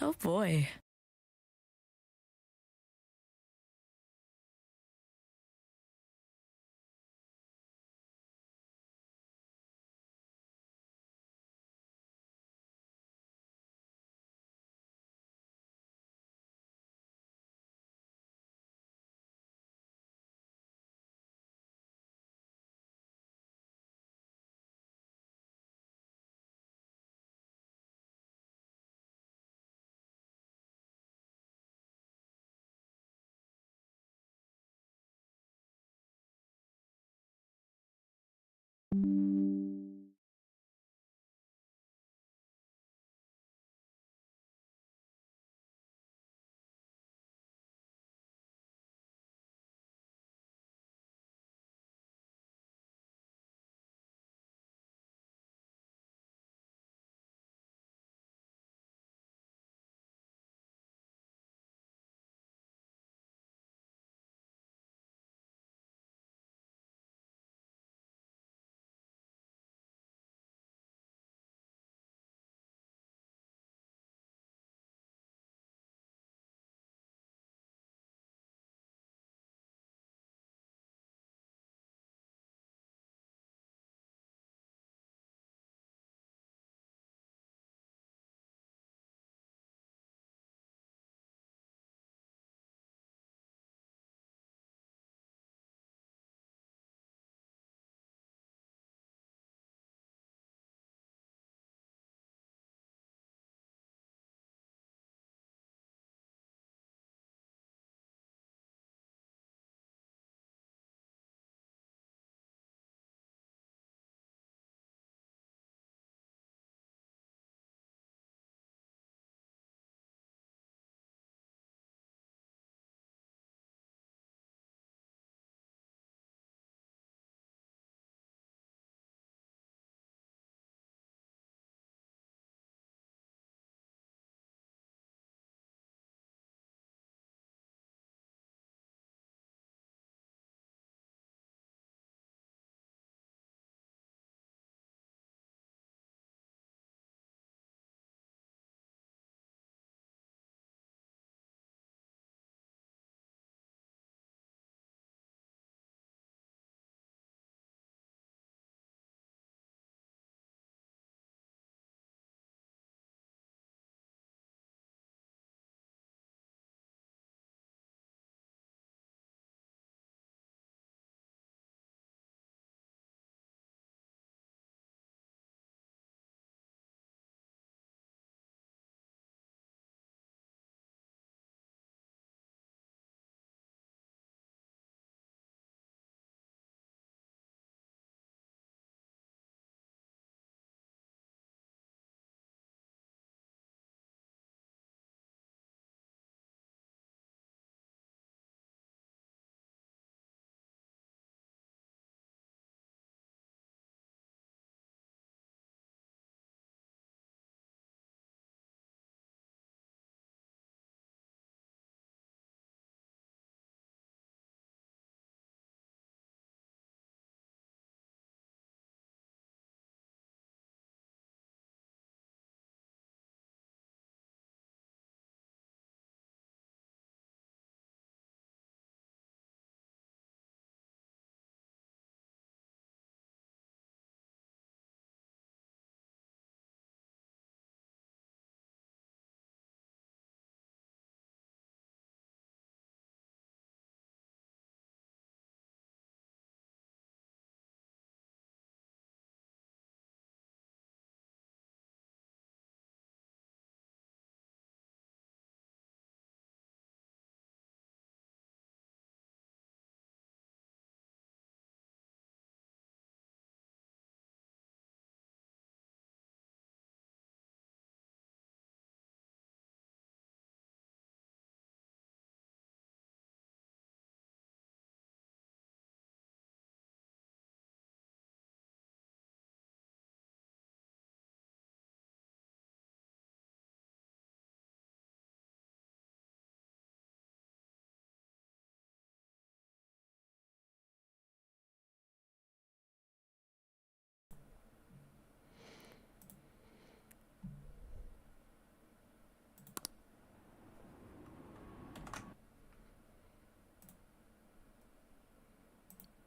Oh boy.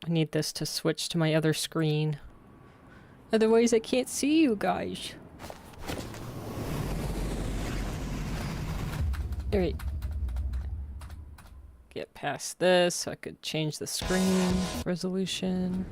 I need this to switch to my other screen. Otherwise I can't see you guys. Alright. Get past this so I could change the screen resolution.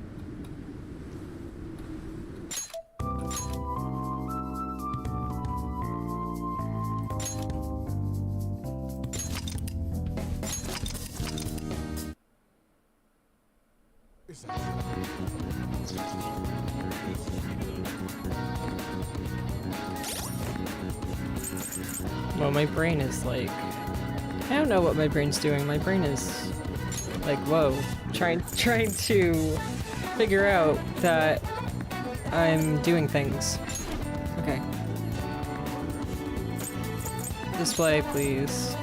Well, my brain is like... I don't know what my brain's doing. My brain is like, whoa. Trying to figure out that I'm doing things. Okay. Display, please.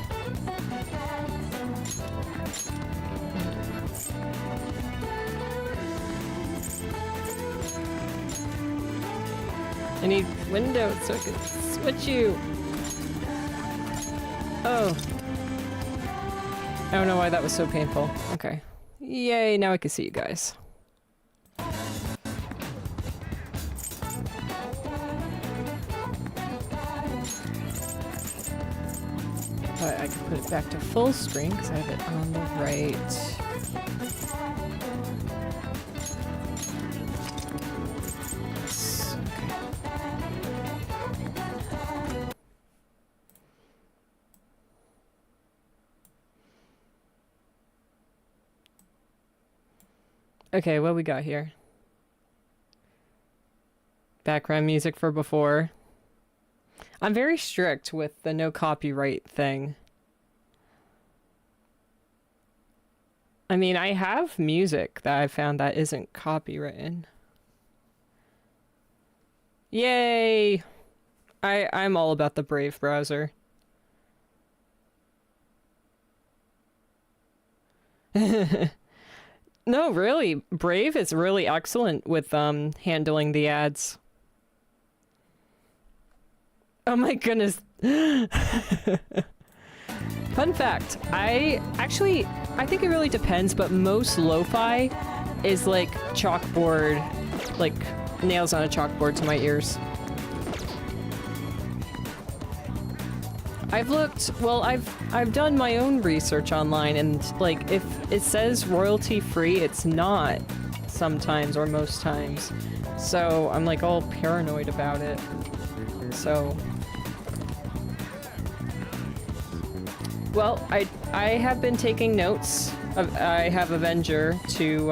I need windows so I can switch you. Oh. I don't know why that was so painful. Okay. Yay, now I can see you guys. But I can put it back to full screen because I have it on the right. Okay, what we got here? Background music for before. I'm very strict with the no copyright thing. I mean, I have music that I found that isn't copywritten. Yay! I'm all about the Brave browser. No, really, Brave is really excellent with handling the ads. Oh my goodness. Fun fact, I think it really depends, but most lo-fi is like chalkboard, like nails on a chalkboard to my ears. I've done my own research online, and like if it says royalty free, it's not sometimes or most times. So I'm like all paranoid about it. So well, I have been taking notes. I have Avenger to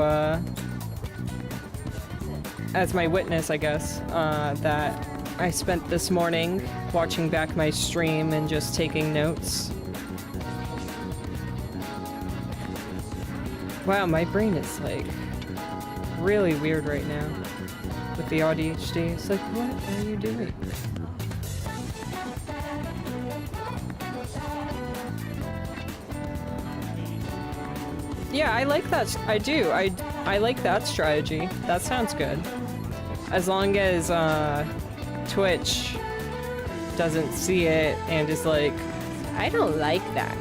as my witness, I guess, that I spent this morning watching back my stream and just taking notes. Wow, my brain is like really weird right now with the AuDHD. It's like, what are you doing? Yeah, I like that. I do. I like that strategy. That sounds good. As long as Twitch doesn't see it and is like, I don't like that.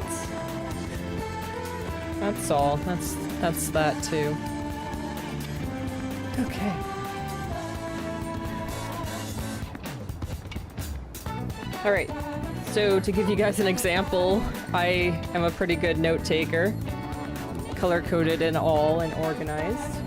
That's all. That's that too. Okay. All right. So to give you guys an example, I am a pretty good note taker. Color-coded and all and organized.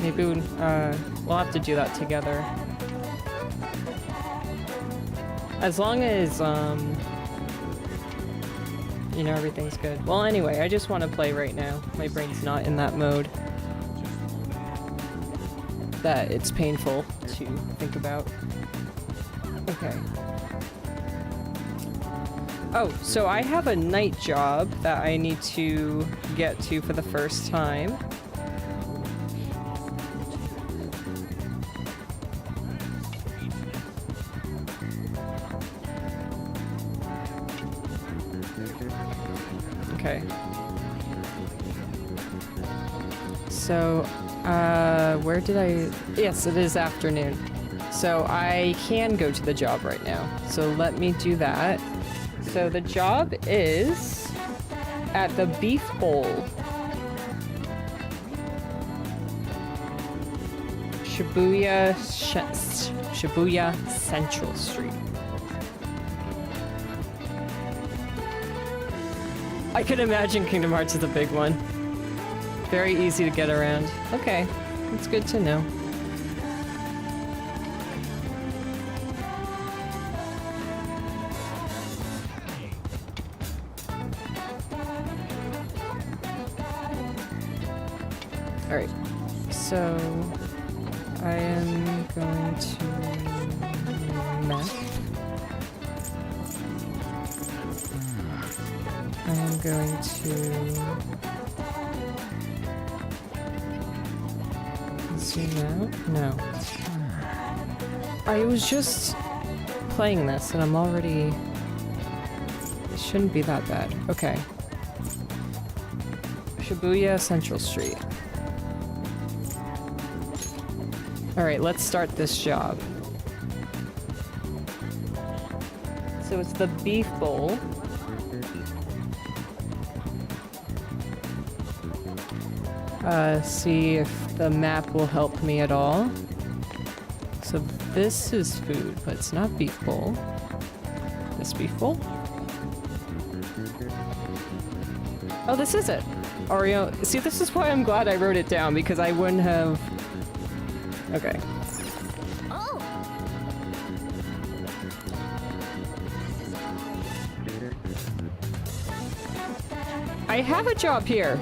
Maybe we'll have to do that together. As long as, you know, everything's good. Well, anyway, I just want to play right now. My brain's not in that mode that it's painful to think about. Okay. Oh, so I have a night job that I need to get to for the first time. Okay. So Where did I... Yes, it is afternoon. So I can go to the job right now. So let me do that. So the job is at the Beef Bowl. Shibuya Central Street. I can imagine Kingdom Hearts is a big one. Very easy to get around. Okay, that's good to know. Alright, so I am going to map. I am going to zoom out. No. I was just playing this and I'm already... It shouldn't be that bad. Okay. Shibuya Central Street. Alright, let's start this job. So it's the Beef Bowl. See if the map will help me at all. So this is food, but it's not Beef Bowl. This Beef Bowl? Oh, this is it. Oreo. See, this is why I'm glad I wrote it down, because I wouldn't have... Okay. Oh. I have a job here.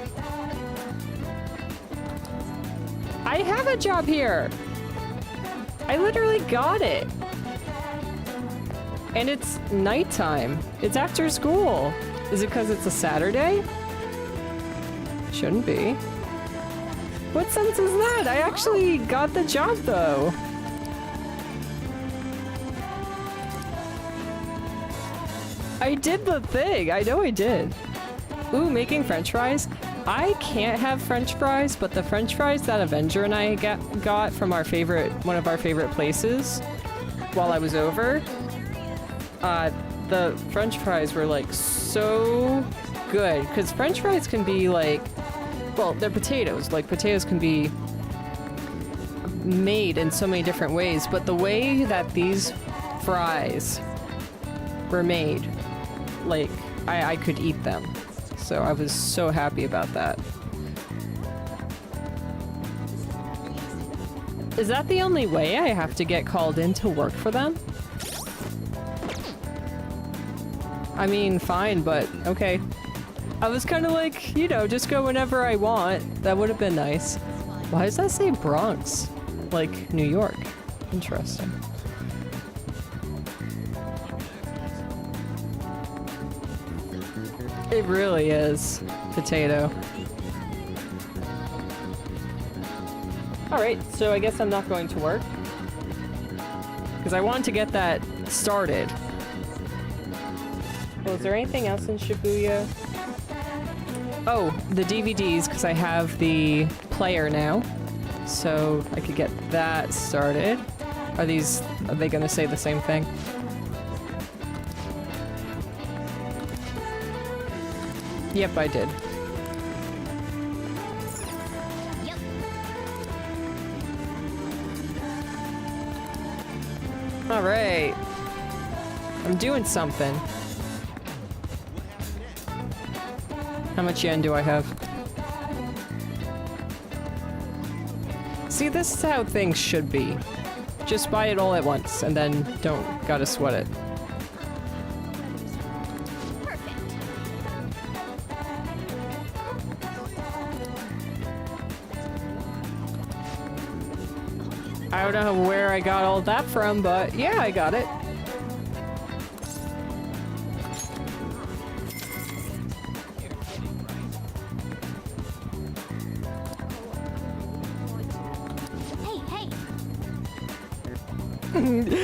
I have a job here. I literally got it. And it's nighttime. It's after school. Is it because it's a Saturday? Shouldn't be. What sense is that? I actually got the job though. I did the thing. I know I did. Ooh, making French fries. I can't have French fries, but the French fries that Avenger and I got from our one of our favorite places while I was over, the French fries were like so good. Because French fries can be like, well, they're potatoes. Like potatoes can be made in so many different ways, but the way that these fries were made, like I could eat them. So I was so happy about that. Is that the only way I have to get called in to work for them? I mean, fine, but okay. I was kind of like, you know, just go whenever I want. That would have been nice. Why does that say Bronx? Like New York. Interesting. It really is. Potato. Alright, so I guess I'm not going to work. Because I wanted to get that started. Well, is there anything else in Shibuya? Oh, the DVDs, because I have the player now. So I could get that started. Are they gonna say the same thing? Yep, I did. Yep. Alright. I'm doing something. How much yen do I have? See, this is how things should be. Just buy it all at once, and then don't gotta sweat it. I don't know where I got all that from, but yeah, I got it.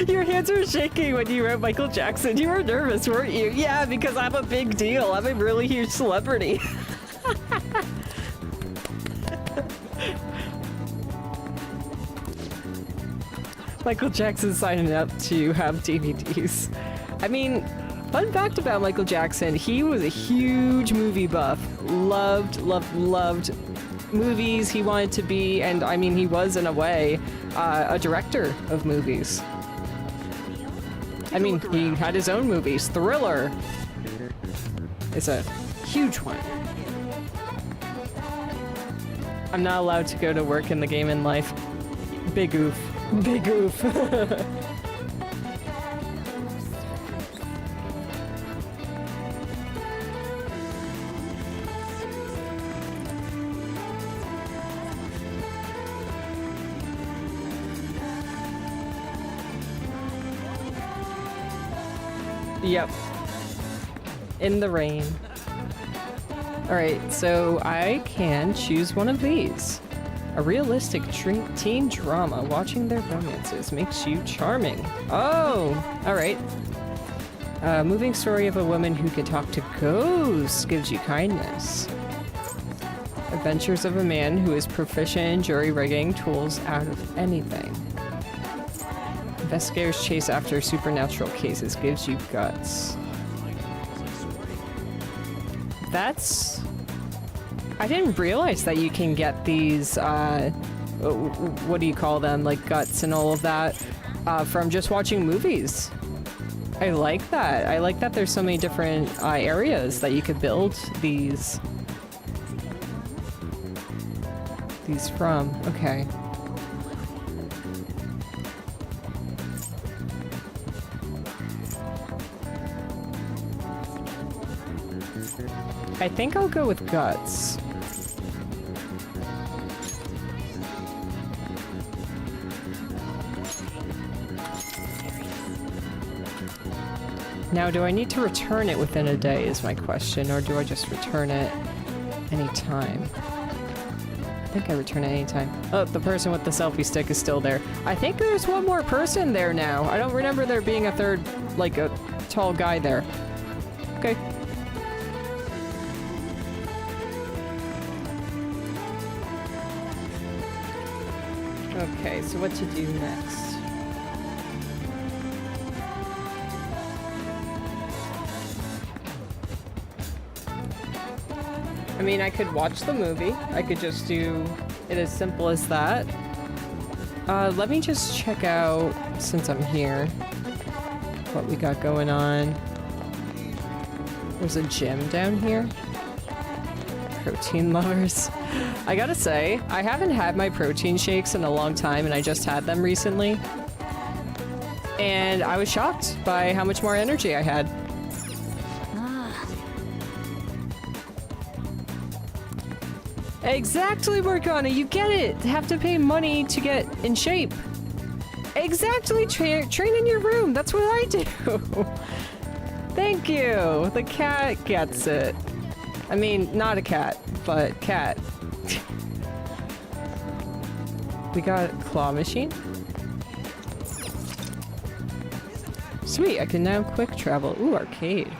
Your hands were shaking when you wrote Michael Jackson. You were nervous, weren't you? Yeah, because I'm a big deal. I'm a really huge celebrity. Michael Jackson signing up to have DVDs. I mean, fun fact about Michael Jackson, he was a huge movie buff. Loved movies. He wanted to be, and I mean, he was in a way, a director of movies. I mean, he had his own movies. Thriller is a huge one. I'm not allowed to go to work in the game in life. Big oof. Big oof. Yep. In the rain. Alright, so I can choose one of these. A realistic teen drama. Watching their romances makes you charming. Oh! Alright. A moving story of a woman who can talk to ghosts gives you kindness. Adventures of a man who is proficient in jury rigging tools out of anything. Investigators chase after supernatural cases gives you guts. That's... I didn't realize that you can get these, what do you call them, like guts and all of that, from just watching movies. I like that. I like that there's so many different areas that you could build these from. Okay. I think I'll go with guts. Now, do I need to return it within a day is my question, or do I just return it anytime? I think I return it anytime. Oh, the person with the selfie stick is still there. I think there's one more person there now. I don't remember there being a third, like a tall guy there. Okay. Okay, so what to do next? I mean, I could watch the movie. I could just do it as simple as that. Let me just check out, since I'm here, what we got going on. There's a gym down here. Protein lovers. I gotta say, I haven't had my protein shakes in a long time, and I just had them recently. And I was shocked by how much more energy I had. Exactly, Morgana, you get it! Have to pay money to get in shape. Exactly, train in your room, that's what I do! Thank you! The cat gets it. I mean, not a cat, but cat. We got a claw machine. Sweet, I can now quick travel. Ooh, arcade.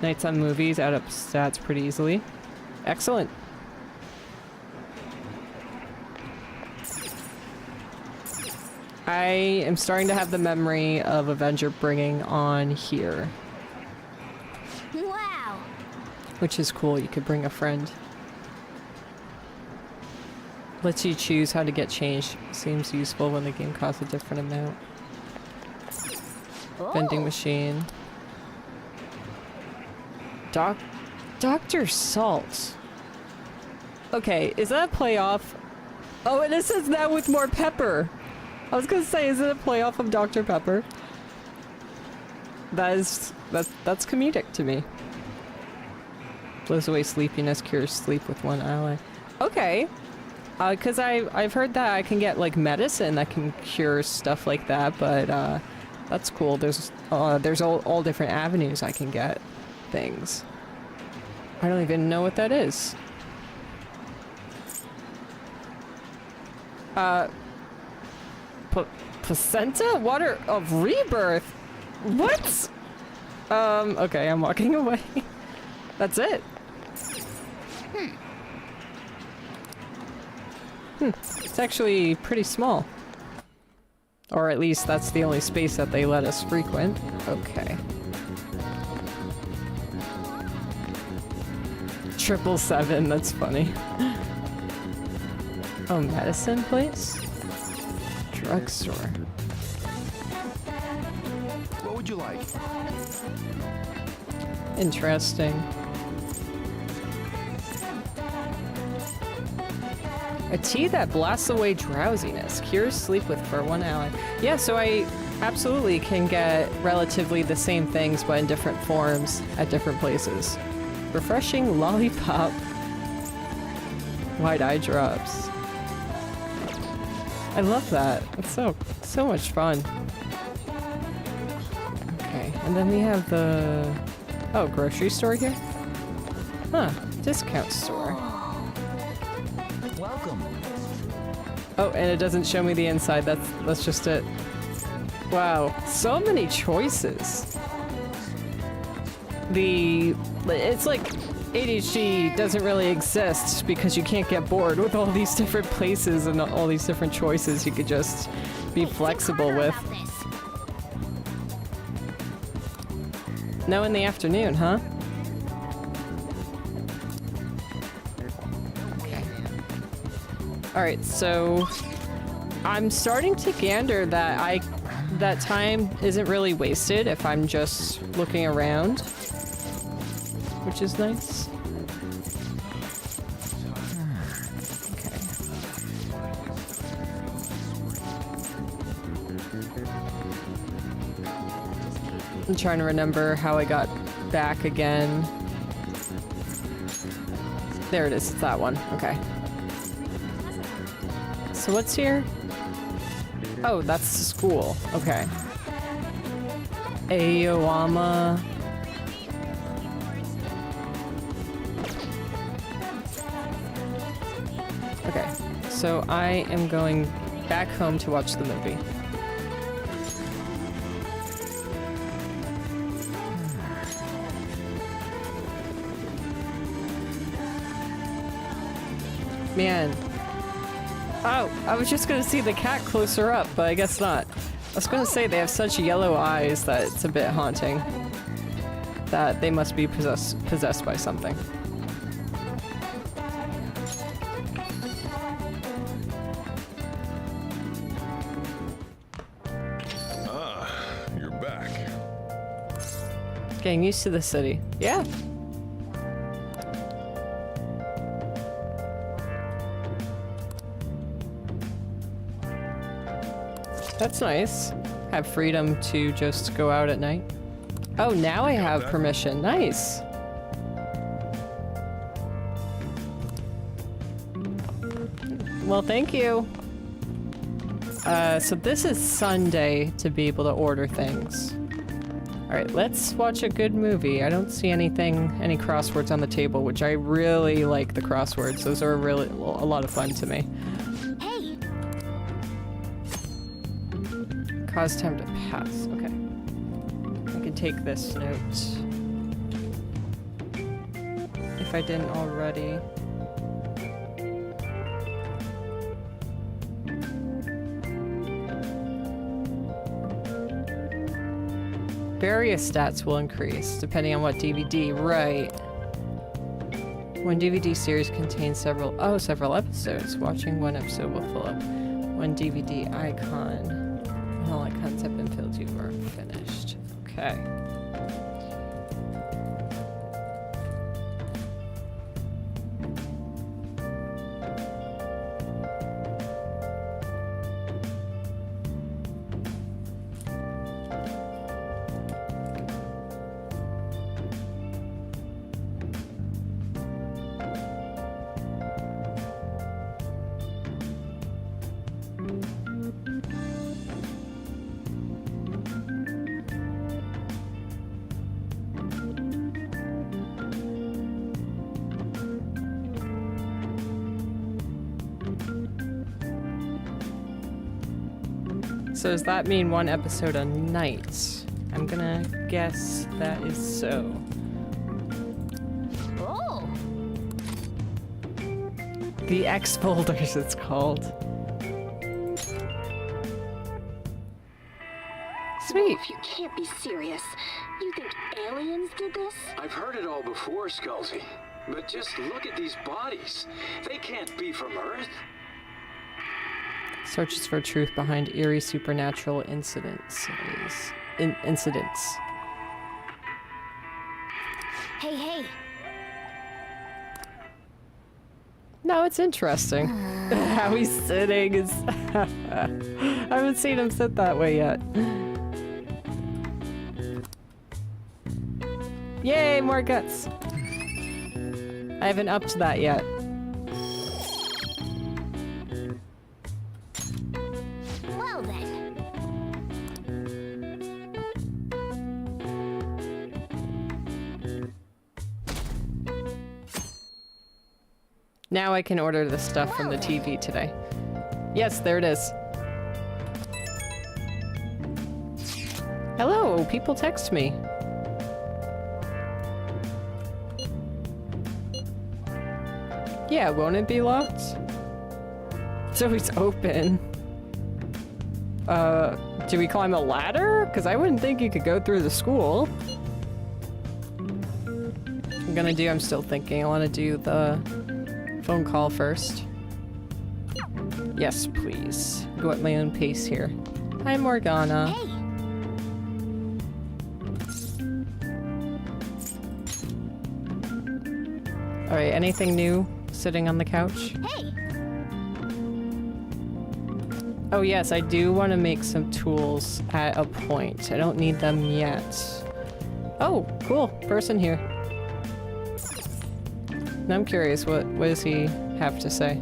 Nights on movies, add up stats pretty easily. Excellent. I am starting to have the memory of Avenger bringing on here. Wow. Which is cool, you could bring a friend. Lets you choose how to get change. Seems useful when the game costs a different amount. Oh. Vending machine. Dr. Salt. Okay, is that a playoff? Oh, and it says that with more pepper. I was gonna say, is it a playoff of Dr. Pepper? That's comedic to me. Blows away sleepiness, cures sleep with one ally. Okay. Cause I've heard that I can get like medicine that can cure stuff like that, but that's cool. There's all different avenues I can get things. I don't even know what that is. Placenta? Water of rebirth? What? Okay, I'm walking away. That's it. It's actually pretty small. Or at least that's the only space that they let us frequent. Okay. 777, that's funny. Oh, medicine place? Drugstore. What would you like? Interesting. A tea that blasts away drowsiness. Cures sleep with for 1 hour. Yeah, so I absolutely can get relatively the same things but in different forms at different places. Refreshing lollipop. White eye drops. I love that. It's so much fun. Okay, and then we have the... Oh, grocery store here? Huh, discount store. Welcome. Oh, and it doesn't show me the inside. That's just it. Wow, so many choices. It's like AuDHD doesn't really exist because you can't get bored with all these different places and all these different choices you could just be flexible with. No, in the afternoon, huh? Okay. Alright, so I'm starting to gander that that time isn't really wasted if I'm just looking around, which is nice. I'm trying to remember how I got back again. There it is, it's that one. Okay. So what's here? Oh, that's the school. Okay. Aoyama. Okay, so I am going back home to watch the movie. Man. Oh, I was just gonna see the cat closer up, but I guess not. I was gonna say they have such yellow eyes that it's a bit haunting. That they must be possessed by something. Ah, you're back. Getting used to the city. Yeah. That's nice. Have freedom to just go out at night. Oh, now I have permission. Nice. Well, thank you. So this is Sunday to be able to order things. Alright, let's watch a good movie. I don't see any crosswords on the table, which I really like the crosswords. Those are really a lot of fun to me. Hey. Cause time to pass. Okay. I can take this note. If I didn't already. Various stats will increase depending on what DVD. Right. One DVD series contains several episodes. Watching one episode will fill up one DVD icon. When all icons have been filled, you are finished. Okay. So does that mean one episode a night? I'm gonna guess that is so. Oh. The X folders, it's called. Sweet. Wolf, you can't be serious. You think aliens did this? I've heard it all before, Skullsy. But just look at these bodies. They can't be from Earth. Searches for truth behind eerie supernatural incidents. Incidents. Hey, hey. No, it's interesting. How he's sitting is... I haven't seen him sit that way yet. Yay, more guts! I haven't upped that yet. Well then. Now I can order the stuff from the TV today. Yes, there it is. Hello, people text me. Yeah, won't it be locked? It's always open. Do we climb a ladder? Because I wouldn't think you could go through the school. I'm still thinking. I want to do the phone call first. Yes, please. Go at my own pace here. Hi, Morgana. Hey. Alright, anything new sitting on the couch? Hey. Oh yes, I do want to make some tools at a point. I don't need them yet. Oh, cool. Person here. Now I'm curious, what does he have to say?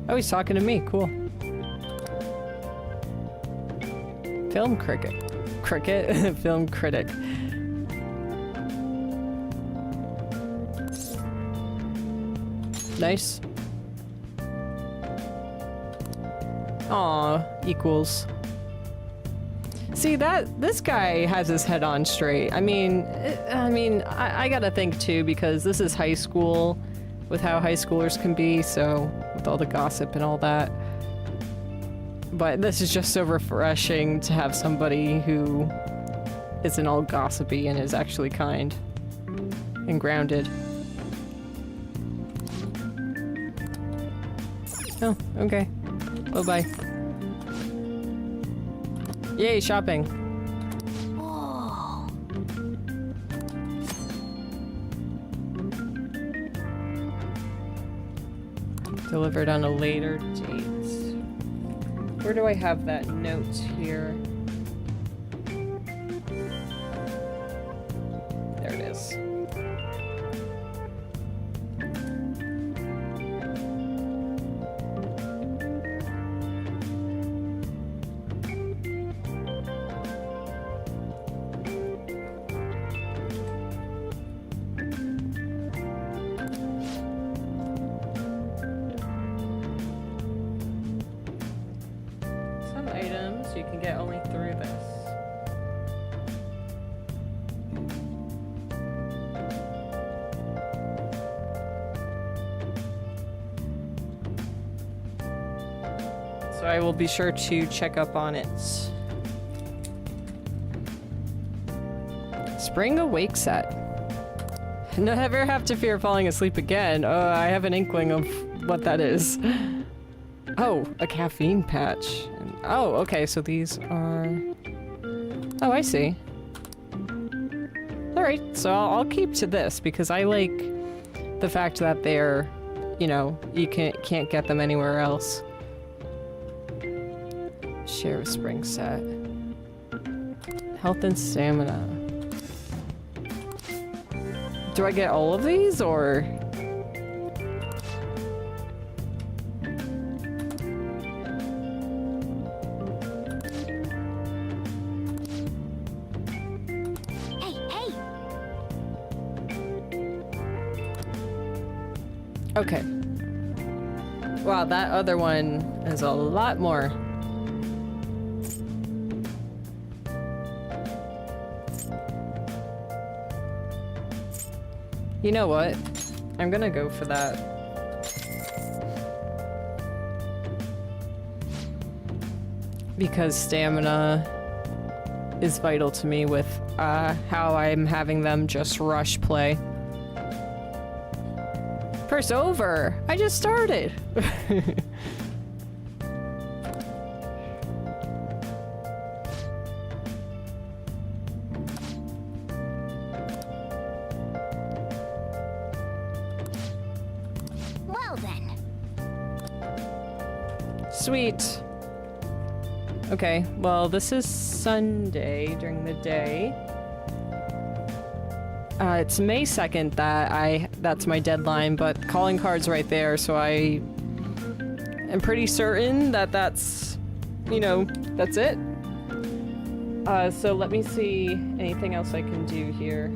Oh, he's talking to me. Cool. Film critic. Cricket? Film critic. Nice. Aw, equals. See, this guy has his head on straight. I mean, I gotta think too, because this is high school, with how high schoolers can be, so with all the gossip and all that. But this is just so refreshing to have somebody who isn't all gossipy and is actually kind and grounded. Oh, okay. Bye-bye. Yay, shopping. Whoa. Delivered on a later date. Where do I have that note here? There it is. You can get only through this. So I will be sure to check up on it. Spring Awake set. Never have to fear falling asleep again. I have an inkling of what that is. Oh, a caffeine patch. Oh, okay, so these are... Oh, I see. Alright, so I'll keep to this, because I like the fact that they're, you know, you can't get them anywhere else. Share a spring set. Health and stamina. Do I get all of these, or...? Okay. Wow, that other one is a lot more. You know what? I'm gonna go for that. because stamina is vital to me with how I'm having them just rush play. Press over! I just started! Well then. Sweet. Okay, well, this is Sunday during the day. It's May 2nd that's my deadline, but calling card's right there, so I am pretty certain that that's, you know, that's it. So let me see anything else I can do here.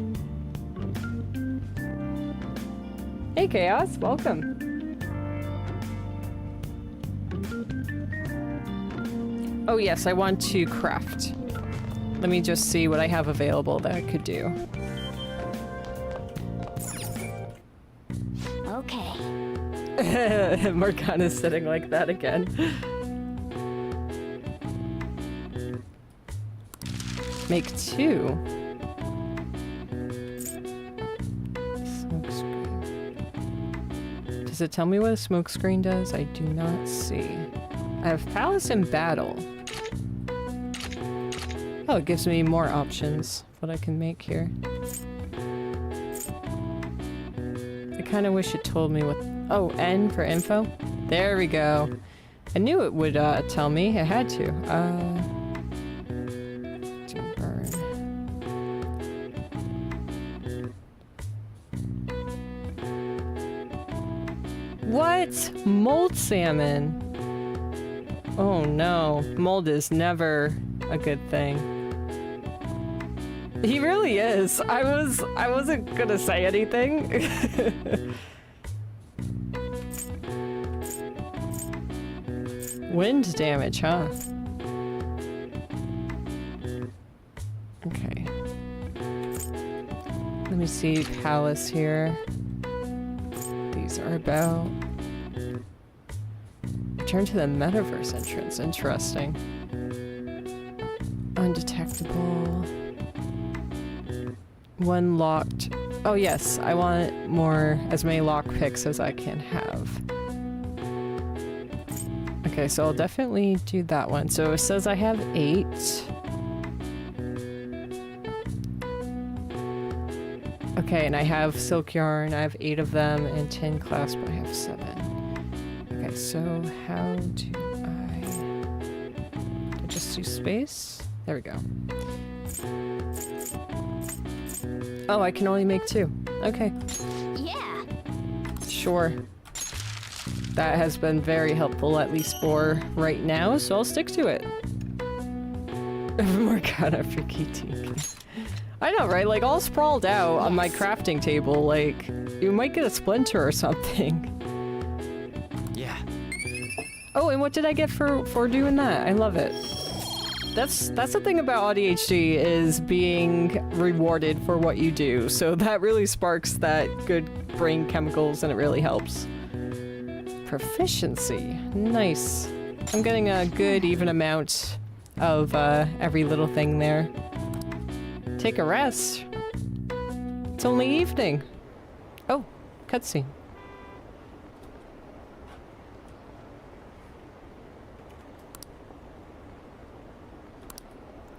Hey, Chaos, welcome. Oh yes, I want to craft. Let me just see what I have available that I could do. Okay. Morgana's sitting like that again. Make 2. Smoke screen. Does it tell me what a smoke screen does? I do not see. I have Palace and Battle. Oh, it gives me more options, what I can make here. I kind of wish it told me what... Oh, N for info? There we go. I knew it would tell me. It had to. To burn. What? Mold salmon? Oh no. Mold is never a good thing. He really is. I wasn't gonna say anything. Wind damage, huh? Okay. Let me see Palace here. These are about... Return to the metaverse entrance. Interesting. Undetectable. One locked. Oh yes, I want as many lockpicks as I can have. Okay, so I'll definitely do that one. So it says I have 8. Okay, and I have silk yarn. I have 8 of them, and 10 clasp. I have 7. Okay, so how do I just do space? There we go. Oh, I can only make 2. Okay. Yeah. Sure. That has been very helpful, at least for right now, so I'll stick to it. Morgana freaky tiki. I know, right? Like, all sprawled out on my crafting table, like, you might get a splinter or something. Yeah. Oh, and what did I get for doing that? I love it. That's the thing about AuDHD, is being rewarded for what you do. So that really sparks that good brain chemicals, and it really helps. Proficiency. Nice. I'm getting a good even amount of every little thing there. Take a rest. It's only evening. Oh, cutscene.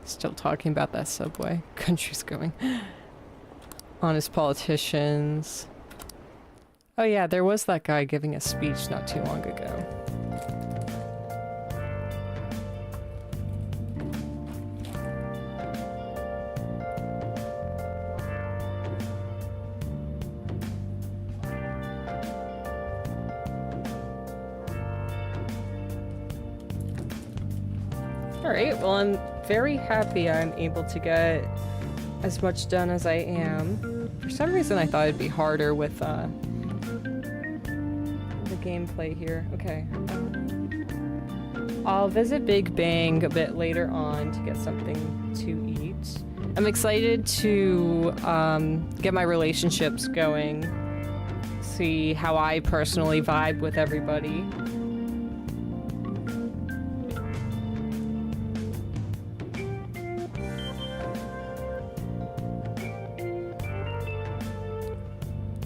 Still talking about that subway. Country's going. Honest politicians. Oh yeah, there was that guy giving a speech not too long ago. Alright, well I'm very happy I'm able to get as much done as I am. For some reason I thought it'd be harder with the gameplay here. Okay. I'll visit Big Bang a bit later on to get something to eat. I'm excited to get my relationships going, see how I personally vibe with everybody.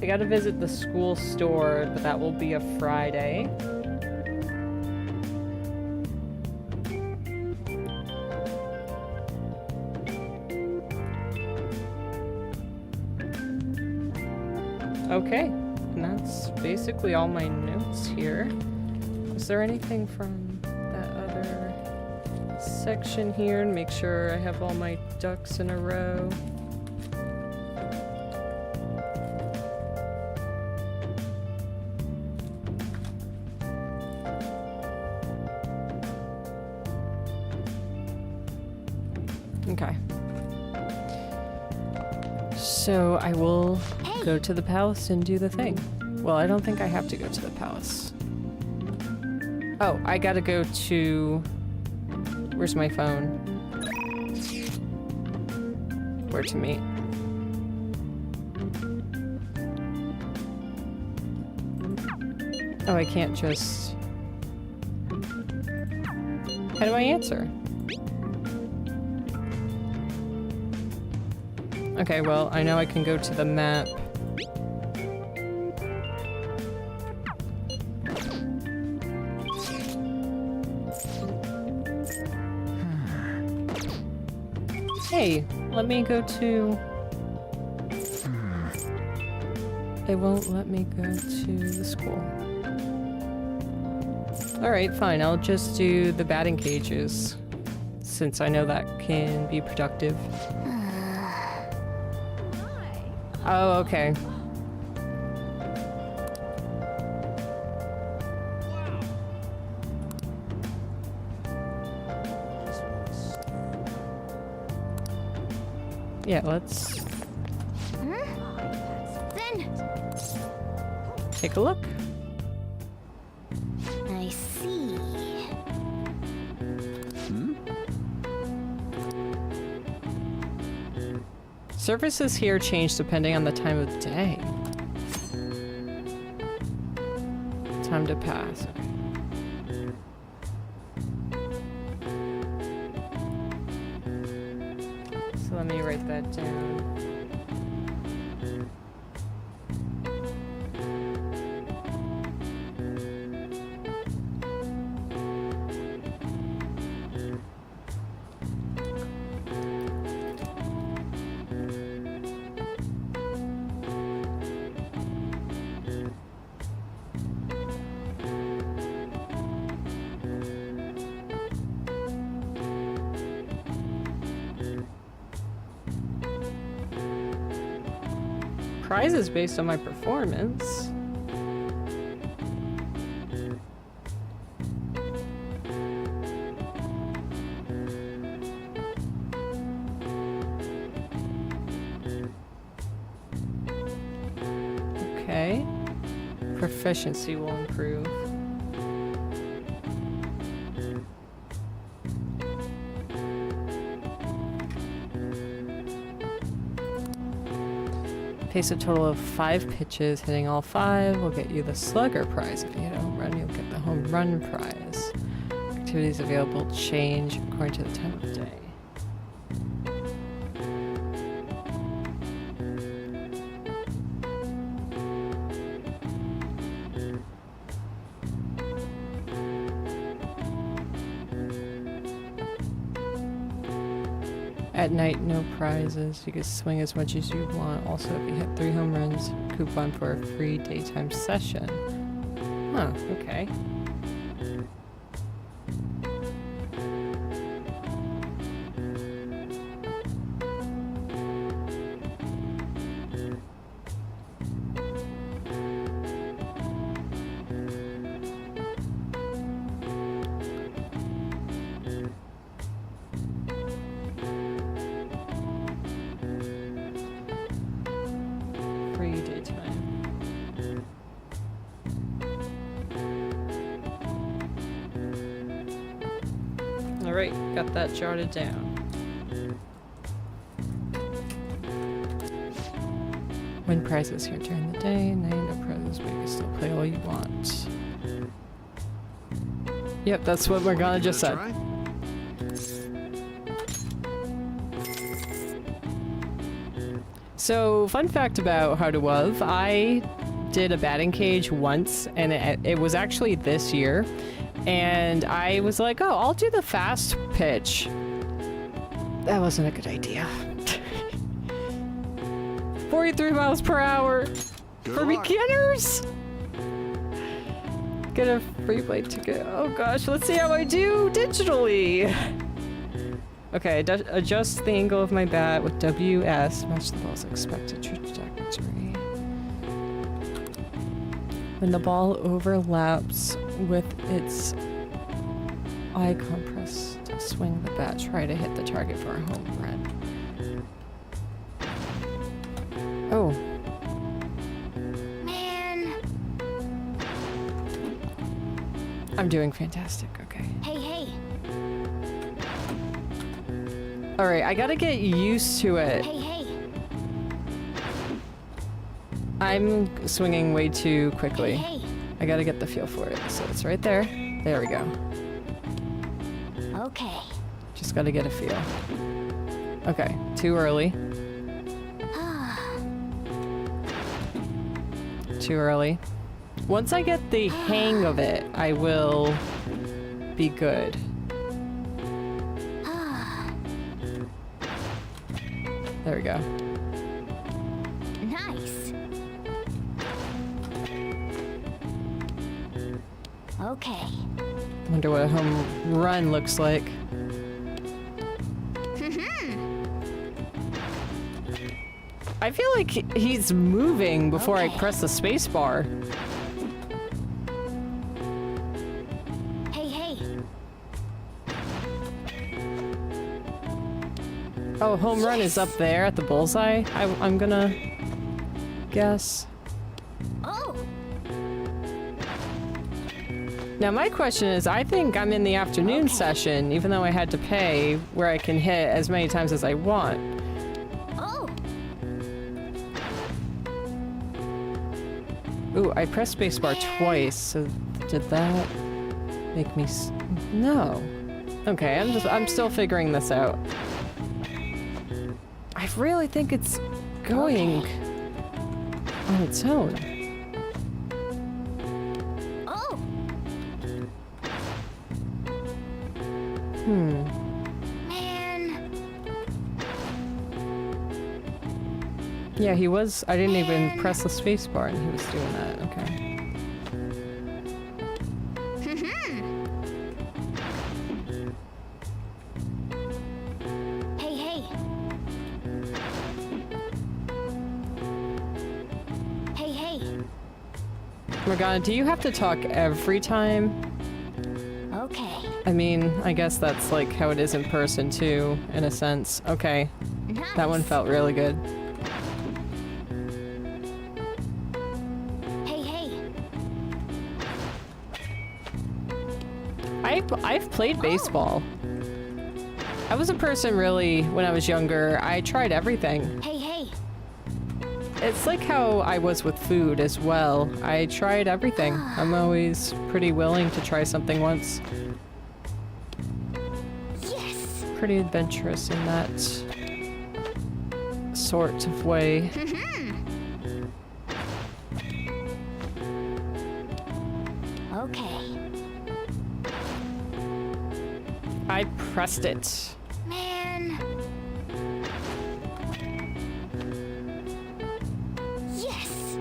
I gotta visit the school store, but that will be a Friday. Okay, and that's basically all my notes here. Is there anything from that other section here? And make sure I have all my ducks in a row. Okay. So I will go to the palace and do the thing. Well, I don't think I have to go to the palace. Oh, I gotta go to... Where's my phone? Where to meet? Oh, I can't just... How do I answer? Okay, well, I know I can go to the map. Hey, let me go to... They won't let me go to the school. Alright, fine. I'll just do the batting cages, since I know that can be productive. Oh, okay. Yeah, let's Then take a look. I see. Services here change depending on the time of day. Time to pass. Okay. So let me write that down. Prizes based on my performance. Okay. Proficiency will improve. Pace a total of 5 pitches, hitting all 5 will get you the slugger prize. If you hit a home run, you'll get the home run prize. Activities available change according to the time of day. At night, no prizes. You can swing as much as you want. Also, if you hit 3 home runs, coupon for a free daytime session. Huh, okay. Alright, got that jotted down. Win prizes here during the day, night, no prizes, but you can still play all you want. Yep, that's what Morgana just said. So, fun fact about How to Wuve, I did a batting cage once, and it was actually this year. And I was like, oh, I'll do the fast pitch. That wasn't a good idea. 43 miles per hour for beginners? Get a free play ticket. Oh gosh, let's see how I do digitally. Okay, adjust the angle of my bat with WS. Match the ball's expected trajectory. When the ball overlaps with its icon, press to swing the bat. Try to hit the target for a home run. Oh. Man. I'm doing fantastic, okay. Hey, hey. Alright, I gotta get used to it. Hey, hey. I'm swinging way too quickly. Hey, hey. I gotta get the feel for it. So it's right there. There we go. Okay. Just gotta get a feel. Okay, too early. Too early. Once I get the hang of it, I will be good. There we go. Nice. Okay. Wonder what a home run looks like. I feel like he's moving before I press the space bar. Hey, hey. Oh, home run is up there at the bullseye. I'm gonna guess. Oh. Now my question is, I think I'm in the afternoon session, even though I had to pay, where I can hit as many times as I want. Oh. Ooh, I pressed spacebar twice, so did that make me no. Okay, I'm still figuring this out. I really think it's going on its own. Oh. Man. Yeah, he was. I didn't even press the space bar and he was doing that. Okay. Hey, hey. Hey, hey. Morgana, do you have to talk every time? Okay. I mean, I guess that's like how it is in person too, in a sense. Okay. Nice. That one felt really good. Hey, hey. I've played baseball. I was a person really, when I was younger, I tried everything. Hey, hey. It's like how I was with food as well. I tried everything. I'm always pretty willing to try something once. Yes. Pretty adventurous in that sort of way. Okay. I pressed it. Man. Yes.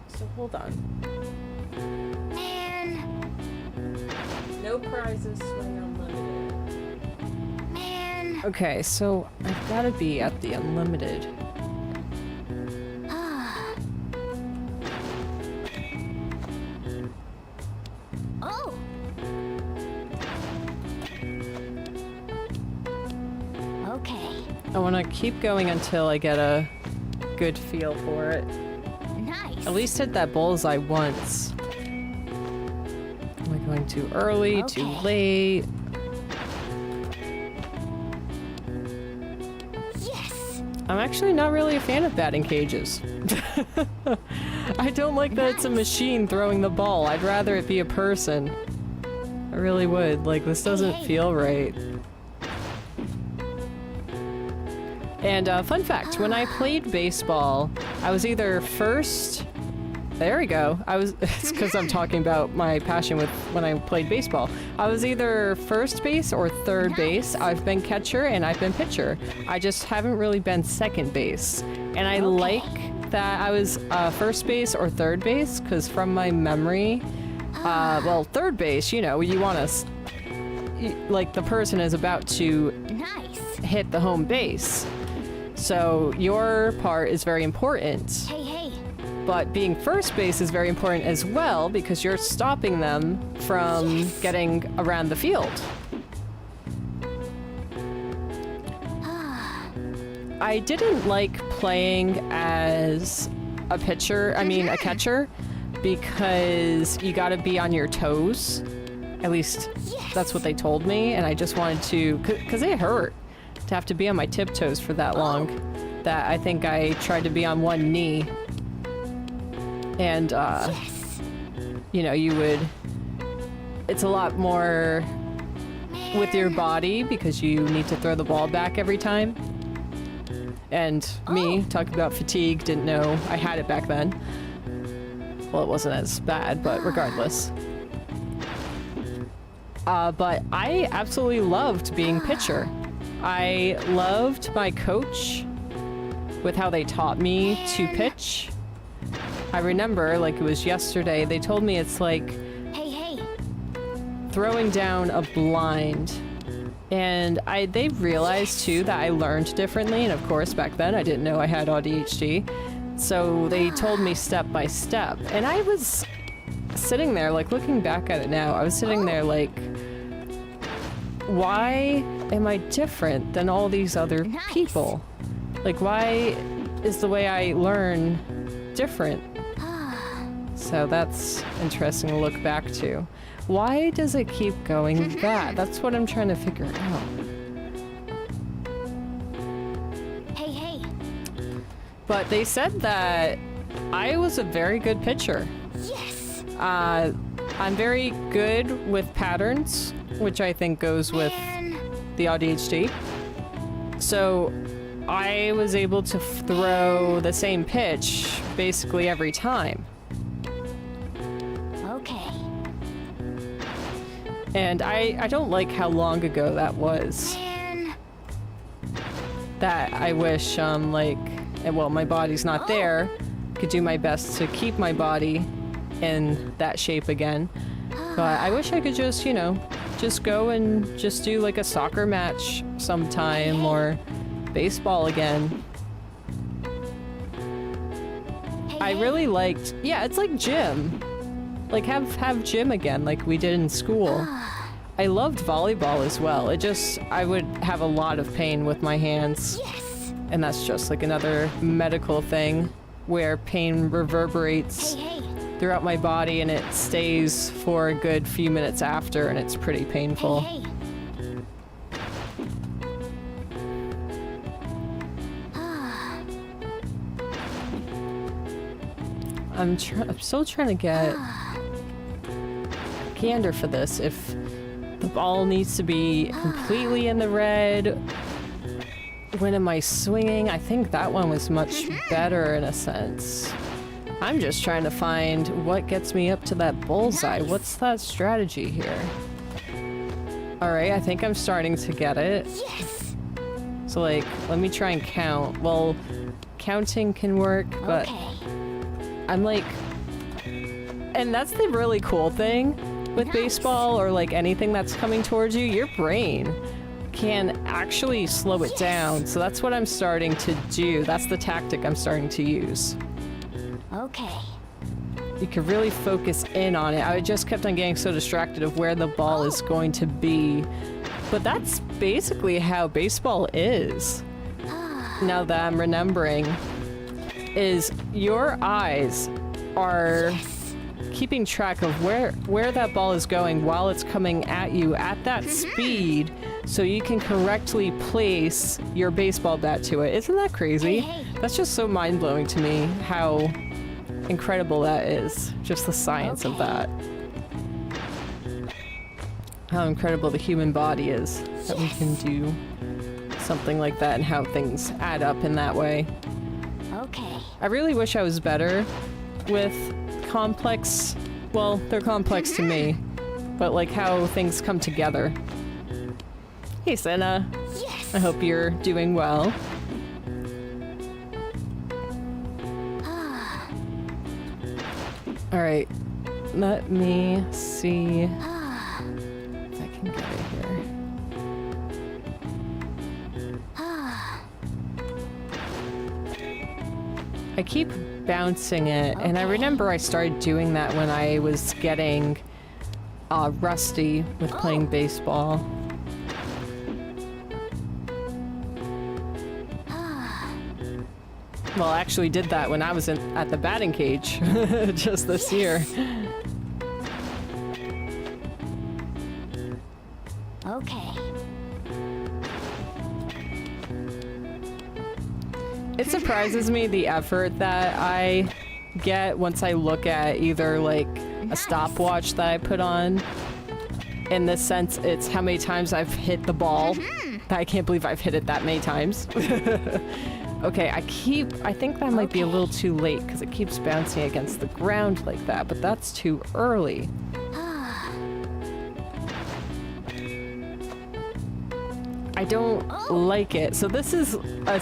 So hold on. Man. No prizes, swing unlimited. Man. Okay, so I've got to be at the unlimited. Oh. Okay. I want to keep going until I get a good feel for it. Nice. At least hit that bullseye once. Am I going too early, too Okay. late? Yes. I'm actually not really a fan of batting cages. I don't like that it's a machine throwing the ball. I'd rather it be a person. I really would. Like, this doesn't feel right. And fun fact, when I played baseball, I was either first... There we go. It's because I'm talking about my passion with when I played baseball. I was either first base or third base. I've been catcher and I've been pitcher. I just haven't really been second base. And I like that I was first base or third base, because from my memory, well, third base, you know, you want to, like, the person is about to hit the home base. So your part is very important. Hey, hey. But being first base is very important as well, because you're stopping them from getting around the field. I didn't like playing as a pitcher, a catcher, because you gotta be on your toes. At least that's what they told me, and I just wanted to, because it hurt to have to be on my tiptoes for that long, that I think I tried to be on one knee. And, you know, it's a lot more with your body, because you need to throw the ball back every time. And me, talking about fatigue, didn't know I had it back then. Well, it wasn't as bad, but regardless. But I absolutely loved being pitcher. I loved my coach with how they taught me to pitch. I remember, like it was yesterday, they told me it's like throwing down a blind. And they realized too that I learned differently, and of course back then I didn't know I had AuDHD. So they told me step by step. And I was sitting there, like, looking back at it now, I was sitting there like, why am I different than all these other people? Like, why is the way I learn different? So that's interesting to look back to. Why does it keep going that? That's what I'm trying to figure out. Hey, hey. But they said that I was a very good pitcher. Yes. I'm very good with patterns, which I think goes with the AuDHD. So I was able to throw the same pitch basically every time. Okay. And I don't like how long ago that was. That I wish, well, my body's not there. Could do my best to keep my body in that shape again. But I wish I could just, you know, just go and just do like a soccer match sometime, or baseball again. I really liked, yeah, it's like gym. Like have gym again like we did in school. I loved volleyball as well. I would have a lot of pain with my hands. Yes. And that's just like another medical thing where pain reverberates throughout my body, and it stays for a good few minutes after, and it's pretty painful. I'm still trying to get gander for this. If the ball needs to be completely in the red, when am I swinging? I think that one was much better in a sense. I'm just trying to find what gets me up to that bullseye. What's that strategy here? Alright, I think I'm starting to get it. Yes. So like, let me try and count. Well, counting can work, but I'm like, and that's the really cool thing with baseball, or like anything that's coming towards you, your brain can actually slow it down. So that's what I'm starting to do. That's the tactic I'm starting to use. Okay. You can really focus in on it. I just kept on getting so distracted of where the ball is going to be. But that's basically how baseball is. Now that I'm remembering, is your eyes are keeping track of where that ball is going while it's coming at you at that speed, so you can correctly place your baseball bat to it. Isn't that crazy? That's just so mind-blowing to me, how incredible that is. Just the science of that. How incredible the human body is, that we can do something like that and how things add up in that way. Okay. I really wish I was better with complex, well, they're complex to me, but like how things come together. Hey, Senna. Yes. I hope you're doing well. All right, let me see if I can get it here. I keep bouncing it, and I remember I started doing that when I was getting rusty with playing baseball. Well, I actually did that when I was at the batting cage just this year. Okay. It surprises me the effort that I get once I look at either like a stopwatch that I put on. In this sense, it's how many times I've hit the ball. I can't believe I've hit it that many times. Okay, I think that might be a little too late because it keeps bouncing against the ground like that, but that's too early. I don't like it. So this is a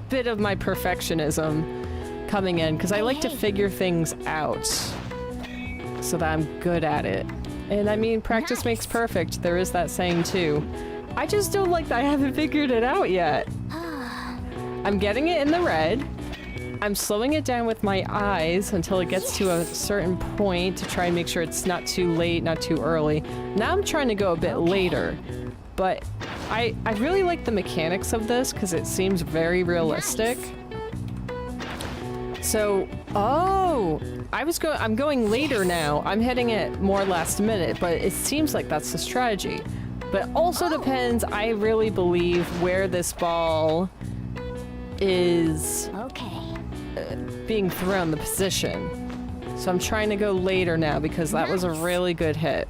bit of my perfectionism coming in because I like to figure things out so that I'm good at it. And I mean, practice makes perfect. There is that saying too. I just don't like that I haven't figured it out yet. I'm getting it in the red. I'm slowing it down with my eyes until it gets to a certain point to try and make sure it's not too late, not too early. Now I'm trying to go a bit later, but I really like the mechanics of this because it seems very realistic. So, I'm going later now. I'm heading it more last minute, but it seems like that's the strategy. But also depends, I really believe, where this ball is being thrown, the position. So I'm trying to go later now because that was a really good hit.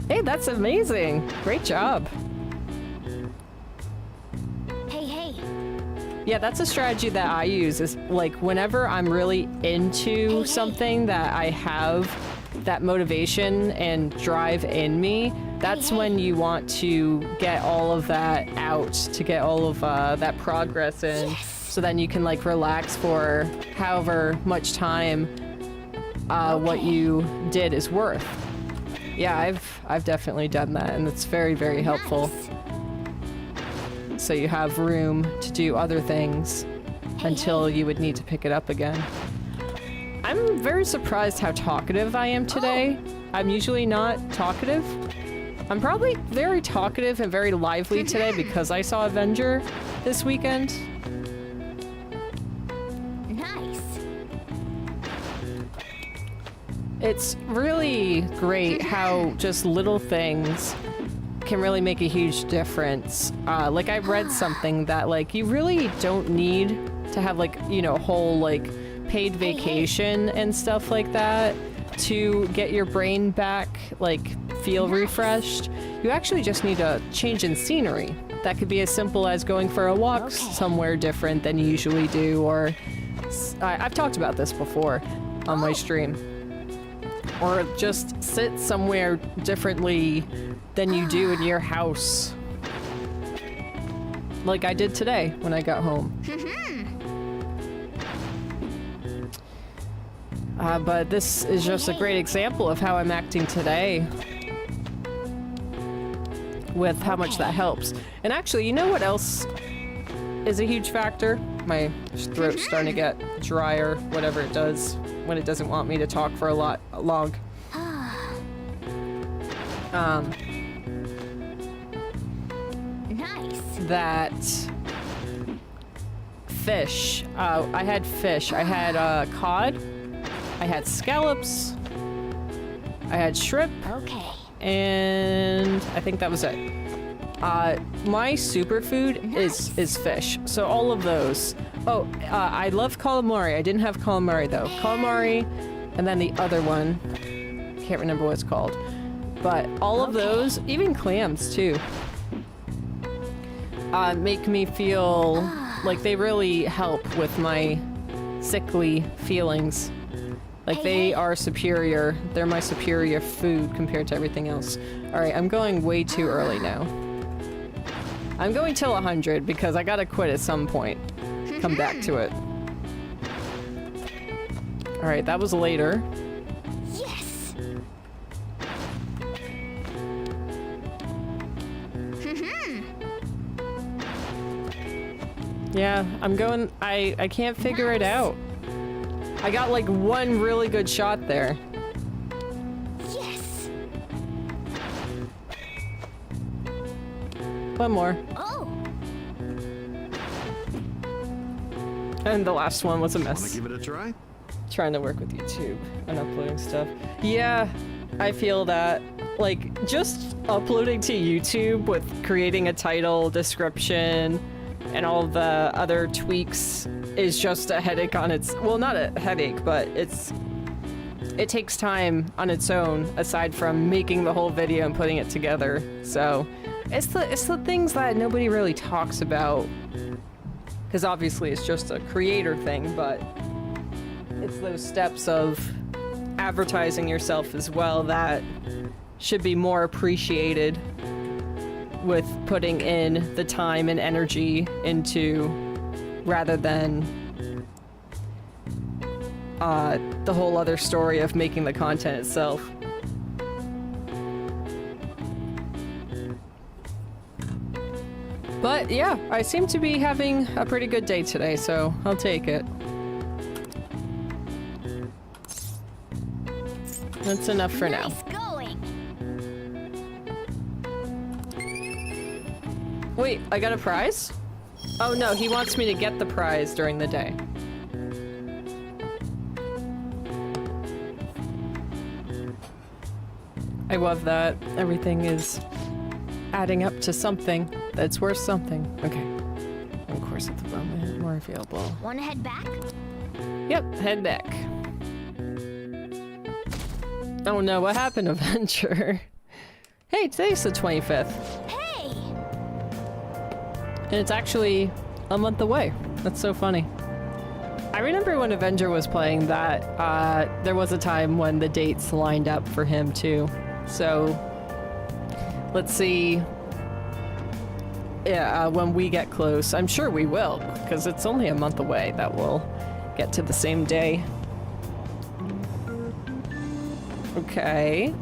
Hey, that's amazing. Great job. Hey. Yeah, that's a strategy that I use is like whenever I'm really into something that I have that motivation and drive in me, that's when you want to get all of that out, to get all of that progress in, so then you can like relax for however much time what you did is worth. Yeah, I've definitely done that, and it's very, very helpful. So you have room to do other things until you would need to pick it up again. I'm very surprised how talkative I am today. I'm usually not talkative. I'm probably very talkative and very lively today because I saw Avenger this weekend. Nice. It's really great how just little things can really make a huge difference. Like I read something that like you really don't need to have like, you know, a whole like paid vacation and stuff like that to get your brain back, like feel refreshed. You actually just need a change in scenery. That could be as simple as going for a walk somewhere different than you usually do, or I've talked about this before on my stream. Or just sit somewhere differently than you do in your house. Like I did today when I got home. But this is just a great example of how I'm acting today with how much that helps. And actually, you know what else is a huge factor? My throat's starting to get drier, whatever it does, when it doesn't want me to talk for a long. Nice. That fish. I had fish. I had cod. I had scallops. I had shrimp. Okay. And I think that was it. My superfood is fish. So all of those. Oh, I love calamari. I didn't have calamari though. Calamari, and then the other one, can't remember what it's called. But all of those, even clams too, make me feel like they really help with my sickly feelings. Like they are superior. They're my superior food compared to everything else. Alright, I'm going way too early now. I'm going till 100 because I gotta quit at some point. Come back to it. Alright, that was later. Yes. Yeah, I'm going... I can't figure it out. I got like one really good shot there. Yes. One more. Oh. And the last one was a Wanna mess. give it a try? Trying to work with YouTube and uploading stuff. Yeah, I feel that. Like, just uploading to YouTube with creating a title, description, and all the other tweaks is just a headache on its... Well, not a headache, but it takes time on its own, aside from making the whole video and putting it together. So, it's the things that nobody really talks about. Because obviously it's just a creator thing, but it's those steps of advertising yourself as well that should be more appreciated, with putting in the time and energy into, rather than the whole other story of making the content itself. But yeah, I seem to be having a pretty good day today, so I'll take it. That's enough for now. Nice going. Wait, I got a prize? Oh no, he wants me to get the prize during the day. I love that. Everything is adding up to something that's worth something. Okay. Of course, at the moment, more available. Wanna head back? Yep, head back. Oh no, what happened, Avenger? Hey, today's the 25th. Hey! And it's actually a month away. That's so funny. I remember when Avenger was playing that, there was a time when the dates lined up for him too. So, let's see. Yeah, when we get close. I'm sure we will, because it's only a month away that we'll get to the same day. Okay.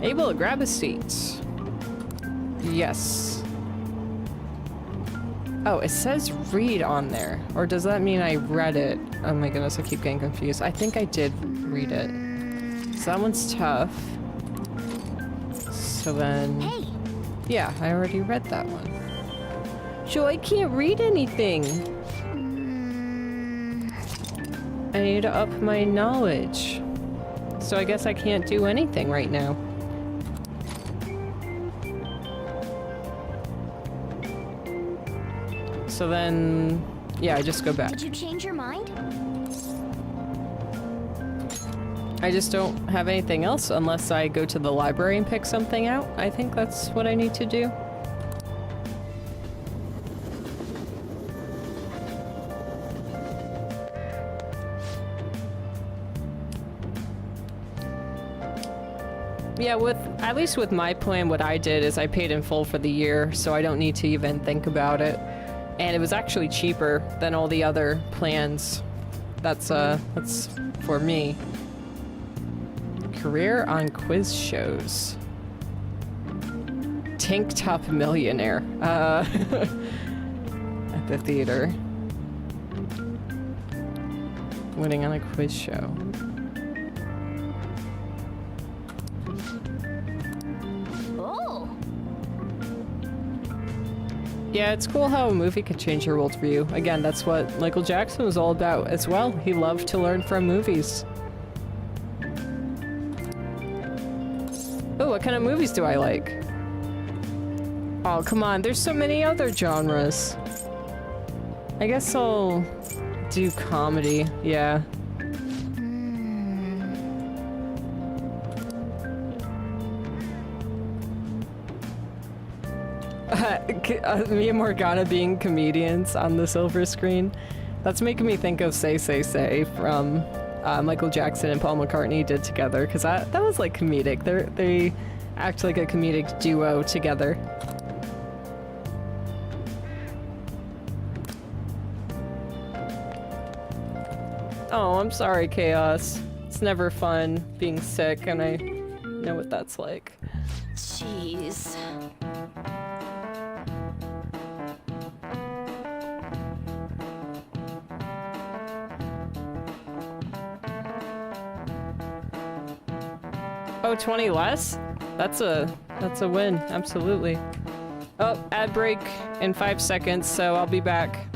Able to grab a seat. Yes. Oh, it says read on there. Or does that mean I read it? Oh my goodness, I keep getting confused. I think I did read it. So that one's tough. So then... Hey! Yeah, I already read that one. So I can't read anything. I need to up my knowledge. So I guess I can't do anything right now. So then, yeah, I just go back. Did you change your mind? I just don't have anything else unless I go to the library and pick something out. I think that's what I need to do. Yeah, at least with my plan, what I did is I paid in full for the year, so I don't need to even think about it. And it was actually cheaper than all the other plans. That's for me. Career on quiz shows. Tank Top Millionaire. At the theater. Winning on a quiz show. Oh! Yeah, it's cool how a movie can change your worldview. Again, that's what Michael Jackson was all about as well. He loved to learn from movies. Oh, what kind of movies do I like? Oh, come on, there's so many other genres. I guess I'll do comedy, yeah. Me and Morgana being comedians on the silver screen. That's making me think of Say Say Say from Michael Jackson and Paul McCartney did together, because that was like comedic. They act like a comedic duo together. Oh, I'm sorry, Chaos. It's never fun being sick, and I know what that's like. Jeez. Oh, 20 less? That's a win, absolutely. Oh, ad break in 5 seconds, so I'll be back.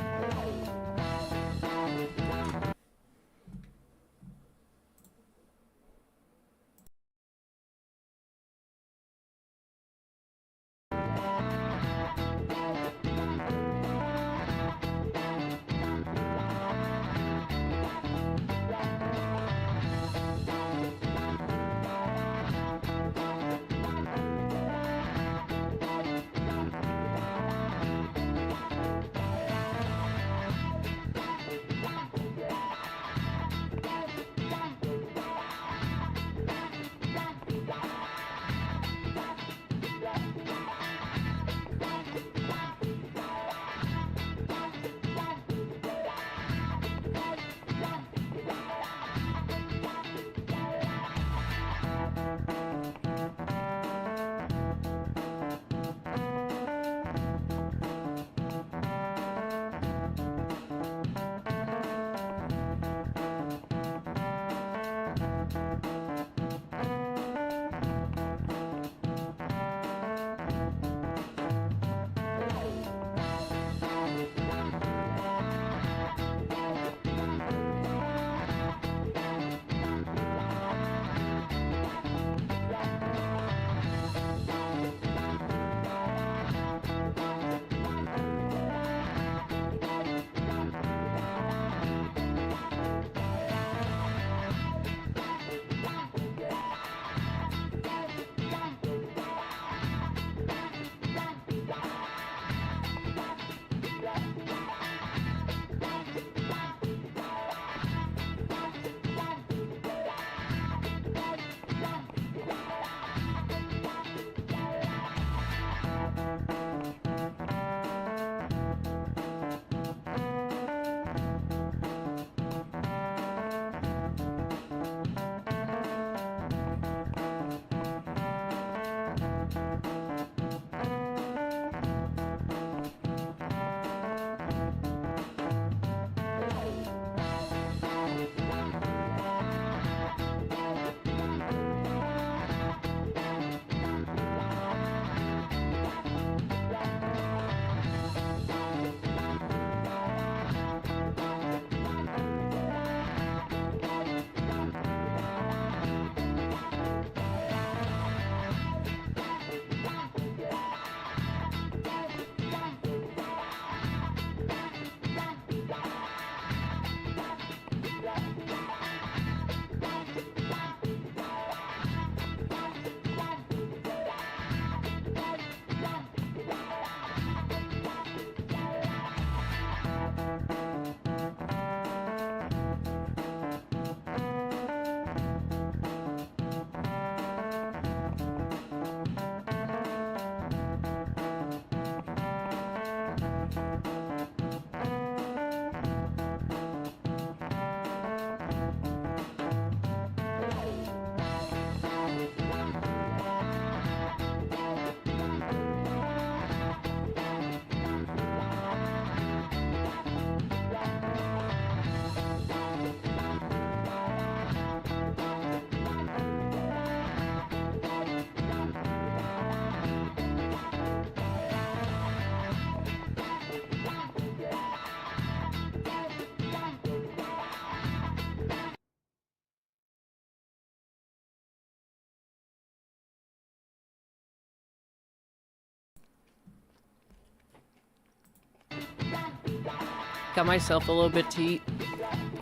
Got myself a little bit to eat.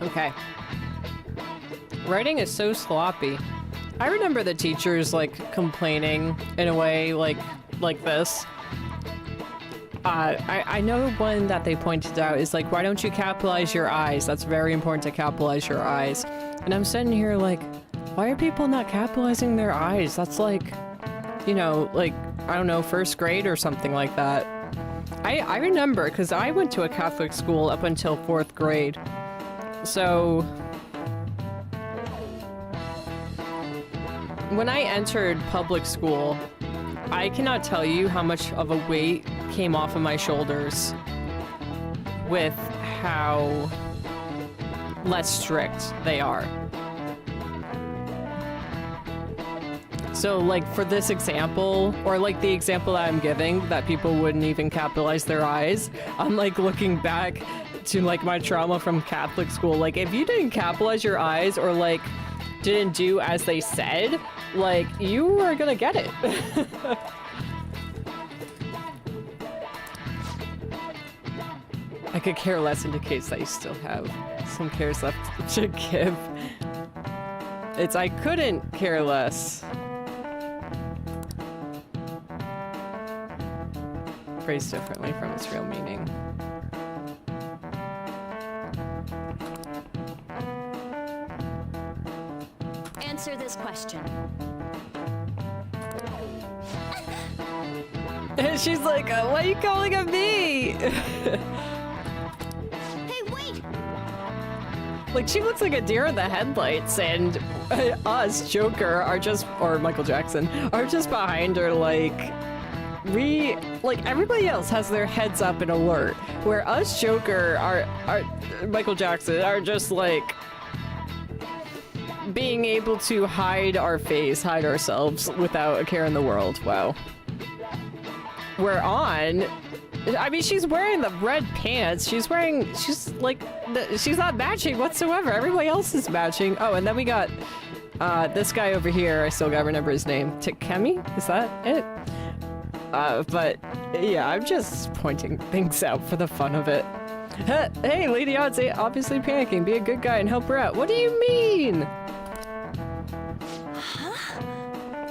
Okay. Writing is so sloppy. I remember the teachers, like, complaining in a way like this. I know one that they pointed out is like, why don't you capitalize your eyes? That's very important to capitalize your eyes. And I'm sitting here like, why are people not capitalizing their eyes? That's like, you know, like, I don't know, first grade or something like that. I remember, because I went to a Catholic school up until 4th grade. So when I entered public school, I cannot tell you how much of a weight came off of my shoulders with how less strict they are. So, like, for this example, or like the example that I'm giving, that people wouldn't even capitalize their eyes, I'm like looking back to like my trauma from Catholic school. Like, if you didn't capitalize your eyes or like didn't do as they said, like, you are gonna get it. I could care less indicates that you still have some cares left to give. It's I couldn't care less. Phrased differently from its real meaning. Answer this question. She's like, why are you calling at me? Hey, wait! Like, she looks like a deer in the headlights, and us, Joker, are just, or Michael Jackson, are just behind her, like, like, everybody else has their heads up and alert, where us, Joker, are Michael Jackson, are just, like, being able to hide our face, hide ourselves without a care in the world. Wow. We're on. I mean, she's wearing the red pants. She's like, she's not matching whatsoever. Everybody else is matching. Oh, and then we got this guy over here. I still gotta remember his name. Takemi? Is that it? But yeah, I'm just pointing things out for the fun of it. Hey, Lady Odds obviously panicking. Be a good guy and help her out. What do you mean?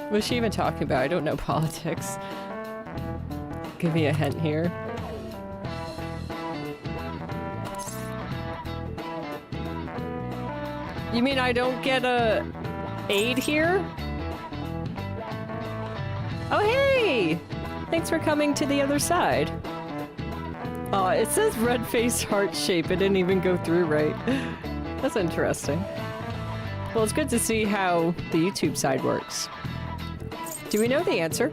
What's she even talking about? I don't know politics. Give me a hint here. You mean I don't get a aid here? Oh, hey! Thanks for coming to the other side. Oh, it says red face heart shape. It didn't even go through right. That's interesting. Well, it's good to see how the YouTube side works. Do we know the answer?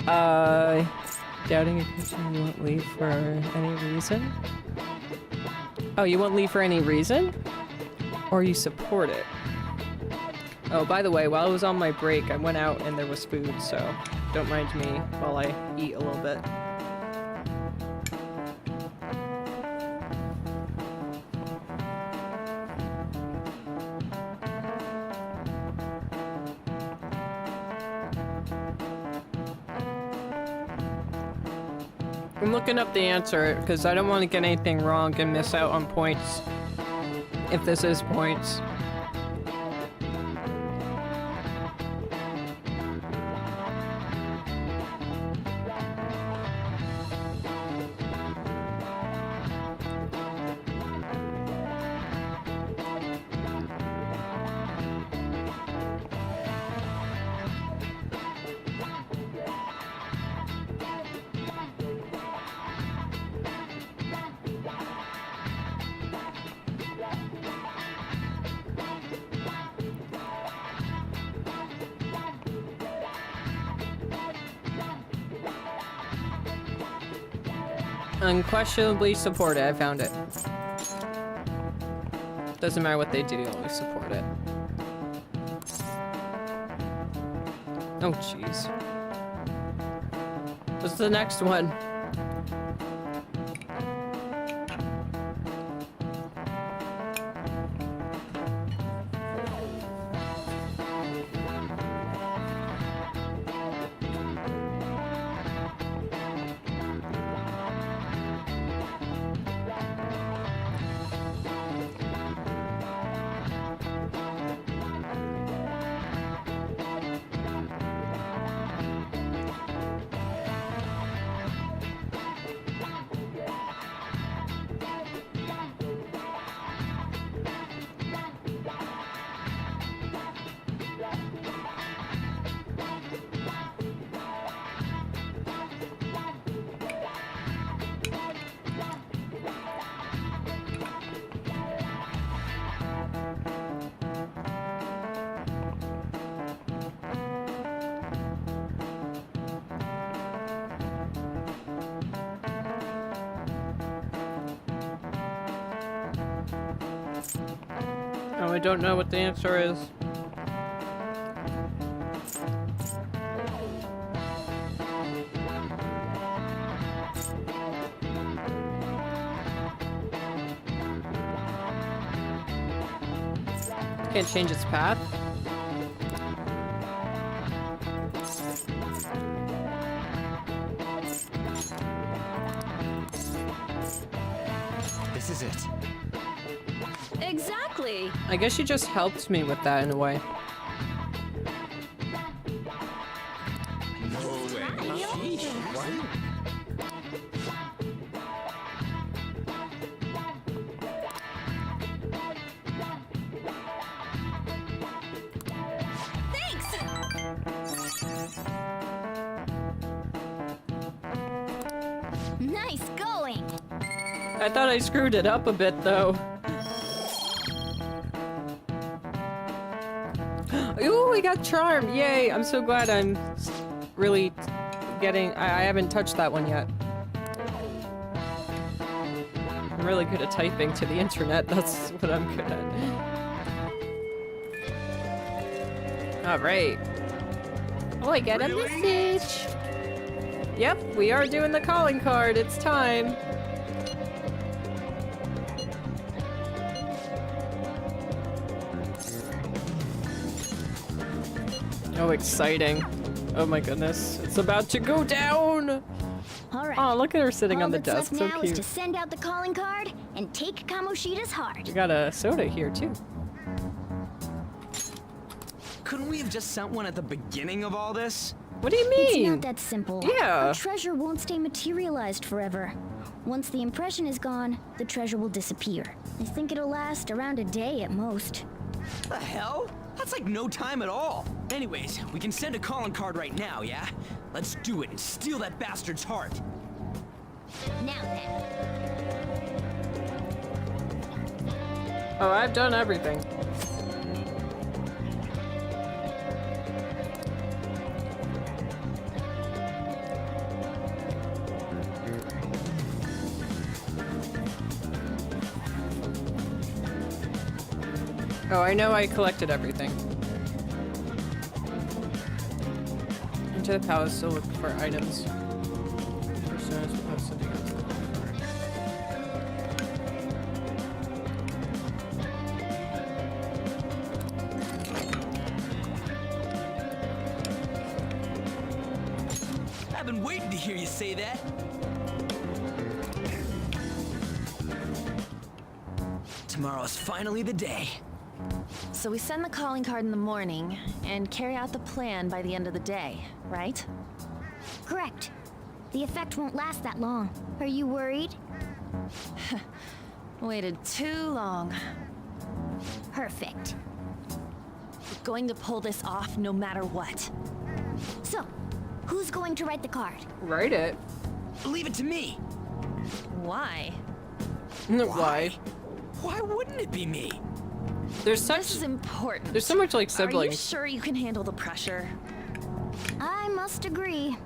Doubting a question, you won't leave for any reason? Oh, you won't leave for any reason? Or you support it? Oh, by the way, while I was on my break, I went out and there was food, so don't mind me while I eat a little bit. I'm looking up the answer because I don't want to get anything wrong and miss out on points if this is points. Unquestionably support it. I found it. Doesn't matter what they do, always support it. Oh, jeez. What's the next one? I don't know what the answer is. Can't change its path. This is it. Exactly. I guess she just helped me with that in a way. Nice going. I thought I screwed it up a bit though. Ooh, we got charm! Yay! I'm so glad I'm really getting... I haven't touched that one yet. I'm really good at typing to the internet. That's what I'm good at. Alright. Oh, I get a message! Yep, we are doing the calling card. It's time. Oh, exciting. Oh my goodness. It's about to go down! All right. Oh, look at her sitting All on the that's desk. left So now is cute. to send out the calling card and take Kamoshida's heart. We got a soda here, too. Couldn't we have just sent one at the beginning of all this? What do you It's mean? not that simple. Yeah. A treasure won't stay materialized forever. Once the impression is gone, the treasure will disappear. I think it'll last around a day at most. The hell? That's like no time at all. Anyways, we can send a calling card right now, yeah? Let's do it and steal that bastard's heart. Now then. Oh, I've done everything. Oh, I know I collected everything. Into the palace to look for items. Personas without sending out to the card. I've been waiting to hear you say that. Tomorrow's finally the day. So we send the calling card in the morning and carry out the plan by the end of the day, right? Correct. The effect won't last that long. Are you worried? Waited too long. Perfect. We're going to pull this off no matter what. So, who's going to write the card? Write it. Leave it to me. Why? Why? Why wouldn't it be me? There's such... This is important. There's so much like Are you siblings. sure you can handle the pressure? I must agree.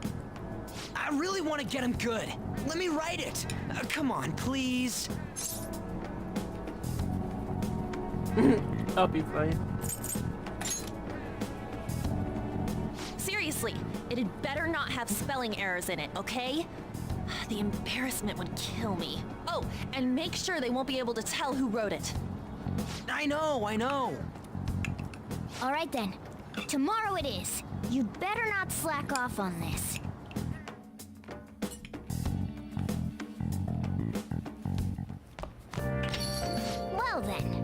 I really want to get him good. Let me write it. Come on, please. I'll be fine. Seriously, it'd better not have spelling errors in it, okay? The embarrassment would kill me. Oh, and make sure they won't be able to tell who wrote it. I know. All right then. Tomorrow it is. You'd better not slack off on this. Well then.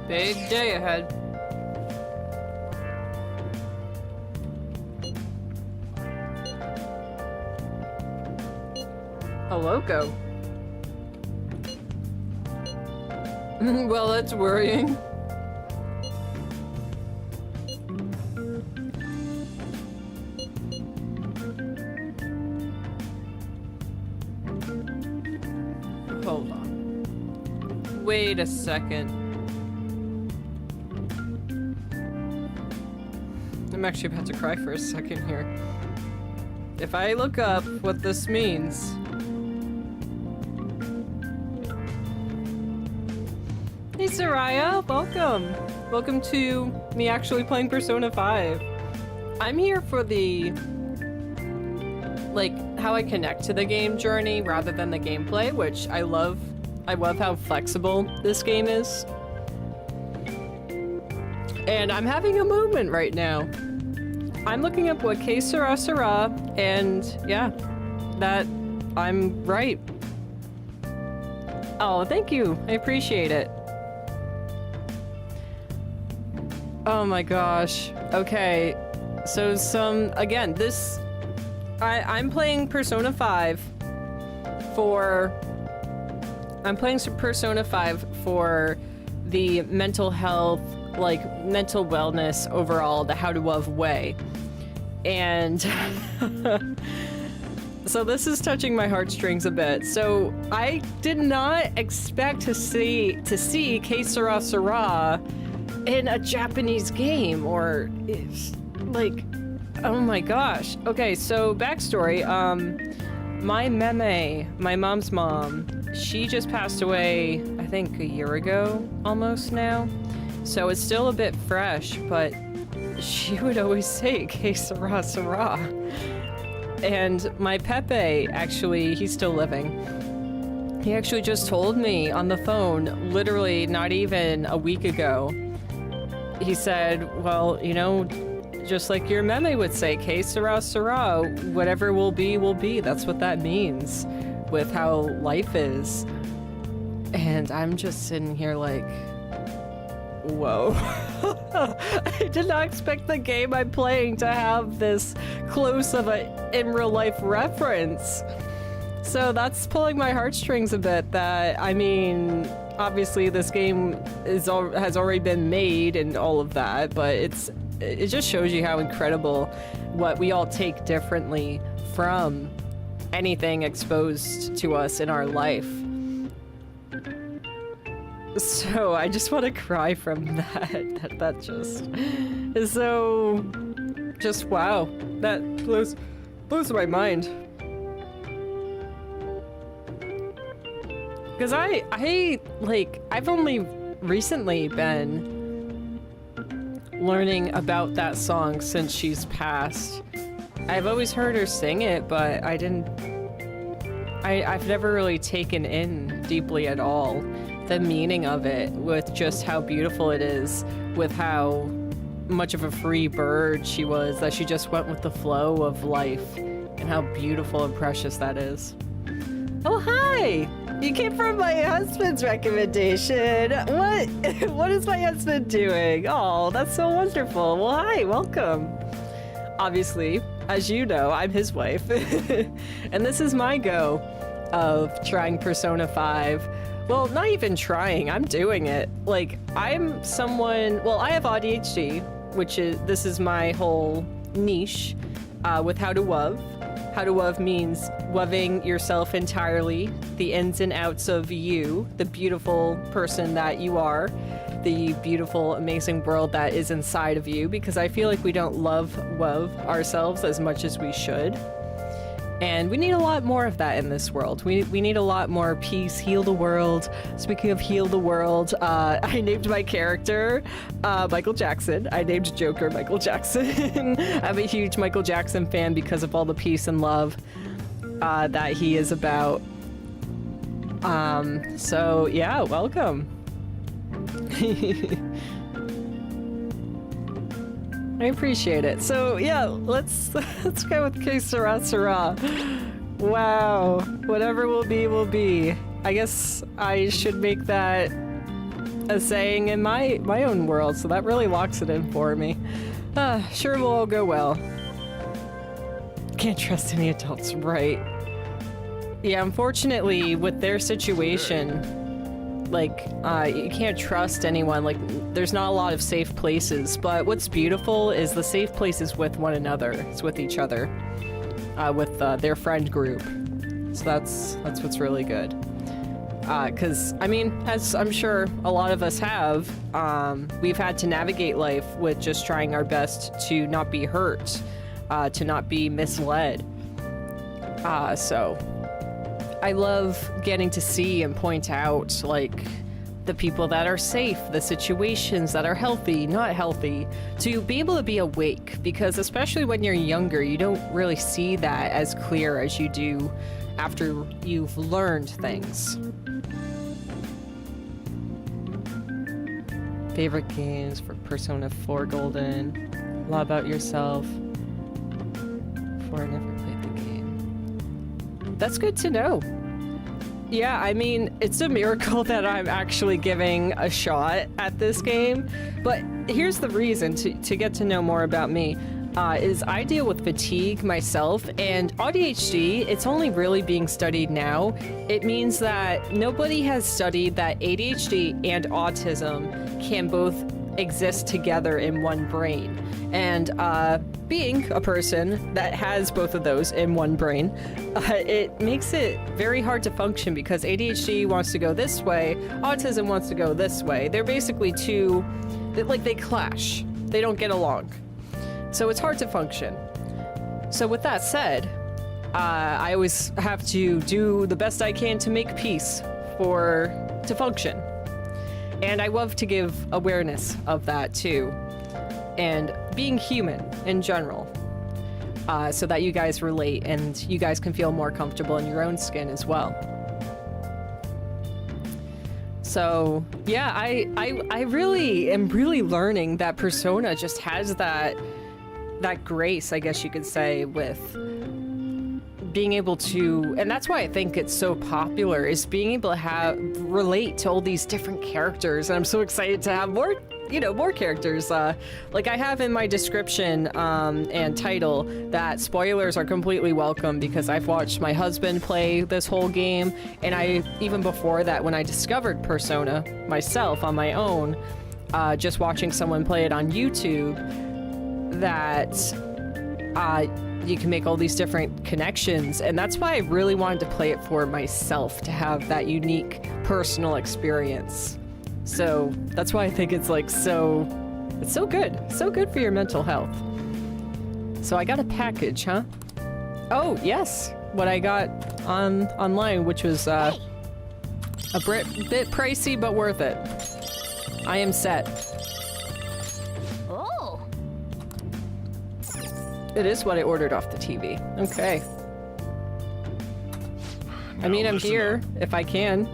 Big day ahead. A loco. Well, that's worrying. Hold on. Wait a second. I'm actually about to cry for a second here. If I look up what this means... Hey Soraya, welcome. Welcome to me actually playing Persona 5. I'm here for the, like, how I connect to the game journey rather than the gameplay, which I love. I love how flexible this game is. And I'm having a moment right now. I'm looking up what que sera sera, and yeah, that I'm right. Oh, thank you. I appreciate it. Oh my gosh. Okay. So again, I'm playing Persona 5 for Persona 5 for the mental health, like mental wellness overall, the how to love way. And so this is touching my heartstrings a bit. So I did not expect to see que sera sera in a Japanese game, or like, oh my gosh. Okay, so backstory. My mom's mom, she just passed away, I think a year ago, almost now. So it's still a bit fresh, but she would always say que sera sera. And my Pepe, actually, he's still living. He actually just told me on the phone, literally not even a week ago. He said, well, you know, just like your meme would say, que sera sera, whatever will be, will be. That's what that means with how life is. And I'm just sitting here like, whoa. I did not expect the game I'm playing to have this close of a in real life reference. So that's pulling my heartstrings a bit. That, I mean, obviously this game has already been made and all of that, but it just shows you how incredible what we all take differently from anything exposed to us in our life. So I just want to cry from that. That just is so, just wow. That blows my mind. Because I've only recently been learning about that song since she's passed. I've always heard her sing it, but I've never really taken in deeply at all the meaning of it, with just how beautiful it is, with how much of a free bird she was, that she just went with the flow of life, and how beautiful and precious that is. Oh, hi! You came from my husband's recommendation. What is my husband doing? Oh, that's so wonderful. Well, hi, welcome. Obviously, as you know, I'm his wife. And this is my go of trying Persona 5. Well, not even trying, I'm doing it. Like, I'm someone, well, I have AuDHD, this is my whole niche with how to love. How to love means loving yourself entirely, the ins and outs of you, the beautiful person that you are, the beautiful, amazing world that is inside of you, because I feel like we don't love ourselves as much as we should. And we need a lot more of that in this world. We need a lot more peace, heal the world. Speaking of heal the world, I named my character Michael Jackson. I named Joker Michael Jackson. I'm a huge Michael Jackson fan because of all the peace and love that he is about. So yeah, welcome. I appreciate it. So yeah, let's go with que sera sera. Wow, whatever will be, will be. I guess I should make that a saying in my own world, so that really locks it in for me. Sure will all go well. Can't trust any adults, right? Yeah, unfortunately, with their situation, like, you can't trust anyone. Like, there's not a lot of safe places, but what's beautiful is the safe places with one another. It's with each other, with their friend group. So that's what's really good. Because, I mean, as I'm sure a lot of us have, we've had to navigate life with just trying our best to not be hurt, to not be misled. So I love getting to see and point out, like, the people that are safe, the situations that are healthy, not healthy, to be able to be awake, because especially when you're younger, you don't really see that as clear as you do after you've learned things. Favorite games for Persona 4 Golden. A lot about yourself. Before I never played the game. That's good to know. Yeah, I mean, it's a miracle that I'm actually giving a shot at this game, but here's the reason to get to know more about me. Is I deal with fatigue myself, and AuDHD, it's only really being studied now. It means that nobody has studied that ADHD and autism can both exist together in one brain. And being a person that has both of those in one brain, it makes it very hard to function because ADHD wants to go this way, autism wants to go this way. They're basically two, they clash. They don't get along. So it's hard to function. So with that said, I always have to do the best I can to make peace to function. And I love to give awareness of that too. And being human in general. So that you guys relate and you guys can feel more comfortable in your own skin as well. So yeah, I really am learning that Persona just has that grace, I guess you could say, with being able to, and that's why I think it's so popular, is being able to relate to all these different characters. And I'm so excited to have more characters. Like I have in my description and title that spoilers are completely welcome because I've watched my husband play this whole game, and even before that, when I discovered Persona myself on my own, just watching someone play it on YouTube, that you can make all these different connections, and that's why I really wanted to play it for myself, to have that unique personal experience. So that's why I think it's so good for your mental health. So I got a package, huh? Oh yes, what I got online, which was a bit pricey but worth it. I am set. Oh. It is what I ordered off the TV. Okay. I mean, I'm here if I can.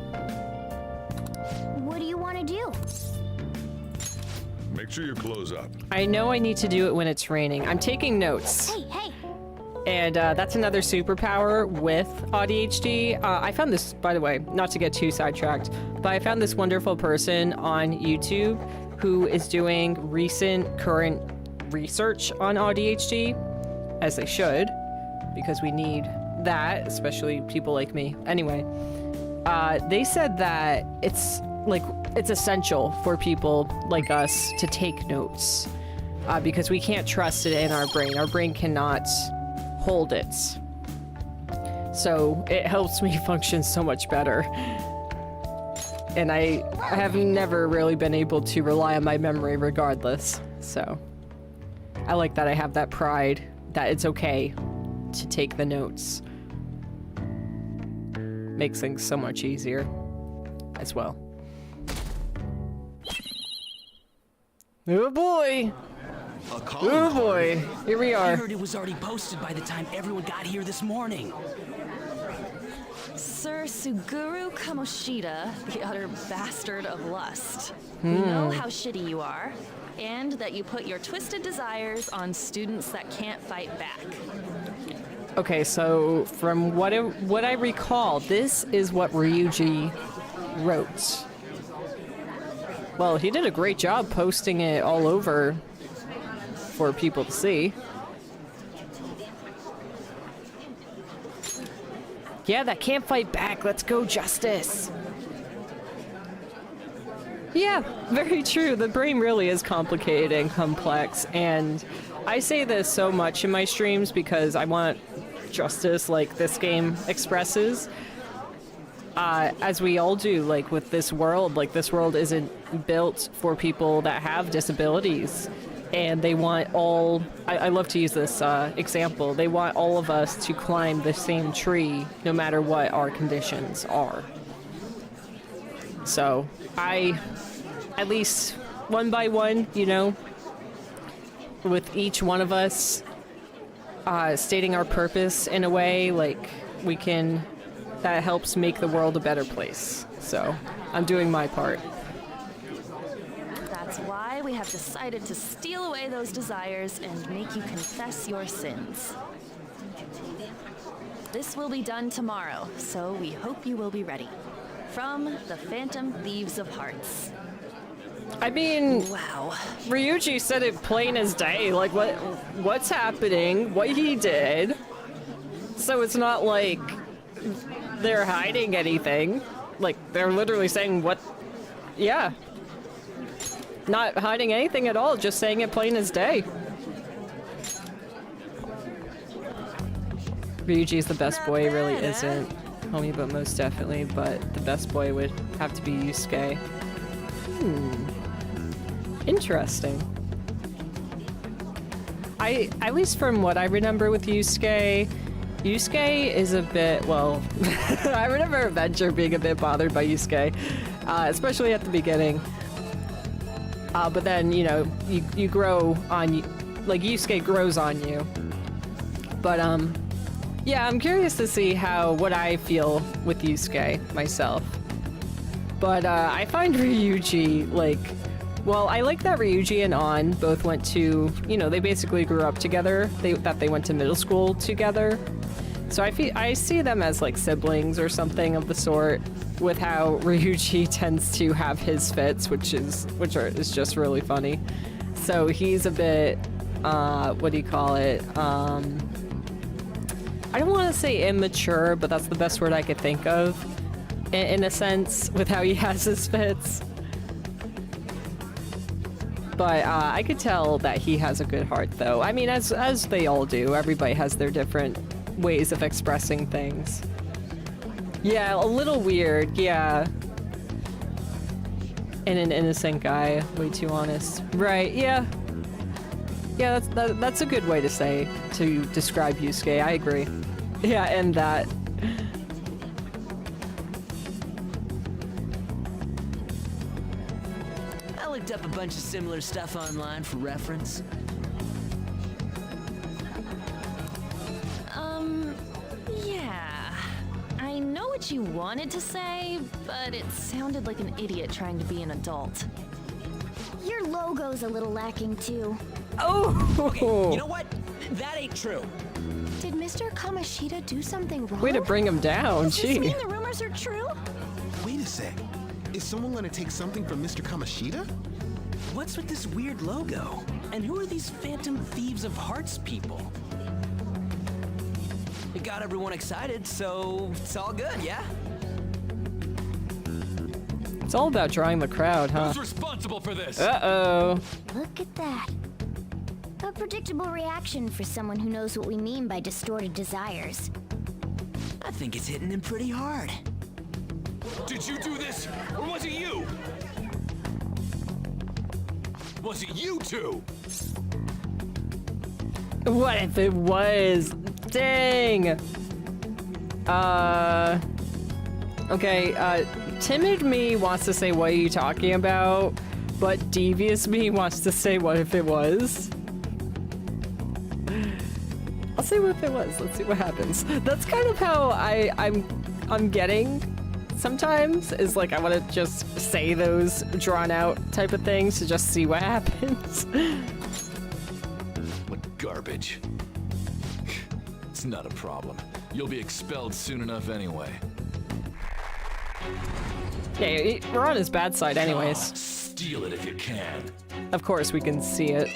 What do you want to do? Make sure your clothes up. I know I need to do it when it's raining. I'm taking notes. Hey. And that's another superpower with AuDHD. I found this, by the way, not to get too sidetracked, but I found this wonderful person on YouTube who is doing current research on AuDHD, as they should, because we need that, especially people like me. Anyway, they said that it's essential for people like us to take notes, because we can't trust it in our brain. Our brain cannot hold it. So it helps me function so much better. And I have never really been able to rely on my memory regardless. So I like that I have that pride that it's okay to take the notes. Makes things so much easier as well. Oh boy! Oh boy! Here we I are. heard it was already posted by the time everyone got here this morning. Sir Suguru Kamoshida, the utter bastard of lust. We know how shitty you are, and that you put your twisted desires on students that can't fight back. Okay, so from what I recall, this is what Ryuji wrote. Well, he did a great job posting it all over for people to see. Yeah, that can't fight back. Let's go, Justice. Yeah, very true. The brain really is complicated and complex, and I say this so much in my streams because I want justice like this game expresses. As we all do, like with this world, isn't built for people that have disabilities. And they want I love to use this example, they want all of us to climb the same tree no matter what our conditions are. So I, at least one by one, you know, with each one of us stating our purpose in a way, like we can, that helps make the world a better place. So I'm doing my part. That's why we have decided to steal away those desires and make you confess your sins. This will be done tomorrow, so we hope you will be ready. From the Phantom Thieves of Hearts. I mean, Wow. Ryuji said it plain as day, like what's happening, what he did. So it's not like they're hiding anything. Like, they're literally saying what, yeah. Not hiding anything at all, just saying it plain as day. Ryuji's the best Not boy, he bad, really huh? isn't. Homie, but most definitely, but the best boy would have to be Yusuke. Interesting. At least from what I remember with Yusuke is a bit, well, I remember Adventure being a bit bothered by Yusuke, especially at the beginning. But then, you know, you grow on, like, Yusuke grows on you. But, yeah, I'm curious to see what I feel with Yusuke myself. But, I find Ryuji, like, well, I like that Ryuji and An both went to, you know, they basically grew up together, that they went to middle school together. So I see them as like siblings or something of the sort, with how Ryuji tends to have his fits, which is just really funny. So he's a bit, what do you call it? I don't want to say immature, but that's the best word I could think of, in a sense, with how he has his fits. But I could tell that he has a good heart, though. I mean, as they all do. Everybody has their different ways of expressing things. Yeah, a little weird, yeah. And an innocent guy, way too honest. Right, yeah. Yeah, that's a good way to describe Yusuke, I agree. Yeah, and that. I looked up a bunch of similar stuff online for reference. Yeah. I know what you wanted to say, but it sounded like an idiot trying to be an adult. Your logo's a little lacking too. Oh! You know what? That ain't true. Did Mr. Kamoshida do something wrong? Way to bring him down, Does this gee. mean the rumors are true? Wait a sec. Is someone gonna take something from Mr. Kamoshida? What's with this weird logo? And who are these Phantom Thieves of Hearts people? It got everyone excited, so it's all good, yeah? It's all about drawing the crowd, huh? Who's responsible for this? Uh-oh. Look at that. A predictable reaction for someone who knows what we mean by distorted desires. I think it's hitting him pretty hard. Did you do this, or was it you? Was it you two? What if it was? Dang! Okay, timid me wants to say, what are you talking about? But devious me wants to say, what if it was? I'll say what if it was. Let's see what happens. That's kind of how I'm getting sometimes, is like I want to just say those drawn out type of things to just see what happens. What garbage. It's not a problem. You'll be expelled soon enough anyway. Yeah, we're on his bad side anyways. Steal it if you can. Of course we can see it.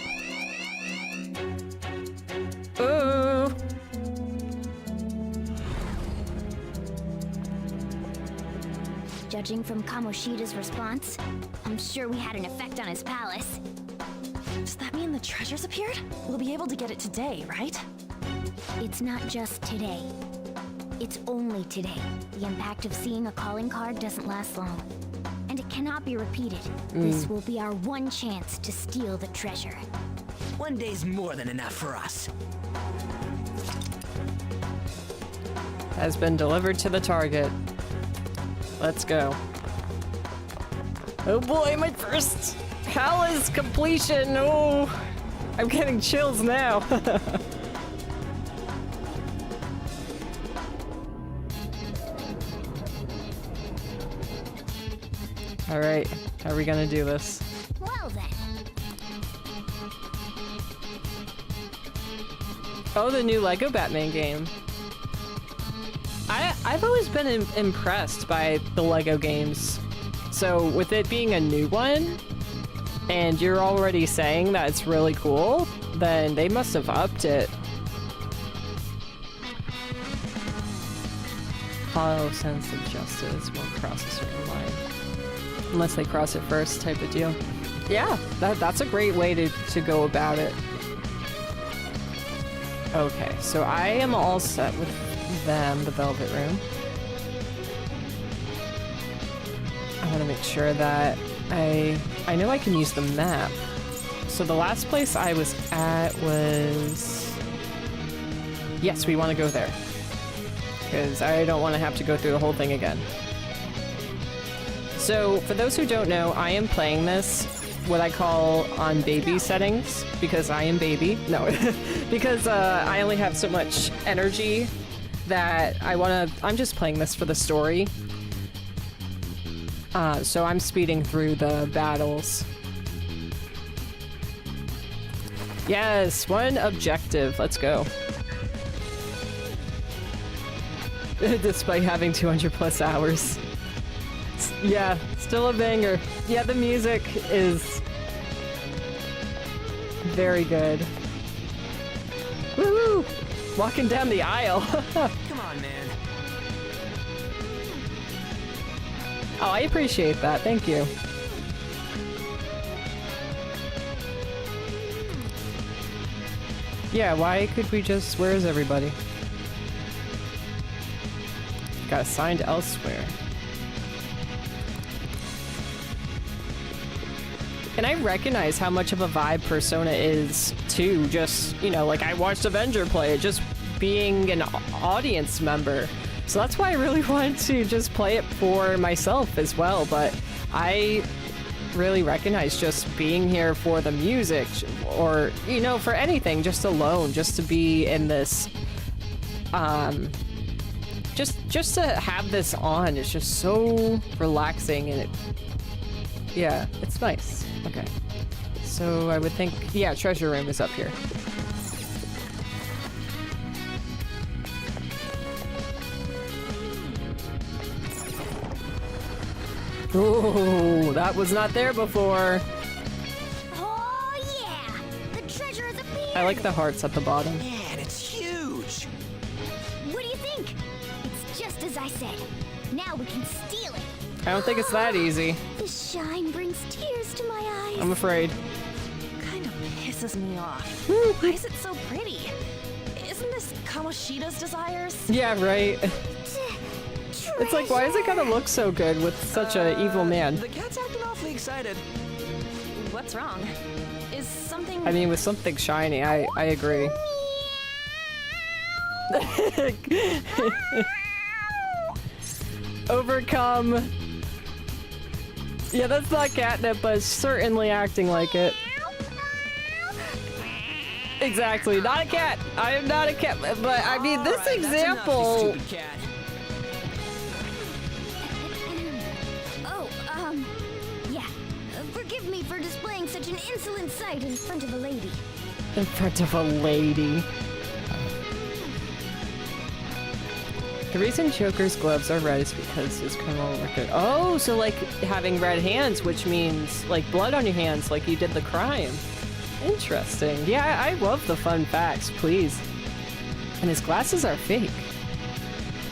Ooh. Judging from Kamoshida's response, I'm sure we had an effect on his palace. Does that mean the treasures appeared? We'll be able to get it today, right? It's not just today. It's only today. The impact of seeing a calling card doesn't last long. And it cannot be repeated. This will be our one chance to steal the treasure. One day's more than enough for us. Has been delivered to the target. Let's go. Oh boy, my first palace completion. Oh, I'm getting chills now. All right, how are we gonna do this? Well then. Oh, the new Lego Batman game. I've always been impressed by the Lego games. So with it being a new one, and you're already saying that it's really cool, then they must have upped it. Follow sense of justice won't cross a certain line. Unless they cross it first, type of deal. Yeah, that's a great way to go about it. Okay, so I am all set with them, the Velvet Room. I want to make sure that I know I can use the map. So the last place I was at was... Yes, we want to go there. Because I don't want to have to go through the whole thing again. So for those who don't know, I am playing this what I call on baby settings, because I am baby. No, because I only have so much energy that I'm just playing this for the story. So I'm speeding through the battles. Yes, one objective. Let's go. Despite having 200 plus hours. Yeah, still a banger. Yeah, the music is very good. Woohoo! Walking down the aisle. Come on, man. Oh, I appreciate that. Thank you. Yeah, why could we just... Where is everybody? Got assigned elsewhere. And I recognize how much of a vibe Persona is, too. Just, you know, like I watched Avenger play it, just being an audience member. So that's why I really wanted to just play it for myself as well. But I really recognize just being here for the music, or, you know, for anything, just alone, just to be in this, just to have this on is just so relaxing, and yeah, it's nice. Okay, so I would think, yeah, treasure room is up here. Oh, that was not there before. Oh yeah, the treasure has appeared. I like the hearts at the bottom. Man, it's huge. What do you think? It's just as I said. Now we can steal it. I don't think it's that easy. The shine brings tears to my eyes. I'm afraid. Kind of pisses me off. Why is it so pretty? Isn't this Kamoshida's desires? Yeah, right. It's like, why does it gotta look so good with such a evil man? The cat's acting awfully excited. What's wrong? Is something... I mean, with something shiny, I agree. Overcome. Yeah, that's not catnip, but it's certainly acting like it. Exactly, not a cat. I am not a cat, but I mean, this Alright, example... that's enough, you stupid cat. Yeah. Forgive me for displaying such an insolent sight in front of a lady. In front of a lady. The reason Joker's gloves are red is because his criminal record. Oh, so like having red hands, which means like blood on your hands, like you did the crime. Interesting. Yeah, I love the fun facts, please. And his glasses are fake.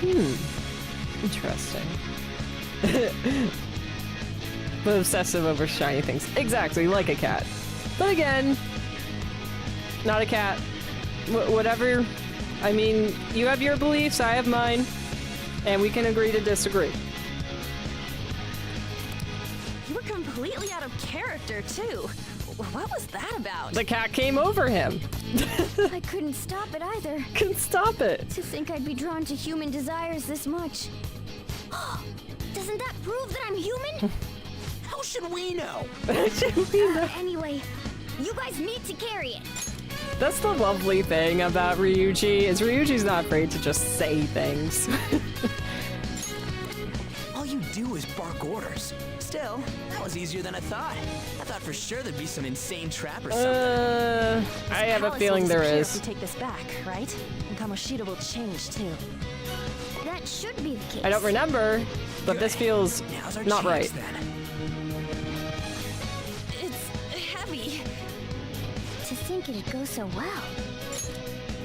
Interesting. But obsessive over shiny things. Exactly, like a cat. But again, not a cat. Whatever. I mean, you have your beliefs, I have mine. And we can agree to disagree. You were completely out of character, too. What was that about? The cat came over him. I couldn't stop it either. Couldn't stop it. To think I'd be drawn to human desires this much. Doesn't that prove that I'm human? How should should we know? Anyway, you guys need to carry it. That's the lovely thing about Ryuji, is Ryuji's not afraid to just say things. All you do is bark orders. Still, that was easier than I thought. I thought for sure there'd be some insane trap or something. I have a Palace feeling will there disappear is. If we take this back, right? And Kamoshida will change too. That should be the case. I don't remember, but this feels Now's our not chance, right. then. It's heavy. To think it'd go so well.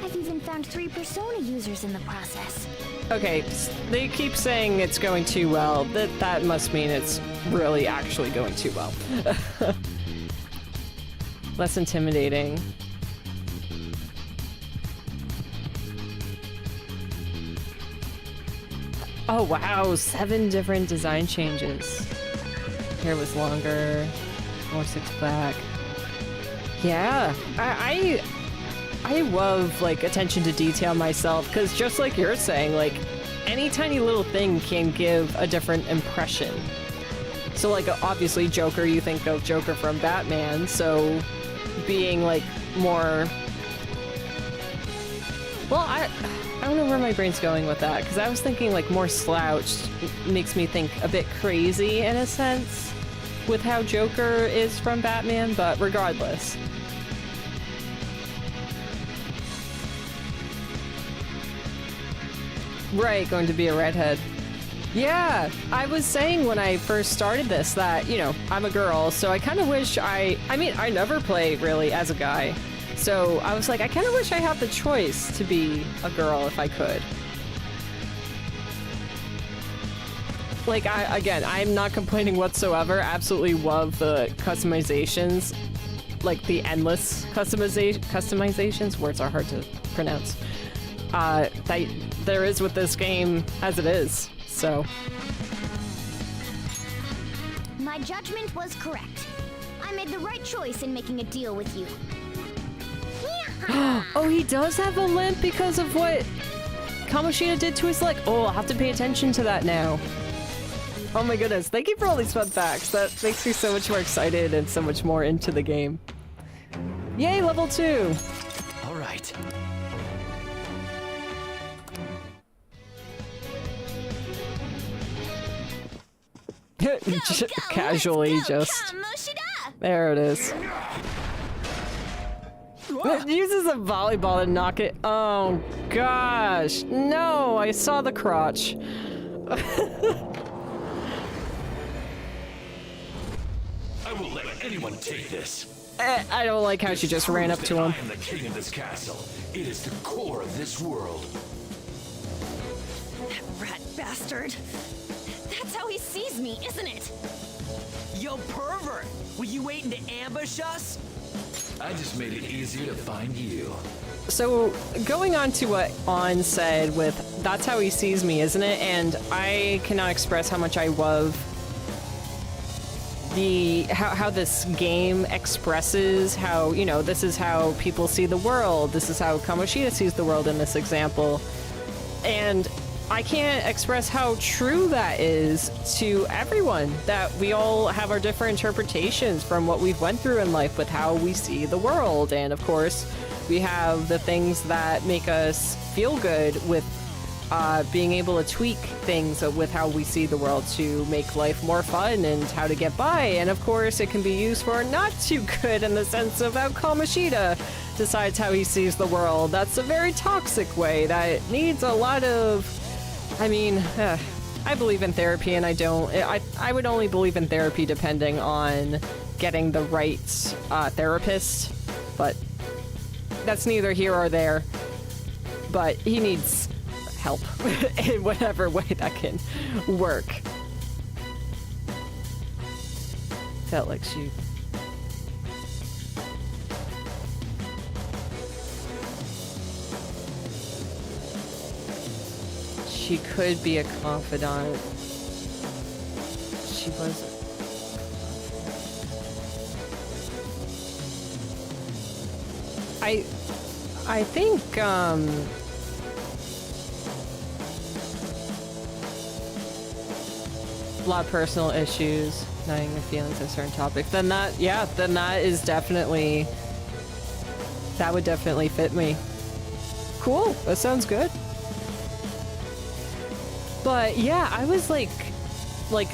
I've even found 3 Persona users in the process. Okay, they keep saying it's going too well. That must mean it's really actually going too well. Less intimidating. Oh wow, 7 different design changes. Hair was longer, more six-pack. Yeah, I love like attention to detail myself, because just like you're saying, like any tiny little thing can give a different impression. So like obviously Joker, you think of Joker from Batman, so being like more, well, I don't know where my brain's going with that, because I was thinking like more slouched makes me think a bit crazy in a sense with how Joker is from Batman, but regardless. Right, going to be a redhead. Yeah, I was saying when I first started this that, you know, I'm a girl, so I kind of wish I mean, I never play really as a guy. So I was like, I kind of wish I had the choice to be a girl if I could. Like, again, I'm not complaining whatsoever. Absolutely love the customizations. Like, the endless customizations. Words are hard to pronounce. That there is with this game as it is, so. My judgment was correct. I made the right choice in making a deal with you. Oh, he does have a limp because of what Kamoshida did to his leg. Oh, I'll have to pay attention to that now. Oh my goodness, thank you for all these fun facts. That makes me so much more excited and so much more into the game. Yay, level 2! All right. Casually, just. There it is. It uses a volleyball to knock it. Oh gosh. No, I saw the crotch. I will let anyone take this. I don't like how she just ran up to him. I am the king of this castle. It is the core of this world. That rat bastard. That's how he sees me, isn't it? Yo, pervert! Were you waiting to ambush us? I just made it easier to find you. So, going on to what On said with, that's how he sees me, isn't it? And I cannot express how much I love how this game expresses how, you know, this is how people see the world. This is how Kamoshida sees the world in this example. And I can't express how true that is to everyone, that we all have our different interpretations from what we've went through in life with how we see the world. And of course, we have the things that make us feel good with being able to tweak things with how we see the world to make life more fun and how to get by. And of course, it can be used for not too good in the sense of how Kamoshida decides how he sees the world. That's a very toxic way that needs a lot of... I mean, I believe in therapy, and I don't... I would only believe in therapy depending on getting the right therapist, but that's neither here or there. But he needs help in whatever way that can work. Felt like she... She could be a confidant. She wasn't. I think, a lot of personal issues. denying your feelings on certain topics, then that is definitely, that would definitely fit me. Cool, that sounds good. But yeah, I was like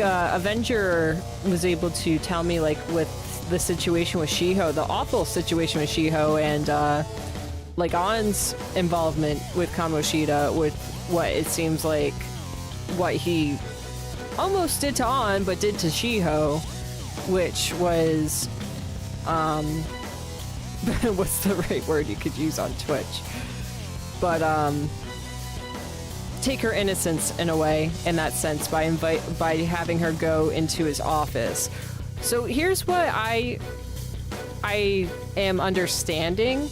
Avenger was able to tell me, like, with the situation with Shiho, the awful situation with Shiho, and like An's involvement with Kamoshida, with what it seems like what he almost did to An but did to Shiho, which was what's the right word you could use on Twitch, but take her innocence in a way, in that sense, by having her go into his office. So here's what I am understanding,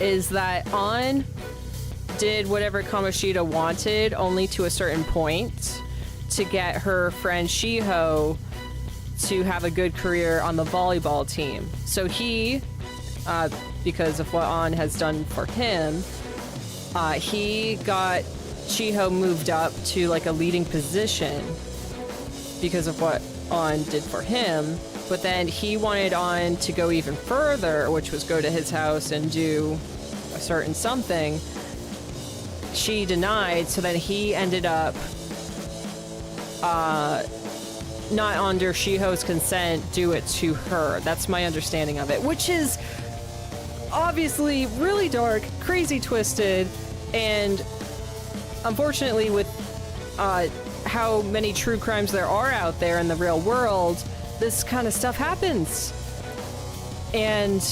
is that An did whatever Kamoshida wanted only to a certain point, to get her friend Shiho to have a good career on the volleyball team. So he, because of what An has done for him, he got Shiho moved up to like a leading position because of what An did for him. But then he wanted An to go even further, which was go to his house and do a certain something. She denied, so then he ended up not under Shiho's consent, do it to her. That's my understanding of it, which is obviously really dark, crazy twisted, and unfortunately with how many true crimes there are out there in the real world, this kind of stuff happens. And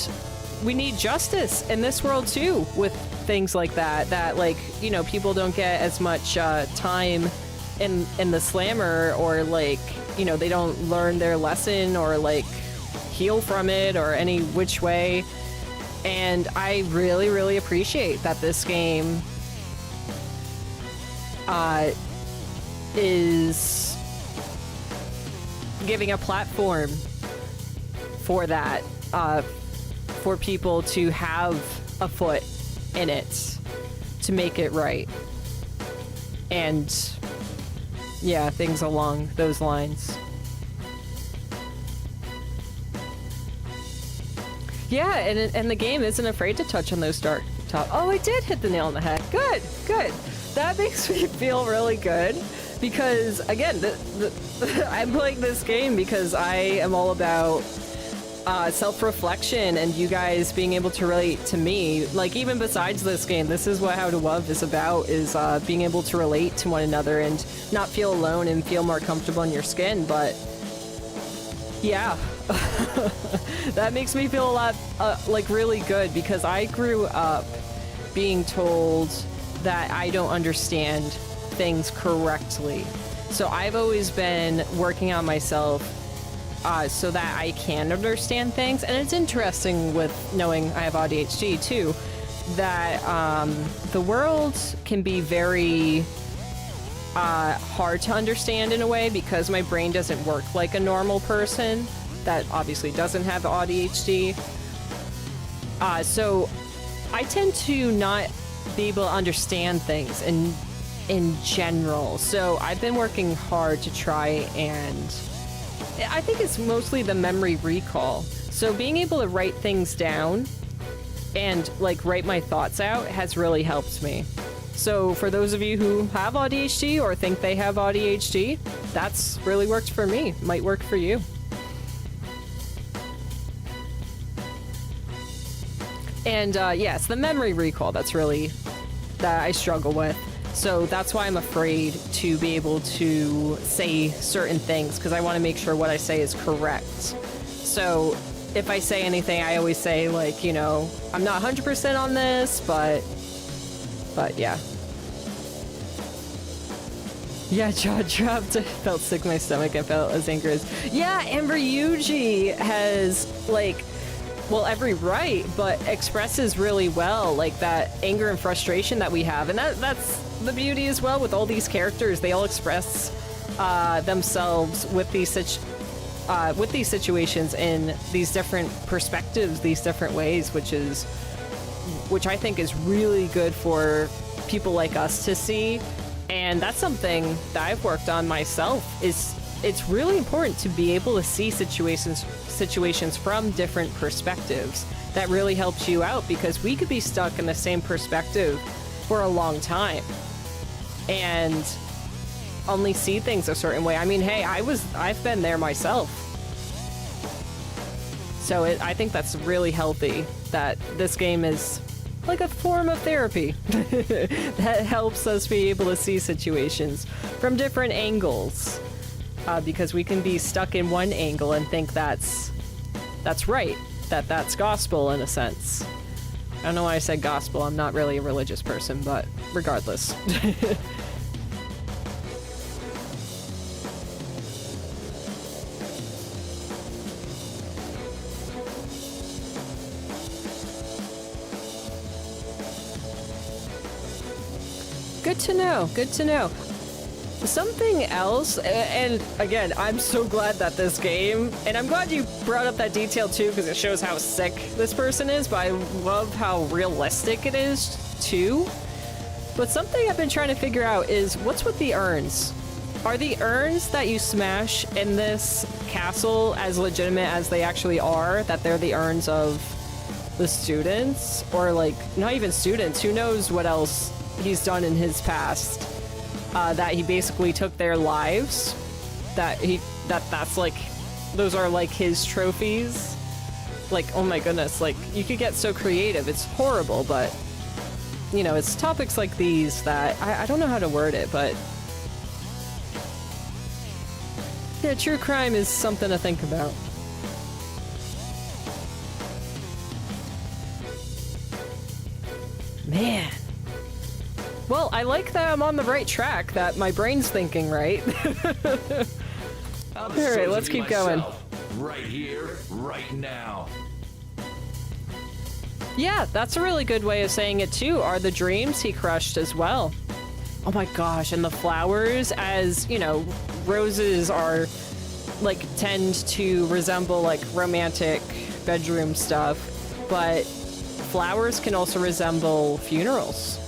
we need justice in this world too, with things like that, like, you know, people don't get as much time in the slammer, or like, you know, they don't learn their lesson or like heal from it or any which way. And I really, really appreciate that this game is giving a platform for that, for people to have a foot in it, to make it right. And yeah, things along those lines. Yeah, and the game isn't afraid to touch on those dark topics. Oh, I did hit the nail on the head. Good, good. That makes me feel really good, because again, I'm playing this game because I am all about self-reflection and you guys being able to relate to me. Like, even besides this game, this is what How to Love is about, is being able to relate to one another and not feel alone and feel more comfortable in your skin. But yeah, that makes me feel a lot like really good, because I grew up being told that I don't understand things correctly. So I've always been working on myself so that I can understand things. And it's interesting with knowing I have AuDHD too, that the world can be very hard to understand in a way, because my brain doesn't work like a normal person that obviously doesn't have AuDHD. So I tend to not be able to understand things in general. So I've been working hard to try, and I think it's mostly the memory recall. So being able to write things down and like write my thoughts out has really helped me. So for those of you who have AuDHD or think they have AuDHD, that's really worked for me. Might work for you. And yes, the memory recall, that's really that I struggle with. So that's why I'm afraid to be able to say certain things, because I want to make sure what I say is correct. So if I say anything, I always say, like, you know, I'm not 100% on this, but yeah. Yeah, jaw dropped. I felt sick in my stomach. I felt as angry as... Yeah, Amber Yuji has, like, well, every right, but expresses really well, like, that anger and frustration that we have. And that's the beauty as well with all these characters. They all express themselves with these situations in these different perspectives, these different ways, which I think is really good for people like us to see. And that's something that I've worked on myself, is it's really important to be able to see situations from different perspectives. That really helps you out, because we could be stuck in the same perspective for a long time and only see things a certain way. I mean, hey, I've been there myself. So I think that's really healthy that this game is like a form of therapy that helps us be able to see situations from different angles, because we can be stuck in one angle and think that's right, that's gospel in a sense. I don't know why I said gospel. I'm not really a religious person, but regardless. Good to know, good to know. Something else, and again, I'm so glad that this game, and I'm glad you brought up that detail too, because it shows how sick this person is, but I love how realistic it is too. But something I've been trying to figure out is, what's with the urns? Are the urns that you smash in this castle as legitimate as they actually are, that they're the urns of the students? Or like, not even students, who knows what else he's done in his past, that he basically took their lives, that's like, those are like his trophies. Like, oh my goodness, like, you could get so creative, it's horrible, but you know, it's topics like these that I don't know how to word it, but yeah, true crime is something to think about. Man. Well, I like that I'm on the right track, that my brain's thinking right. Alright, let's keep going. Right here, right now. Yeah, that's a really good way of saying it too. Are the dreams he crushed as well. Oh my gosh, and the flowers, as, you know, roses are, like, tend to resemble, like, romantic bedroom stuff, but flowers can also resemble funerals.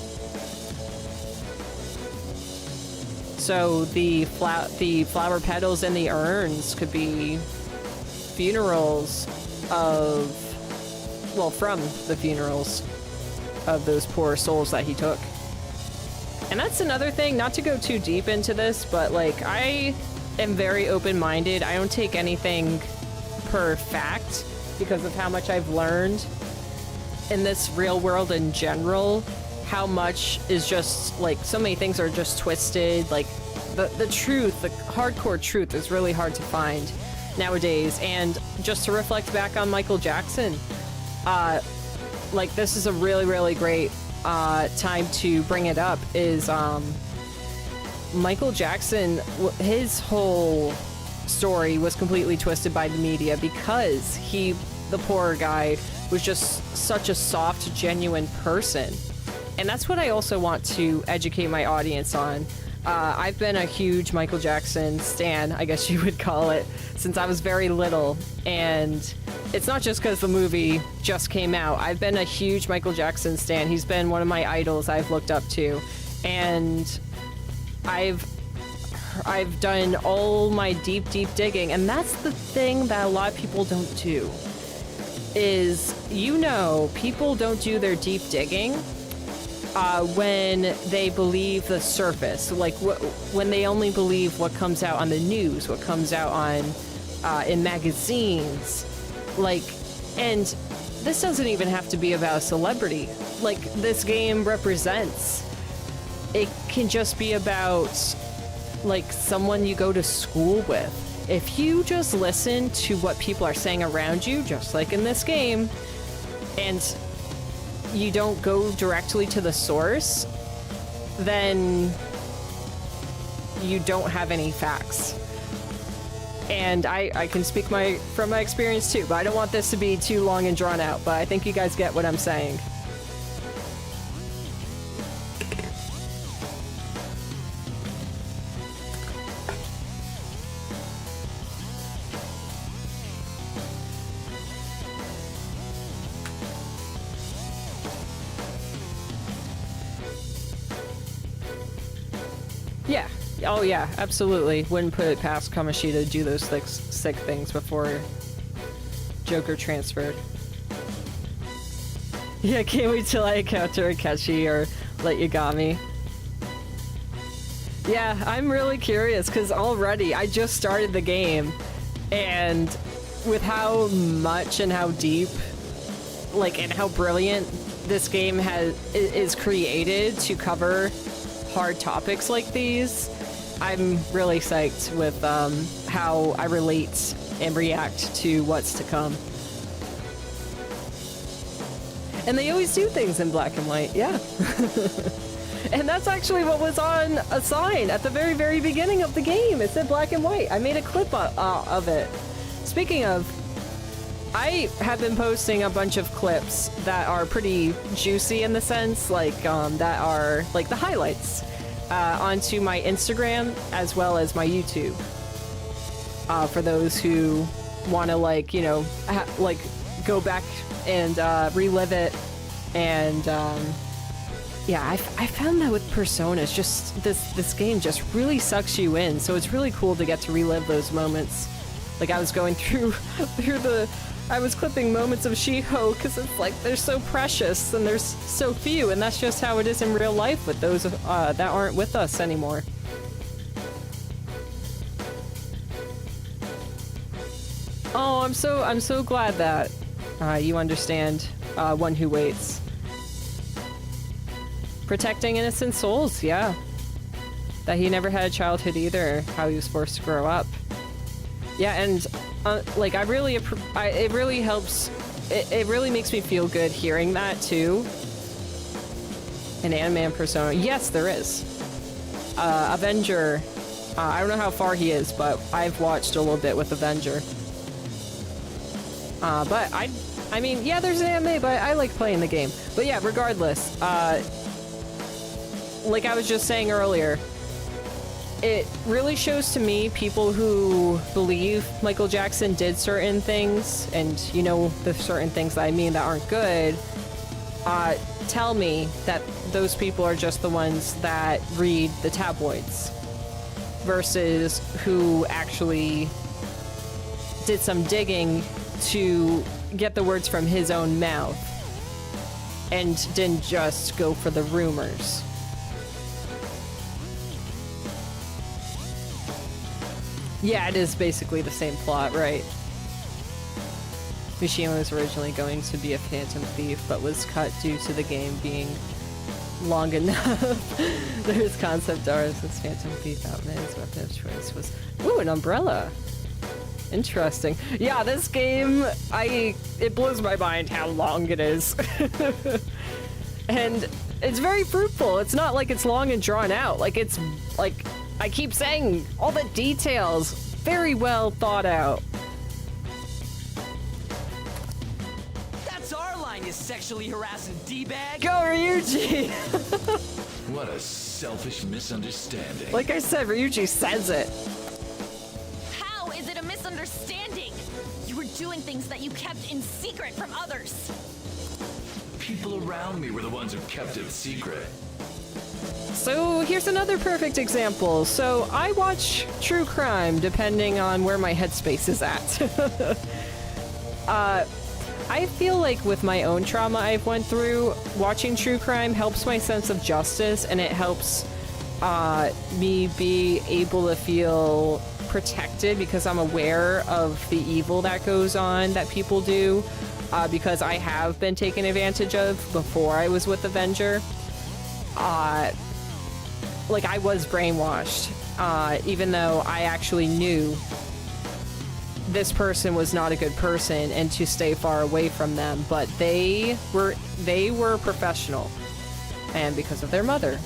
So the flower petals in the urns could be funerals of, well, from the funerals of those poor souls that he took. And that's another thing, not to go too deep into this, but like, I am very open-minded. I don't take anything per fact because of how much I've learned in this real world in general. How much is just, like, so many things are just twisted. Like, the truth, the hardcore truth is really hard to find nowadays. And just to reflect back on Michael Jackson, like, this is a really, really great time to bring it up, is Michael Jackson, his whole story was completely twisted by the media because he, the poor guy, was just such a soft, genuine person. And that's what I also want to educate my audience on. I've been a huge Michael Jackson stan, I guess you would call it, since I was very little. And it's not just because the movie just came out. I've been a huge Michael Jackson stan. He's been one of my idols I've looked up to. And I've done all my deep, deep digging. And that's the thing that a lot of people don't do. Is, you know, people don't do their deep digging when they believe the surface, like when they only believe what comes out on the news, what comes out on in magazines, like, and this doesn't even have to be about a celebrity. Like, this game represents, it can just be about, like, someone you go to school with. If you just listen to what people are saying around you, just like in this game, and you don't go directly to the source, then you don't have any facts. And I can speak from my experience too, but I don't want this to be too long and drawn out, but I think you guys get what I'm saying. Oh yeah, absolutely. Wouldn't put it past Kamoshida to do those sick things before Joker transferred. Yeah, can't wait till I encounter Akechi or Let Yagami. Yeah, I'm really curious because already I just started the game, and with how much and how deep, like, and how brilliant this game is created to cover hard topics like these, I'm really psyched with how I relate and react to what's to come. And they always do things in black and white, yeah. And that's actually what was on a sign at the very, very beginning of the game. It said black and white. I made a clip of it. Speaking of, I have been posting a bunch of clips that are pretty juicy in the sense, like, that are, like, the highlights, onto my Instagram as well as my YouTube. For those who want to, like, you know, like, go back and relive it. And, yeah, I found that with Personas, just this game just really sucks you in. So it's really cool to get to relive those moments. Like, I was going through I was clipping moments of Shiho because it's like they're so precious and there's so few, and that's just how it is in real life with those that aren't with us anymore. Oh, I'm so glad that you understand One Who Waits. Protecting innocent souls, yeah. That he never had a childhood either, how he was forced to grow up. Yeah, and like, it really helps, it really makes me feel good hearing that too. An anime and Persona, yes, there is. Avenger, I don't know how far he is, but I've watched a little bit with Avenger. But I mean, yeah, there's an anime, but I like playing the game. But yeah, regardless, like I was just saying earlier, it really shows to me people who believe Michael Jackson did certain things, and you know the certain things that I mean that aren't good, tell me that those people are just the ones that read the tabloids versus who actually did some digging to get the words from his own mouth and didn't just go for the rumors. Yeah, it is basically the same plot, right? Mishima was originally going to be a Phantom Thief, but was cut due to the game being long enough. There's concept art as Phantom Thief outfit. His weapon of choice was... Ooh, an umbrella! Interesting. Yeah, this game, it blows my mind how long it is. And it's very fruitful. It's not like it's long and drawn out. Like, it's, like... I keep saying, all the details, very well thought out. That's our line, you sexually harassing D-bag! Go, Ryuji! What a selfish misunderstanding. Like I said, Ryuji says it. How is it a misunderstanding? You were doing things that you kept in secret from others. People around me were the ones who kept it secret. So here's another perfect example. So I watch true crime depending on where my headspace is at. I feel like with my own trauma I've went through, watching true crime helps my sense of justice, and it helps me be able to feel protected because I'm aware of the evil that goes on that people do, because I have been taken advantage of before I was with Avenger. Like, I was brainwashed, even though I actually knew this person was not a good person and to stay far away from them, but they were professional, and because of their mother.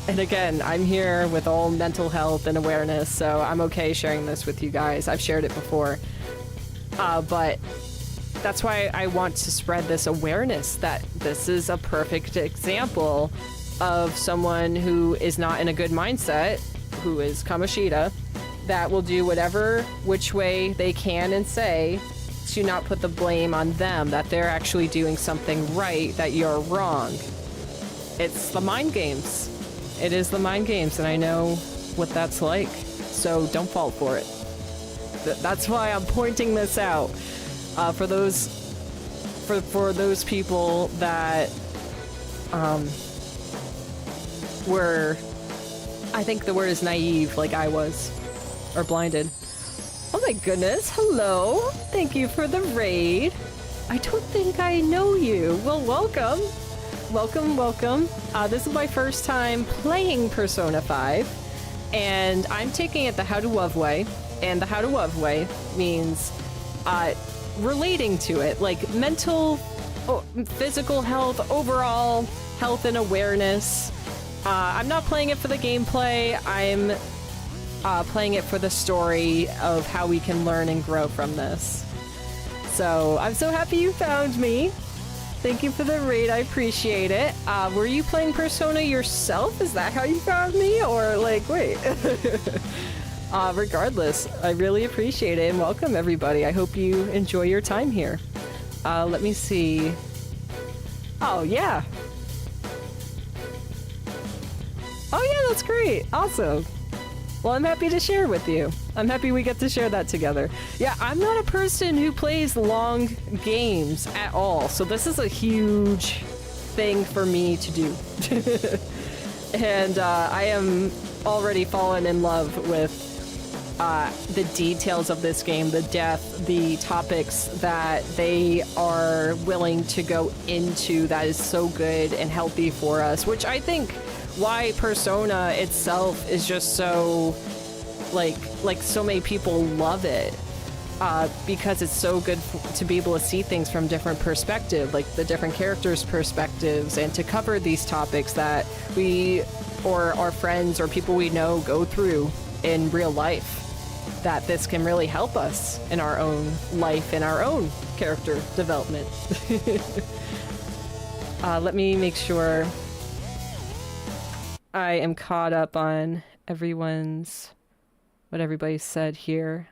And again, I'm here with all mental health and awareness, so I'm okay sharing this with you guys. I've shared it before, but that's why I want to spread this awareness that this is a perfect example of someone who is not in a good mindset, who is Kamoshida, that will do whatever which way they can and say to not put the blame on them, that they're actually doing something right, that you're wrong. It's the mind games. It is the mind games, and I know what that's like. So don't fall for it. That's why I'm pointing this out. For those people that were, I think the word is naive, like I was, or blinded. Oh my goodness, hello. Thank you for the raid. I don't think I know you. Well, welcome. Welcome. This is my first time playing Persona 5, and I'm taking it the How to Love way. And the How to Love way means relating to it, like mental, physical health, overall health and awareness. I'm not playing it for the gameplay. I'm playing it for the story of how we can learn and grow from this. So I'm so happy you found me. Thank you for the raid, I appreciate it. Were you playing Persona yourself? Is that how you found me? Or like, wait. Regardless, I really appreciate it, and welcome everybody. I hope you enjoy your time here. Let me see. Oh yeah. Oh yeah, that's great. Awesome. Well, I'm happy to share with you. I'm happy we get to share that together. Yeah, I'm not a person who plays long games at all, so this is a huge thing for me to do. And I am already fallen in love with the details of this game, the depth, the topics that they are willing to go into that is so good and healthy for us, which I think why Persona itself is just so, like so many people love it, because it's so good to be able to see things from different perspectives, like the different characters' perspectives, and to cover these topics that we or our friends or people we know go through in real life, that this can really help us in our own life and our own character development. Let me make sure I am caught up on what everybody said here.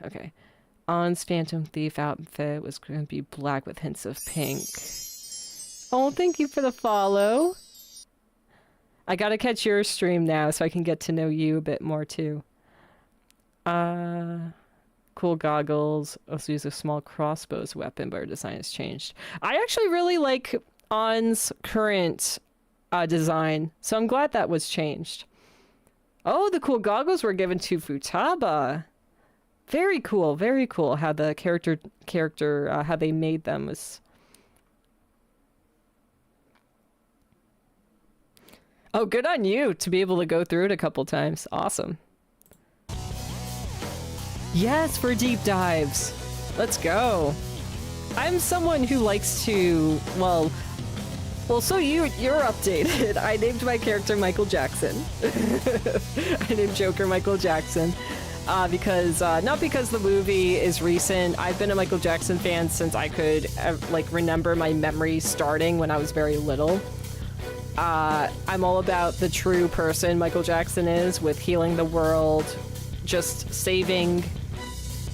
Okay. On's Phantom Thief outfit was going to be black with hints of pink. Oh, thank you for the follow. I gotta catch your stream now so I can get to know you a bit more too. Cool goggles. Also use a small crossbow as a weapon, but our design has changed. I actually really like On's current design, so I'm glad that was changed. Oh, the cool goggles were given to Futaba. Very cool how the character how they made them was. Oh, good on you to be able to go through it a couple times. Awesome. Yes, for deep dives. Let's go. I'm someone who likes to, well, so you're updated. I named my character Michael Jackson. I named Joker Michael Jackson. Because, not because the movie is recent. I've been a Michael Jackson fan since I could, remember my memory starting when I was very little. I'm all about the true person Michael Jackson is, with healing the world, just saving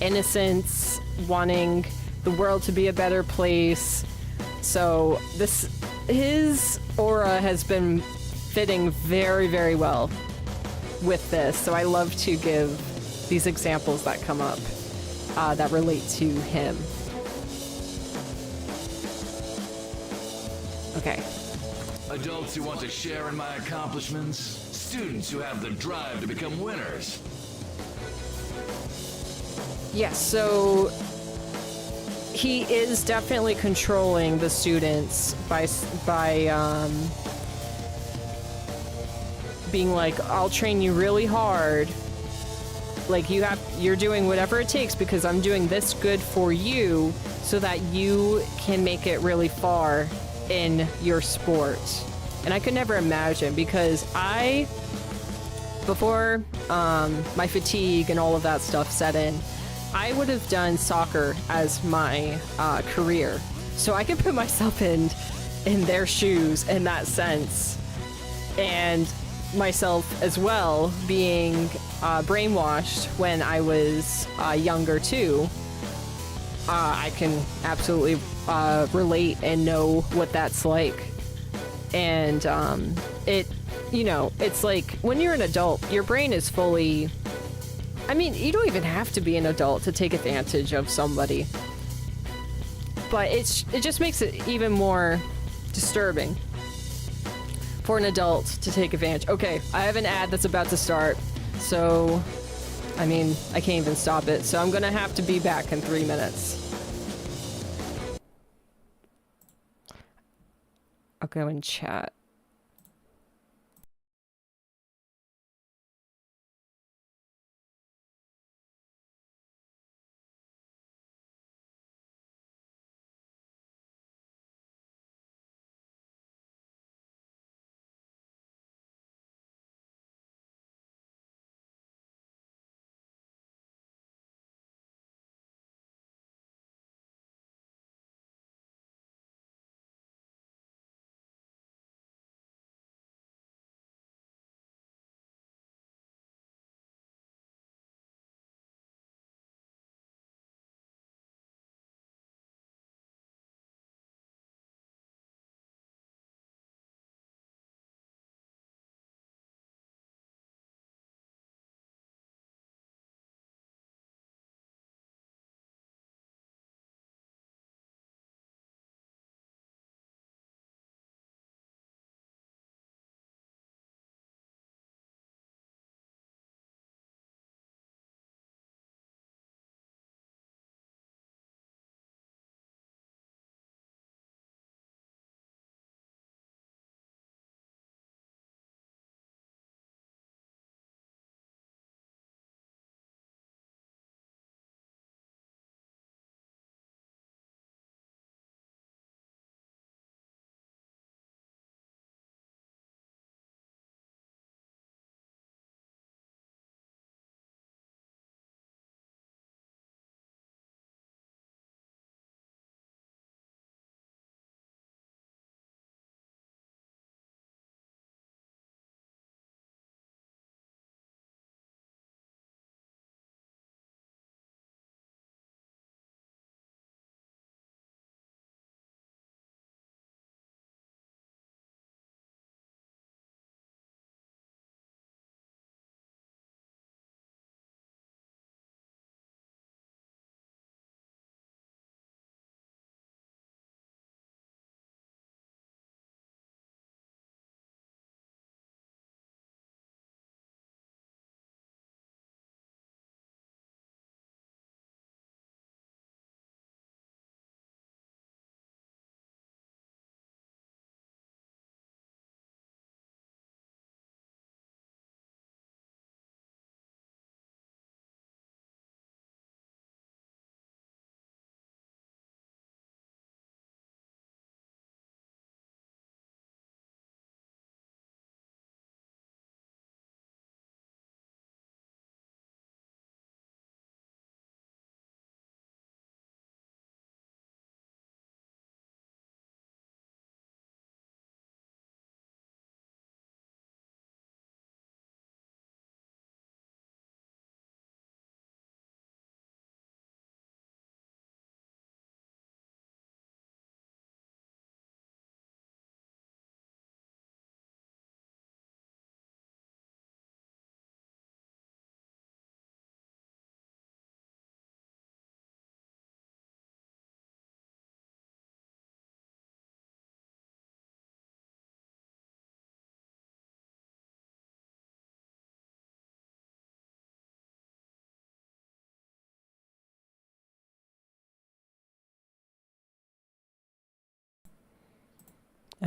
innocence, wanting the world to be a better place. So his aura has been fitting very, very well with this. So I love to give these examples that come up that relate to him. Okay. Adults who want to share in my accomplishments, students who have the drive to become winners. Yes, so he is definitely controlling the students by being like, I'll train you really hard. Like, you're doing whatever it takes because I'm doing this good for you so that you can make it really far in your sport. And I could never imagine, because before my fatigue and all of that stuff set in, I would have done soccer as my career. So I can put myself in their shoes in that sense. And myself as well, being brainwashed when I was younger too. I can absolutely relate and know what that's like. And you know, it's like when you're an adult, your brain is fully... I mean, you don't even have to be an adult to take advantage of somebody. But it just makes it even more disturbing for an adult to take advantage. Okay, I have an ad that's about to start, so... I mean, I can't even stop it, so I'm gonna have to be back in 3 minutes. I'll go and chat.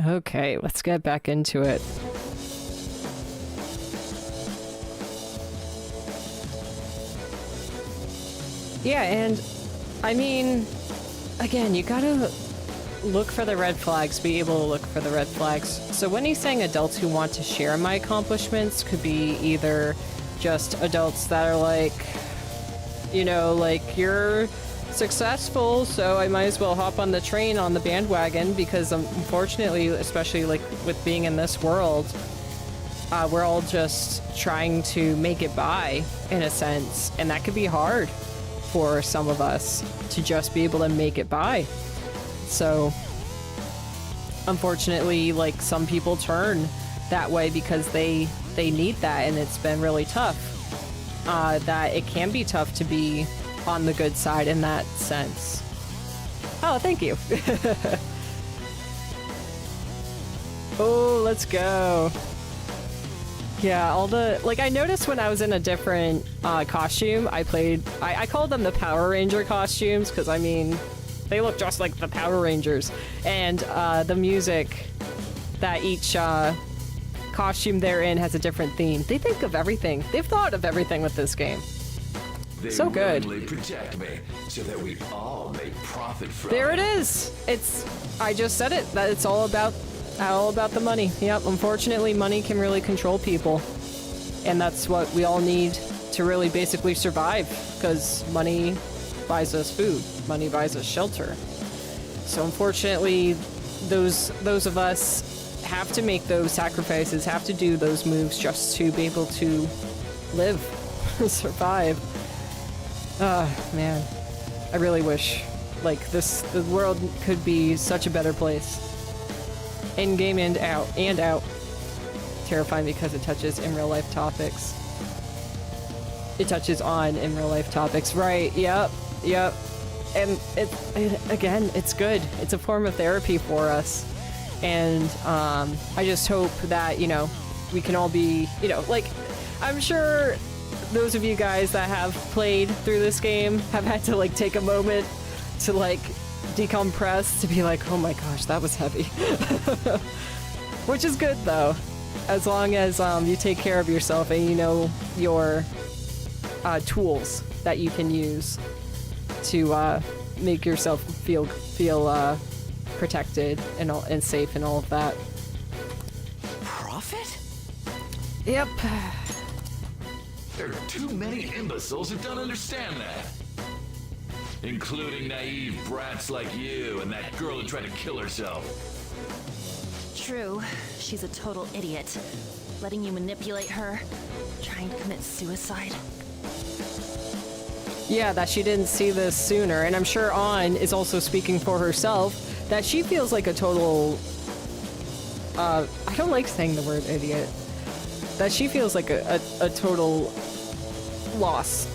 Okay, let's get back into it. Yeah, and I mean, again, you gotta look for the red flags, be able to look for the red flags. So when he's saying adults who want to share my accomplishments, could be either just adults that are like, you know, like, you're successful, so I might as well hop on the train, on the bandwagon, because unfortunately, especially like with being in this world, we're all just trying to make it by, in a sense, and that could be hard for some of us to just be able to make it by. So unfortunately, like, some people turn that way because they need that, and it's been really tough. That it can be tough to be on the good side in that sense. Oh, thank you. Oh, let's go. Yeah, all the, like, I noticed when I was in a different costume, I called them the Power Ranger costumes, because, I mean, they look just like the Power Rangers. And the music that each costume they're in has a different theme. They think of everything. They've thought of everything with this game. They so good. willingly protect me so that we all make profit from There it. it is. I just said it. That it's all about the money. Yep. Unfortunately, money can really control people, and that's what we all need to really basically survive. Because money buys us food. Money buys us shelter. So unfortunately, those of us have to make those sacrifices. Have to do those moves just to be able to live, survive. Man, I really wish, like, the world could be such a better place. In game and out. Terrifying because it touches in real life topics. It touches on in real life topics, right? Yep. And again, it's good. It's a form of therapy for us. And I just hope that, you know, we can all be, you know, like, I'm sure those of you guys that have played through this game have had to, like, take a moment to, like, decompress, to be like, oh my gosh, that was heavy. Which is good, though, as long as you take care of yourself and you know your tools that you can use to make yourself feel protected and safe and all of that. Profit? Yep. There are too many imbeciles who don't understand that. Including naive brats like you and that girl who tried to kill herself. True, she's a total idiot. Letting you manipulate her, trying to commit suicide. Yeah, that she didn't see this sooner, and I'm sure An is also speaking for herself, that she feels like a total, I don't like saying the word idiot, that she feels like a total loss.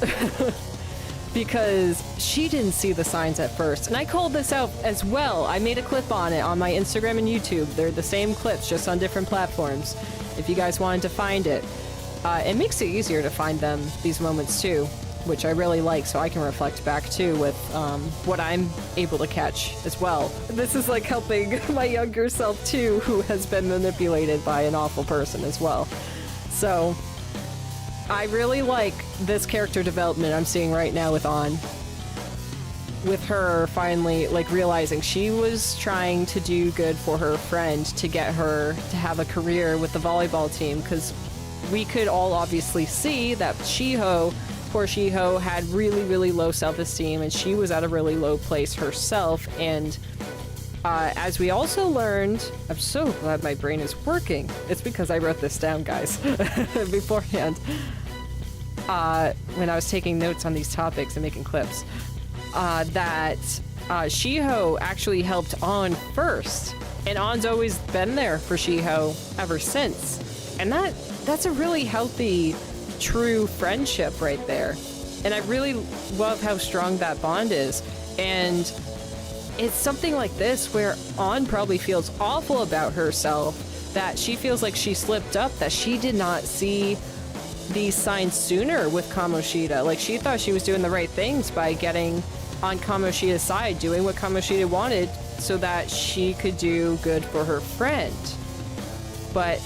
Because she didn't see the signs at first, and I called this out as well. I made a clip on it on my Instagram and YouTube. They're the same clips, just on different platforms, if you guys wanted to find it. It makes it easier to find them, these moments too, which I really like, so I can reflect back too with what I'm able to catch as well. This is like helping my younger self too, who has been manipulated by an awful person as well. So I really like this character development I'm seeing right now with An. With her finally, like, realizing she was trying to do good for her friend to get her to have a career with the volleyball team, because we could all obviously see that poor Shiho had really, really low self-esteem, and she was at a really low place herself. And as we also learned, I'm so glad my brain is working. It's because I wrote this down, guys, beforehand. When I was taking notes on these topics and making clips, that Shiho actually helped An first. And An's always been there for Shiho ever since. And that's a really healthy, true friendship right there. And I really love how strong that bond is. And it's something like this where An probably feels awful about herself, that she feels like she slipped up, that she did not see these signs sooner with Kamoshida. Like, she thought she was doing the right things by getting on Kamoshida's side, doing what Kamoshida wanted so that she could do good for her friend. But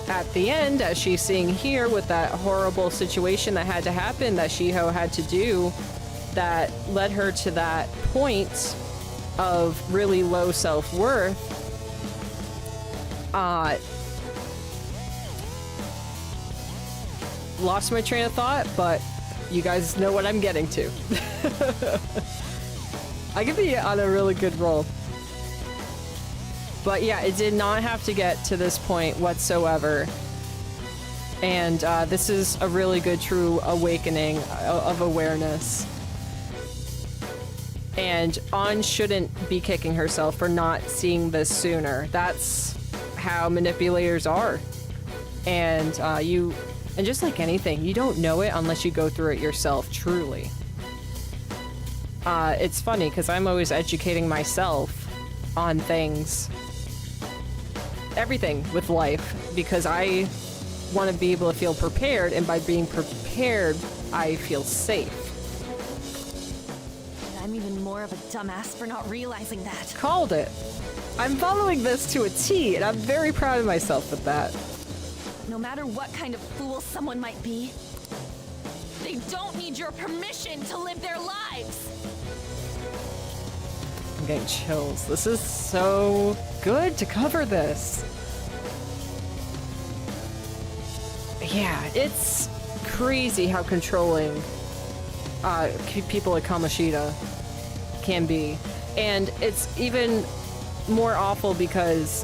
at the end, as she's seeing here with that horrible situation that had to happen, that Shiho had to do, that led her to that point of really low self-worth, lost my train of thought, but you guys know what I'm getting to. I could be on a really good roll. But yeah, it did not have to get to this point whatsoever. And this is a really good, true awakening of awareness. And An shouldn't be kicking herself for not seeing this sooner. That's how manipulators are. And and just like anything, you don't know it unless you go through it yourself, truly. It's funny because I'm always educating myself on things, everything with life, because I want to be able to feel prepared, and by being prepared, I feel safe. And I'm even more of a dumbass for not realizing that. Called it. I'm following this to a T, and I'm very proud of myself with that. No matter what kind of fool someone might be, they don't need your permission to live their lives. I'm getting chills. This is so good to cover this. Yeah, it's crazy how controlling people at Kamoshida can be. And it's even more awful because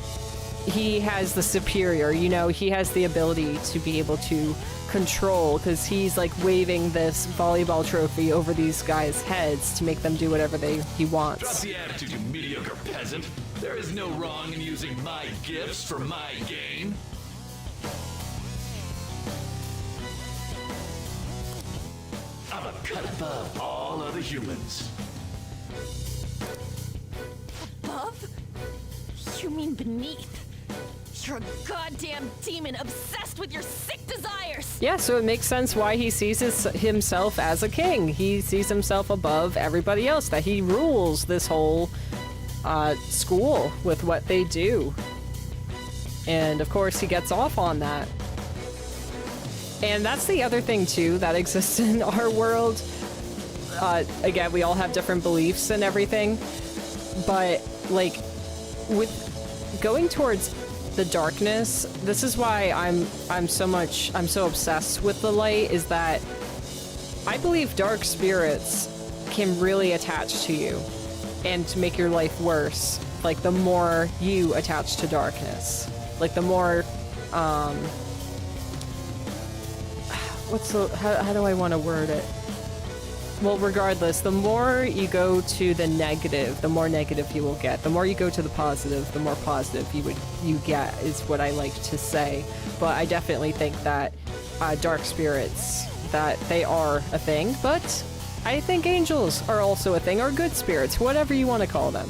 he has the superior, you know, he has the ability to be able to control, because he's like waving this volleyball trophy over these guys' heads to make them do whatever he wants. Drop the attitude, you mediocre peasant. There is no wrong in using my gifts for my gain. I'm a cut above all other humans. Above? You mean beneath? You're a goddamn demon obsessed with your sick desires! Yeah, so it makes sense why he sees himself as a king. He sees himself above everybody else, that he rules this whole school with what they do. And of course he gets off on that. And that's the other thing too that exists in our world. Again, we all have different beliefs and everything, but like with going towards the darkness, this is why I'm so obsessed with the light, is that I believe dark spirits can really attach to you and to make your life worse. Like the more you attach to darkness, like the more how do I want to word it? Well, regardless, the more you go to the negative, the more negative you will get. The more you go to the positive, the more positive you get, is what I like to say. But I definitely think that dark spirits, that they are a thing. But I think angels are also a thing, or good spirits, whatever you want to call them.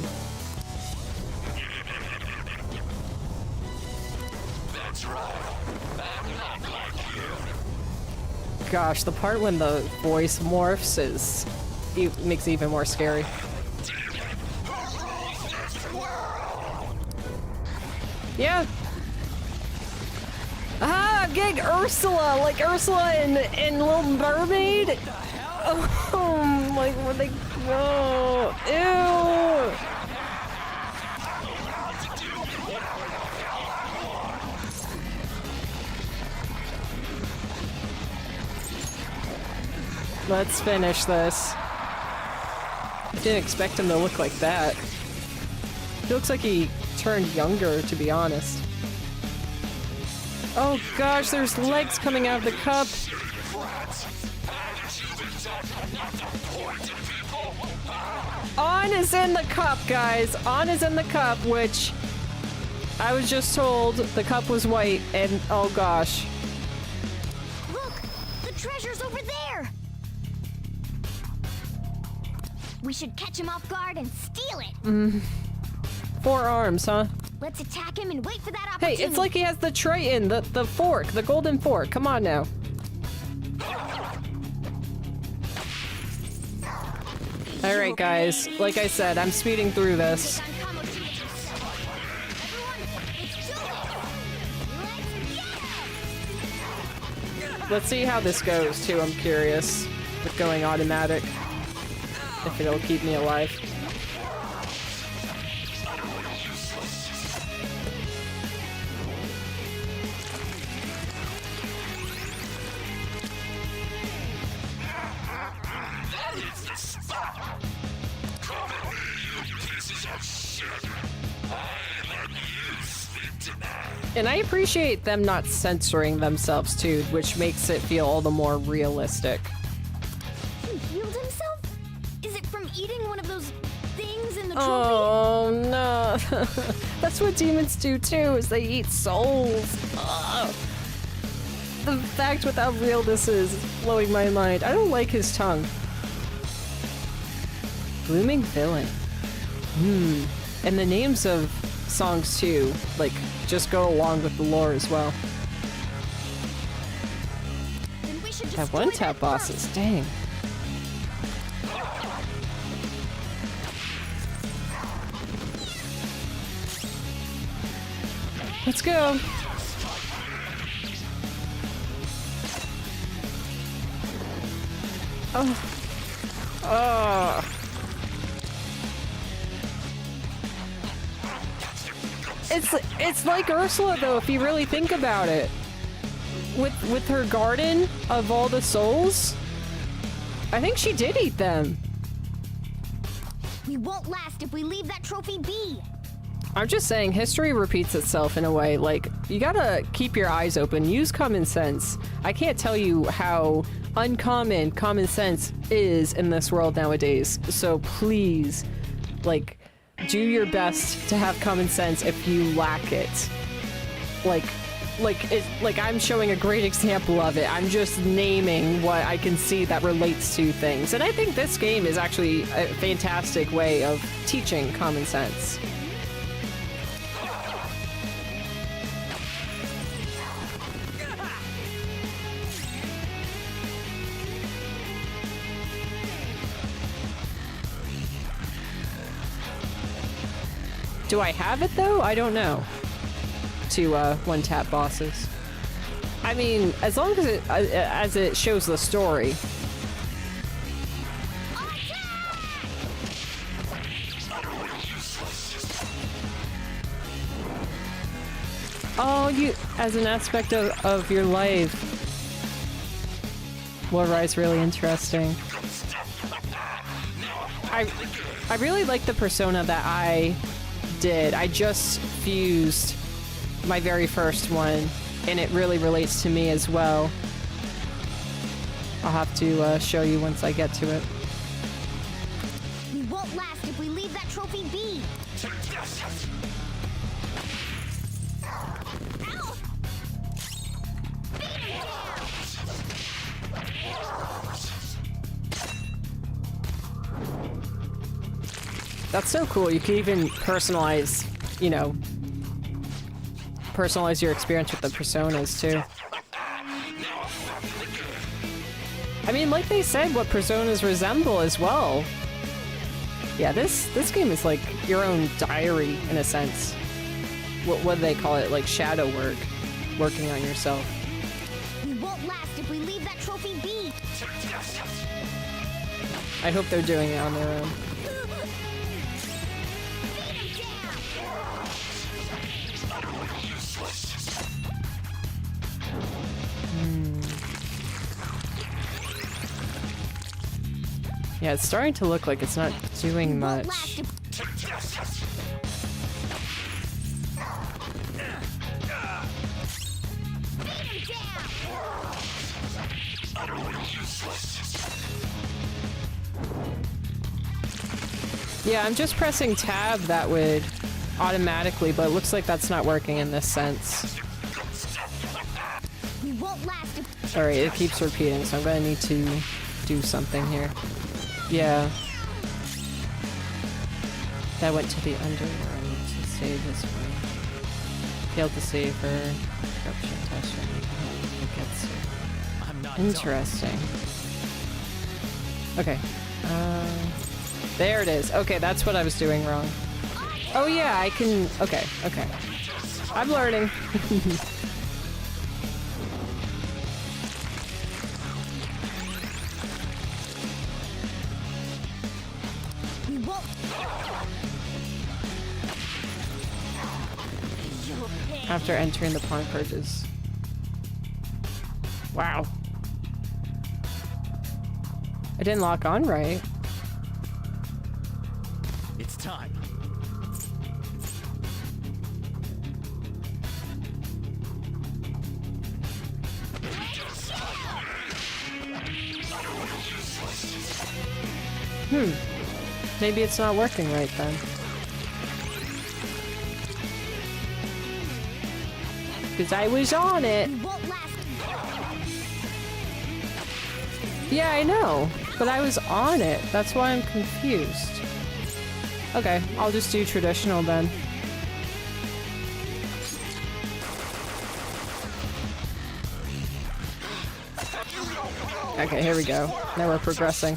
That's right. I'm not like you. Gosh, the part when the voice morphs makes it even more scary. Yeah. Ah, I'm getting Ursula, like Ursula in Little Mermaid. Oh, like where they go? Ew. Let's finish this. I didn't expect him to look like that. He looks like he turned younger, to be honest. Oh gosh, there's legs coming out of the cup. On is in the cup, guys. On is in the cup, which I was just told the cup was white, and oh gosh. Look! The treasure's over there! We should catch him off guard and steal it! 4 arms, huh? Let's attack him and wait for that Hey, opportunity. it's like he has the Triton, the fork, the golden fork. Come on now. Alright, guys. Like I said, I'm speeding through this. Let's see how this goes, too. I'm curious. With going automatic. If it'll keep me alive. And I appreciate them not censoring themselves too, which makes it feel all the more realistic. He healed himself? Is it from eating one of those things in the trophy? Oh no. That's what demons do too, is they eat souls. Ugh. the fact with how real this is blowing my mind. I don't like his tongue. Blooming villain. And the names of songs too, like, just go along with the lore as well. Then we should Have destroy one-tap that bosses, dang. Let's go. Oh. Oh. It's like Ursula though, if you really think about it. With her garden of all the souls, I think she did eat them. We won't last if we leave that trophy be. I'm just saying, history repeats itself in a way. Like, you gotta keep your eyes open, use common sense. I can't tell you how uncommon common sense is in this world nowadays. So please, like, do your best to have common sense if you lack it. Like I'm showing a great example of it. I'm just naming what I can see that relates to things. And I think this game is actually a fantastic way of teaching common sense. Do I have it though? I don't know. To one-tap bosses. I mean, as long as it shows the story. Oh, you as an aspect of your life. Warride's really interesting. I really like the persona that I did. I just fused my very first one, and it really relates to me as well. I'll have to show you once I get to it. We won't last if we leave that trophy be. Ow! That's so cool. You can even personalize, you know, personalize your experience with the personas too. I mean, like they said, what personas resemble as well. Yeah, this game is like your own diary in a sense. What do they call it? Like shadow work, working on yourself. We won't last if we leave that trophy be. I hope they're doing it on their own. Yeah, it's starting to look like it's not doing much. Yeah, I'm just pressing tab that would automatically, but it looks like that's not working in this sense. Sorry, it keeps repeating, so I'm gonna need to do something here. Yeah. That went to the underworld to save this one. Failed to save her. Corruption test. Interesting. Okay. There it is. Okay, that's what I was doing wrong. Oh yeah, I can... Okay, okay. I'm learning. After entering the pawn purges. Wow. I didn't lock on right. It's time. Maybe it's not working right then. Because I was on it. Yeah, I know, but I was on it. That's why I'm confused. Okay, I'll just do traditional then. Okay, here we go. Now we're progressing.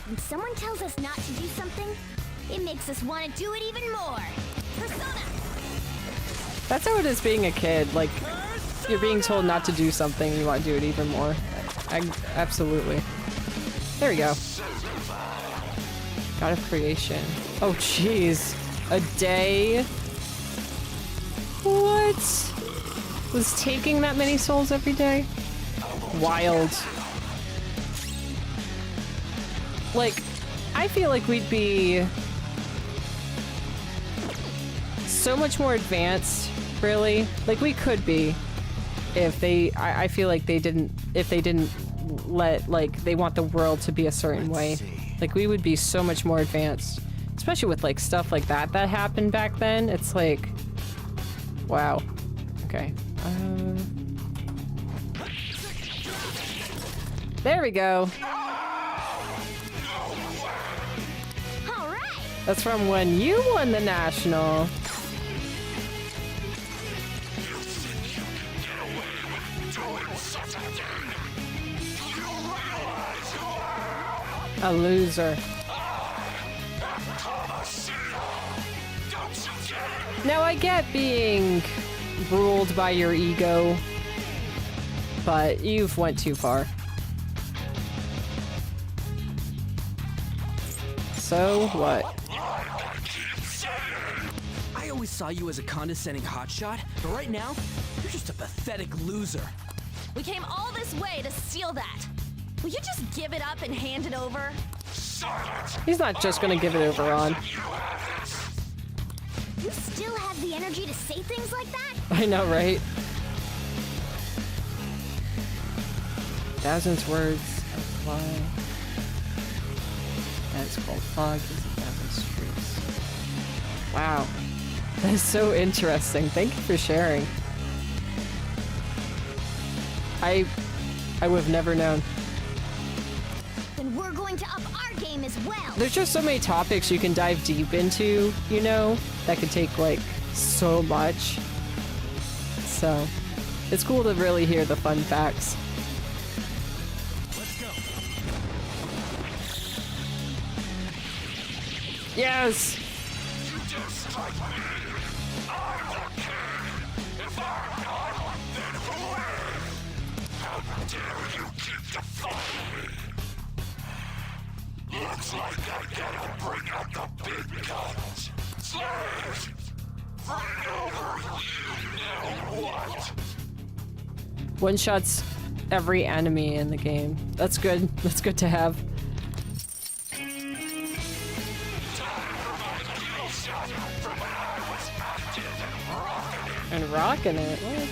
When someone tells us not to do something, it makes us want to do it even more. Persona! That's how it is being a kid. Like, you're being told not to do something, you want to do it even more. Absolutely. There we go. God of creation. Oh, jeez. A day? What? Was taking that many souls every day? Wild. Like, I feel like we'd be so much more advanced, really. Like, we could be if they, I feel like they didn't, if they didn't let, like, they want the world to be a certain way. Like, we would be so much more advanced. Especially with, like, stuff like that that happened back then. It's like, wow. Okay. There we go. That's from when you won the national. A loser. Now I get being ruled by your ego, but you've went too far. So what? I always saw you as a condescending hotshot, but right now, you're just a pathetic loser. We came all this way to steal that. Will you just give it up and hand it over? He's not just gonna give it over on. You still have the energy to say things like that? I know, right? Thousands words of fly. That's called fog. Is 1,000 streets. Wow. That is so interesting. Thank you for sharing. I would have never known. Then we're going to up our game as well. There's just so many topics you can dive deep into, you know, that could take, like, so much. So, it's cool to really hear the fun facts. Let's go. Yes! Looks like I gotta bring out the big guns. Slaves! Fight over you know what? One shots every enemy in the game. That's good. That's good to have. And rocking it. What?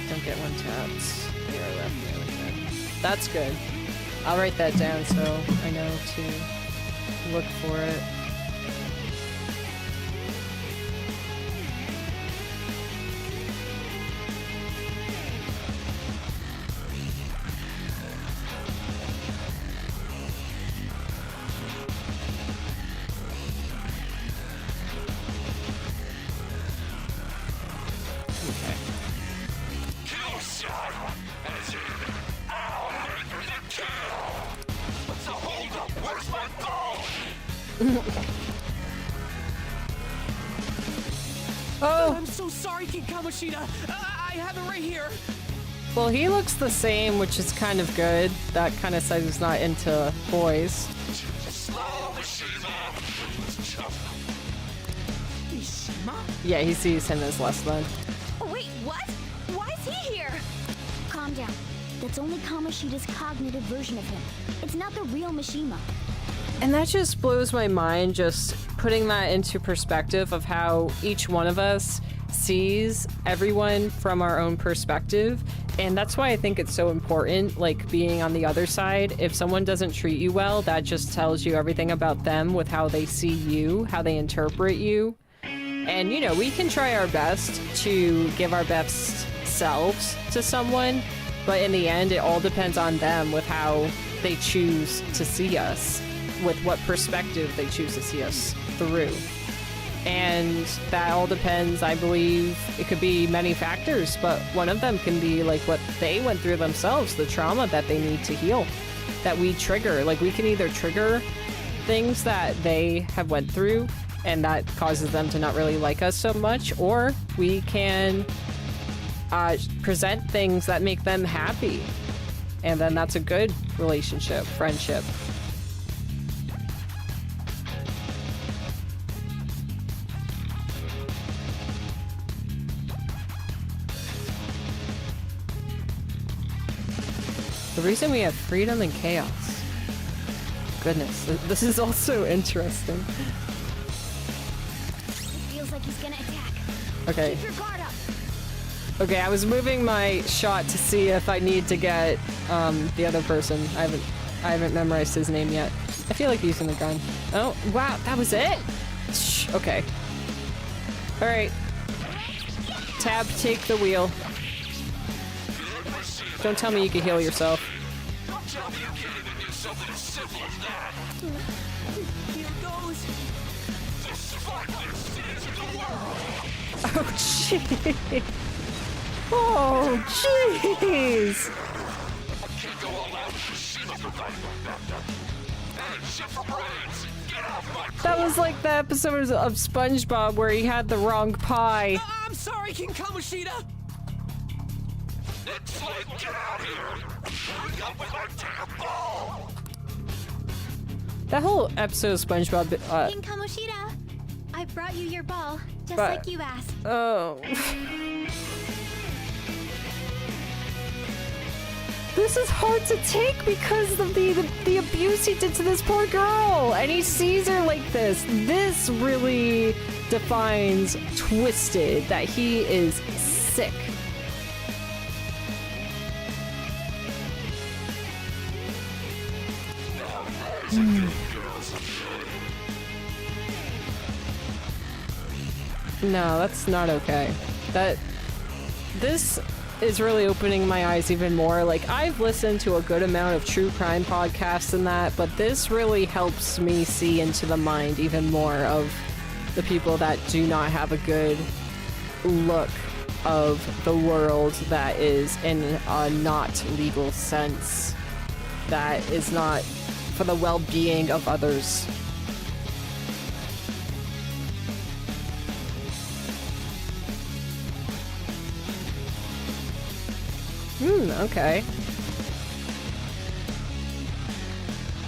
Don't get one tapped. Yeah, left me with that. That's good. I'll write that down so I know to look for it. Oh! I'm so sorry, King Kamoshida. I have it right here. Well, he looks the same, which is kind of good. That kind of says he's not into boys. Mishima? Yeah, he sees him as less than. Oh, wait, what? Why is he here? Calm down. That's only Kamoshida's cognitive version of him. It's not the real Mishima. And that just blows my mind, just putting that into perspective of how each one of us sees everyone from our own perspective. And that's why I think it's so important, like, being on the other side. If someone doesn't treat you well, that just tells you everything about them with how they see you, how they interpret you. And, you know, we can try our best to give our best selves to someone, but in the end, it all depends on them with how they choose to see us, with what perspective they choose to see us through. And that all depends, I believe, it could be many factors, but one of them can be like what they went through themselves, the trauma that they need to heal, that we trigger. Like, we can either trigger things that they have went through and that causes them to not really like us so much, or we can present things that make them happy, and then that's a good relationship, friendship. The reason we have freedom and chaos. Goodness, this is also interesting. Feels like he's gonna attack. Okay. Keep your guard up. Okay, I was moving my shot to see if I need to get the other person. I haven't memorized his name yet. I feel like using the gun. Oh, wow, that was it? Shh, okay. Alright. Tab, take the wheel. Don't tell me you can heal yourself. Don't tell me you can't even do something as simple as that. Here goes. This fightless is the world. Oh, jeez. Oh, jeez. Can't go all out. Shima provided. Hey, shit for brains. Get off my That was like the episode of SpongeBob where he had the wrong pie. I'm sorry, King Kamoshida. It's like, get out here. Hurry up with my damn ball. That whole episode of SpongeBob. King Kamoshida, I brought you your ball, just But- like you asked. Oh. This is hard to take because of the abuse he did to this poor girl, and he sees her like this. This really defines Twisted, that he is sick. No, that's not okay. This is really opening my eyes even more. Like, I've listened to a good amount of true crime podcasts and that, but this really helps me see into the mind even more of the people that do not have a good look of the world that is in a not legal sense, that is not for the well-being of others. Okay.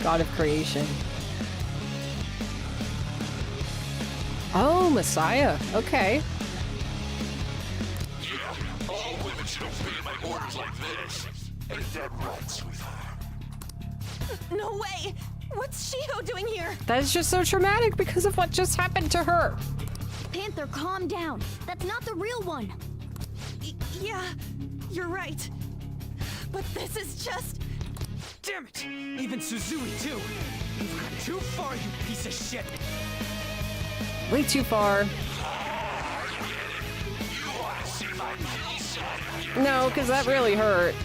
God of creation. Oh, Messiah. Okay. Yeah, all women should obey my orders like this. Ain't that right, sweetheart? No way! What's Shiho doing here? That is just so traumatic because of what just happened to her. Panther, calm down. That's not the real one. Yeah, you're right. But this is just... Damn it! Even Suzui, too! You've gone too far, you piece of shit! Way too far. No, because that really hurt.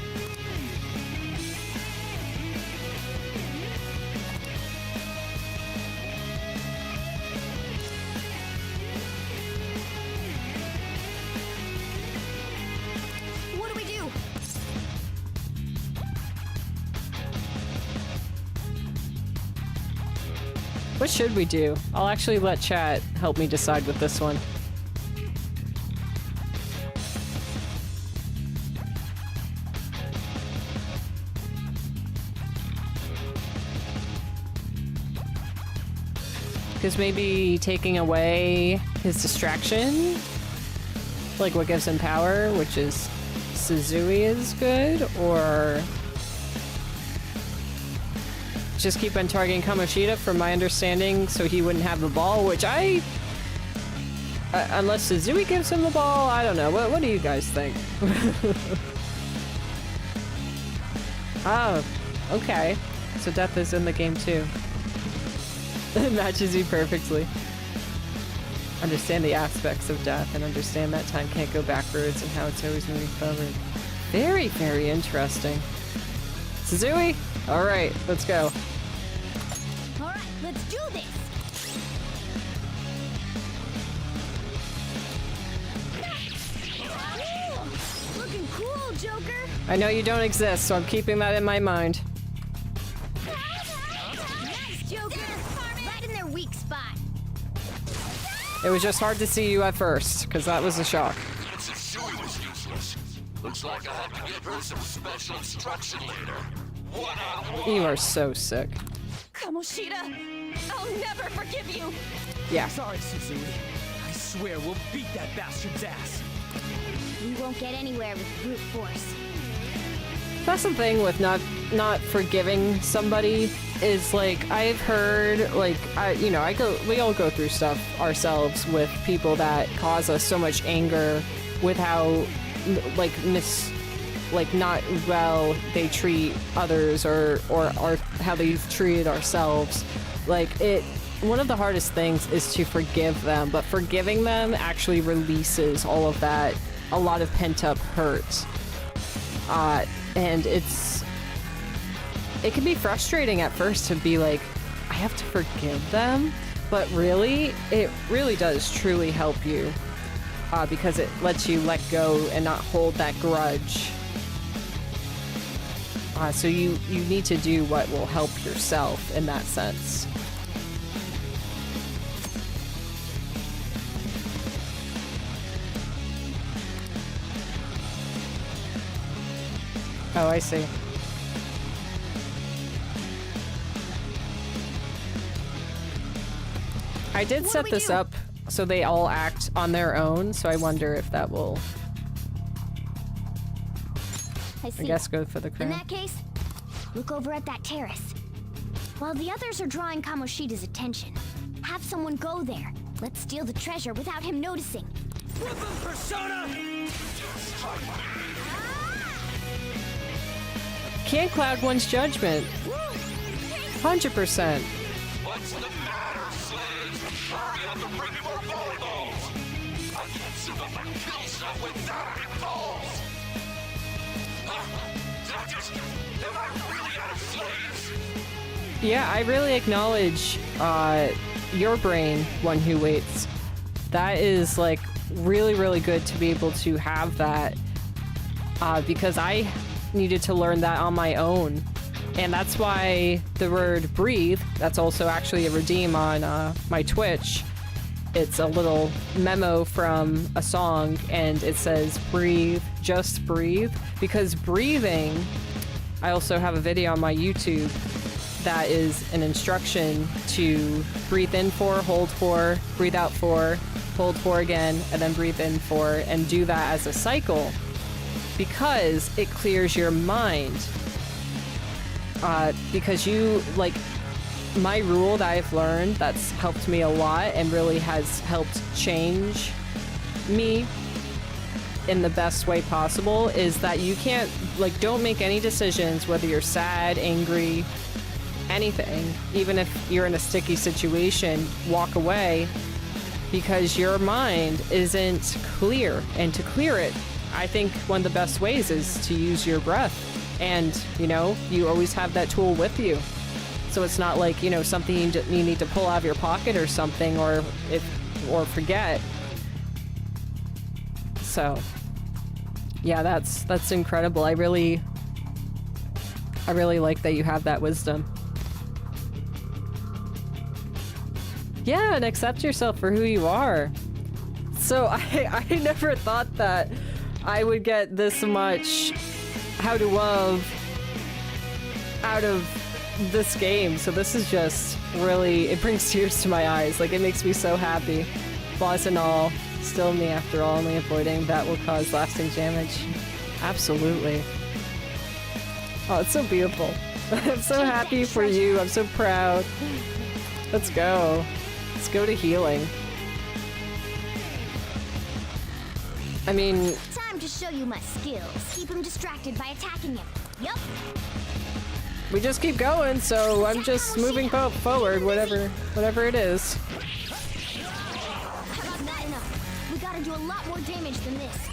What do we do? What should we do? I'll actually let chat help me decide with this one. Because maybe taking away his distraction, like what gives him power, which is Suzui, is good, or just keep on targeting Kamoshida from my understanding so he wouldn't have the ball, which unless Suzui gives him the ball, I don't know. What do you guys think? Oh, okay. So death is in the game too. It matches you perfectly. Understand the aspects of death and understand that time can't go backwards and how it's always moving forward. Very, very interesting. Suzui? Alright, let's go. Alright, let's do this! Looking cool, Joker! I know you don't exist, so I'm keeping that in my mind. Nice, Joker! Right in their weak spot. It was just hard to see you at first, because that was a shock. Suzui was useless. Looks like I have to give her some special instruction later. One-on-one. You are so sick. Kamoshida, I'll never forgive you. Yeah. Sorry, Suzui. I swear we'll beat that bastard's ass. We won't get anywhere with brute force. That's the thing with not forgiving somebody is like I've heard like we all go through stuff ourselves with people that cause us so much anger with how not well they treat others or how they've treated ourselves. One of the hardest things is to forgive them, but forgiving them actually releases all of that, a lot of pent-up hurt. And it can be frustrating at first to be like, I have to forgive them, but really, it really does truly help you because it lets you let go and not hold that grudge. So you need to do what will help yourself in that sense. Oh, I see. I did set this up so they all act on their own, so I wonder if that will, I guess, go for the crown. In that case, look over at that terrace. While the others are drawing Kamoshida's attention, have someone go there. Let's steal the treasure without him noticing. Brooklyn Persona! Can't cloud one's judgment. 100%. What's the matter, slaves? Hurry up and bring me more volleyballs! I can't sit up and kill stuff without any balls! Am I really out of slaves? Yeah, I really acknowledge your brain, One Who Waits. That is like really, really good to be able to have that because I needed to learn that on my own. And that's why the word breathe, that's also actually a redeem on my Twitch. It's a little memo from a song and it says breathe, just breathe. Because breathing, I also have a video on my YouTube that is an instruction to breathe in for, hold for, breathe out for, hold for again, and then breathe in for, and do that as a cycle because it clears your mind. Because you, like, my rule that I've learned that's helped me a lot and really has helped change me in the best way possible is that you can't, like, don't make any decisions, whether you're sad, angry, anything, even if you're in a sticky situation, walk away because your mind isn't clear. And to clear it, I think one of the best ways is to use your breath. And, you know, you always have that tool with you. So it's not like, you know, something you need to pull out of your pocket or something or forget. So, yeah, that's incredible. I really like that you have that wisdom. Yeah, and accept yourself for who you are. So I never thought that I would get this much how to love out of this game. So this is just really, it brings tears to my eyes. Like, it makes me so happy. Flaws and all, still me after all, only avoiding that will cause lasting damage. Absolutely. Oh, it's so beautiful. I'm so happy for you. I'm so proud. Let's go. Let's go to healing. I mean... Time to show you my skills. Keep him distracted by attacking him. Yup. We just keep going, so I'm just moving forward, whatever it is. lot more damage than this.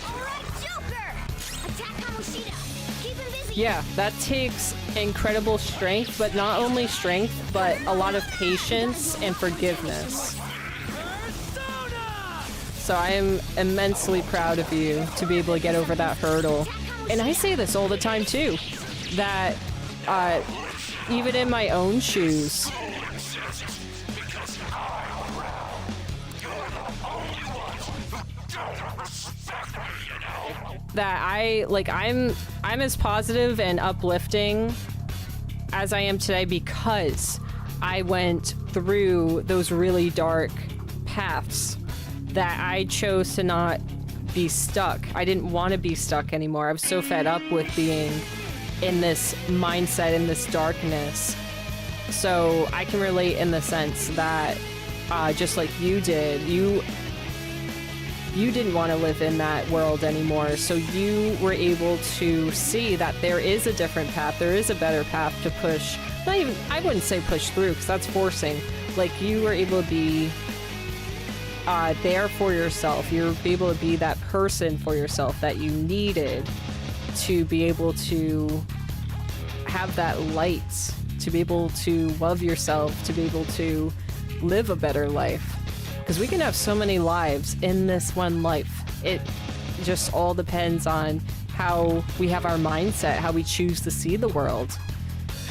Alright, Joker! Attack Kamoshida! Keep him busy! Yeah, that takes incredible strength, but not only strength, but a lot of patience and forgiveness. So I am immensely proud of you to be able to get over that hurdle. And I say this all the time too, that even in my own shoes, that I'm as positive and uplifting as I am today because I went through those really dark paths, that I chose to not be stuck. I didn't want to be stuck anymore. I was so fed up with being in this mindset, in this darkness. So I can relate in the sense that just like you did, you didn't want to live in that world anymore. So you were able to see that there is a different path. There is a better path to push. Not even, I wouldn't say push through because that's forcing. Like you were able to be there for yourself. You're able to be that person for yourself that you needed to be able to have that light, to be able to love yourself, to be able to live a better life. Because we can have so many lives in this one life. It just all depends on how we have our mindset, how we choose to see the world.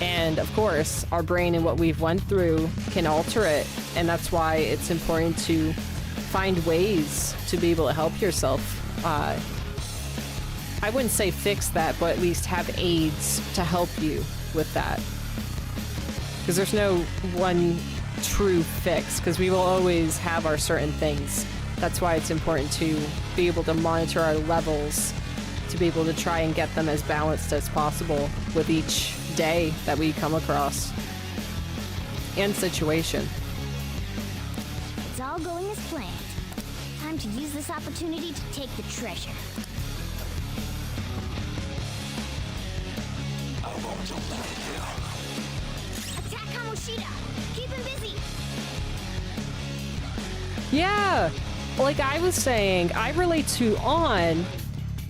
And of course, our brain and what we've went through can alter it. And that's why it's important to find ways to be able to help yourself. I wouldn't say fix that, but at least have aids to help you with that. Because there's no one true fix, because we will always have our certain things. That's why it's important to be able to monitor our levels, to be able to try and get them as balanced as possible with each day that we come across and situation. It's all going as planned. Time to use this opportunity to take the treasure. Attack Kamoshida! Keep him busy! Yeah, like I was saying, I relate to On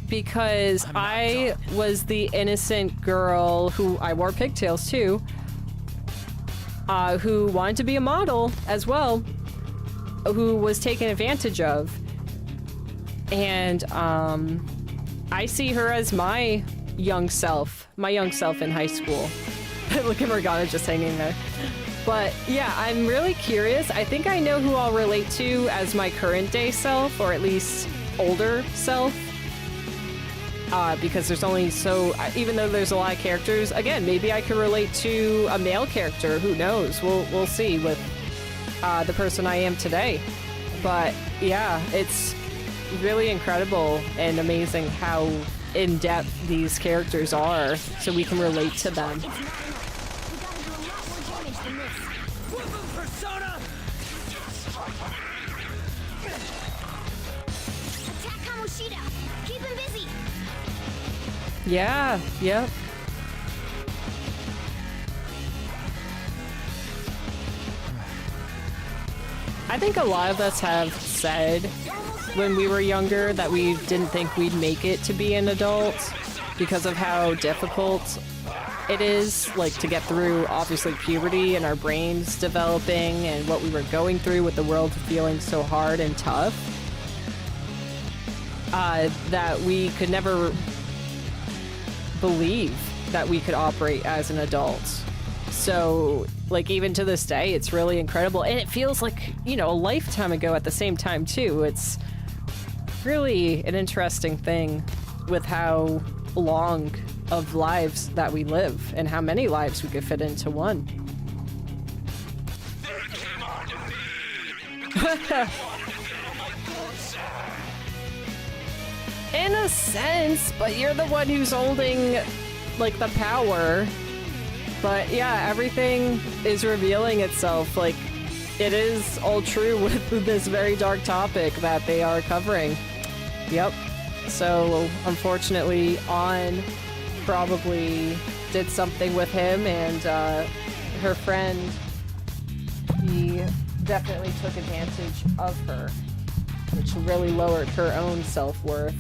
because I was the innocent girl who, I wore pigtails too, who wanted to be a model as well, who was taken advantage of. And I see her as my young self in high school. Look at Morgana just hanging there. But yeah, I'm really curious. I think I know who I'll relate to as my current day self, or at least older self. Because there's only so, even though there's a lot of characters, again, maybe I could relate to a male character. Who knows? We'll see with the person I am today. But yeah, it's really incredible and amazing how in-depth these characters are, so we can relate to them. Yeah, yep. I think a lot of us have said when we were younger that we didn't think we'd make it to be an adult because of how difficult it is, like, to get through, obviously, puberty and our brains developing and what we were going through with the world feeling so hard and tough. That we could never believe that we could operate as an adult. So, like, even to this day, it's really incredible. And it feels like, you know, a lifetime ago at the same time, too. It's really an interesting thing with how long of lives that we live and how many lives we could fit into one. In a sense, but you're the one who's holding, like, the power. But yeah, everything is revealing itself. Like, it is all true with this very dark topic that they are covering. Yep. So, unfortunately, On probably did something with him, and her friend, he definitely took advantage of her, which really lowered her own self-worth.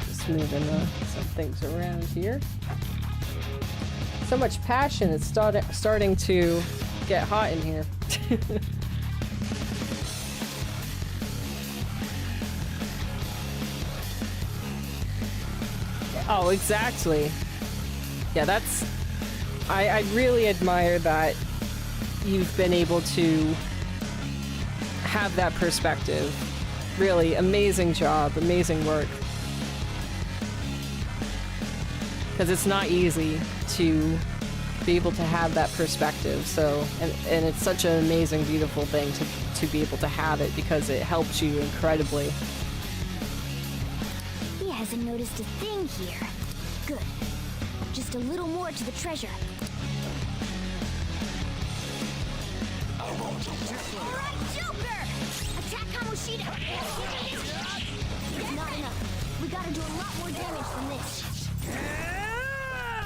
Just moving some things around here. So much passion, it's starting to get hot in here. Oh, exactly. Yeah, that's... I really admire that you've been able to have that perspective. Really, amazing job, amazing work. Because it's not easy to be able to have that perspective, so... And it's such an amazing, beautiful thing to be able to have it, because it helps you incredibly. He hasn't noticed a thing here. Good. Just a little more to the treasure. Alright, Joker! Attack Kamoshida! It's not enough. We gotta do a lot more damage than this.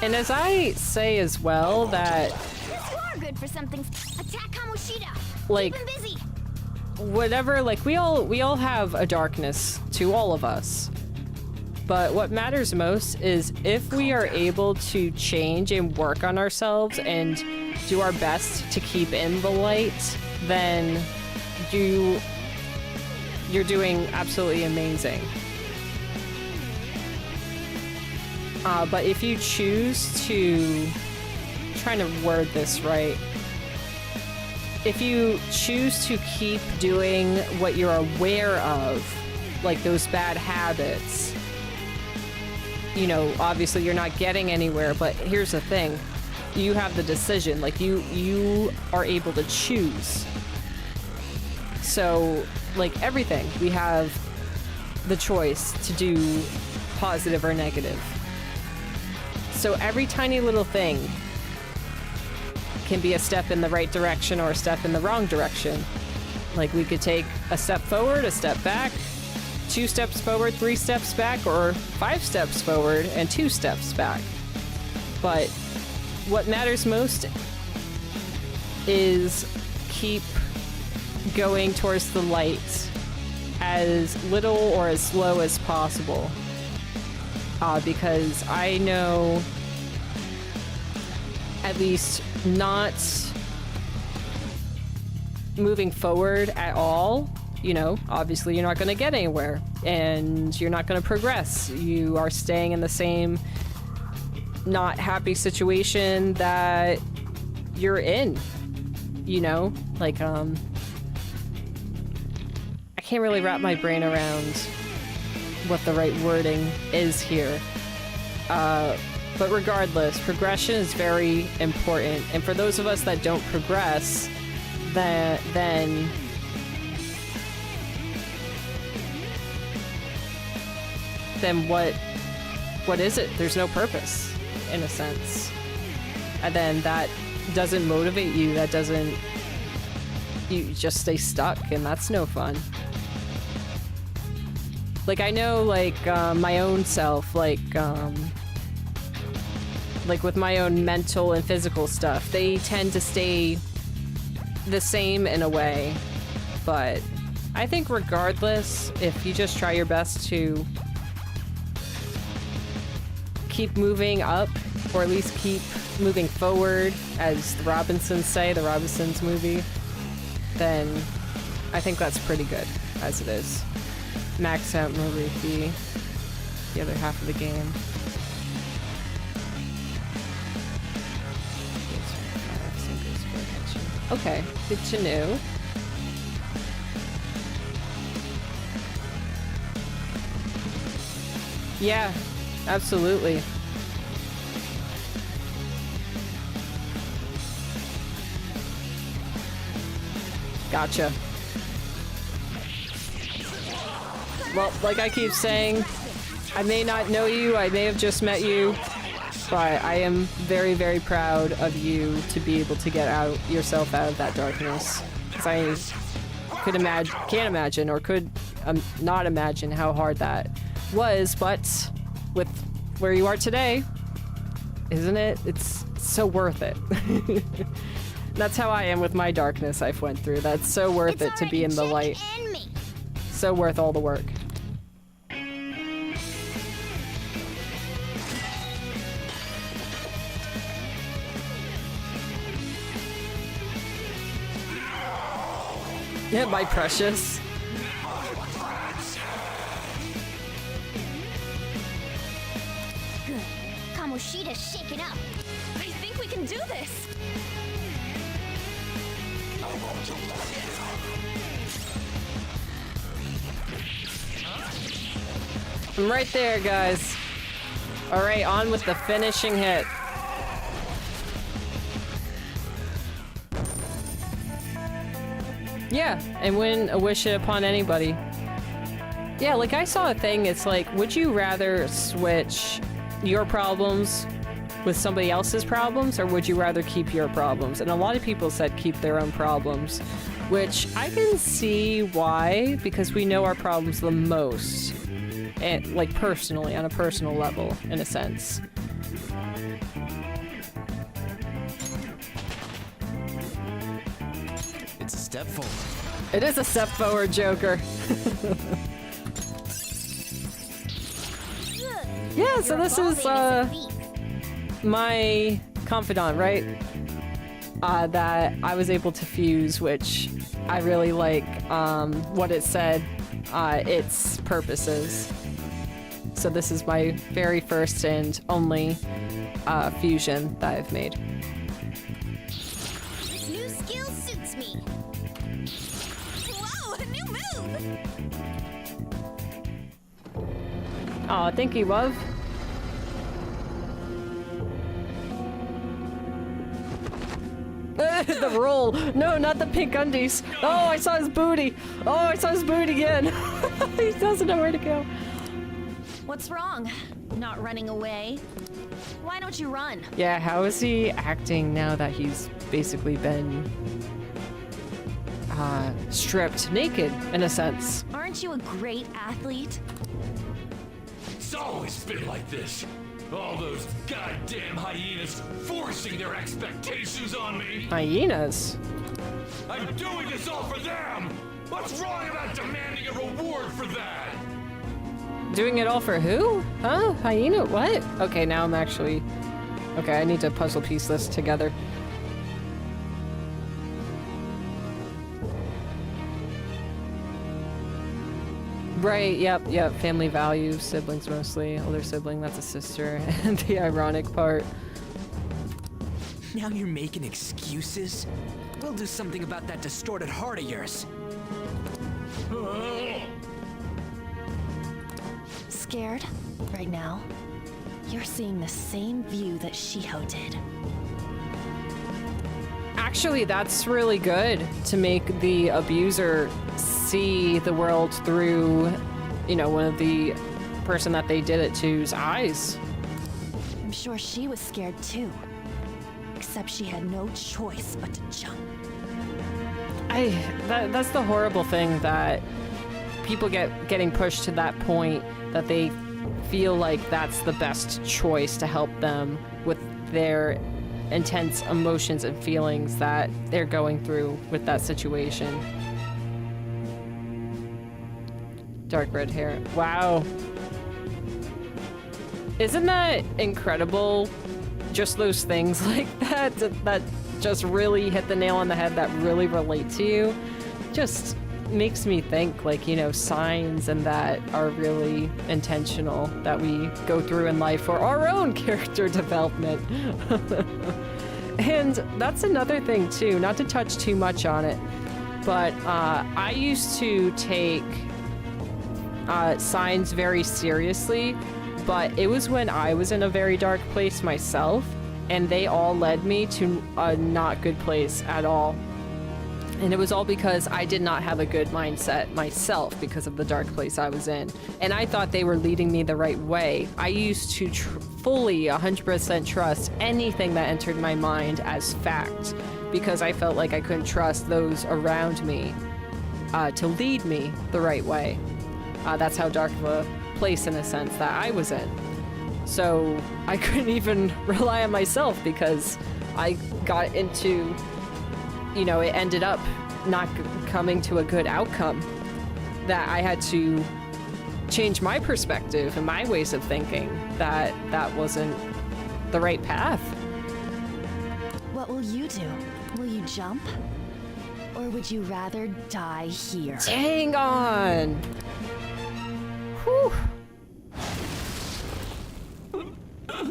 And as I say as well, that... You are good for something. Attack Kamoshida! Like... Keep him busy! Whatever, like, we all have a darkness to all of us. But what matters most is if we are able to change and work on ourselves and do our best to keep in the light, then you're doing absolutely amazing. But if you choose to... I'm trying to word this right. If you choose to keep doing what you're aware of, like those bad habits, you know, obviously you're not getting anywhere, but here's the thing. You have the decision. Like, you are able to choose. So, like everything, we have the choice to do positive or negative. So every tiny little thing can be a step in the right direction or a step in the wrong direction. Like, we could take a step forward, a step back, 2 steps forward, 3 steps back, or 5 steps forward and 2 steps back. But what matters most is keep going towards the light as little or as slow as possible. Because I know, at least not moving forward at all, you know, obviously you're not going to get anywhere and you're not going to progress. You are staying in the same not happy situation that you're in, you know? Like, I can't really wrap my brain around what the right wording is here. But regardless, progression is very important. And for those of us that don't progress, then what is it? There's no purpose, in a sense. And then that doesn't motivate you, you just stay stuck, and that's no fun. Like, I know, like, my own self, like with my own mental and physical stuff, they tend to stay the same in a way. But I think regardless, if you just try your best to keep moving up, or at least keep moving forward, as the Robinsons say, the Robinsons movie, then I think that's pretty good, as it is. Max out Maruki, the other half of the game. Okay, good to know. Yeah, absolutely. Gotcha. Well, like I keep saying, I may not know you, I may have just met you, but I am very, very proud of you to be able to get yourself out of that darkness. Because I can't imagine, or could not imagine how hard that was, but with where you are today, isn't it? It's so worth it. That's how I am with my darkness I've went through. That's so worth it to be in the light. So worth all the work. Yeah, my precious. Good. Kamoshida's shaken up. I think we can do this. I'm right there, guys. All right, on with the finishing hit. Yeah, and win a wish it upon anybody. Yeah, like I saw a thing, it's like, would you rather switch your problems with somebody else's problems, or would you rather keep your problems? And a lot of people said keep their own problems, which I can see why, because we know our problems the most. And, like, personally, on a personal level, in a sense. It's a step forward. It is a step forward, Joker. Yeah, so this is, my confidant, right? That I was able to fuse, which I really like, what it said, its purposes. So this is my very first and only fusion that I've made. This new skill suits me. Whoa, a new move! Oh, thank you, love. The roll. No, not the pink undies. Oh, I saw his booty. Oh, I saw his booty again. He doesn't know where to go. What's wrong? Not running away? Why don't you run? Yeah, how is he acting now that he's basically been stripped naked, in a sense? Aren't you a great athlete? It's always been like this. All those goddamn hyenas forcing their expectations on me. Hyenas? I'm doing this all for them. What's wrong about demanding a reward for that? Doing it all for who? Huh? Hyena? What? Okay, now I'm actually... Okay, I need to puzzle piece this together. Right, yep. Family values, siblings mostly. Older sibling, that's a sister. And the ironic part. Now you're making excuses? We'll do something about that distorted heart of yours. Scared? Right now? You're seeing the same view that Shiho did. Actually, that's really good to make the abuser see the world through, you know, one of the person that they did it to's eyes. I'm sure she was scared too. Except she had no choice but to jump. That's the horrible thing, that people getting pushed to that point that they feel like that's the best choice to help them with their intense emotions and feelings that they're going through with that situation. Dark red hair. Wow. Isn't that incredible? Just those things like that just really hit the nail on the head, that really relate to you. Just makes me think, like, you know, signs and that are really intentional that we go through in life for our own character development. And that's another thing too, not to touch too much on it, but I used to take signs very seriously, but it was when I was in a very dark place myself, and they all led me to a not good place at all. And it was all because I did not have a good mindset myself because of the dark place I was in. And I thought they were leading me the right way. I used to fully 100% trust anything that entered my mind as fact, because I felt like I couldn't trust those around me to lead me the right way. That's how dark of a place in a sense that I was in. So I couldn't even rely on myself because I got into, you know, it ended up not coming to a good outcome. That I had to change my perspective and my ways of thinking, that that wasn't the right path. What will you do? Will you jump? Or would you rather die here? Hang on! Whew.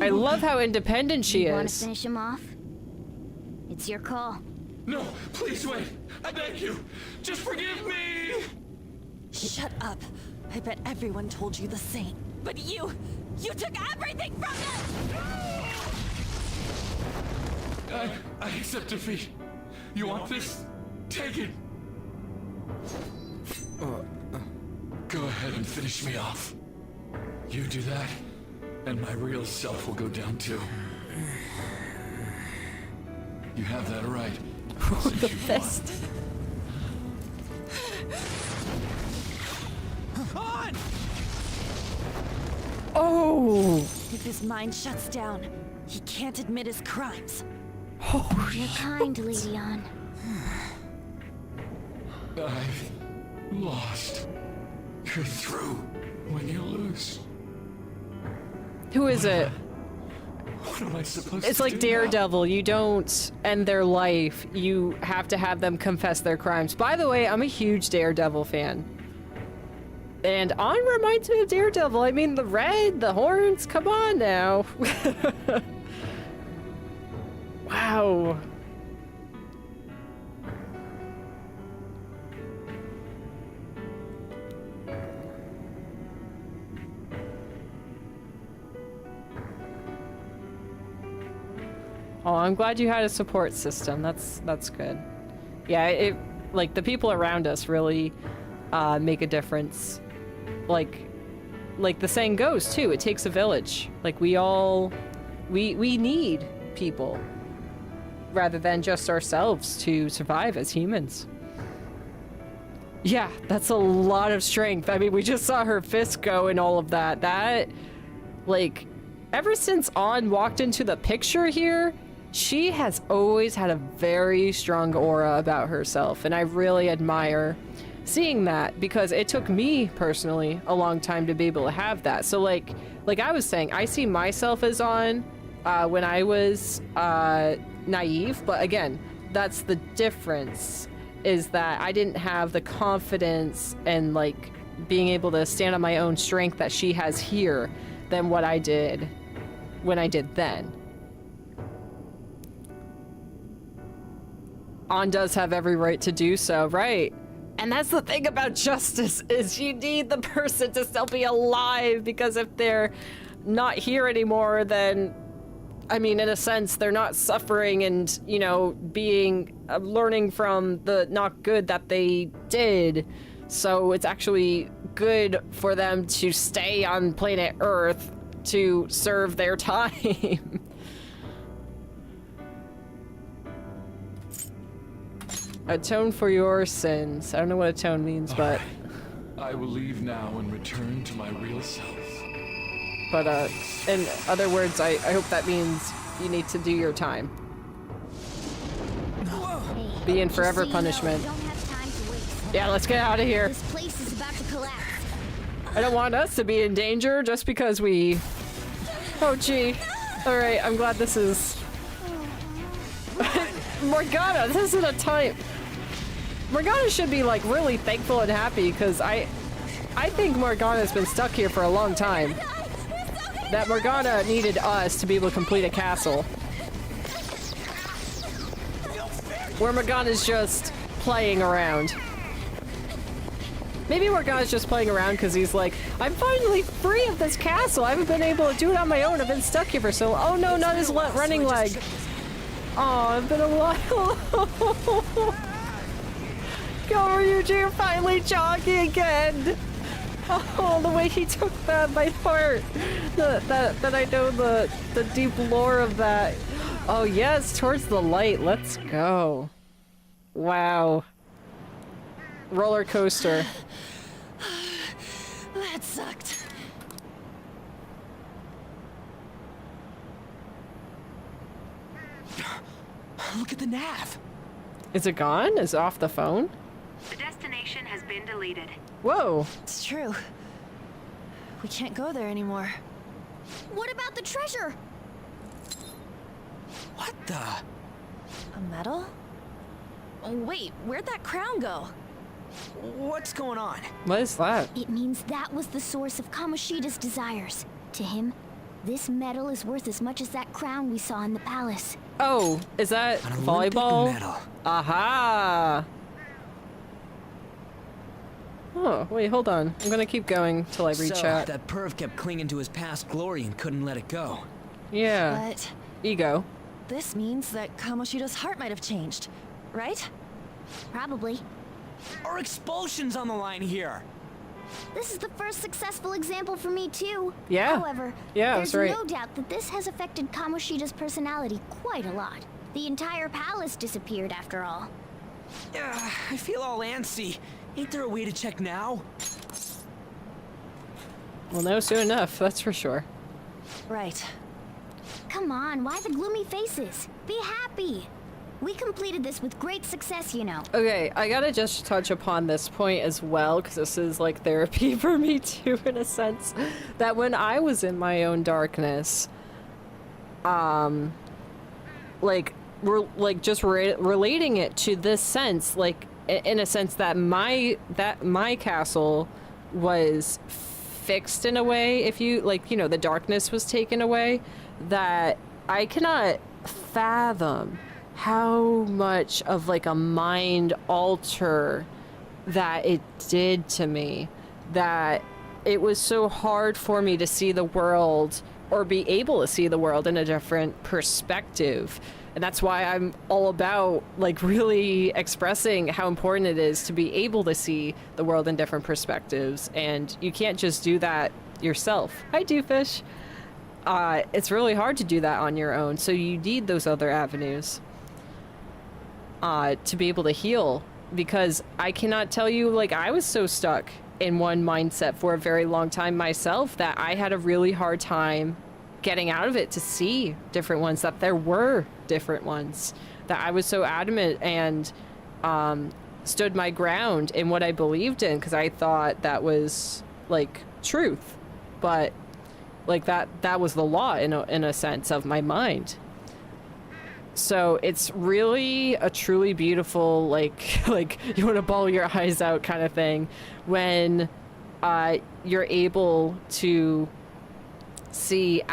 I love how independent she You want is. to finish him off? It's your call. No, please wait. I beg you. Just forgive me. Shut up. I bet everyone told you the same. But you took everything from them! I accept defeat. You want this? Take it. Go ahead and finish me off. You do that, and my real self will go down too. You have that right. The fist. On! Oh! If his mind shuts down, he can't admit his crimes. Oh, You're kind, Leon. I've lost. You're through when you lose. who is it? What am I supposed It's to like do Daredevil. You don't end their life. You have to have them confess their crimes. By the way, I'm a huge Daredevil fan. And On reminds me of Daredevil. I mean, the red, the horns, come on now. Wow. Oh, I'm glad you had a support system. That's good. Yeah, it like the people around us really make a difference. Like the saying goes too, it takes a village. Like we need people rather than just ourselves to survive as humans. Yeah, that's a lot of strength. I mean, we just saw her fist go and all of that. That, like, ever since On walked into the picture here, she has always had a very strong aura about herself, and I really admire seeing that because it took me personally a long time to be able to have that. So like I was saying, I see myself as On when I was naive, but again, that's the difference, is that I didn't have the confidence and like being able to stand on my own strength that she has here than what I did when I did then. On does have every right to do so, right? And that's the thing about justice, is you need the person to still be alive, because if they're not here anymore, then, I mean, in a sense, they're not suffering and, you know, being, learning from the not good that they did. So it's actually good for them to stay on planet Earth to serve their time. Atone for your sins. I don't know what atone means, but... I will leave now and return to my real self. But, in other words, I hope that means you need to do your time. Be in forever punishment. We don't have time to waste. Yeah, let's get out of here. This place is about to collapse. I don't want us to be in danger just because we... Oh, gee. Alright, I'm glad this is... Morgana, this isn't a time... Morgana should be, like, really thankful and happy, because I think Morgana's been stuck here for a long time. That Morgana needed us to be able to complete a castle. Where Morgana's just playing around. Maybe Morgana's just playing around because he's like, I'm finally free of this castle. I haven't been able to do it on my own. I've been stuck here for so long. Oh no, not his running leg. Oh, it's been a while. Go, Ryuji, you're finally jogging again. Oh, the way he took that, my heart. That I know the deep lore of that. Oh yes, towards the light. Let's go. Wow. Roller coaster. That sucked. Look at the nav. Is it gone? Is it off the phone? The destination has been deleted. Whoa. It's true. We can't go there anymore. What about the treasure? What the? A medal? Oh, wait, where'd that crown go? What's going on? What is that? It means that was the source of Kamoshida's desires. To him, this medal is worth as much as that crown we saw in the palace. Oh, is that An Olympic volleyball? medal. Aha! Oh, wait, hold on. I'm gonna keep going till I reach So, out. that perv kept clinging to his past glory and couldn't let it go. Yeah. But Ego. this means that Kamoshida's heart might have changed, right? Probably. Our expulsion's on the line here. This is the first successful example for me, too. Yeah. However, Yeah, there's that's right. no doubt that this has affected Kamoshida's personality quite a lot. The entire palace disappeared, after all. I feel all antsy. Ain't there a way to check now? Well, no, soon enough, that's for sure. Right. Come on, why the gloomy faces? Be happy! We completed this with great success, you know. Okay, I gotta just touch upon this point as well, because this is like therapy for me too, in a sense. That when I was in my own darkness, like, relating it to this sense, like, in a sense that my castle was fixed in a way, if you, like, you know, the darkness was taken away, that I cannot fathom how much of like a mind alter that it did to me, that it was so hard for me to see the world or be able to see the world in a different perspective. And that's why I'm all about like really expressing how important it is to be able to see the world in different perspectives. And you can't just do that yourself. I do, Fish. It's really hard to do that on your own, so you need those other avenues to be able to heal, because I cannot tell you, like, I was so stuck in one mindset for a very long time myself that I had a really hard time getting out of it to see different ones, that there were different ones, that I was so adamant and stood my ground in what I believed in because I thought that was like truth, but like that was the law in a sense of my mind. So it's really a truly beautiful, like you want to bawl your eyes out kind of thing when you're able to see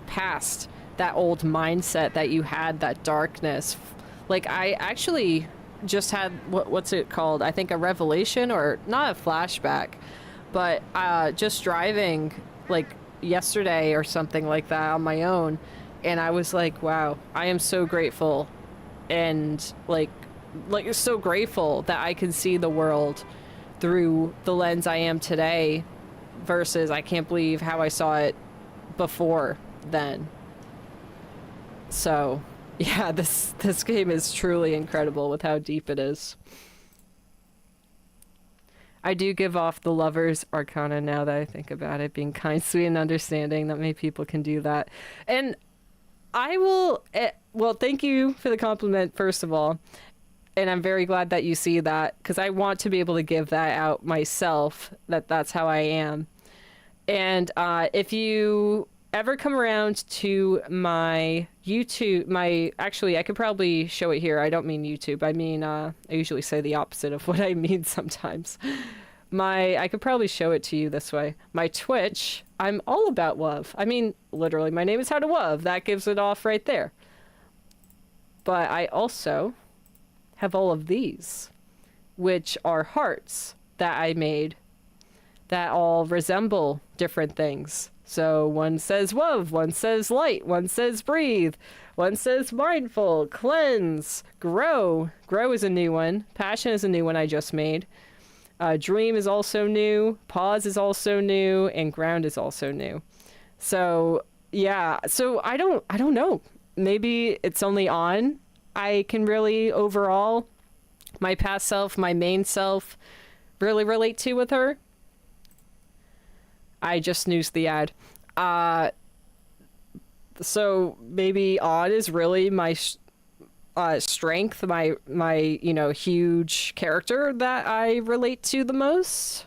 past that old mindset that you had, that darkness. Like, I actually just had, what's it called? I think a revelation, or not a flashback, but just driving like yesterday or something like that on my own. And I was like, wow, I am so grateful, and like so grateful that I can see the world through the lens I am today versus I can't believe how I saw it before then. So yeah, this game is truly incredible with how deep it is. I do give off the Lover's Arcana now that I think about it, being kind, sweet, and understanding. That many people can do that. And I will, well, thank you for the compliment, first of all. And I'm very glad that you see that, because I want to be able to give that out myself, that's how I am. And if you ever come around to my YouTube, actually, I could probably show it here. I don't mean YouTube. I mean, I usually say the opposite of what I mean sometimes. I could probably show it to you this way. My Twitch, I'm all about love. I mean, literally, my name is How to Love. That gives it off right there. But I also have all of these, which are hearts that I made that all resemble different things. So one says love, one says light, one says breathe, one says mindful, cleanse, grow. Grow is a new one. Passion is a new one I just made. Dream is also new. Pause is also new, and ground is also new. So yeah, so I don't know. Maybe it's only on. I can really overall, my past self, my main self, really relate to with her. I just snoozed the ad. So maybe Odd is really my strength, my you know, huge character that I relate to the most.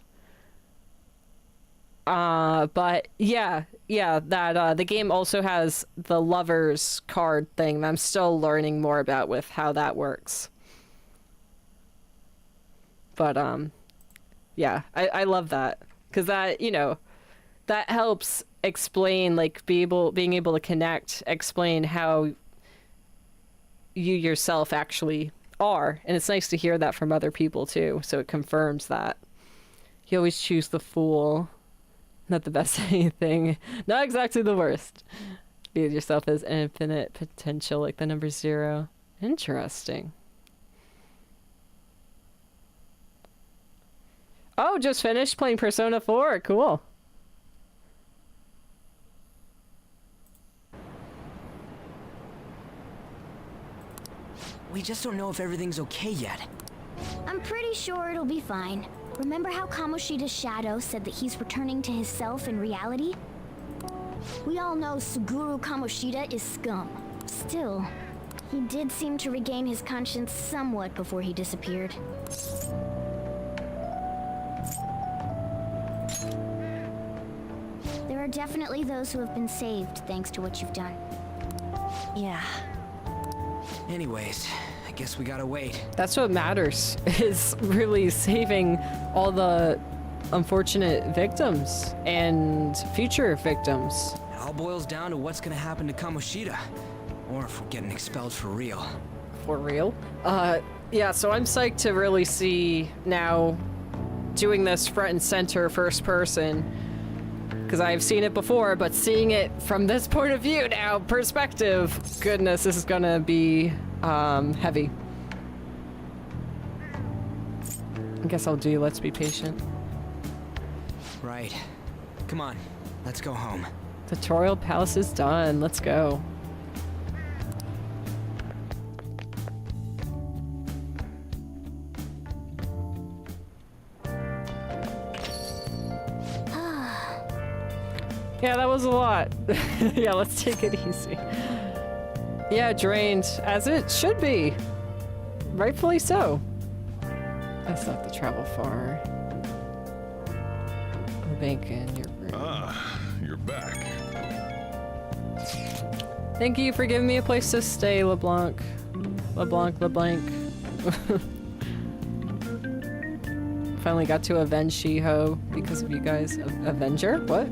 But yeah, that the game also has the lovers card thing that I'm still learning more about with how that works. But yeah, I love that, because that, you know, that helps explain, like, being able to connect, explain how you yourself actually are, and it's nice to hear that from other people too, so it confirms that. You always choose the fool. Not the best at anything. Not exactly the worst. Be yourself as infinite potential, like the number 0. Interesting. Oh, just finished playing Persona 4. Cool. We just don't know if everything's okay yet. I'm pretty sure it'll be fine. Remember how Kamoshida's shadow said that he's returning to his self in reality? We all know Suguru Kamoshida is scum. Still, he did seem to regain his conscience somewhat before he disappeared. There are definitely those who have been saved thanks to what you've done. Yeah. Anyways, I guess we gotta wait. That's what matters, is really saving all the unfortunate victims and future victims. It all boils down to what's gonna happen to Kamoshida, or if we're getting expelled for real. For real? Yeah, so I'm psyched to really see now doing this front and center first person, because I've seen it before, but seeing it from this point of view now, perspective, goodness, this is gonna be heavy. I guess I'll do Let's Be Patient. Right. Come on, let's go home. Tutorial Palace is done. Let's go. Yeah, that was a lot. Yeah, let's take it easy. Yeah, drained, as it should be. Rightfully so. That's not to travel far. We're banking your room. Ah, you're back. Thank you for giving me a place to stay, LeBlanc. LeBlanc. Finally got to avenge Shiho because of you guys. Avenger? What?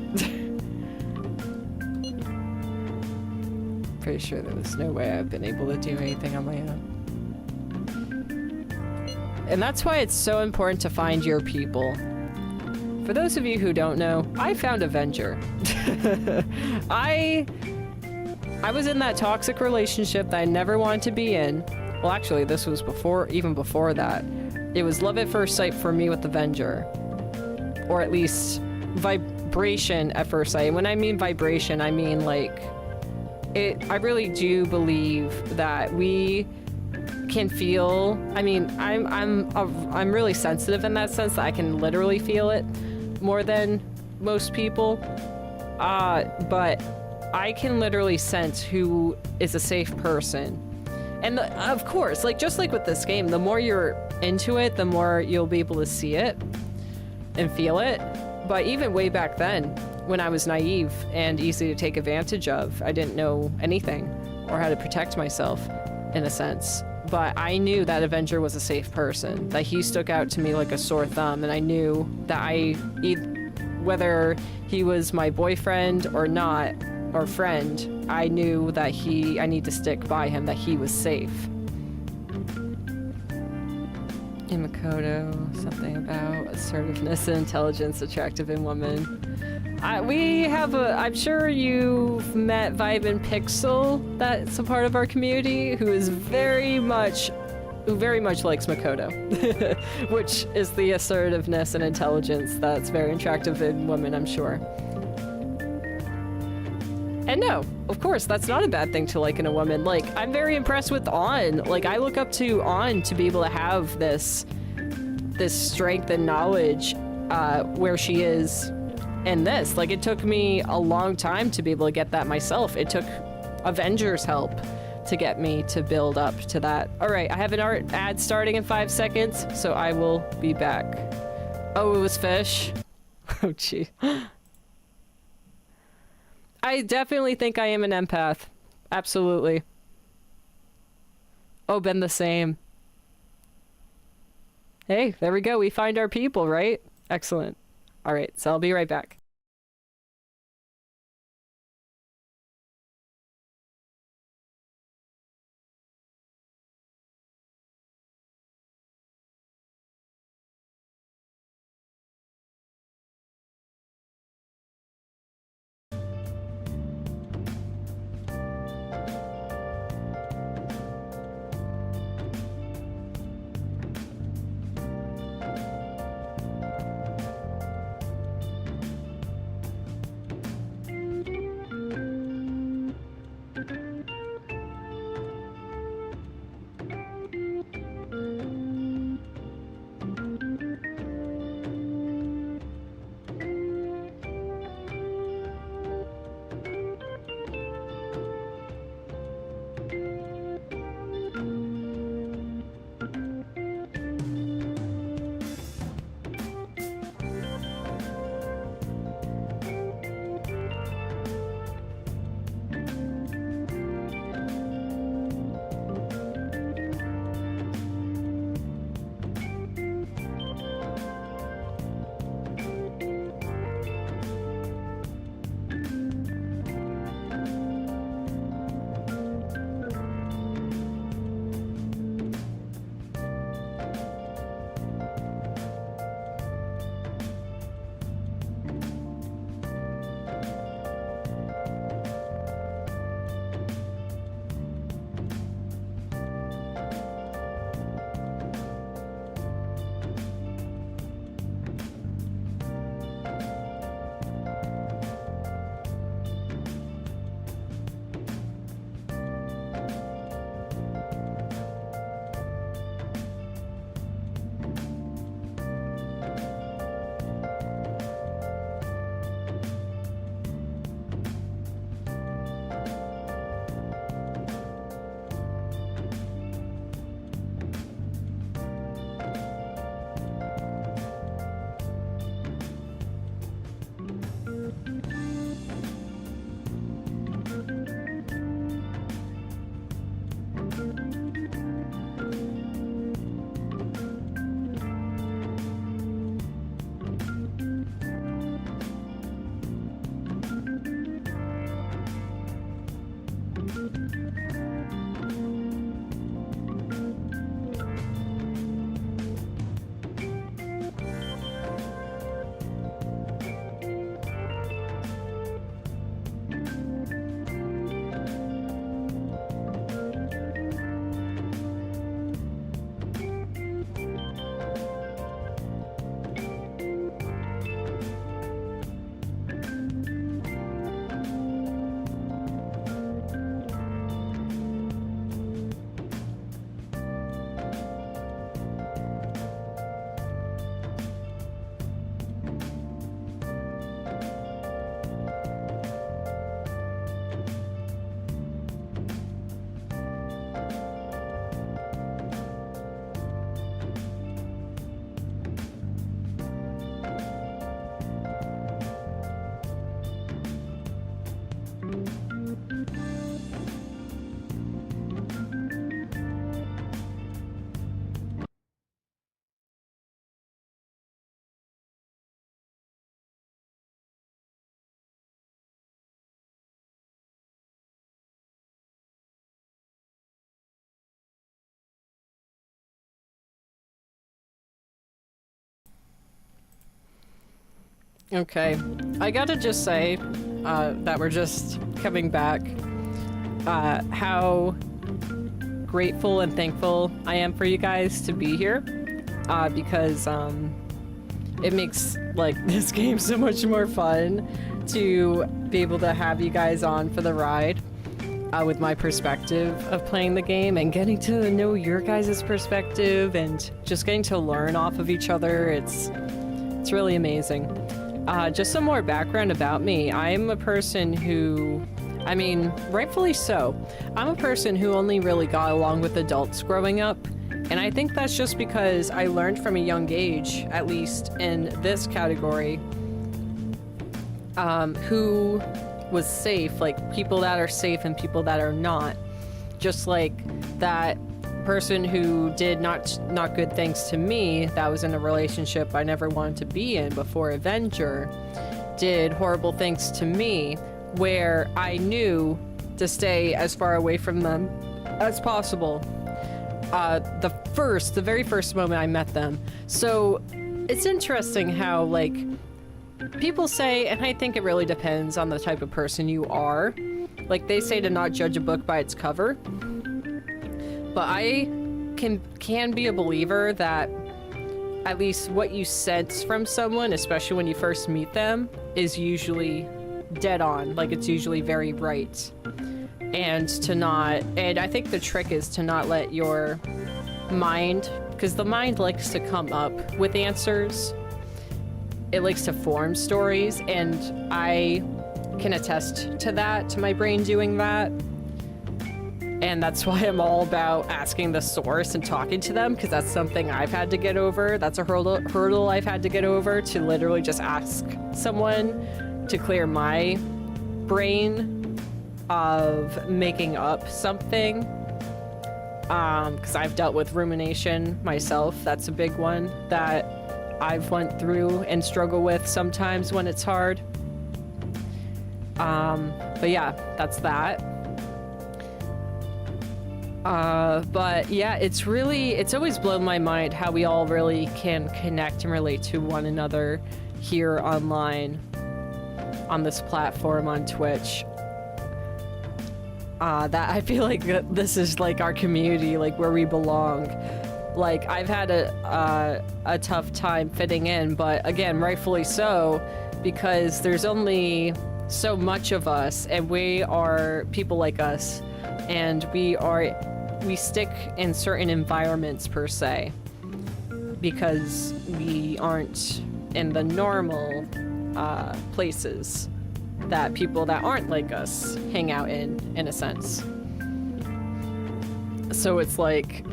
Pretty sure there was no way I've been able to do anything on my own. And that's why it's so important to find your people. For those of you who don't know, I found Avenger. I was in that toxic relationship that I never wanted to be in. Well, actually, this was even before that. It was love at first sight for me with Avenger. Or at least vibration at first sight. When I mean vibration, I mean like I really do believe that we can feel. I mean, I'm really sensitive in that sense that I can literally feel it more than most people. But I can literally sense who is a safe person. And of course, like just like with this game, the more you're into it, the more you'll be able to see it and feel it. But even way back then, when I was naive and easy to take advantage of, I didn't know anything or how to protect myself, in a sense. But I knew that Avenger was a safe person, that he stuck out to me like a sore thumb, and I knew that whether he was my boyfriend or not, or friend, I knew that I need to stick by him, that he was safe. In Makoto, something about assertiveness and intelligence attractive in women. I'm sure you've met Vibe and Pixel, that's a part of our community, who very much likes Makoto, which is the assertiveness and intelligence that's very attractive in women, I'm sure. And no, of course, that's not a bad thing to like in a woman. Like, I'm very impressed with On. Like, I look up to On to be able to have this strength and knowledge where she is in this. Like, it took me a long time to be able to get that myself. It took Avengers help to get me to build up to that. All right, I have an art ad starting in 5 seconds, so I will be back. Oh, it was fish. Oh, gee. I definitely think I am an empath. Absolutely. Oh, been the same. Hey, there we go. We find our people, right? Excellent. All right, so I'll be right back. Okay, I gotta just say that we're just coming back, how grateful and thankful I am for you guys to be here, because it makes like this game so much more fun to be able to have you guys on for the ride with my perspective of playing the game and getting to know your guys' perspective and just getting to learn off of each other. It's really amazing. Just some more background about me. I'm a person who I mean, rightfully so. I'm a person who only really got along with adults growing up, and I think that's just because I learned from a young age, at least in this category, who was safe, like people that are safe and people that are not. Just like that person who did not good things to me, that was in a relationship I never wanted to be in before Avenger, did horrible things to me, where I knew to stay as far away from them as possible. The very first moment I met them. So it's interesting how, like, people say, and I think it really depends on the type of person you are. Like, they say to not judge a book by its cover. But I can be a believer that at least what you sense from someone, especially when you first meet them, is usually dead on. Like, it's usually very right. And I think the trick is to not let your mind, because the mind likes to come up with answers. It likes to form stories, and I can attest to that, to my brain doing that. And that's why I'm all about asking the source and talking to them, because that's something I've had to get over. That's a hurdle I've had to get over, to literally just ask someone to clear my brain of making up something. Because I've dealt with rumination myself. That's a big one that I've went through and struggle with sometimes when it's hard. But yeah, that's that. But yeah, it's always blown my mind how we all really can connect and relate to one another here online, on this platform, on Twitch. That I feel like this is like our community, like where we belong. Like, I've had a tough time fitting in, but again, rightfully so, because there's only so much of us, and we are people like us, and we stick in certain environments per se, because we aren't in the normal places that people that aren't like us hang out in a sense. So it's like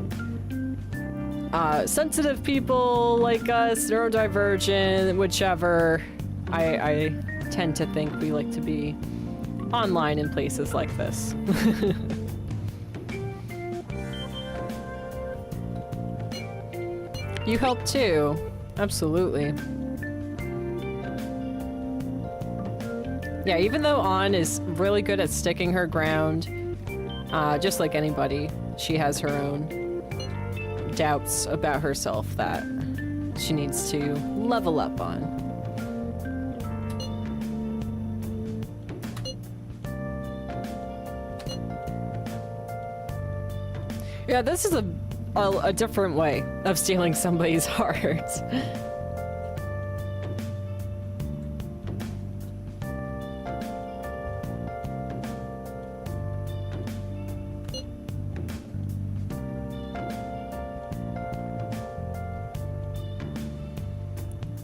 sensitive people like us, neurodivergent, whichever, I tend to think we like to be online in places like this. You help too. Absolutely. Yeah, even though An is really good at sticking her ground, just like anybody, she has her own doubts about herself that she needs to level up on. Yeah, this is a different way of stealing somebody's heart.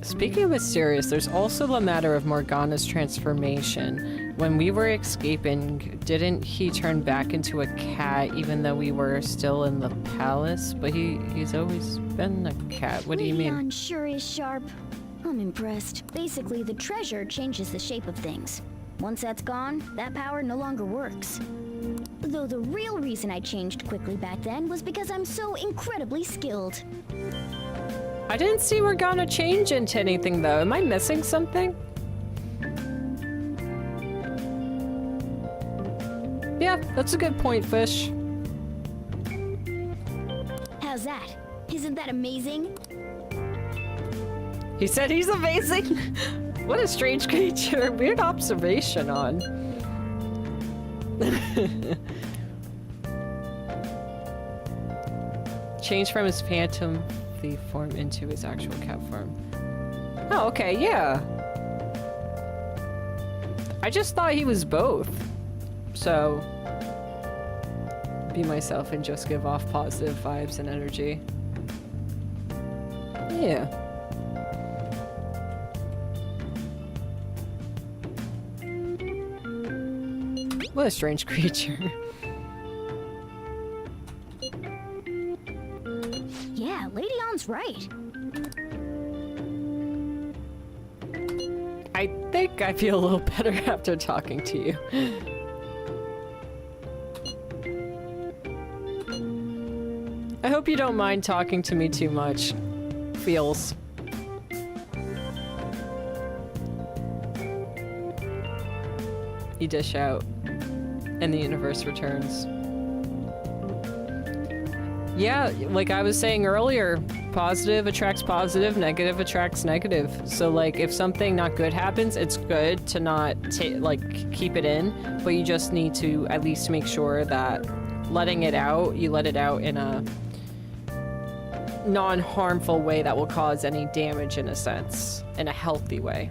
Speaking of mysterious, there's also the matter of Morgana's transformation. When we were escaping, didn't he turn back into a cat even though we were still in the palace? But he's always been a cat. What do you mean? Leon sure is sharp. I'm impressed. Basically, the treasure changes the shape of things. Once that's gone, that power no longer works. Though the real reason I changed quickly back then was because I'm so incredibly skilled. I didn't see Morgana change into anything though. Am I missing something? Yeah, that's a good point, Fish. How's that? Isn't that amazing? He said he's amazing? What a strange creature. Weird observation on. Change from his phantom thief form into his actual cat form. Oh, okay, yeah. I just thought he was both. So, be myself and just give off positive vibes and energy. Yeah. What a strange creature. Yeah, Lady On's right. I think I feel a little better after talking to you. I hope you don't mind talking to me too much. Feels. You dish out, and the universe returns. Yeah, like I was saying earlier, positive attracts positive, negative attracts negative. So like if something not good happens, it's good to not keep it in, but you just need to at least make sure that letting it out, you let it out in a non-harmful way that will cause any damage in a sense, in a healthy way.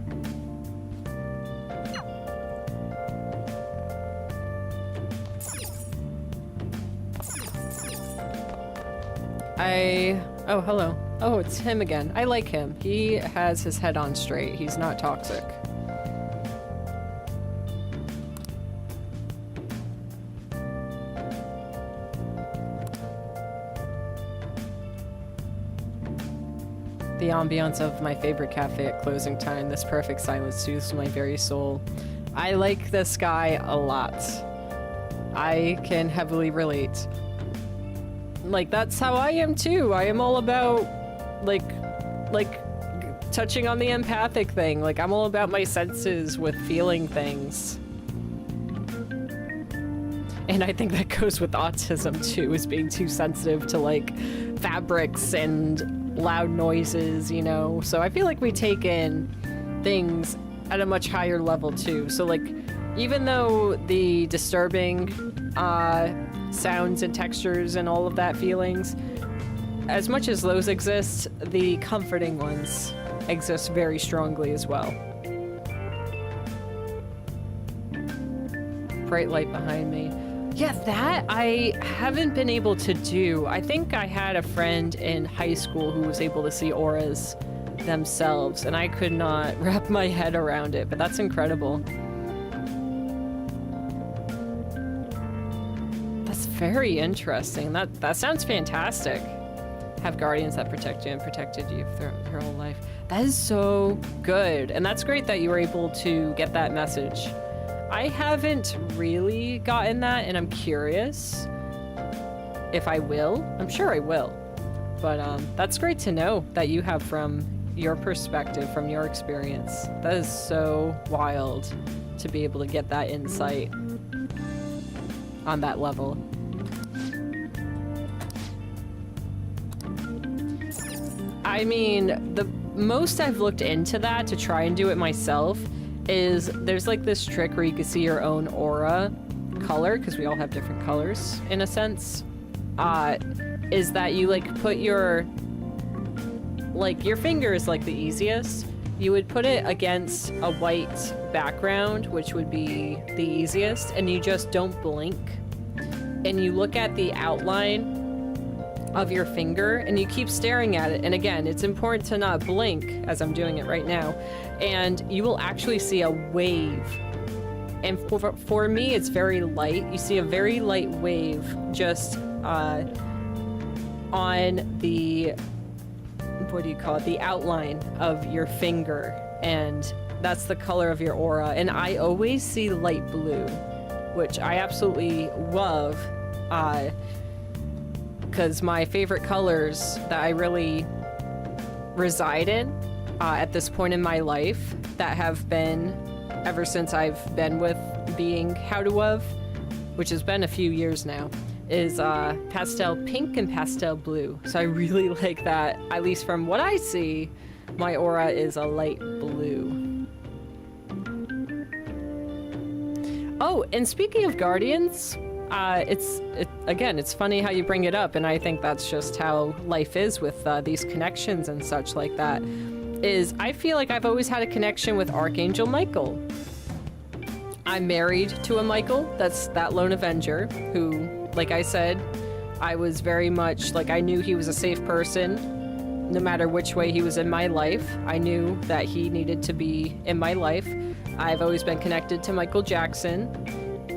Oh, hello. Oh, it's him again. I like him. He has his head on straight. He's not toxic. The ambiance of my favorite cafe at closing time. This perfect silence soothes my very soul. I like this guy a lot. I can heavily relate. Like, that's how I am too. I am all about, like, touching on the empathic thing. Like, I'm all about my senses with feeling things. And I think that goes with autism too, is being too sensitive to, like, fabrics and loud noises, you know? So I feel like we take in things at a much higher level too. So, like, even though the disturbing, sounds and textures and all of that feelings, as much as those exist, the comforting ones exist very strongly as well. Bright light behind me. Yeah, that I haven't been able to do. I think I had a friend in high school who was able to see auras themselves, and I could not wrap my head around it, but that's incredible. Very interesting. That sounds fantastic. Have guardians that protect you and protected you throughout your whole life. That is so good. And that's great that you were able to get that message. I haven't really gotten that, and I'm curious if I will. I'm sure I will. But that's great to know that you have from your perspective, from your experience. That is so wild to be able to get that insight on that level. I mean, the most I've looked into that to try and do it myself is there's like this trick where you can see your own aura color, because we all have different colors in a sense, is that you like put your finger is like the easiest. You would put it against a white background, which would be the easiest, and you just don't blink. And you look at the outline of your finger and you keep staring at it. And again, it's important to not blink, as I'm doing it right now, and you will actually see a wave. And for me, it's very light. You see a very light wave just on the, what do you call it, the outline of your finger, and that's the color of your aura. And I always see light blue, which I absolutely love, because my favorite colors that I really reside in at this point in my life, that have been ever since I've been with being How to Love, which has been a few years now, is pastel pink and pastel blue. So I really like that. At least from what I see, my aura is a light blue. Oh, and speaking of guardians, again, it's funny how you bring it up, and I think that's just how life is with these connections and such like that, is I feel like I've always had a connection with Archangel Michael. I'm married to a Michael, that's that lone Avenger, who, like I said, I was very much, like, I knew he was a safe person, no matter which way he was in my life. I knew that he needed to be in my life. I've always been connected to Michael Jackson,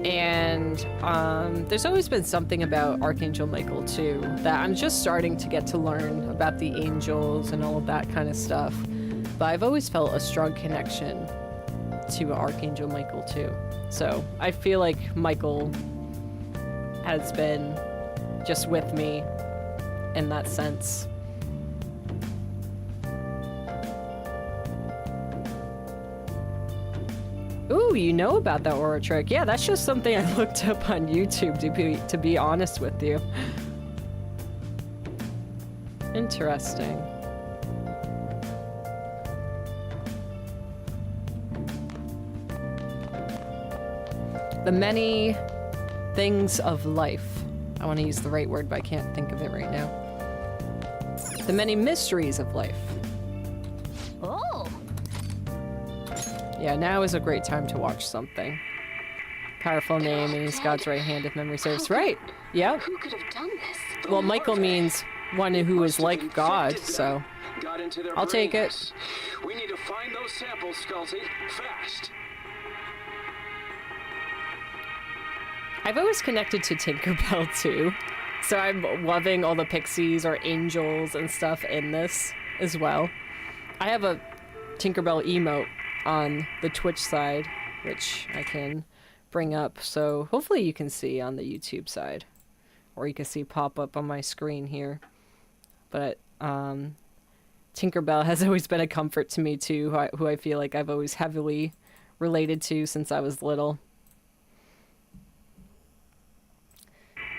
And there's always been something about Archangel Michael too that I'm just starting to get to learn about the angels and all of that kind of stuff. But I've always felt a strong connection to Archangel Michael too. So I feel like Michael has been just with me in that sense. Ooh, you know about that aura trick. Yeah, that's just something I looked up on YouTube, to be honest with you. Interesting. The many things of life. I want to use the right word, but I can't think of it right now. The many mysteries of life. Oh! Yeah, now is a great time to watch something. Powerful name, and he's God's right hand if memory serves. Right. Yeah. Who could have done this? Well, Michael means one who is like God, so Got into their I'll take it. brains. We need to find those samples, Scalzi. Fast. I've always connected to Tinkerbell too. So I'm loving all the pixies or angels and stuff in this as well. I have a Tinkerbell emote on the Twitch side, which I can bring up, so hopefully you can see on the YouTube side, or you can see pop up on my screen here. But Tinkerbell has always been a comfort to me too, who I feel like I've always heavily related to since I was little.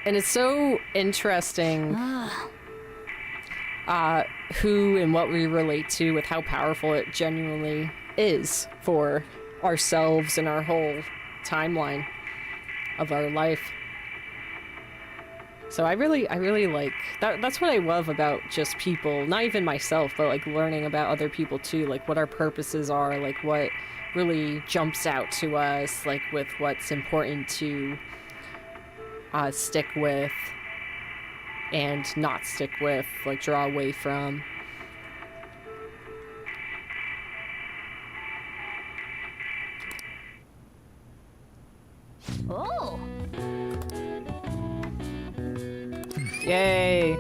And it's so interesting who and what we relate to with how powerful it genuinely is for ourselves and our whole timeline of our life. So I really like that. That's what I love about just people, not even myself, but like learning about other people too, like what our purposes are, like what really jumps out to us, like with what's important to stick with and not stick with, like draw away from. Oh! Yay!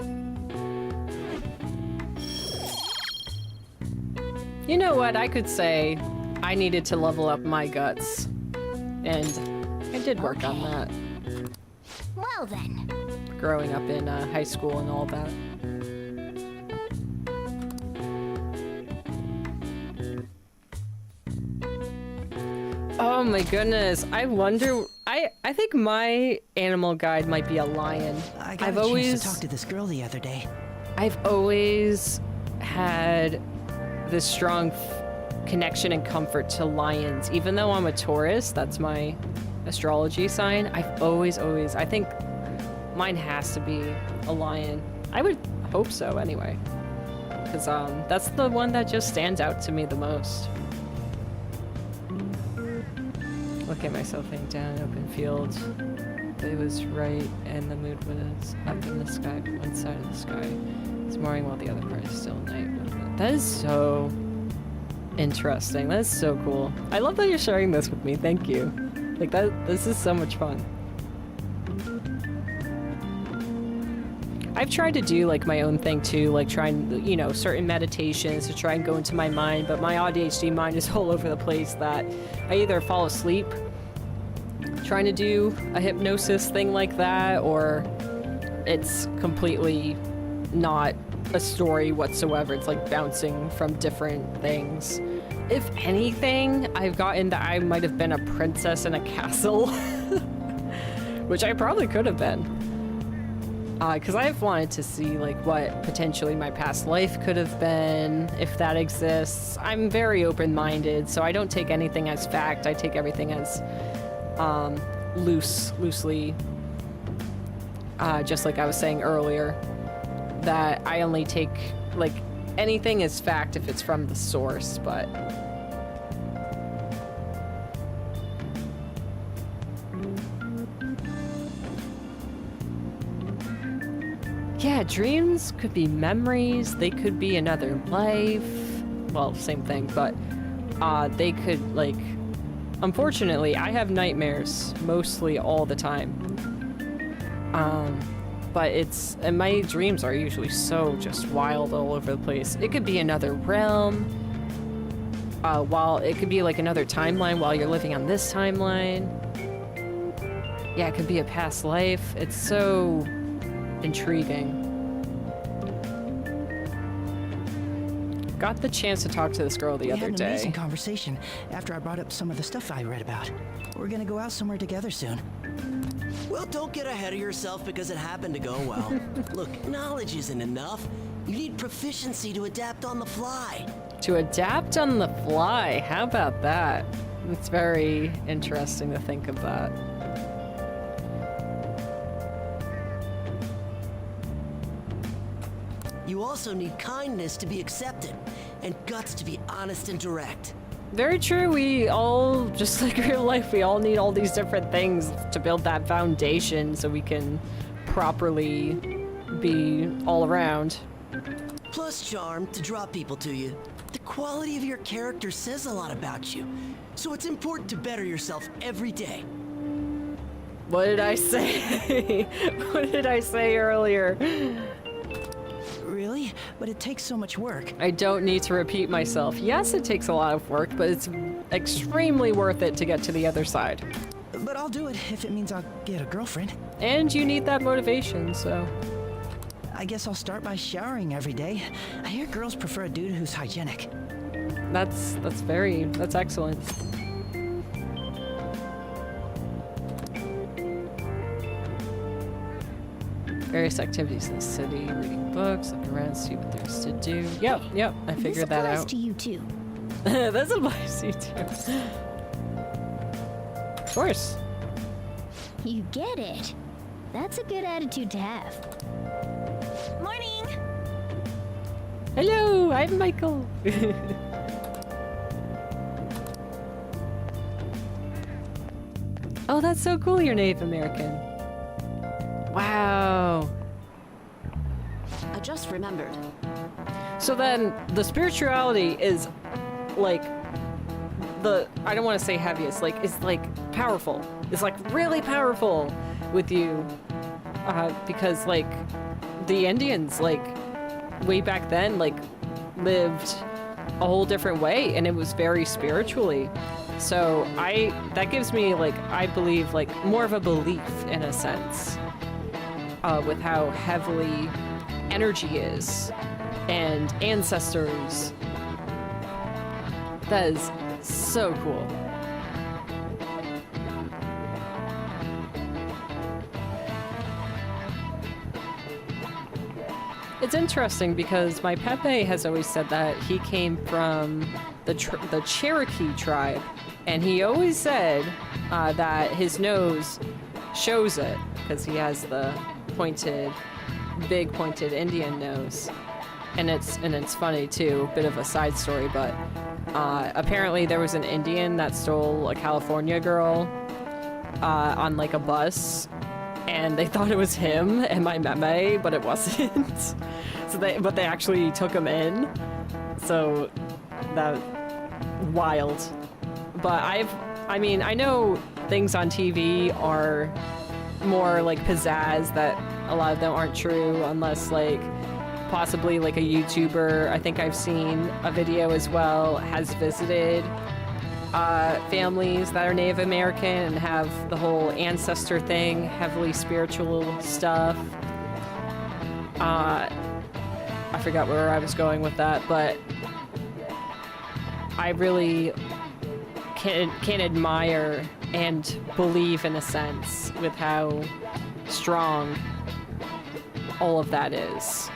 You know what? I could say I needed to level up my guts, and I did work on that. Well then. Growing up in high school and all that. Oh my goodness! I wonder. I think my animal guide might be a lion. I got a chance to talk to this girl the other day. I've always had this strong connection and comfort to lions. Even though I'm a Taurus, that's my astrology sign, I've always, I think mine has to be a lion. I would hope so anyway. Because that's the one that just stands out to me the most. Look at myself laying down in open field. It was right and the mood was up in the sky, one side of the sky. It's morning while the other part is still night. That is so interesting. That is so cool. I love that you're sharing this with me. Thank you. Like this is so much fun. I've tried to do like my own thing too, like trying, you know, certain meditations to try and go into my mind, but my AuDHD mind is all over the place that I either fall asleep trying to do a hypnosis thing like that, or it's completely not a story whatsoever. It's like bouncing from different things. If anything, I've gotten that I might have been a princess in a castle, which I probably could have been. Because I've wanted to see like what potentially my past life could have been, if that exists. I'm very open-minded, so I don't take anything as fact. I take everything as loosely, just like I was saying earlier, that I only take like anything as fact if it's from the source, but yeah, dreams could be memories, they could be another life, well, same thing, but they could like unfortunately, I have nightmares mostly all the time. But and my dreams are usually so just wild all over the place. It could be another realm, while it could be like another timeline while you're living on this timeline. Yeah, it could be a past life. It's so intriguing. Got the chance to talk to this girl the other We had day. an amazing conversation after I brought up some of the stuff I read about. We're gonna go out somewhere together soon. Well, don't get ahead of yourself because it happened to go well. Look, knowledge isn't enough. You need proficiency to adapt on the fly. To adapt on the fly, how about that? It's very interesting to think of that. You also need kindness to be accepted, and guts to be honest and direct. Very true. We all, just like real life, we all need all these different things to build that foundation so we can properly be all around. Plus charm to draw people to you. The quality of your character says a lot about you, so it's important to better yourself every day. What did I say? What did I say earlier? Really? But it takes so much work. I don't need to repeat myself. Yes, it takes a lot of work, but it's extremely worth it to get to the other side. But I'll do it if it means I'll get a girlfriend. And you need that motivation, so... I guess I'll start by showering every day. I hear girls prefer a dude who's hygienic. That's excellent. Various activities in the city, reading books, look around, see what there's to do. Yep, I figured that out. This applies to you too. This applies to you too. Of course. You get it. That's a good attitude to have. Morning! Hello, I'm Michael. Oh, that's so cool, you're Native American. Wow. I just remembered. So then the spirituality is like I don't want to say heaviest, like it's like powerful. It's like really powerful with you. Because like the Indians, like way back then, like lived a whole different way and it was very spiritually. So that gives me like, I believe like more of a belief in a sense. With how heavily energy is and ancestors. That is so cool. It's interesting because my Pepe has always said that he came from the Cherokee tribe, and he always said that his nose shows it because he has the big pointed Indian nose, and it's funny too. Bit of a side story, but apparently there was an Indian that stole a California girl on like a bus, and they thought it was him and my meme, but it wasn't. But they actually took him in. So that wild. But I mean, I know things on TV are more like pizzazz, that a lot of them aren't true unless like possibly like a YouTuber, I think I've seen a video as well, has visited families that are Native American and have the whole ancestor thing, heavily spiritual stuff. I forgot where I was going with that, but I really can admire and believe in a sense with how strong all of that is,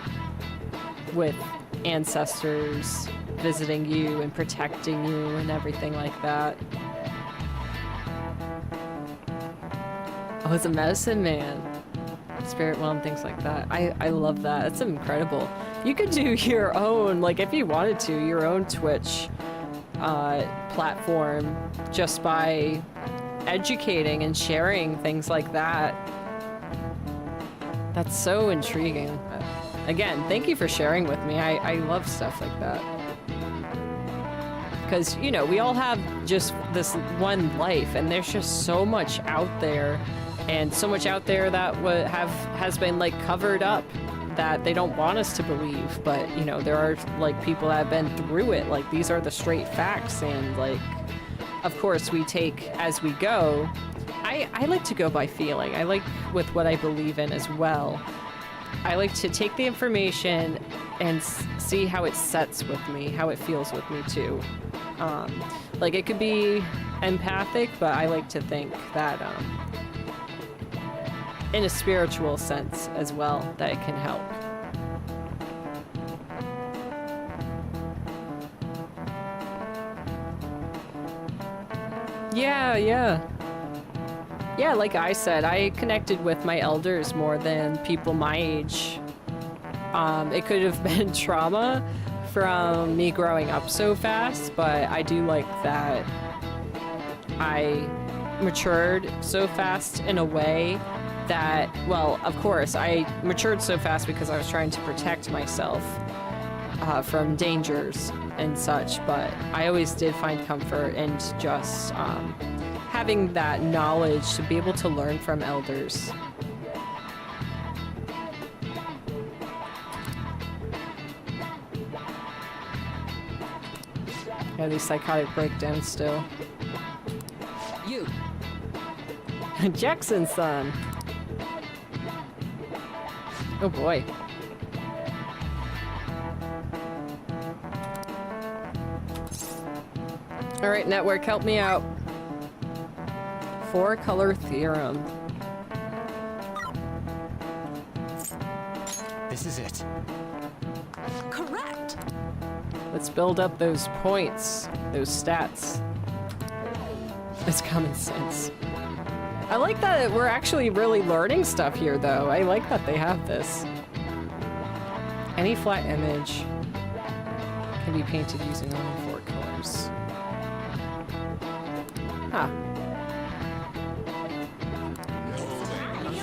with ancestors visiting you and protecting you and everything like that. Oh, it's a medicine man. Spirit well and things like that. I love that. It's incredible. You could do your own, like if you wanted to, your own Twitch platform just by educating and sharing things like that. That's so intriguing. Again, thank you for sharing with me. I love stuff like that. because, you know, we all have just this one life, and there's just so much out there, and so much out there that has been, like, covered up that they don't want us to believe. But, you know, there are, like, people that have been through it. Like, these are the straight facts, and, like, of course, we take as we go. I like to go by feeling. I like with what I believe in as well. I like to take the information and see how it sets with me, how it feels with me too. Like, it could be empathic, but I like to think that in a spiritual sense as well, that it can help. Yeah, like I said, I connected with my elders more than people my age. It could have been trauma from me growing up so fast, but I do like that I matured so fast in a way that, well, of course, I matured so fast because I was trying to protect myself from dangers and such, but I always did find comfort in just having that knowledge to be able to learn from elders. Yeah, these psychotic breakdowns still. You. Jackson's son. Oh boy. All right, network, help me out. 4-color theorem. This is it. Correct. Let's build up those points, those stats. It's common sense. I like that we're actually really learning stuff here, though. I like that they have this. Any flat image can be painted using only 4 colors. Huh.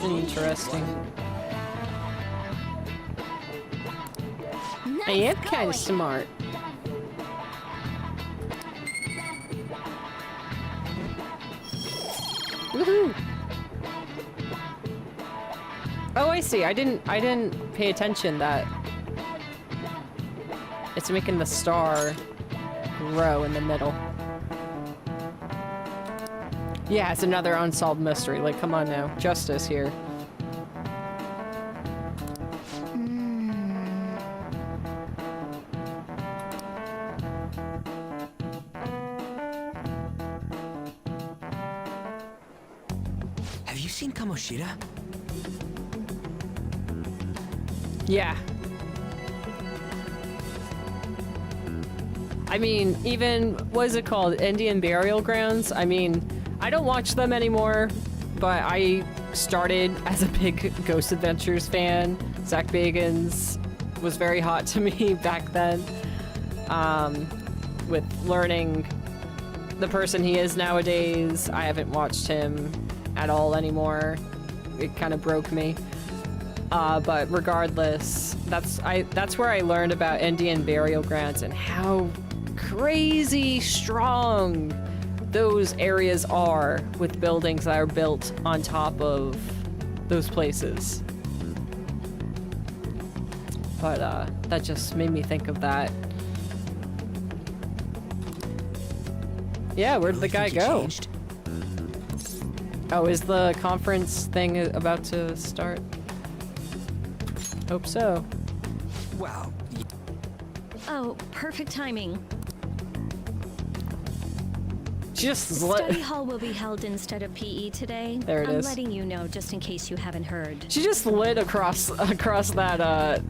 Interesting. I am kind of smart. Woohoo! Oh, I see. I didn't pay attention that it's making the star grow in the middle. Yeah, it's another unsolved mystery. Like, come on now. Justice here. Have you seen Kamoshida? Yeah. I mean, even, what is it called? Indian burial grounds? I mean, I don't watch them anymore, but I started as a big Ghost Adventures fan. Zach Bagans was very hot to me back then. With learning the person he is nowadays, I haven't watched him at all anymore. It kind of broke me. But regardless, that's where I learned about Indian burial grounds and how crazy strong those areas are with buildings that are built on top of those places. But that just made me think of that. Yeah, where did the guy go? Oh, is the conference thing about to start? Hope so. Wow. Oh, perfect timing. Just Study hall will be held instead of PE today. There it I'm is. letting you know just in case you haven't heard. She just lit across that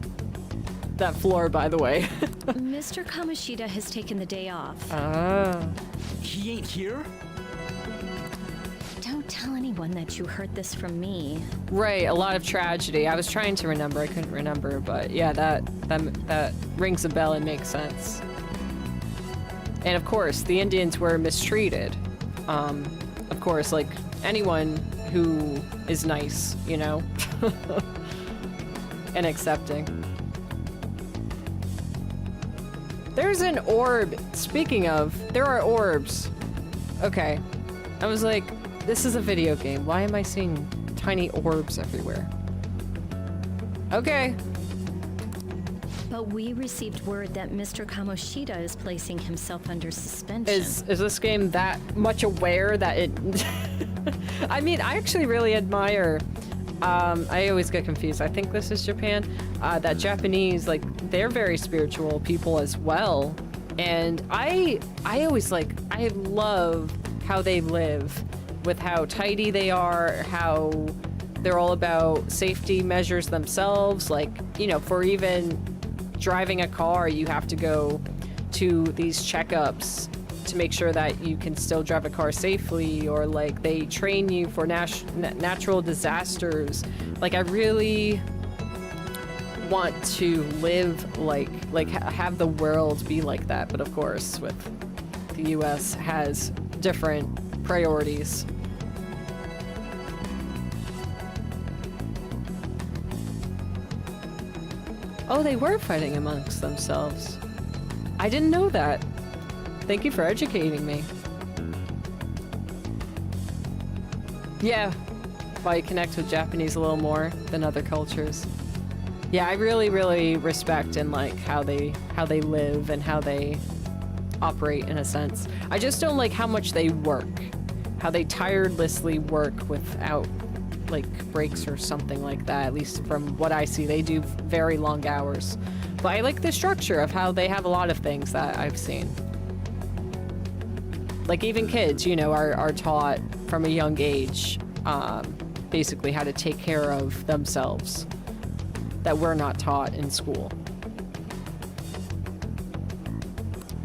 that floor, by the way. Mr. Kamoshida has taken the day off. Ah. He ain't here? Don't tell anyone that you heard this from me. Right, a lot of tragedy. I was trying to remember, I couldn't remember, but yeah, that rings a bell and makes sense. And of course, the Indians were mistreated. Of course, like anyone who is nice, you know, and accepting. There's an orb. Speaking of, there are orbs. Okay. I was like, this is a video game. Why am I seeing tiny orbs everywhere? Okay. But we received word that Mr. Kamoshida is placing himself under suspension. Is this game that much aware that it... I mean, I actually really admire... I always get confused. I think this is Japan. That Japanese, like, they're very spiritual people as well. And I always, like, I love how they live with how tidy they are, how they're all about safety measures themselves. Like, you know, for even driving a car, you have to go to these checkups to make sure that you can still drive a car safely, or like they train you for natural disasters. Like, I really want to live like have the world be like that, but of course with the US has different priorities. Oh, they were fighting amongst themselves. I didn't know that. Thank you for educating me. Yeah, I connect with Japanese a little more than other cultures. Yeah, I really respect and like how they live and how they operate in a sense. I just don't like how much they work. How they tirelessly work without like breaks or something like that. At least from what I see, they do very long hours. But I like the structure of how they have a lot of things that I've seen. Like even kids, you know, are taught from a young age, basically how to take care of themselves that we're not taught in school.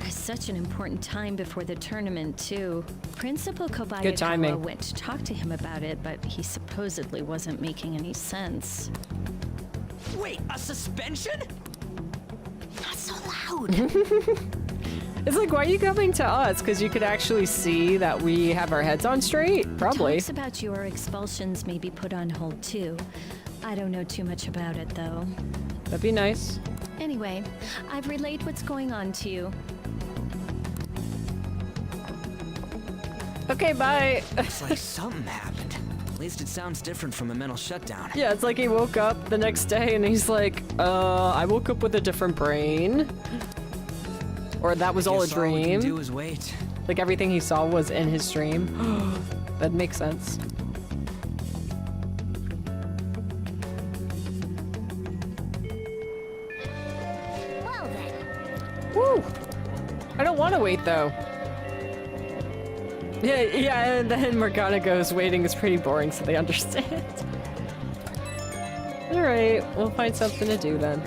Such an important time before the tournament, too. Principal Good timing. Kobayakawa went to talk to him about it, but he supposedly wasn't making any sense. Wait, a suspension? Not so loud. It's like, why are you coming to us? Because you could actually see that we have our heads on straight? Probably. Talks about your expulsions may be put on hold, too. I don't know too much about it, though. That'd be nice. Anyway, I've relayed what's going on to you. Okay, bye. It's like something happened. At least it sounds different from a mental shutdown. Yeah, it's like he woke up the next day and he's like, I woke up with a different brain. Or that was all a dream. All we can do is wait. Like everything he saw was in his dream. That makes sense. Well then. Woo! I don't want to wait though. Yeah, and then Morgana goes, waiting is pretty boring, so they understand. Alright, we'll find something to do then.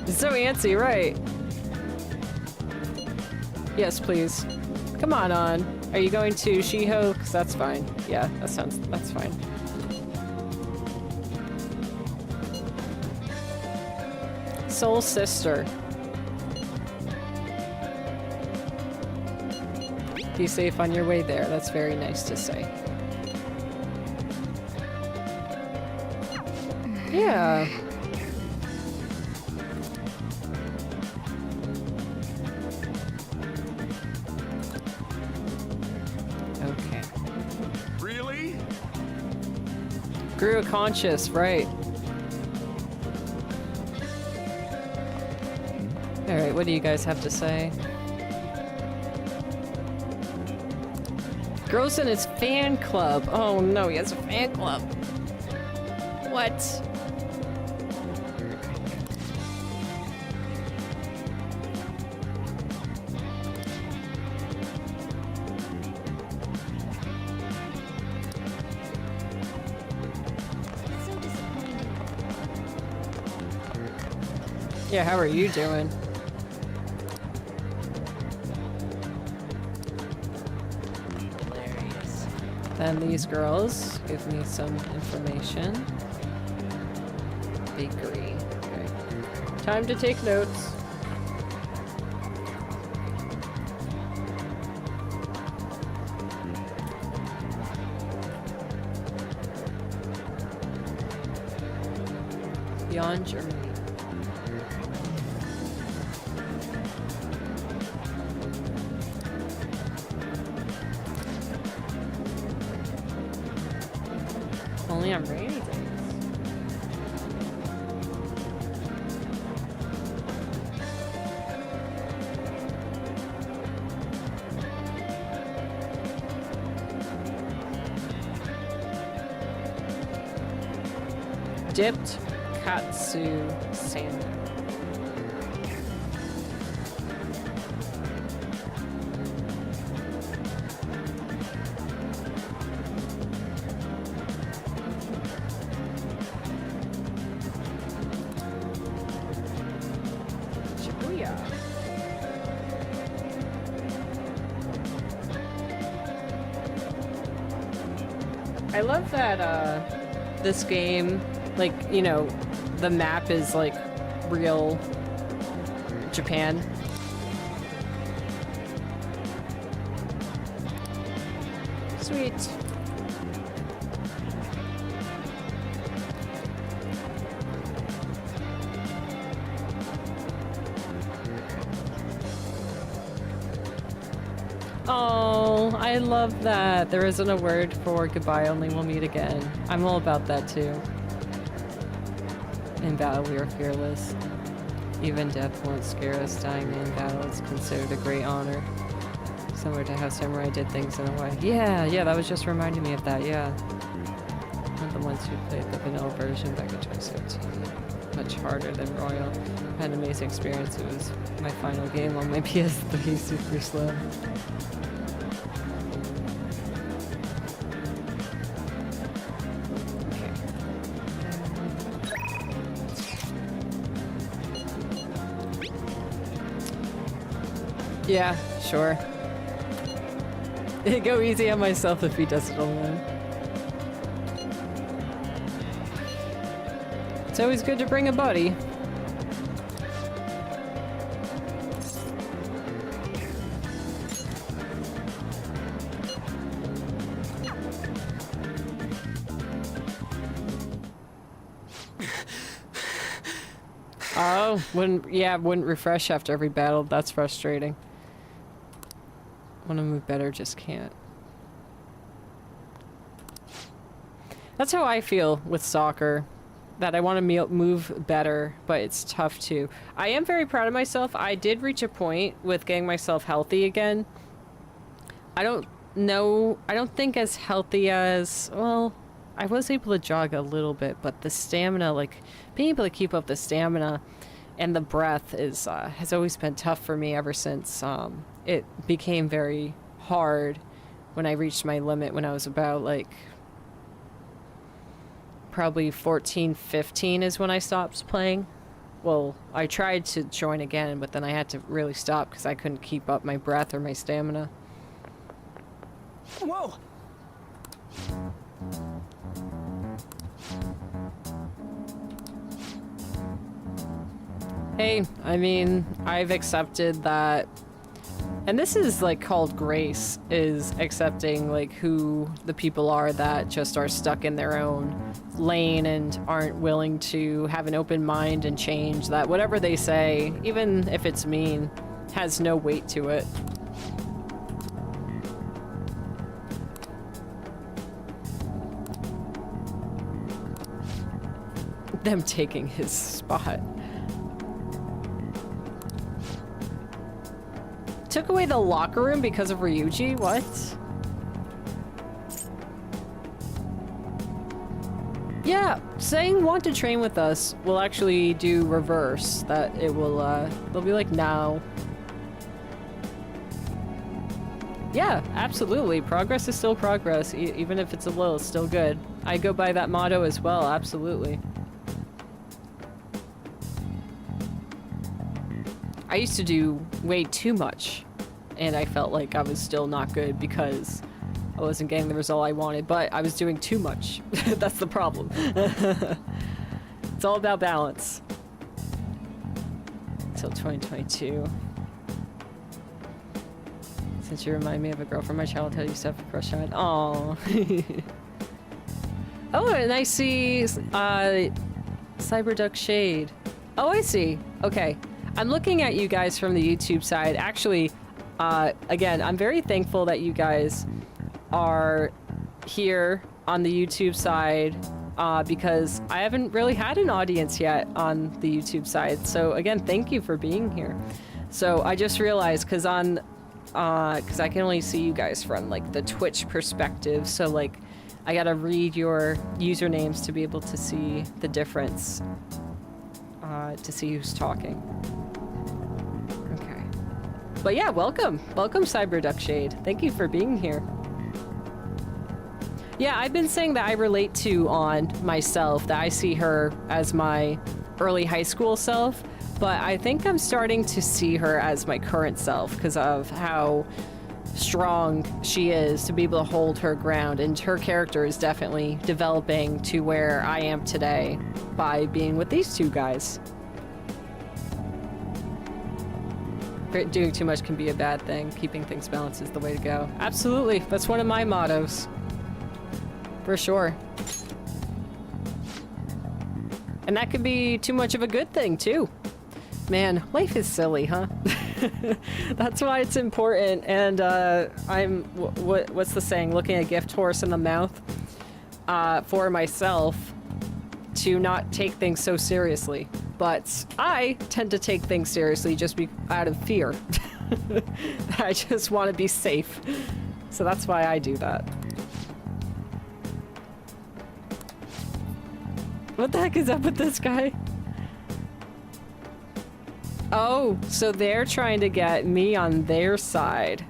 It's so antsy, right? Yes, please. Come on. Are you going to Shiho? Because that's fine. Yeah, that's fine. Soul Sister. Be safe on your way there. That's very nice to say. Yeah. Okay. Really? Grew a conscious, right. Alright, what do you guys have to say? Gross in his fan club. Oh no, he has a fan club. What? Yeah, how are you doing? Then these girls give me some information. Bakery. Okay. Time to take notes. Beyond Germany. Only on rainy days. Dipped katsu salmon. Shibuya. I love that this game, like, you know, the map is like real Japan. Sweet. Oh, I love that. There isn't a word for goodbye, only we'll meet again. I'm all about that too. In battle we are fearless. Even death won't scare us. Dying in battle is considered a great honor. Similar to how Samurai did things in a way. Yeah, that was just reminding me of that, yeah. One of the ones who played the vanilla version back in 2017. Much harder than Royal. Had an amazing experience. It was my final game on my PS3, super slow. Yeah, sure. Go easy on myself if he does it alone. It's always good to bring a buddy. Oh, wouldn't refresh after every battle. That's frustrating. Want to move better, just can't. That's how I feel with soccer. That I want to move better, but it's tough too. I am very proud of myself. I did reach a point with getting myself healthy again. I don't think as healthy as, well, I was able to jog a little bit, but the stamina, like being able to keep up the stamina and the breath is has always been tough for me ever since it became very hard when I reached my limit when I was about like probably 14, 15 is when I stopped playing. Well, I tried to join again, but then I had to really stop because I couldn't keep up my breath or my stamina. Whoa! Hey, I mean, I've accepted that, and this is like called grace, is accepting like who the people are that just are stuck in their own lane and aren't willing to have an open mind and change, that whatever they say, even if it's mean, has no weight to it. Them taking his spot. Took away the locker room because of Ryuji? What? Yeah, saying want to train with us will actually do reverse. That it will, they'll be like, no. Yeah, absolutely. Progress is still progress. Even if it's a little, it's still good. I go by that motto as well, absolutely. I used to do way too much, and I felt like I was still not good because I wasn't getting the result I wanted, but I was doing too much. That's the problem. It's all about balance. Until 2022. Since you remind me of a girl from my childhood I used to have a crush on. Aww. Oh, and I see Cyberduck Shade. Oh, I see. Okay. I'm looking at you guys from the YouTube side. Actually, again, I'm very thankful that you guys are here on the YouTube side because I haven't really had an audience yet on the YouTube side. So again, thank you for being here. So I just realized because I can only see you guys from like the Twitch perspective. So like I gotta read your usernames to be able to see the difference, to see who's talking. Okay. But yeah, welcome Cyberduckshade. Thank you for being here. Yeah, I've been saying that I relate to on myself, that I see her as my early high school self, but I think I'm starting to see her as my current self because of how strong she is to be able to hold her ground, and her character is definitely developing to where I am today by being with these two guys. Doing too much can be a bad thing. Keeping things balanced is the way to go. Absolutely, that's one of my mottos. For sure. And that could be too much of a good thing, too. Man, life is silly, huh? That's why it's important. And what's the saying? Looking a gift horse in the mouth for myself to not take things so seriously. But I tend to take things seriously just out of fear. I just want to be safe. So that's why I do that. What the heck is up with this guy? Oh, so they're trying to get me on their side.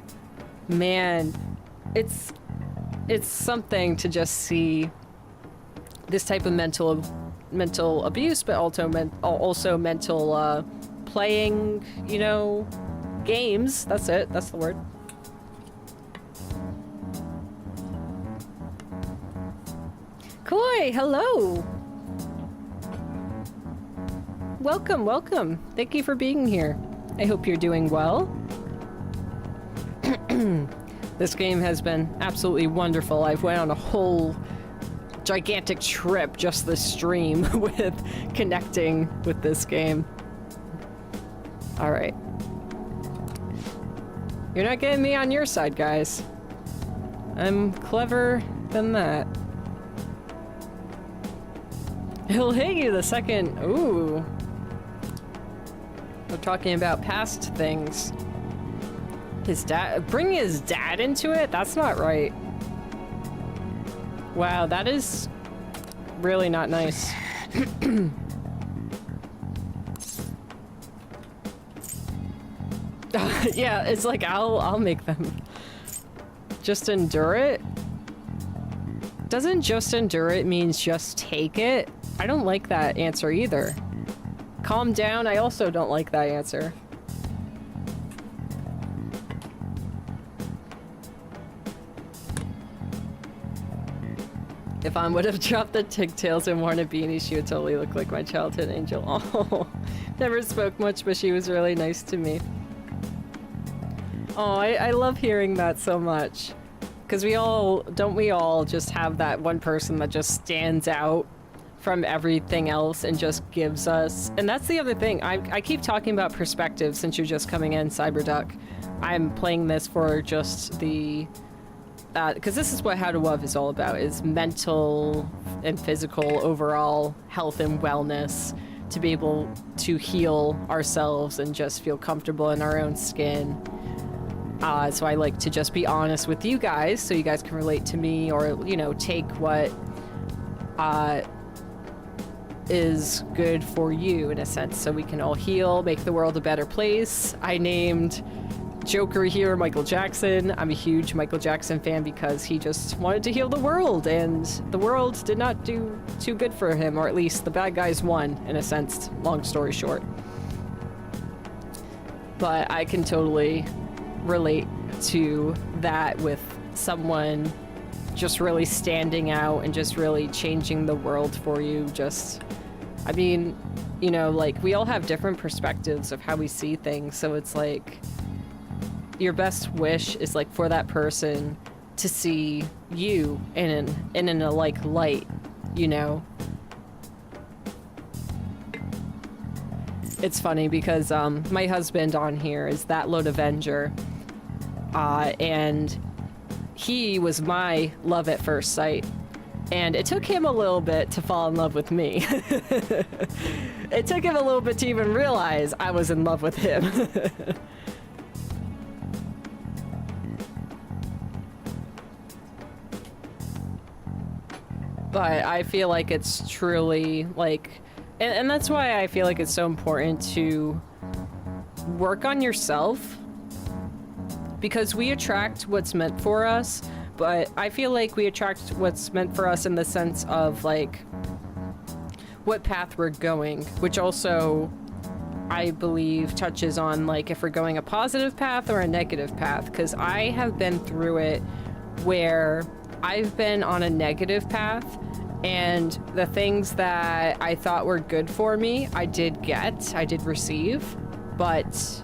Man, it's something to just see this type of mental abuse, but also mental playing, you know, games. That's it. That's the word. Koi, hello. Welcome, welcome. Thank you for being here. I hope you're doing well. This game has been absolutely wonderful. I've went on a whole gigantic trip just this stream with connecting with this game. All right. You're not getting me on your side, guys. I'm clever than that. He'll hit you the second. Ooh. We're talking about past things. His dad, bring his dad into it? That's not right. Wow, that is really not nice. Yeah, it's like I'll make them just endure it. Doesn't just endure it means just take it? I don't like that answer either. Calm down, I also don't like that answer. If I would have dropped the tigtails and worn a beanie, she would totally look like my childhood angel. Oh, never spoke much, but she was really nice to me. Oh, I love hearing that so much. Because don't we all just have that one person that just stands out from everything else and just gives us, and that's the other thing. I keep talking about perspective since you're just coming in, Cyberduck. I'm playing this for just the, because this is what How to Love is all about, is mental and physical overall health and wellness, to be able to heal ourselves and just feel comfortable in our own skin. So I like to just be honest with you guys so you guys can relate to me, or, you know, take what is good for you in a sense, so we can all heal, make the world a better place. I named Joker here Michael Jackson. I'm a huge Michael Jackson fan because he just wanted to heal the world, and the world did not do too good for him, or at least the bad guys won in a sense, long story short. But I can totally relate to that with someone just really standing out and just really changing the world for you. Just, I mean, you know, like, we all have different perspectives of how we see things, so it's like your best wish is like for that person to see you in a like light, you know. It's funny because my husband on here is That Load Avenger, and he was my love at first sight. And it took him a little bit to fall in love with me. It took him a little bit to even realize I was in love with him. But I feel like it's truly like, and that's why I feel like it's so important to work on yourself, because we attract what's meant for us, but I feel like we attract what's meant for us in the sense of like what path we're going, which also I believe touches on like if we're going a positive path or a negative path, because I have been through it where I've been on a negative path, and the things that I thought were good for me, I did receive, but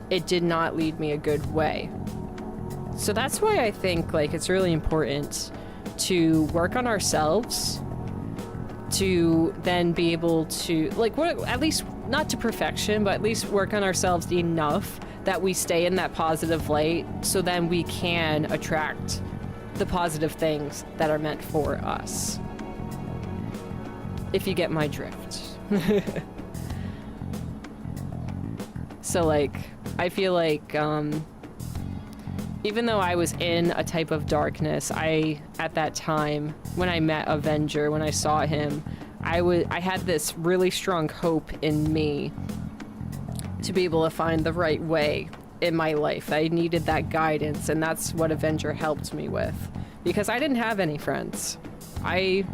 it did not lead me a good way. So that's why I think like it's really important to work on ourselves to then be able to like at least not to perfection, but at least work on ourselves enough that we stay in that positive light, so then we can attract the positive things that are meant for us. If you get my drift. So like, I feel like, even though I was in a type of darkness, at that time, when I met Avenger, when I saw him, I had this really strong hope in me to be able to find the right way in my life. I needed that guidance, and that's what Avenger helped me with, because I didn't have any friends. I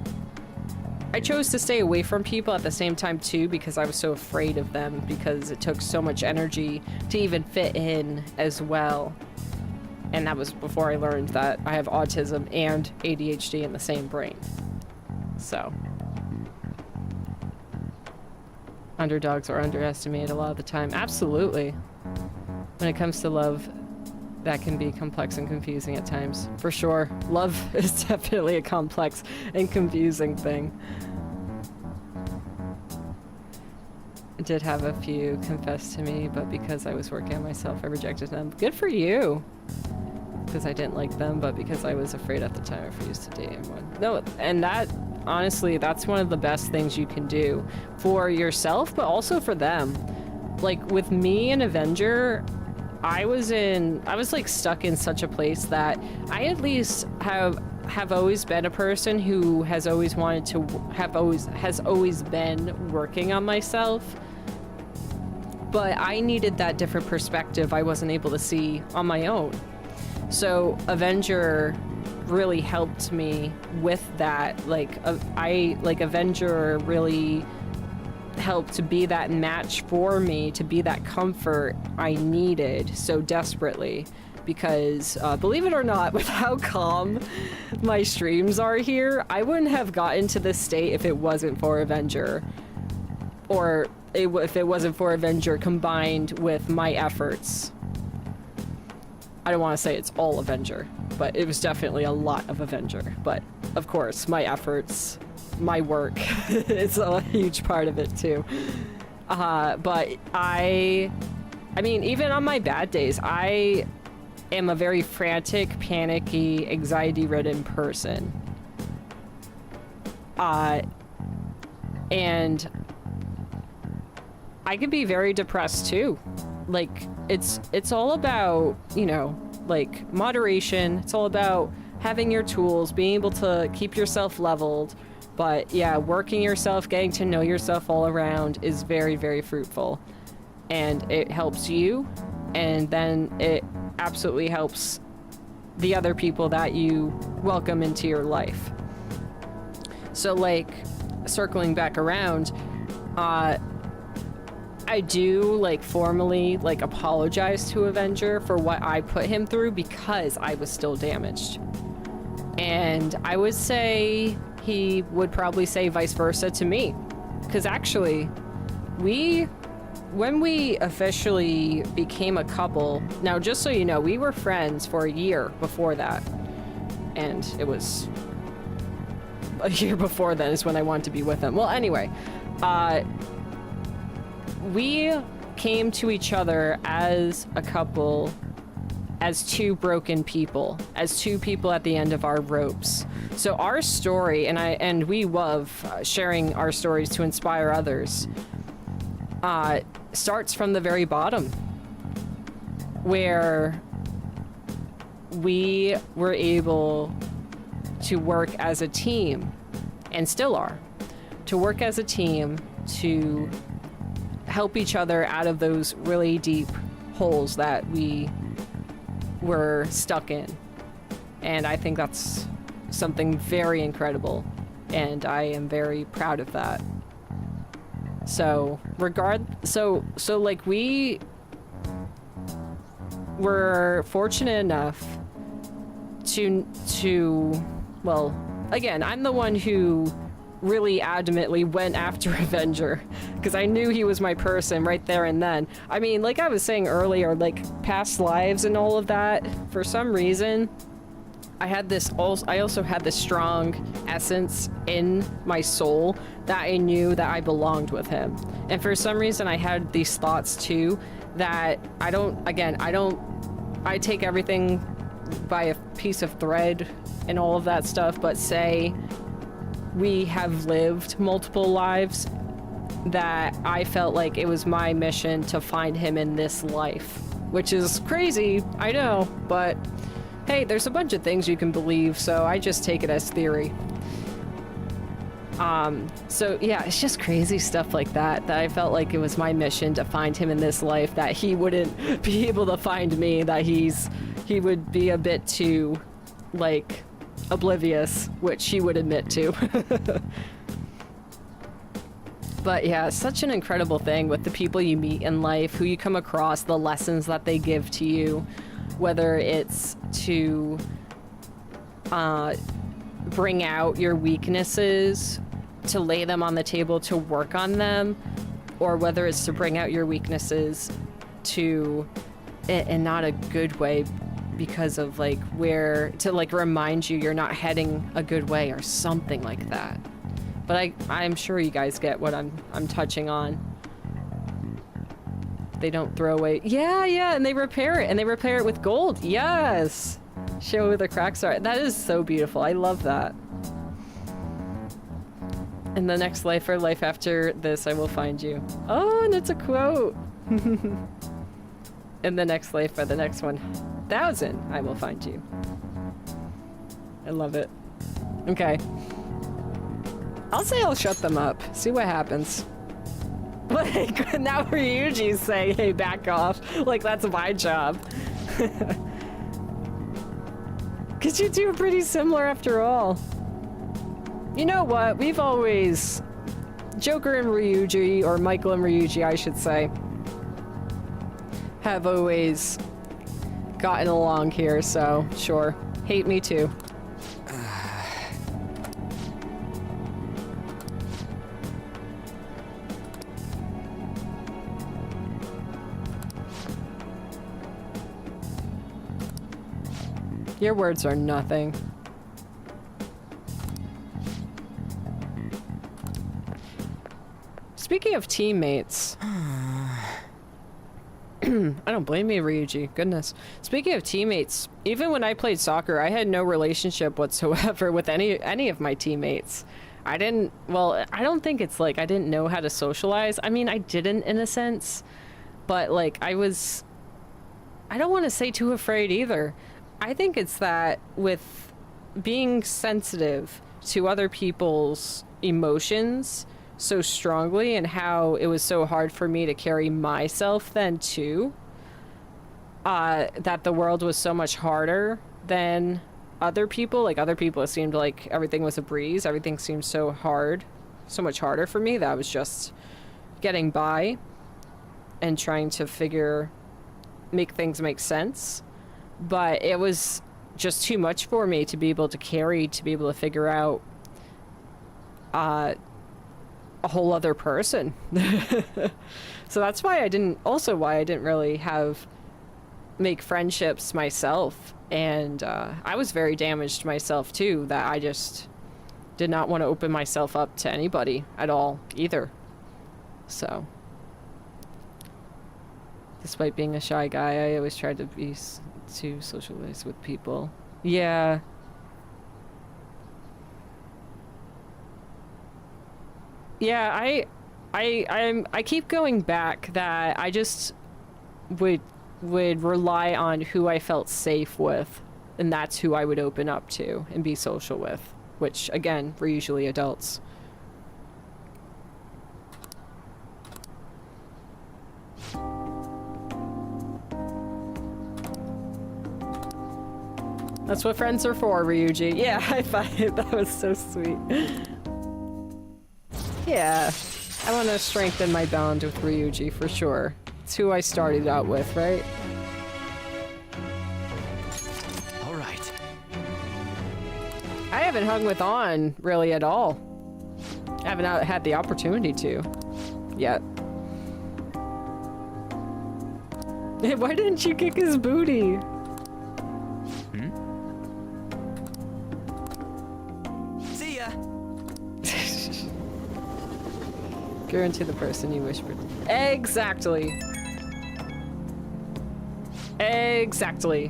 chose to stay away from people at the same time too, because I was so afraid of them, because it took so much energy to even fit in as well. And that was before I learned that I have autism and ADHD in the same brain. So underdogs are underestimated a lot of the time. Absolutely. When it comes to love, that can be complex and confusing at times. For sure. Love is definitely a complex and confusing thing. I did have a few confess to me, but because I was working on myself, I rejected them. Good for you. Because I didn't like them, but because I was afraid at the time, I refused to date anyone. No, and that, honestly, that's one of the best things you can do for yourself, but also for them. Like, with me and Avenger, I was like stuck in such a place that I at least have always been a person who has always wanted to has always been working on myself, but I needed that different perspective I wasn't able to see on my own. So Avenger really helped me with that. Avenger really helped to be that match for me, to be that comfort I needed so desperately. Because believe it or not, with how calm my streams are here, I wouldn't have gotten to this state if it wasn't for Avenger. Or if it wasn't for Avenger combined with my efforts. I don't want to say it's all Avenger, but it was definitely a lot of Avenger. But of course, my efforts, my work, it's a huge part of it too. But I mean, even on my bad days, I am a very frantic, panicky, anxiety-ridden person. And I could be very depressed too. Like, it's all about, you know, like, moderation. It's all about having your tools, being able to keep yourself leveled. But yeah, working yourself, getting to know yourself all around is very, very fruitful. And it helps you, and then it absolutely helps the other people that you welcome into your life. So, like, circling back around, I do, like, formally, like, apologize to Avenger for what I put him through, because I was still damaged. And I would say he would probably say vice versa to me. Because actually, when we officially became a couple, now just so you know, we were friends for a year before that. And it was a year before then is when I wanted to be with him. Well, anyway, we came to each other as a couple as two broken people, as two people at the end of our ropes. So our story, and we love sharing our stories to inspire others, starts from the very bottom, where we were able to work as a team, and still are, to work as a team to help each other out of those really deep holes that we were stuck in. And I think that's something very incredible, and I am very proud of that. So like, we were fortunate enough to well, again, I'm the one who really adamantly went after Avenger, because I knew he was my person right there and then. I mean, like I was saying earlier, like past lives and all of that, for some reason I also had this strong essence in my soul that I knew that I belonged with him. And for some reason I had these thoughts too, that I take everything by a piece of thread and all of that stuff, but say we have lived multiple lives, that I felt like it was my mission to find him in this life, which is crazy, I know, but hey, there's a bunch of things you can believe, so I just take it as theory. So yeah, it's just crazy stuff like that I felt like it was my mission to find him in this life, that he wouldn't be able to find me, that he would be a bit too, like, oblivious, which he would admit to. But yeah, such an incredible thing with the people you meet in life, who you come across, the lessons that they give to you, whether it's to bring out your weaknesses, to lay them on the table, to work on them, or whether it's to bring out your weaknesses in not a good way, because of like to like remind you you're not heading a good way or something like that. But I'm sure you guys get what I'm touching on. They don't throw away. Yeah, and they repair it with gold. Yes. Show where the cracks are. That is so beautiful. I love that. In the next life or life after this, I will find you. Oh, and it's a quote. In the next life or the next 1,000, I will find you. I love it. Okay. I'll say I'll shut them up. See what happens. Like, now Ryuji's saying, hey, back off. Like, that's my job. Because you two are pretty similar after all. You know what? We've always... Joker and Ryuji, or Michael and Ryuji, I should say, have always gotten along here, so sure. Hate me too. Your words are nothing. Speaking of teammates... I don't blame you, Ryuji. Goodness. Speaking of teammates, even when I played soccer, I had no relationship whatsoever with any of my teammates. I don't think it's like I didn't know how to socialize. I mean, I didn't in a sense, but like I don't want to say too afraid either. I think it's that with being sensitive to other people's emotions so strongly, and how it was so hard for me to carry myself then too, that the world was so much harder than other people. Like, other people, it seemed like everything was a breeze. Everything seemed so hard, so much harder for me, that I was just getting by and trying to make things make sense. But it was just too much for me to be able to carry, to be able to figure out a whole other person. So that's why I didn't really make friendships myself. And I was very damaged myself too, that I just did not want to open myself up to anybody at all either. So despite being a shy guy, I always tried to be to socialize with people. Yeah. Yeah, I keep going back that I just would rely on who I felt safe with, and that's who I would open up to and be social with, which again, we're usually adults. That's what friends are for, Ryuji. Yeah, high five. That was so sweet. Yeah, I want to strengthen my bond with Ryuji for sure. It's who I started out with, right? All right. I haven't hung with On really at all. I haven't had the opportunity to yet. Why didn't you kick his booty? Guarantee the person you whispered. Exactly. Exactly.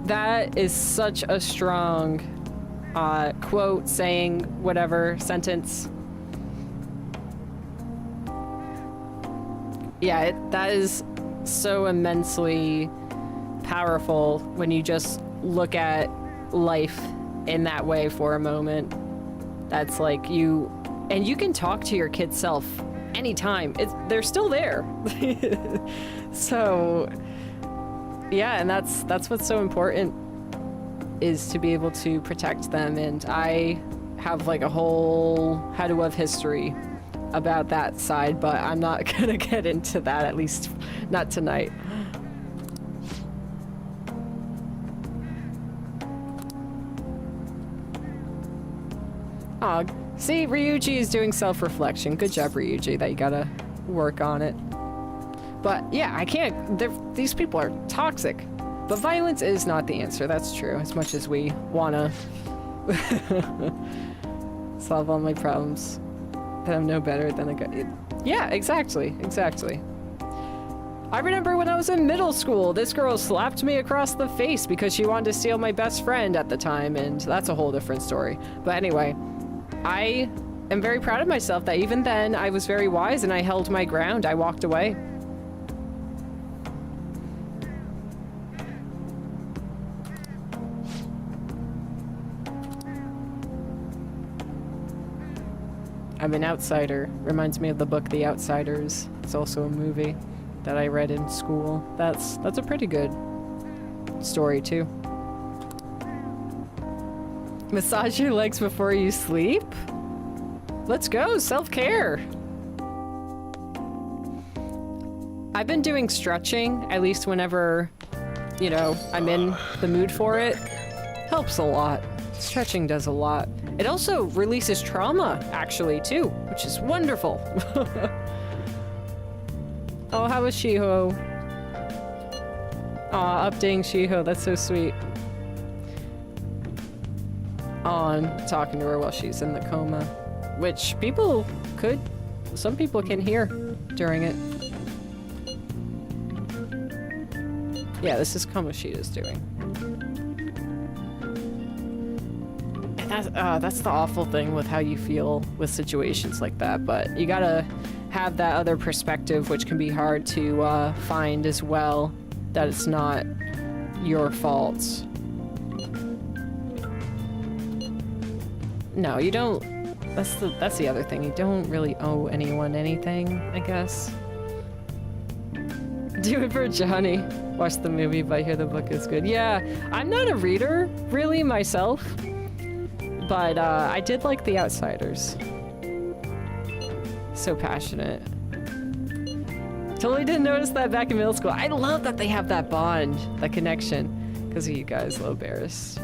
That is such a strong quote, saying, whatever, sentence. Yeah, that is so immensely powerful when you just look at life in that way for a moment. That's like you, and you can talk to your kid self anytime. They're still there. So, yeah, and that's what's so important, is to be able to protect them. And I have like a whole how to love history about that side, but I'm not gonna get into that, at least not tonight. Oh, see, Ryuji is doing self-reflection. Good job, Ryuji, that you gotta work on it. But yeah, I can't, these people are toxic. But violence is not the answer, that's true. As much as we wanna solve all my problems, that I'm no better than a guy. Yeah, exactly, exactly. I remember when I was in middle school, this girl slapped me across the face because she wanted to steal my best friend at the time, and that's a whole different story. But anyway, I am very proud of myself that even then I was very wise and I held my ground. I walked away. I'm an outsider. Reminds me of the book The Outsiders. It's also a movie that I read in school. That's a pretty good story too. Massage your legs before you sleep? Let's go, self-care. I've been doing stretching, at least whenever, you know, I'm in the mood for it. Helps a lot. Stretching does a lot. It also releases trauma, actually, too, which is wonderful. Oh, how was Shiho? Aw, updating Shiho, that's so sweet. On talking to her while she's in the coma, which some people can hear during it. Yeah, this is Kamoshida's doing. And that's the awful thing with how you feel with situations like that, but you gotta have that other perspective, which can be hard to find as well, that it's not your fault. No, you don't. That's the other thing. You don't really owe anyone anything, I guess. Do it for Johnny. Watch the movie, but I hear the book is good. Yeah, I'm not a reader, really, myself. But I did like The Outsiders. So passionate. Totally didn't notice that back in middle school. I love that they have that bond, that connection. Because of you guys, little bears.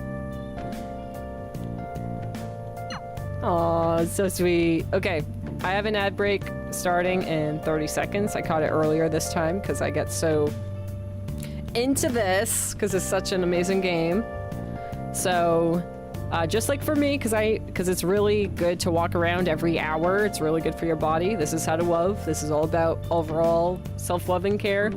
Aw, so sweet. Okay, I have an ad break starting in 30 seconds. I caught it earlier this time because I get so into this because it's such an amazing game. So, just like for me, because it's really good to walk around every hour. It's really good for your body. This is How to Love. This is all about overall self-love and care.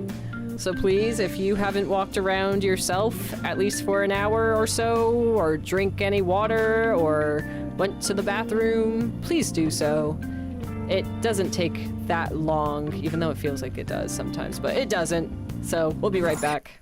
So please, if you haven't walked around yourself, at least for an hour or so, or drink any water, or went to the bathroom, please do so. It doesn't take that long, even though it feels like it does sometimes, but it doesn't. So we'll be right back.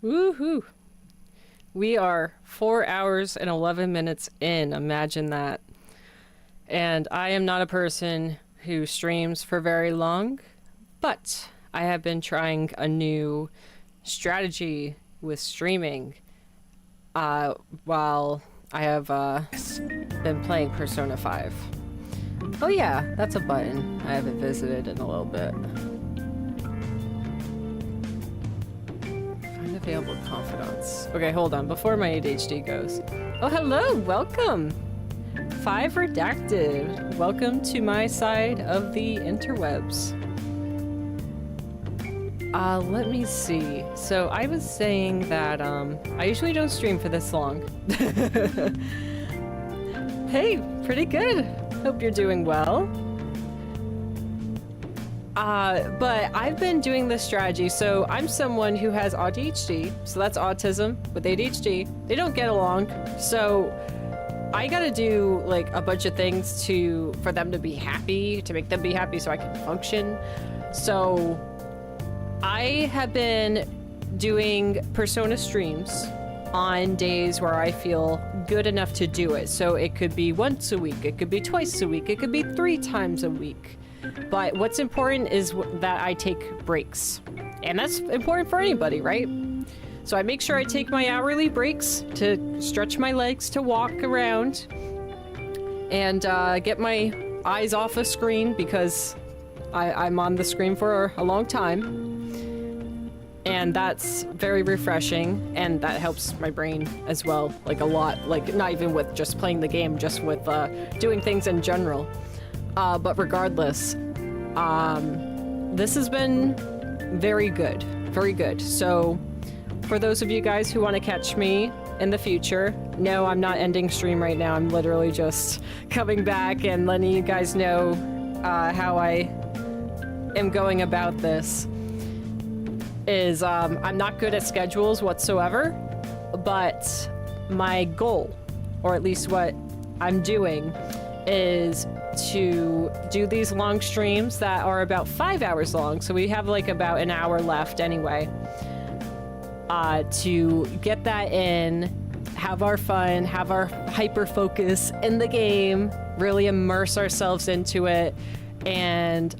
Woohoo! We are 4 hours and 11 minutes in. Imagine that. And I am not a person who streams for very long, but I have been trying a new strategy with streaming while I have been playing Persona 5. Oh yeah, that's a button I haven't visited in a little bit. Find available confidants. Okay, hold on, before my ADHD goes. Oh, hello, welcome! 5 Redacted. Welcome to my side of the interwebs. Let me see. So I was saying that, I usually don't stream for this long. Hey, pretty good. Hope you're doing well. But I've been doing this strategy. So I'm someone who has AuDHD. So that's autism with ADHD. They don't get along. So I gotta do like a bunch of things for them to be happy, to make them be happy so I can function. So I have been doing Persona streams on days where I feel good enough to do it. So it could be once a week, it could be twice a week, it could be 3 times a week. But what's important is that I take breaks. And that's important for anybody, right? So I make sure I take my hourly breaks to stretch my legs, to walk around, and get my eyes off a screen because I'm on the screen for a long time. And that's very refreshing, and that helps my brain as well, like a lot. Like, not even with just playing the game, just with doing things in general. But regardless, this has been very good. Very good. So, for those of you guys who want to catch me in the future, no, I'm not ending stream right now. I'm literally just coming back and letting you guys know how I am going about this. I'm not good at schedules whatsoever, but my goal, or at least what I'm doing, is to do these long streams that are about 5 hours long. So we have like about an hour left anyway. To get that in, have our fun, have our hyper focus in the game, really immerse ourselves into it, and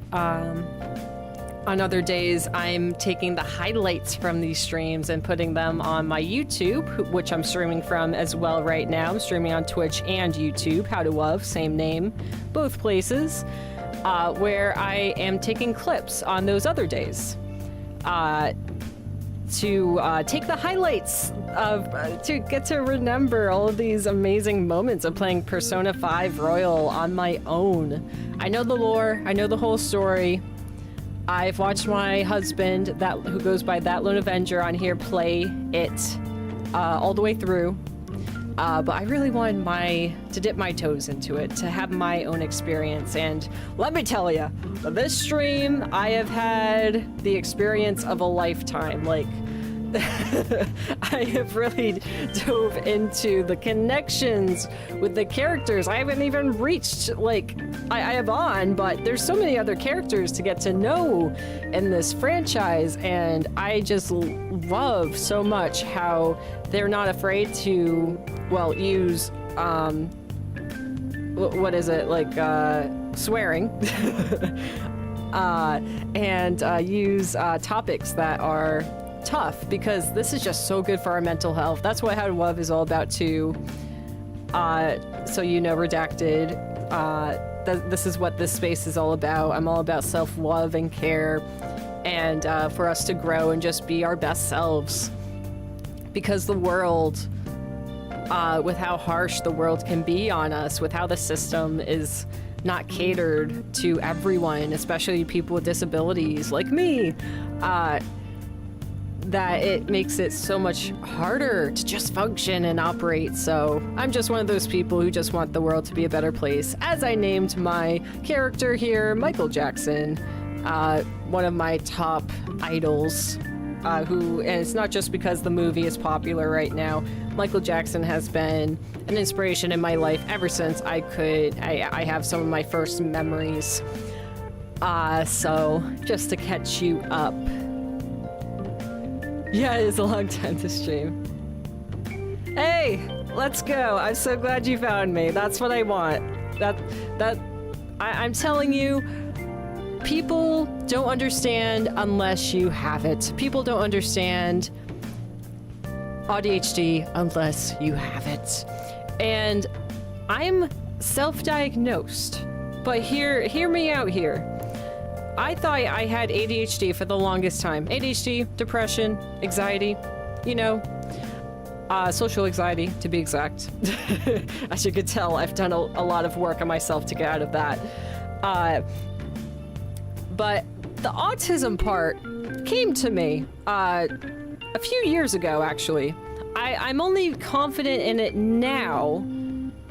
on other days, I'm taking the highlights from these streams and putting them on my YouTube, which I'm streaming from as well right now. I'm streaming on Twitch and YouTube, How to Wuve, same name, both places, where I am taking clips on those other days to take the highlights to get to remember all of these amazing moments of playing Persona 5 Royal on my own. I know the lore, I know the whole story. I've watched my husband, who goes by That Lone Avenger on here, play it all the way through. But I really wanted to dip my toes into it, to have my own experience. And let me tell you, this stream, I have had the experience of a lifetime. Like, I have really dove into the connections with the characters. I haven't even reached, like, I have on, but there's so many other characters to get to know in this franchise, and I just love so much how they're not afraid to, well, use, what is it, like, swearing, and use topics that are tough, because this is just so good for our mental health. That's what How to Wuve is all about too. So you know, Redacted, this is what this space is all about. I'm all about self-love and care, and for us to grow and just be our best selves. Because the world, with how harsh the world can be on us, with how the system is not catered to everyone, especially people with disabilities like me, that it makes it so much harder to just function and operate. So I'm just one of those people who just want the world to be a better place. As I named my character here, Michael Jackson, one of my top idols, and it's not just because the movie is popular right now. Michael Jackson has been an inspiration in my life ever since I have some of my first memories. So just to catch you up, yeah, it is a long time to stream. Hey, let's go. I'm so glad you found me. That's what I want. I'm telling you, people don't understand unless you have it. People don't understand AuDHD unless you have it. And I'm self-diagnosed, But hear me out here. I thought I had ADHD for the longest time. ADHD, depression, anxiety, you know, social anxiety, to be exact. As you could tell, I've done a lot of work on myself to get out of that. But the autism part came to me a few years ago, actually. I'm only confident in it now,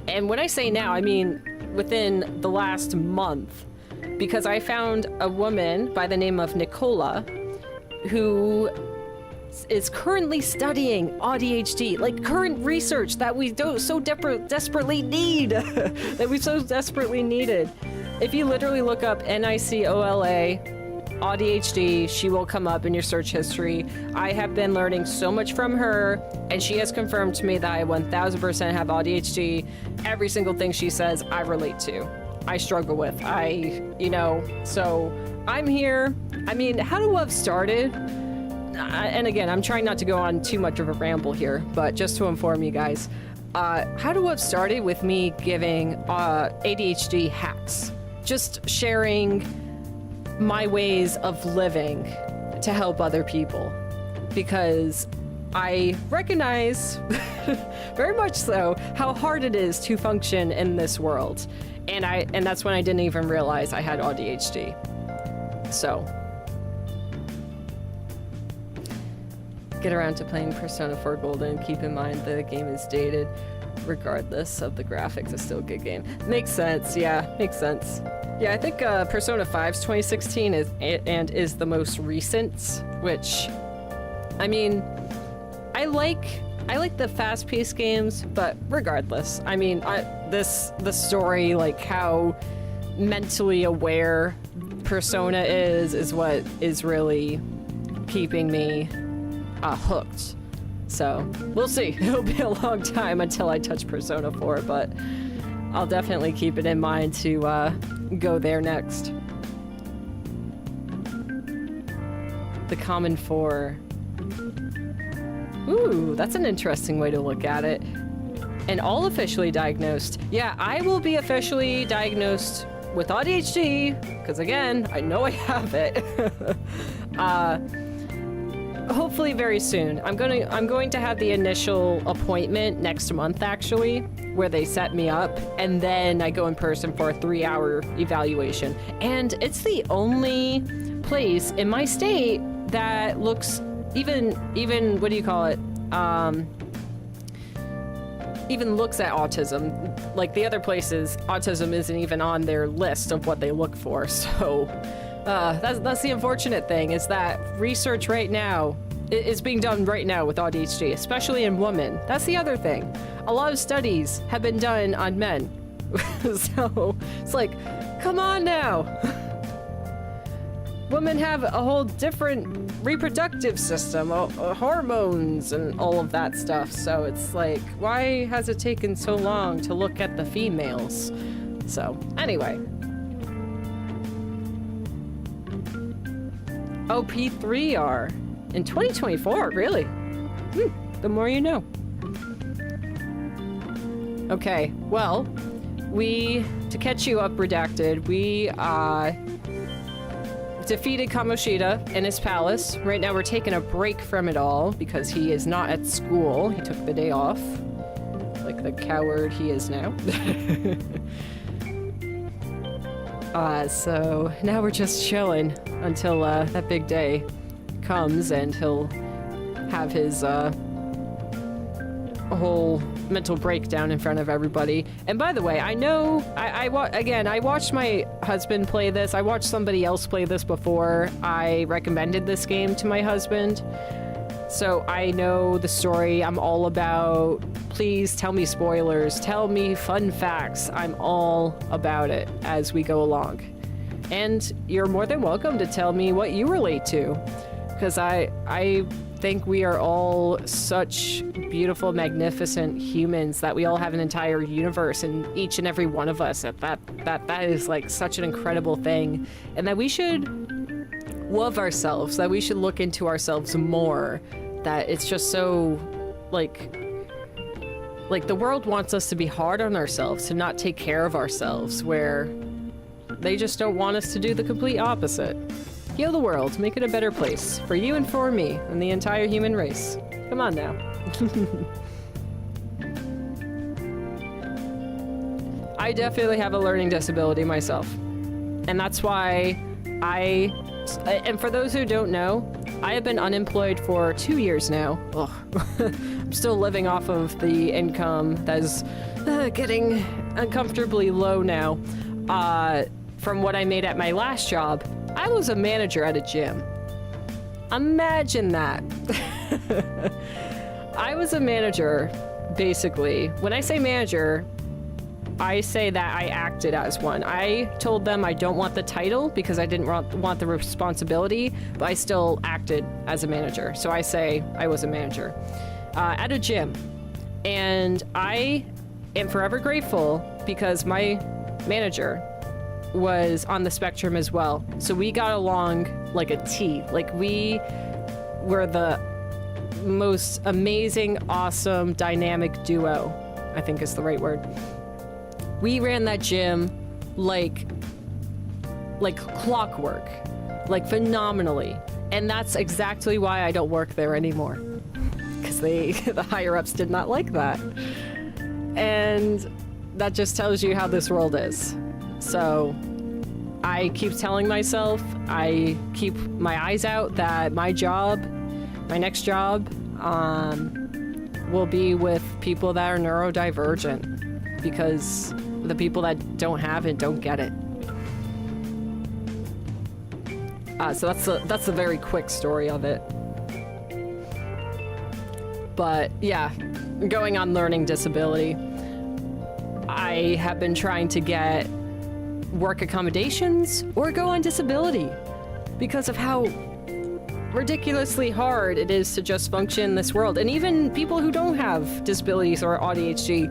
and when I say now, I mean within the last month, because I found a woman by the name of Nicola who is currently studying AuDHD, like current research that we so desperately need, that we so desperately needed. If you literally look up NICOLA AuDHD, she will come up in your search history. I have been learning so much from her, and she has confirmed to me that I 1000% have AuDHD. Every single thing she says, I relate to. I struggle with. So I'm here. I mean, how do Wuve started? And again, I'm trying not to go on too much of a ramble here, but just to inform you guys, how do Wuve started with me giving ADHD hacks, just sharing my ways of living to help other people, because I recognize very much so how hard it is to function in this world, and that's when I didn't even realize I had AuDHD. So get around to playing Persona 4 Golden. Keep in mind the game is dated. Regardless of the graphics, it's still a good game. Makes sense. Yeah, makes sense. Yeah, I think Persona 5's 2016 is the most recent, which, I mean, I like the fast-paced games, but regardless, I mean, the story, like how mentally aware Persona is what is really keeping me hooked. So we'll see. It'll be a long time until I touch Persona 4, but I'll definitely keep it in mind to go there next. The Common Four. Ooh, that's an interesting way to look at it. And all officially diagnosed. Yeah, I will be officially diagnosed with AuDHD, because again, I know I have it. Hopefully very soon. I'm going to have the initial appointment next month, actually, where they set me up, and then I go in person for a 3-hour evaluation. And it's the only place in my state that looks even what do you call it? Even looks at autism. Like the other places, autism isn't even on their list of what they look for. So that's the unfortunate thing, is that research right now is being done right now with AuDHD, especially in women. That's the other thing. A lot of studies have been done on men. So it's like, come on now. Women have a whole different reproductive system, hormones and all of that stuff. So it's like, why has it taken so long to look at the females? So anyway. Oh, P3R. In 2024, really? The more you know. Okay, well, to catch you up, Redacted, we defeated Kamoshida in his palace. Right now we're taking a break from it all because he is not at school. He took the day off, like the coward he is now. So now we're just chilling until that big day comes, and he'll have his whole mental breakdown in front of everybody. And by the way, I know I watched my husband play this. I watched somebody else play this before I recommended this game to my husband, so I know the story. I'm all about, please tell me spoilers, tell me fun facts. I'm all about it as we go along, and you're more than welcome to tell me what you relate to, because I think we are all such beautiful, magnificent humans that we all have an entire universe in each and every one of us. That is like such an incredible thing, and that we should love ourselves, that we should look into ourselves more, that it's just so like the world wants us to be hard on ourselves, to not take care of ourselves, where They just don't want us to do the complete opposite. Heal the world, make it a better place, for you and for me, and the entire human race. Come on now. I definitely have a learning disability myself. And that's why and for those who don't know, I have been unemployed for 2 years now. Ugh. I'm still living off of the income that is getting uncomfortably low now. From what I made at my last job, I was a manager at a gym. Imagine that. I was a manager, basically. When I say manager, I say that I acted as one. I told them I don't want the title because I didn't want the responsibility, but I still acted as a manager. So I say I was a manager at a gym. And I am forever grateful because my manager was on the spectrum as well. So we got along like a T. Like we were the most amazing, awesome, dynamic duo, I think is the right word. We ran that gym like clockwork, like phenomenally. And that's exactly why I don't work there anymore. Because the higher ups did not like that. And that just tells you how this world is. So I keep telling myself, I keep my eyes out that my next job, will be with people that are neurodivergent. Because the people that don't have it don't get it. So that's a very quick story of it. But yeah, going on learning disability, I have been trying to get work accommodations or go on disability because of how ridiculously hard it is to just function in this world. And even people who don't have disabilities or AuDHD,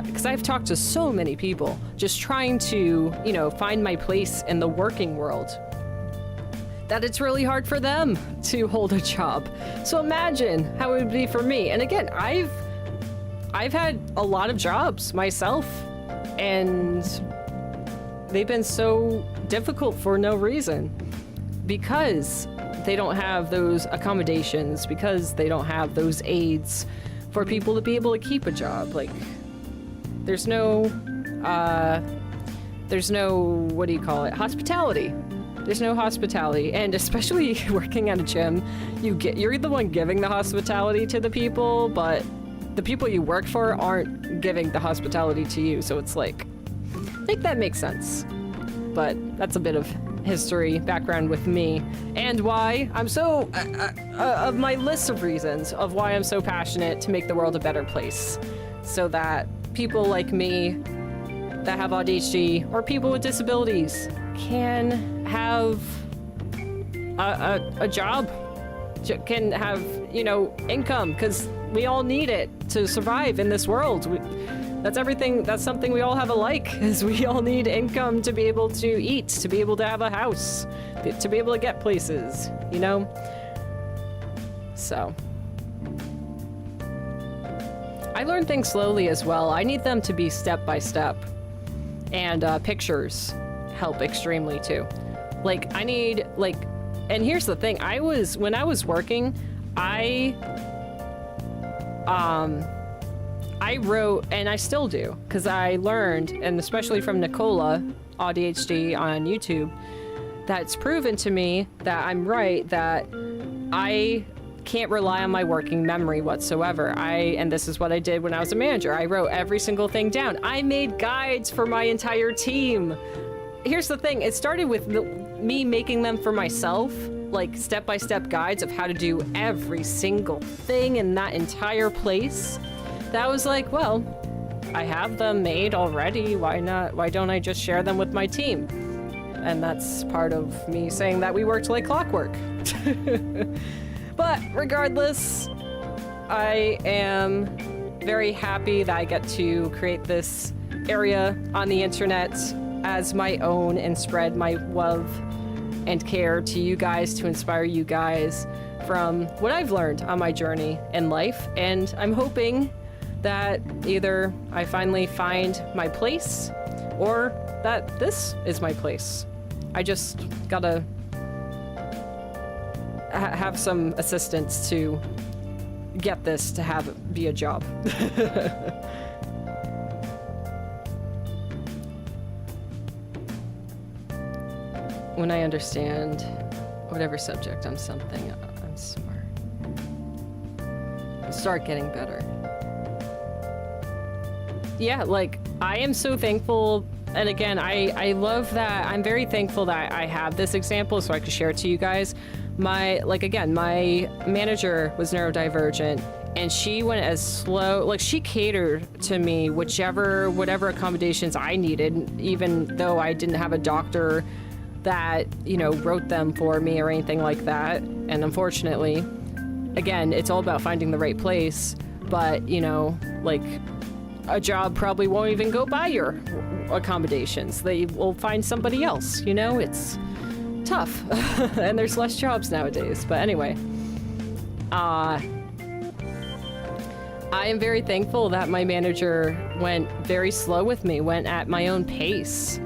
because I've talked to so many people just trying to, find my place in the working world, that it's really hard for them to hold a job. So imagine how it would be for me. And again, I've had a lot of jobs myself, and they've been so difficult for no reason because they don't have those accommodations, because they don't have those aids for people to be able to keep a job. Like, there's no, what do you call it? Hospitality. There's no hospitality. And especially working at a gym, you're the one giving the hospitality to the people, but the people you work for aren't giving the hospitality to you. So it's like, I think that makes sense. But that's a bit of history, background with me, and why I'm so, of my list of reasons of why I'm so passionate to make the world a better place. So that people like me that have AuDHD or people with disabilities can have a job, can have, income, because we all need it to survive in this world. That's everything. That's something we all have alike, is we all need income to be able to eat, to be able to have a house, to be able to get places, So I learn things slowly as well. I need them to be step by step, and pictures help extremely too. Like, I need, and here's the thing, when I was working, I wrote, and I still do, because I learned, and especially from Nicola, AuDHD on YouTube, that's proven to me that I'm right, that I can't rely on my working memory whatsoever. And this is what I did when I was a manager. I wrote every single thing down. I made guides for my entire team. Here's the thing, it started with me making them for myself, like step-by-step guides of how to do every single thing in that entire place. That was like, well, I have them made already. Why don't I just share them with my team? And that's part of me saying that we worked like clockwork. But regardless, I am very happy that I get to create this area on the internet as my own and spread my love and care to you guys, to inspire you guys from what I've learned on my journey in life. And I'm hoping that either I finally find my place, or that this is my place. I just gotta have some assistance to get this to be a job. When I understand whatever subject, I'm something. I'm smart. Start getting better. Yeah, like, I am so thankful, and again, I love that. I'm very thankful that I have this example so I could share it to you guys. My manager was neurodivergent, and she went as slow, like, she catered to me whatever accommodations I needed, even though I didn't have a doctor that, you know, wrote them for me or anything like that. And unfortunately, again, it's all about finding the right place, but, you know, like, a job probably won't even go by your accommodations. They will find somebody else, you know? It's tough. And there's less jobs nowadays. But anyway, I am very thankful that my manager went very slow with me, went at my own pace.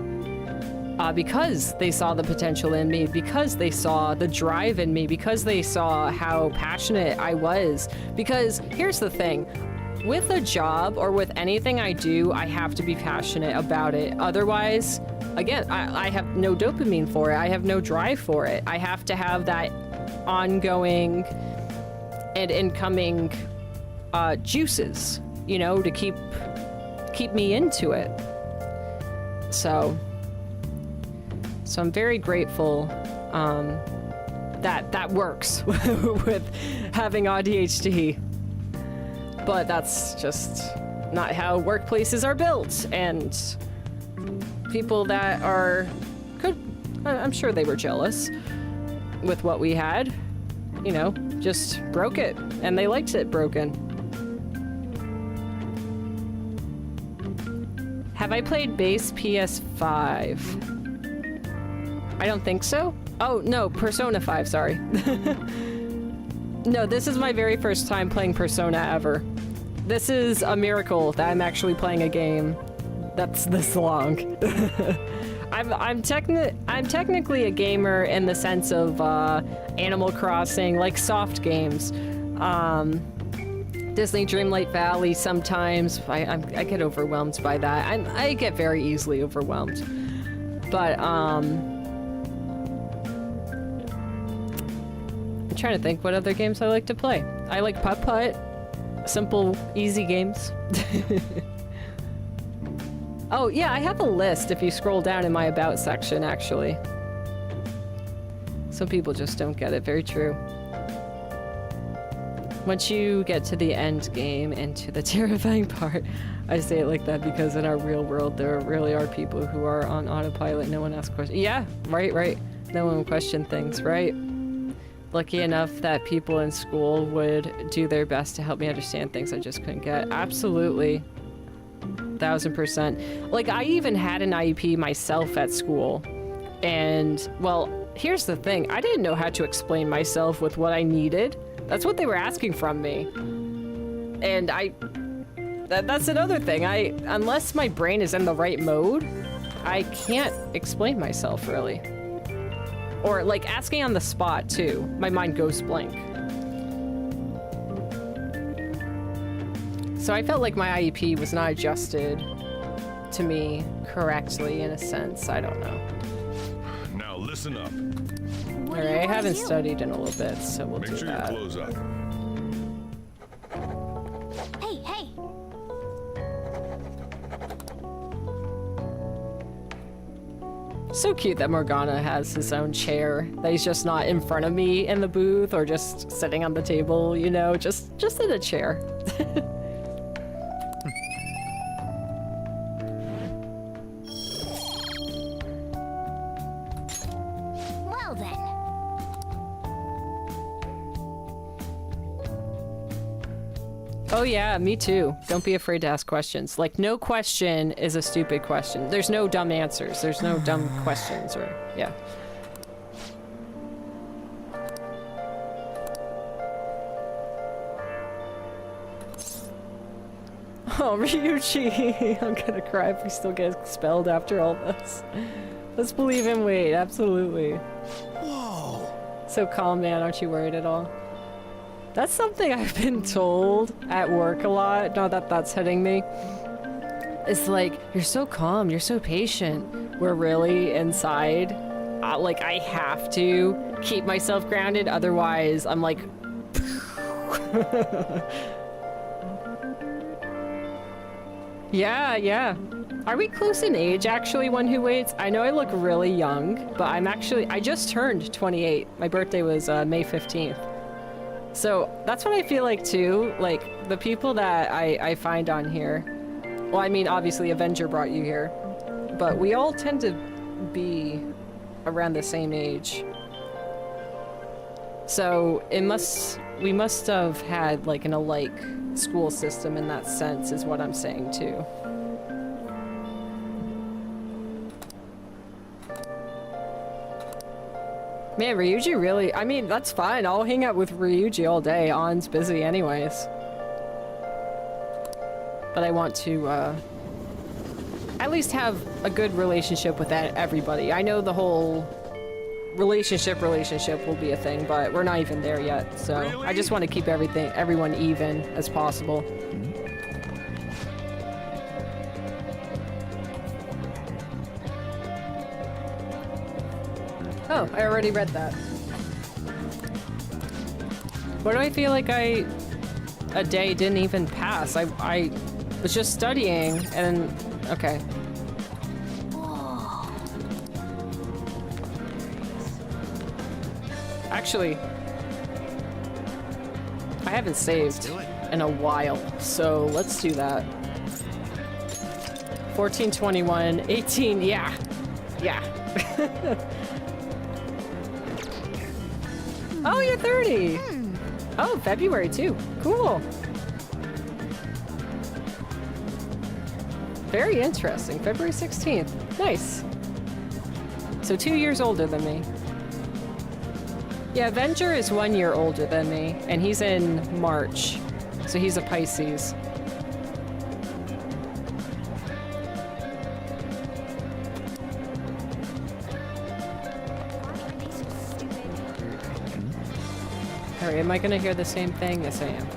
Because they saw the potential in me, because they saw the drive in me, because they saw how passionate I was. Because here's the thing, with a job or with anything I do, I have to be passionate about it. Otherwise, again, I have no dopamine for it. I have no drive for it. I have to have that ongoing and incoming juices, you know, to keep me into it. So I'm very grateful that works with having AuDHD. But that's just not how workplaces are built. And people that I'm sure they were jealous with what we had, you know, just broke it. And they liked it broken. Have I played base PS5? I don't think so. Oh, no, Persona 5, sorry. No, this is my very first time playing Persona ever. This is a miracle that I'm actually playing a game that's this long. I'm technically a gamer in the sense of Animal Crossing, like soft games. Disney Dreamlight Valley sometimes. I get overwhelmed by that. I get very easily overwhelmed. But I'm trying to think what other games I like to play. I like Putt-Putt. Simple, easy games. Oh, yeah, I have a list if you scroll down in my About section, actually. Some people just don't get it. Very true. Once you get to the end game and to the terrifying part, I say it like that because in our real world, there really are people who are on autopilot. No one asks questions. Yeah, right. No one question things, right? Lucky enough that people in school would do their best to help me understand things I just couldn't get. Absolutely. 1000%. Like, I even had an IEP myself at school. And, well, here's the thing. I didn't know how to explain myself with what I needed. That's what they were asking from me. And that's another thing. Unless my brain is in the right mode, I can't explain myself, really. Or, like, asking on the spot, too. My mind goes blank. So I felt like my IEP was not adjusted to me correctly, in a sense. I don't know. Now listen up. Alright, I haven't studied in a little bit, so we'll do that. Make sure you close up. Hey! So cute that Morgana has his own chair, that he's just not in front of me in the booth or just sitting on the table, you know, just in a chair. Well then. Oh yeah, me too. Don't be afraid to ask questions. Like, no question is a stupid question. There's no dumb answers. There's no dumb questions or, yeah. Oh, Ryuichi! I'm gonna cry if we still get expelled after all this. Let's believe in Wade, absolutely. Whoa! So calm, man, aren't you worried at all? That's something I've been told at work a lot, now that that's hitting me. It's like, you're so calm, you're so patient. We're really inside. Like, I have to keep myself grounded, otherwise I'm like... Yeah. Are we close in age, actually, one who waits? I know I look really young, but I just turned 28. My birthday was May 15th. So that's what I feel like, too. Like, the people that I find on here... Well, I mean, obviously, Avenger brought you here. But we all tend to be around the same age. So we must have had, like, an alike school system in that sense, is what I'm saying, too. Man, Ryuji really... I mean, that's fine. I'll hang out with Ryuji all day. On's busy anyways. But I want to, at least have a good relationship with everybody. I know the whole relationship will be a thing, but we're not even there yet. So really? I just want to keep everyone even as possible. Oh, I already read that. Why do I feel like a day didn't even pass? I was just studying and... Okay. Actually, I haven't saved in a while, so let's do that. 14, 21, 18, yeah. Oh, you're 30! Oh, February too. Cool. Very interesting. February 16th. Nice. So 2 years older than me. Yeah, Avenger is 1 year older than me, and he's in March. So he's a Pisces. Alright, am I gonna hear the same thing? Yes, I am.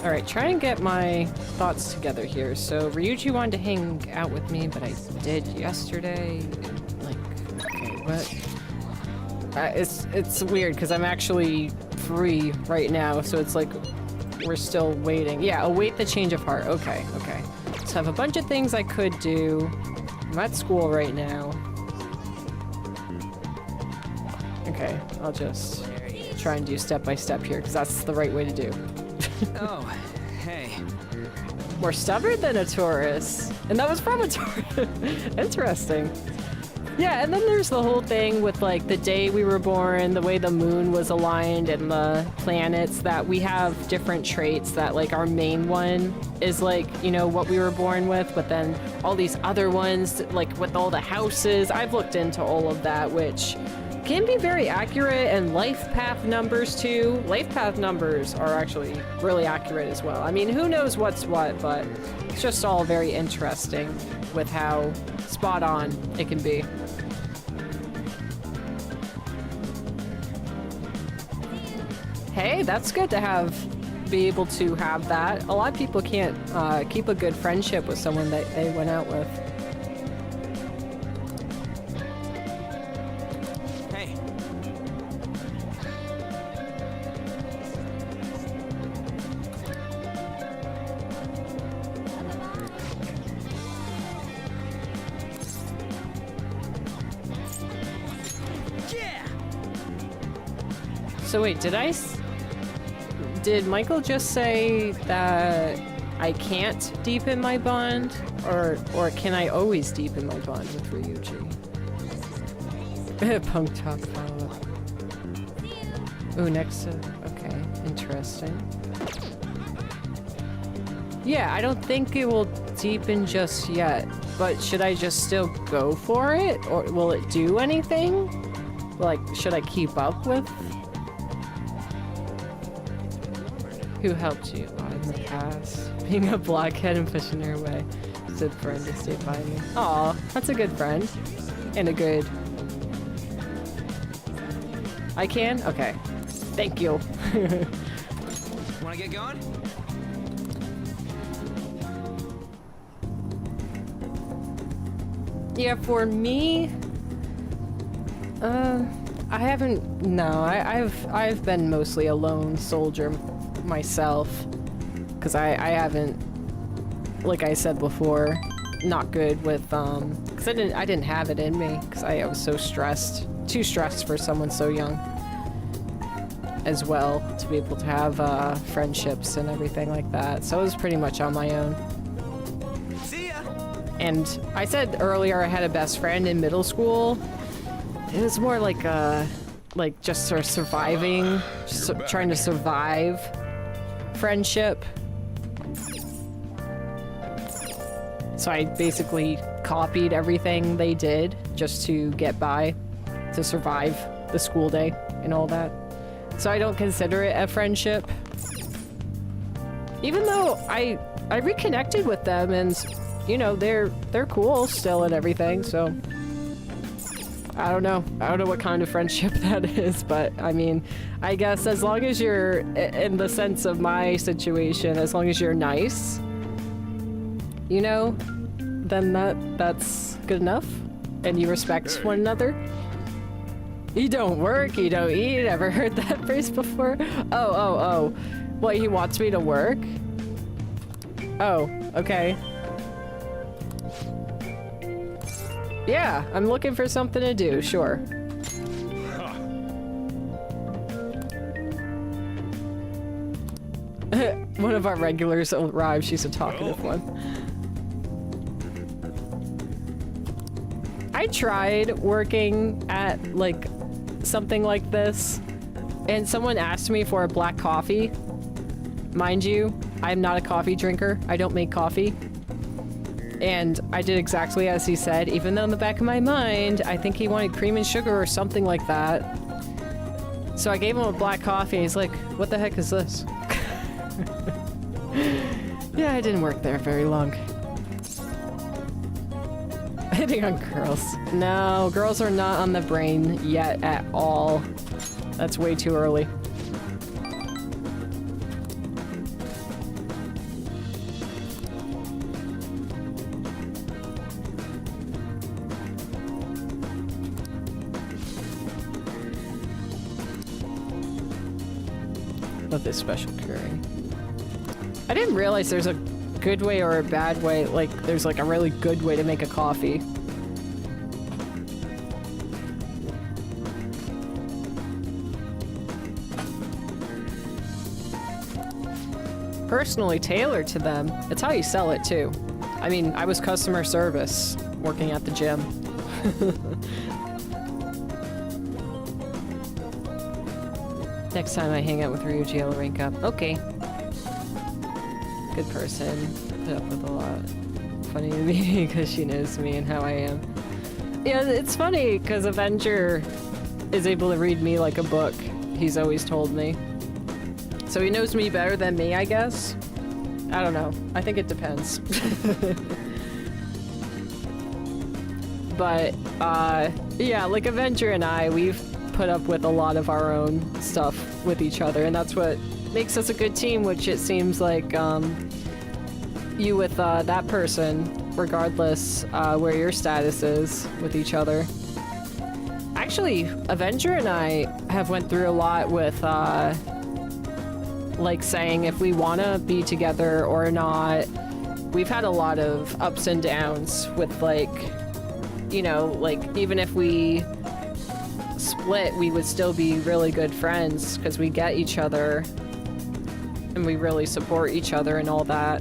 Alright, try and get my thoughts together here. So, Ryuji wanted to hang out with me, but I did yesterday. Like, okay, what? It's weird, because I'm actually free right now, so it's like, we're still waiting. Yeah, await the change of heart. Okay. So I have a bunch of things I could do. I'm at school right now. Okay, I'll just try and do step by step here, because that's the right way to do. Oh, hey. More stubborn than a Taurus. And that was from a Taurus. Interesting. Yeah, and then there's the whole thing with, like, the day we were born, the way the moon was aligned, and the planets, that we have different traits that, like, our main one is, like, you know, what we were born with, but then all these other ones, like, with all the houses, I've looked into all of that, which can be very accurate, and life path numbers too. Life path numbers are actually really accurate as well. I mean, who knows what's what, but it's just all very interesting with how spot on it can be. Hey, that's good to be able to have that. A lot of people can't keep a good friendship with someone that they went out with. So wait, did Michael just say that I can't deepen my bond? Or can I always deepen my bond with Ryuji? Punk talk follow-up. Ooh, next to... Okay, interesting. Yeah, I don't think it will deepen just yet, but should I just still go for it, or will it do anything? Like, should I keep up with? Who helped you in the past? Being a blockhead and pushing her away. Good friend to stay by me. Aw, that's a good friend. And a good... I can? Okay. Thank you. Wanna get going? Yeah, for me, I haven't. No, I've been mostly a lone soldier myself, because I haven't, like I said before, not good with because I didn't have it in me, because I was so stressed, too stressed for someone so young, as well, to be able to have friendships and everything like that. So I was pretty much on my own. And I said earlier I had a best friend in middle school. It was more like just sort of surviving, trying to survive friendship. So I basically copied everything they did just to get by, to survive the school day and all that. So I don't consider it a friendship. Even though I reconnected with them, and you know, they're cool still and everything, so I don't know what kind of friendship that is, but I mean, I guess as long as you're, in the sense of my situation, as long as you're nice, you know, then that's good enough, and you respect one another. You don't work, you don't eat. Ever heard that phrase before? Oh. What, he wants me to work? Oh, okay. Yeah, I'm looking for something to do, sure. One of our regulars arrived, she's a talkative one. I tried working at, like, something like this, and someone asked me for a black coffee. Mind you, I'm not a coffee drinker. I don't make coffee. And I did exactly as he said, even though in the back of my mind, I think he wanted cream and sugar or something like that. So I gave him a black coffee, and he's like, what the heck is this? Yeah, I didn't work there very long. Hitting on girls. No, girls are not on the brain yet at all. That's way too early. Love this special curing. I didn't realize there's a good way or a bad way, like there's like a really good way to make a coffee. Personally tailored to them. It's how you sell it too. I mean, I was customer service working at the gym. Next time I hang out with Ryuji, I'll rank up. Okay. Good person. Put up with a lot. Funny to me because she knows me and how I am. Yeah, it's funny because Avenger is able to read me like a book. He's always told me. So he knows me better than me, I guess. I don't know. I think it depends. But, yeah, like Avenger and I, we've put up with a lot of our own stuff with each other, and that's what makes us a good team, which it seems like you with that person, regardless where your status is with each other. Actually, Avenger and I have went through a lot with like saying if we want to be together or not. We've had a lot of ups and downs with, like, you know, like even if we split, we would still be really good friends because we get each other and we really support each other and all that.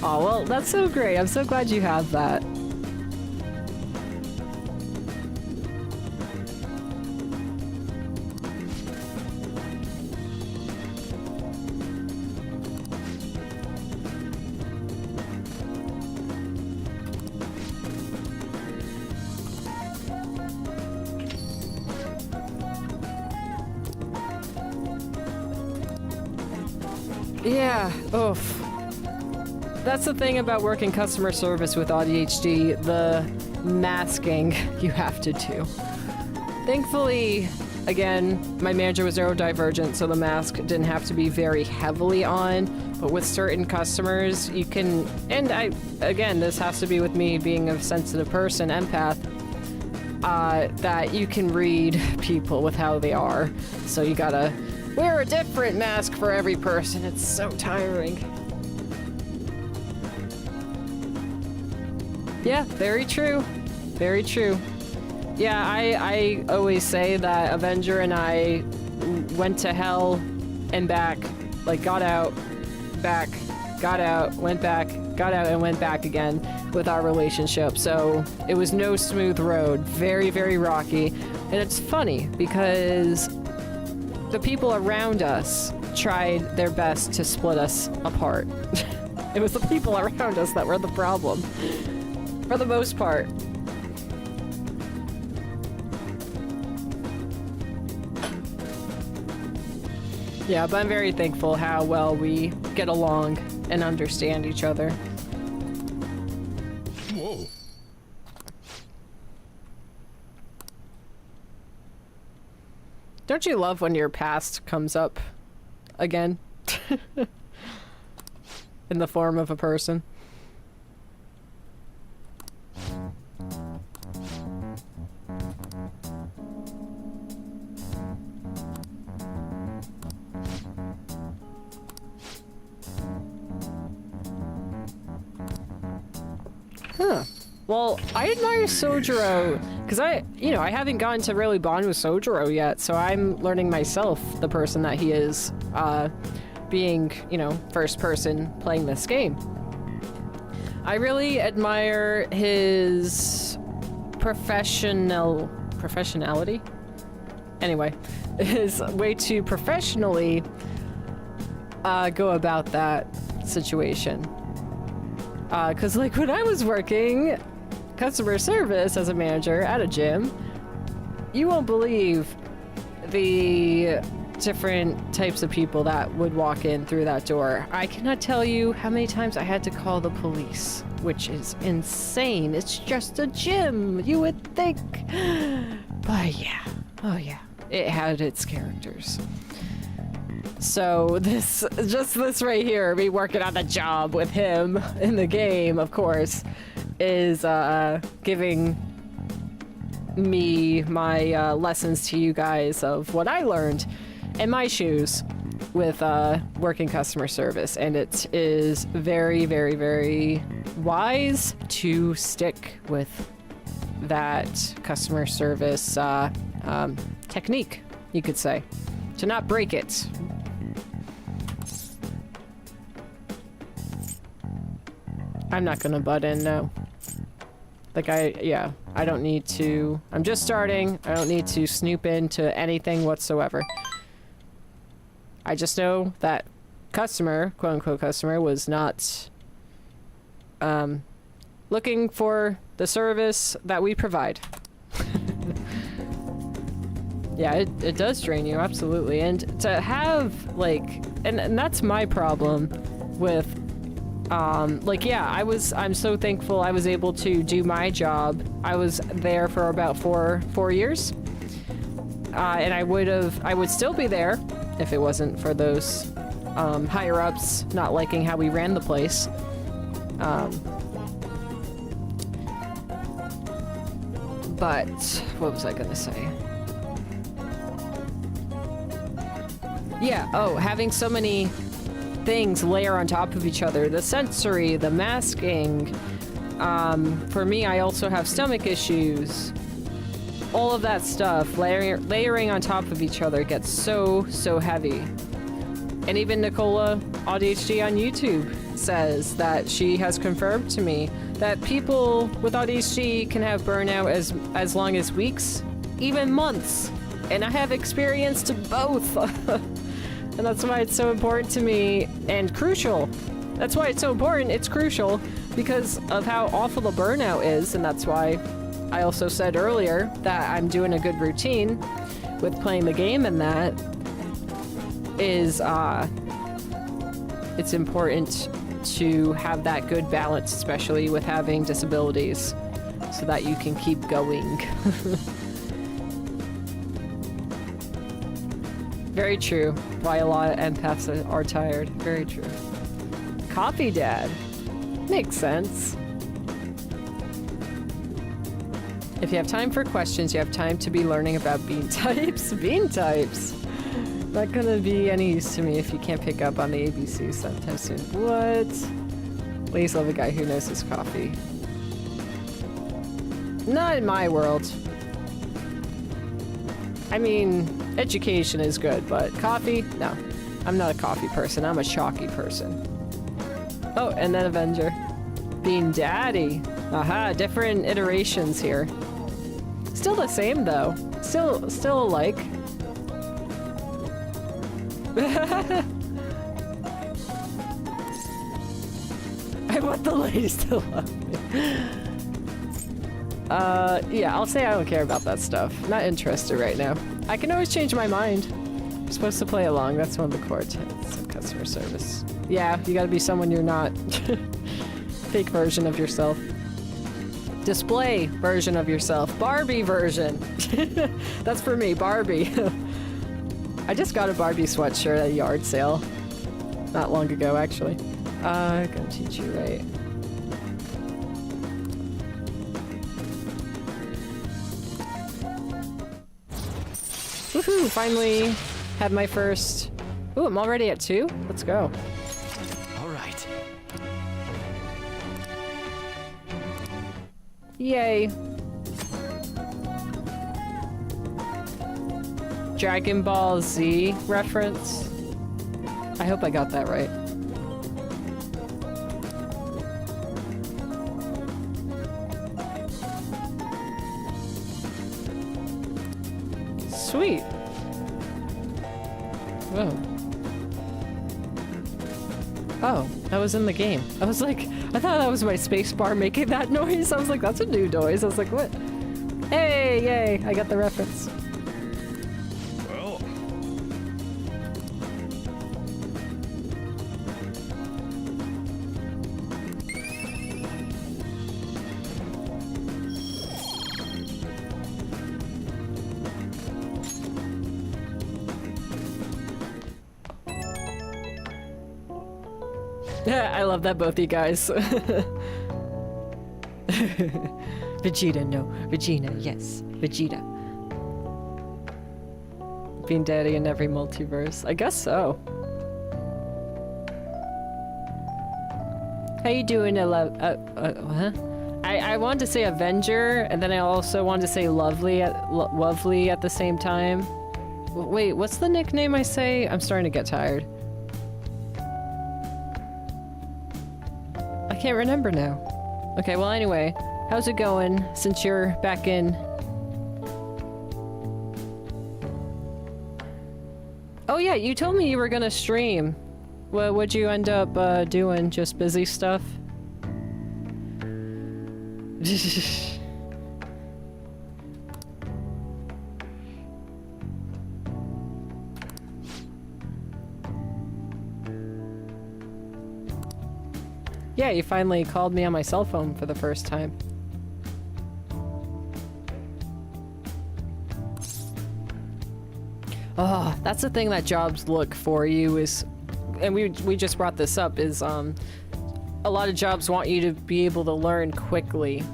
Oh, well, that's so great. I'm so glad you have that. Yeah, oof. That's the thing about working customer service with AuDHD, the masking you have to do. Thankfully, again, my manager was neurodivergent, so the mask didn't have to be very heavily on, but with certain customers, you can, and again, this has to be with me being a sensitive person, empath, that you can read people with how they are, so you gotta wear a different mask for every person. It's so tiring. Yeah, very true. Very true. Yeah, I always say that Avenger and I went to hell and back. Like, got out, back, got out, went back, got out, and went back again with our relationship. So it was no smooth road. Very, very rocky. And it's funny because the people around us tried their best to split us apart. It was the people around us that were the problem. For the most part. Yeah, but I'm very thankful how well we get along and understand each other. Whoa. Don't you love when your past comes up again? In the form of a person? Huh. Well, I admire Sojiro, because I haven't gotten to really bond with Sojiro yet, so I'm learning myself the person that he is, being, first person playing this game. I really admire his professionality? Anyway, his way to professionally, go about that situation. Because, like, when I was working customer service as a manager at a gym, you won't believe the different types of people that would walk in through that door. I cannot tell you how many times I had to call the police, which is insane. It's just a gym, you would think. But yeah, oh yeah, it had its characters. So this right here, me working on the job with him in the game, of course, is giving me my lessons to you guys of what I learned in my shoes with working customer service. And it is very, very, very wise to stick with that customer service technique, you could say. To not break it. I'm not gonna butt in, no. Like, I don't need to. I'm just starting. I don't need to snoop into anything whatsoever. I just know that customer, quote-unquote customer, was not looking for the service that we provide. Yeah, it does drain you, absolutely. And to have, like, and that's my problem with, like, yeah, I'm so thankful I was able to do my job. I was there for about four years. And I would still be there if it wasn't for those, higher ups not liking how we ran the place. But, what was I gonna say? Yeah, oh, having so many things layer on top of each other. The sensory, the masking. For me, I also have stomach issues. All of that stuff, layering on top of each other gets so heavy. And even Nicola, AuDHD on YouTube, says that she has confirmed to me that people with AuDHD can have burnout as long as weeks, even months. And I have experienced both. And that's why it's so important to me and crucial. That's why it's so important. It's crucial because of how awful the burnout is. And that's why I also said earlier that I'm doing a good routine with playing the game, and that is it's important to have that good balance, especially with having disabilities, so that you can keep going. Very true. Why a lot of empaths are tired. Very true. Copy dad. Makes sense. If you have time for questions, you have time to be learning about bean types. Bean types! Not gonna be any use to me if you can't pick up on the ABC sometime soon. What? Please love a guy who knows his coffee. Not in my world. I mean, education is good, but coffee? No. I'm not a coffee person, I'm a chalky person. Oh, and then Avenger. Bean Daddy. Aha, different iterations here. Still the same though. Still alike. I want the ladies to love me. Yeah, I'll say I don't care about that stuff. Not interested right now. I can always change my mind. You're supposed to play along. That's one of the core tenets of customer service. Yeah, you gotta be someone you're not. Fake version of yourself. Display version of yourself. Barbie version. That's for me, Barbie. I just got a Barbie sweatshirt at a yard sale. Not long ago, actually. I'm gonna teach you right. Woohoo! Finally had my first... Ooh, I'm already at 2? Let's go. All right. Yay. Dragon Ball Z reference. I hope I got that right. Sweet. Whoa. Oh, that was in the game. I was like, I thought that was my space bar making that noise. I was like, that's a new noise. I was like, what? Hey, yay, I got the reference. Well. I love that both you guys. Vegeta, no. Vegeta, yes. Vegeta. Being daddy in every multiverse. I guess so. How you doing, huh? I wanted to say Avenger, and then I also wanted to say Lovely at the same time. Wait, what's the nickname I say? I'm starting to get tired. I can't remember now. Okay, well anyway, how's it going since you're back in? Oh yeah, you told me you were gonna stream. What'd you end up doing? Just busy stuff? Yeah, you finally called me on my cell phone for the first time. Oh, that's the thing that jobs look for you is, and we just brought this up, is a lot of jobs want you to be able to learn quickly.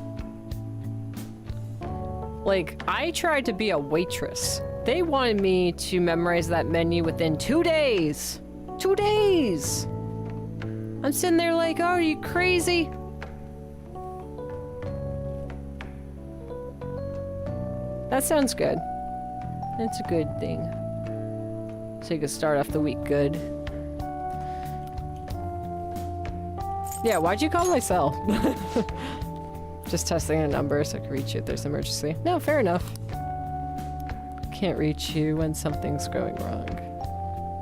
Like, I tried to be a waitress. They wanted me to memorize that menu within 2 days. 2 days! I'm sitting there like, oh, are you crazy? That sounds good. It's a good thing. So you can start off the week good. Yeah, why'd you call my cell? Just testing a number so I can reach you if there's an emergency. No, fair enough. Can't reach you when something's going wrong.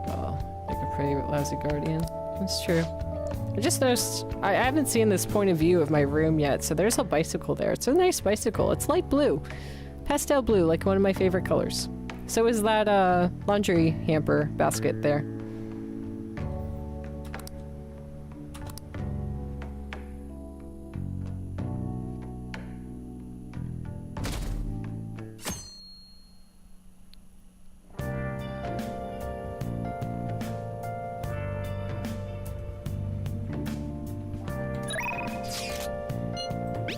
Oh, like a pretty lousy guardian. That's true. I just noticed, I haven't seen this point of view of my room yet, so there's a bicycle there. It's a nice bicycle. It's light blue. Pastel blue, like one of my favorite colors. So is that laundry hamper basket there.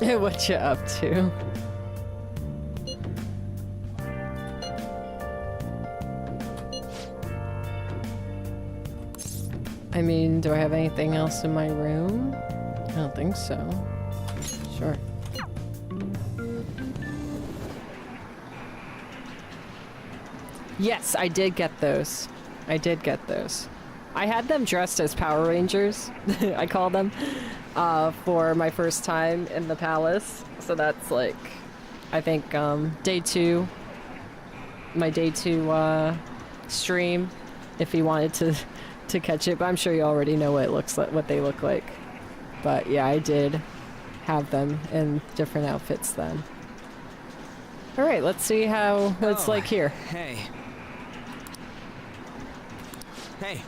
What you up to? I mean, do I have anything else in my room? I don't think so. Sure. Yes, I did get those. I did get those. I had them dressed as Power Rangers, I call them, for my first time in the palace. So that's like, I think, day 2. My day 2 stream, if you wanted to catch it. But I'm sure you already know what it looks like, what they look like. But yeah, I did have them in different outfits then. All right, let's see how it's like here. Hey. Hey.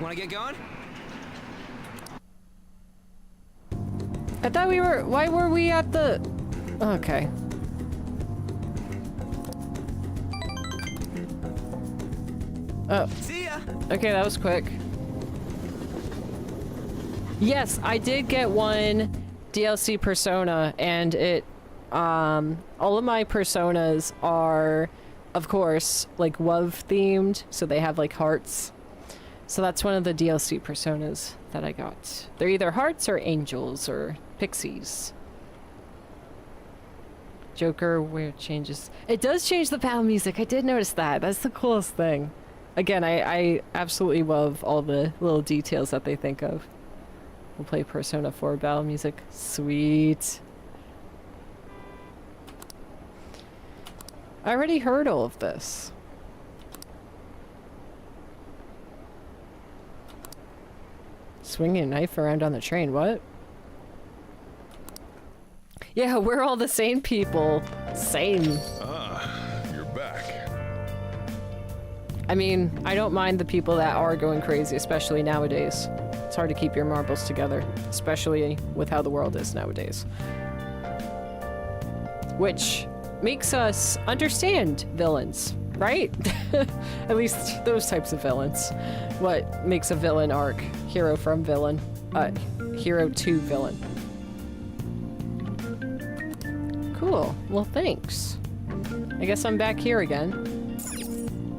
Wanna get going? I thought we were, why were we at the, okay. Oh. See ya. Okay, that was quick. Yes, I did get one DLC persona, and it, all of my personas are, of course, like Wuve themed, so they have like hearts. So that's one of the DLC personas that I got. They're either hearts or angels or pixies. Joker, where it changes. It does change the battle music. I did notice that. That's the coolest thing. Again, I absolutely love all the little details that they think of. We'll play Persona 4 battle music. Sweet. I already heard all of this. Swinging a knife around on the train, what? Yeah, we're all the same people. Same. Ah, you're back. I mean, I don't mind the people that are going crazy, especially nowadays. It's hard to keep your marbles together, especially with how the world is nowadays. Which makes us understand villains, right? At least those types of villains. What makes a villain arc? Hero from villain. Hero to villain. Cool. Well, thanks. I guess I'm back here again.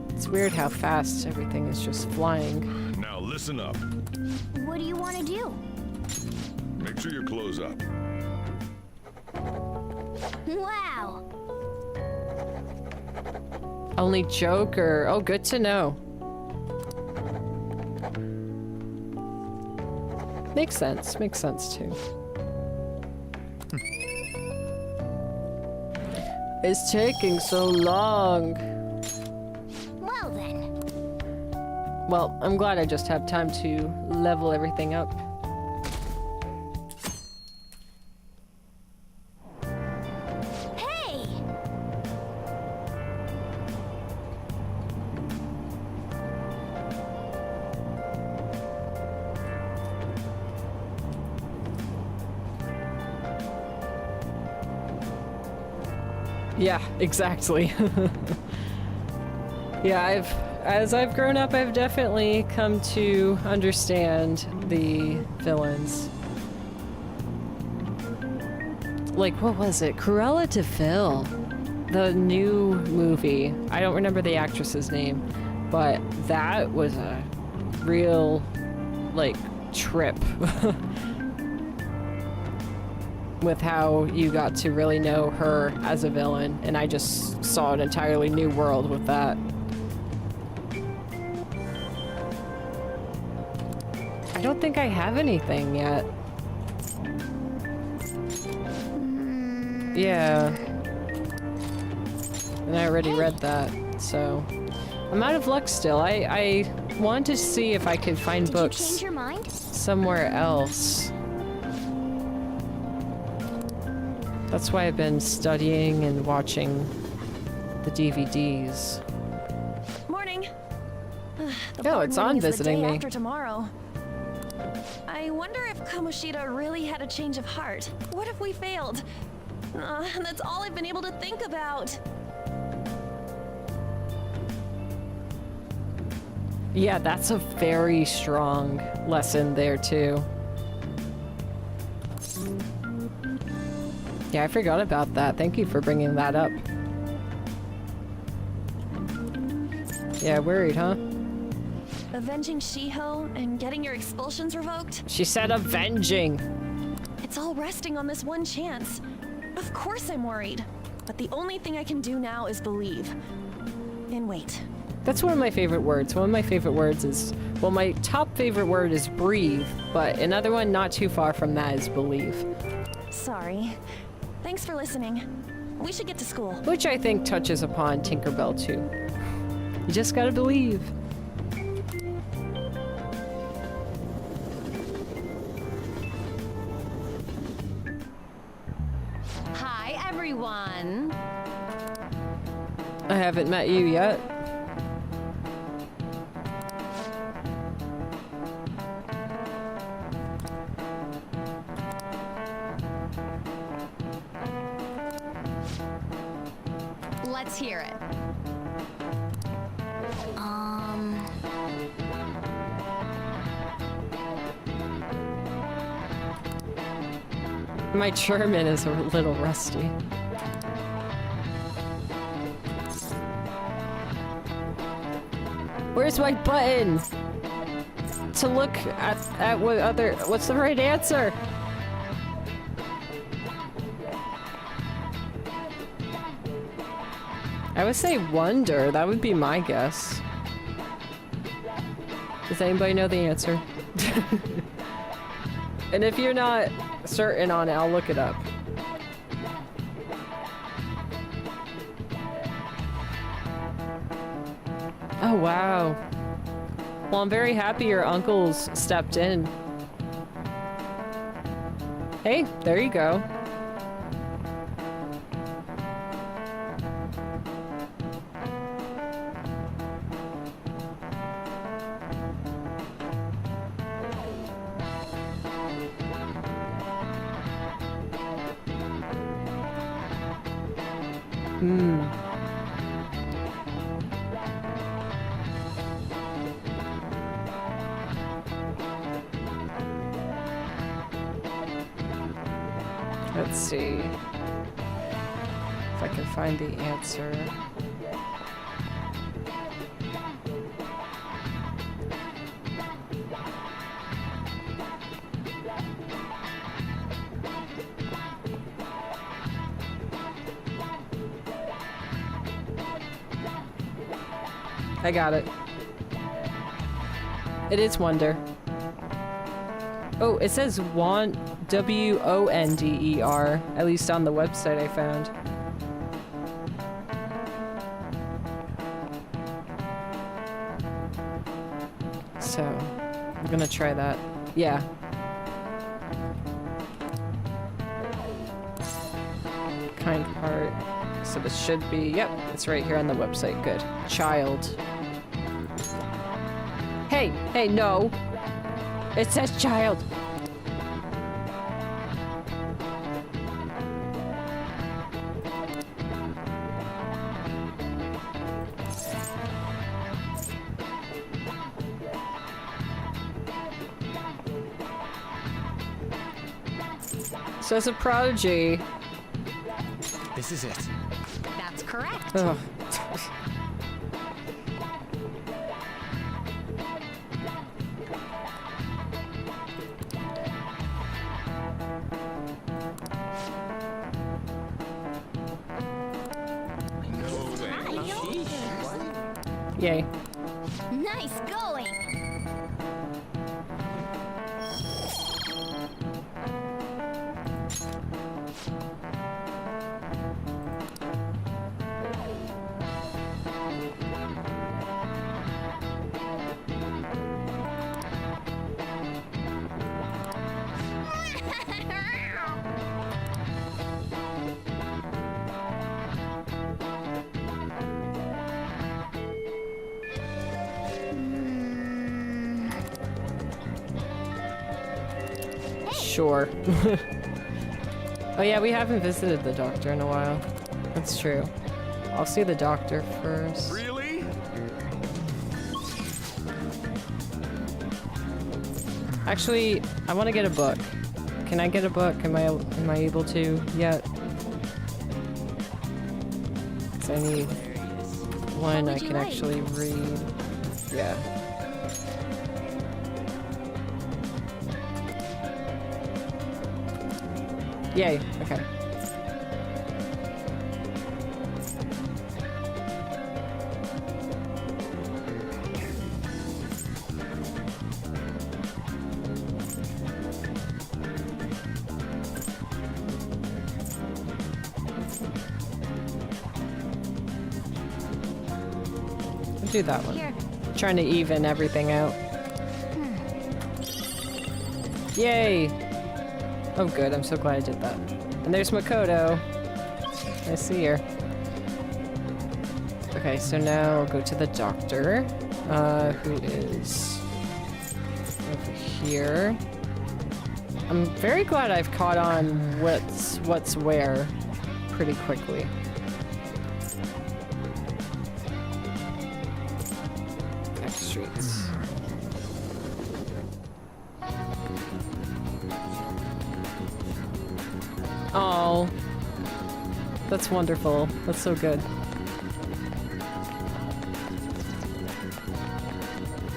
It's weird how fast everything is just flying. Now listen up. What do you want to do? Make sure your clothes up. Wow. Only Joker. Oh, good to know. Makes sense. Makes sense, too. It's taking so long. Well then. Well, I'm glad I just have time to level everything up. Hey! Yeah, exactly. Yeah, as I've grown up, I've definitely come to understand the villains. Like, what was it? Cruella de Vil. The new movie. I don't remember the actress's name, but that was a real, like, trip. With how you got to really know her as a villain, and I just saw an entirely new world with that. I don't think I have anything yet. Yeah. And I already read that, so... I'm out of luck still. I wanted to see if I could find books Did you change your mind? somewhere else. That's why I've been studying and watching the DVDs. Morning. Oh, it's on visiting me. After tomorrow. I wonder if Kamoshida really had a change of heart. What if we failed? That's all I've been able to think about. Yeah, that's a very strong lesson there, too. Yeah, I forgot about that. Thank you for bringing that up. Yeah, worried, huh? Avenging Shiho and getting your expulsions revoked? She said avenging. It's all resting on this one chance. Of course I'm worried. But the only thing I can do now is believe. And wait. That's one of my favorite words. One of my favorite words is... Well, my top favorite word is breathe, but another one not too far from that is believe. Sorry. Thanks for listening. We should get to school. Which I think touches upon Tinkerbell, too. You just gotta believe. Hi, everyone. I haven't met you yet. Let's hear it. My German is a little rusty. Where's my button? To look at what's the right answer? I would say wonder. That would be my guess. Does anybody know the answer? And if you're not certain on it, I'll look it up. Oh, wow. Well, I'm very happy your uncles stepped in. Hey, there you go. Let's see if I can find the answer. I got it. It is wonder. Oh, it says want. W-O-N-D-E-R, at least on the website I found. So, I'm gonna try that. Yeah. Kind heart. So this should be, yep, it's right here on the website. Good. Child. Hey, hey, no. It says child. So as a prodigy... This is it. That's correct. Ugh. Yay. Nice going. Sure. Oh yeah, we haven't visited the doctor in a while. That's true. I'll see the doctor first. Really? Actually, I want to get a book. Can I get a book? Am I able to yet? 'Cause I need one I can actually read. Yeah. Yay. Okay. Do that one. Here. Trying to even everything out. Yay! Oh good, I'm so glad I did that. And there's Makoto. I see her. Okay, so now I'll go to the doctor, who is over here. I'm very glad I've caught on what's where pretty quickly. Streets. Oh, that's wonderful. That's so good.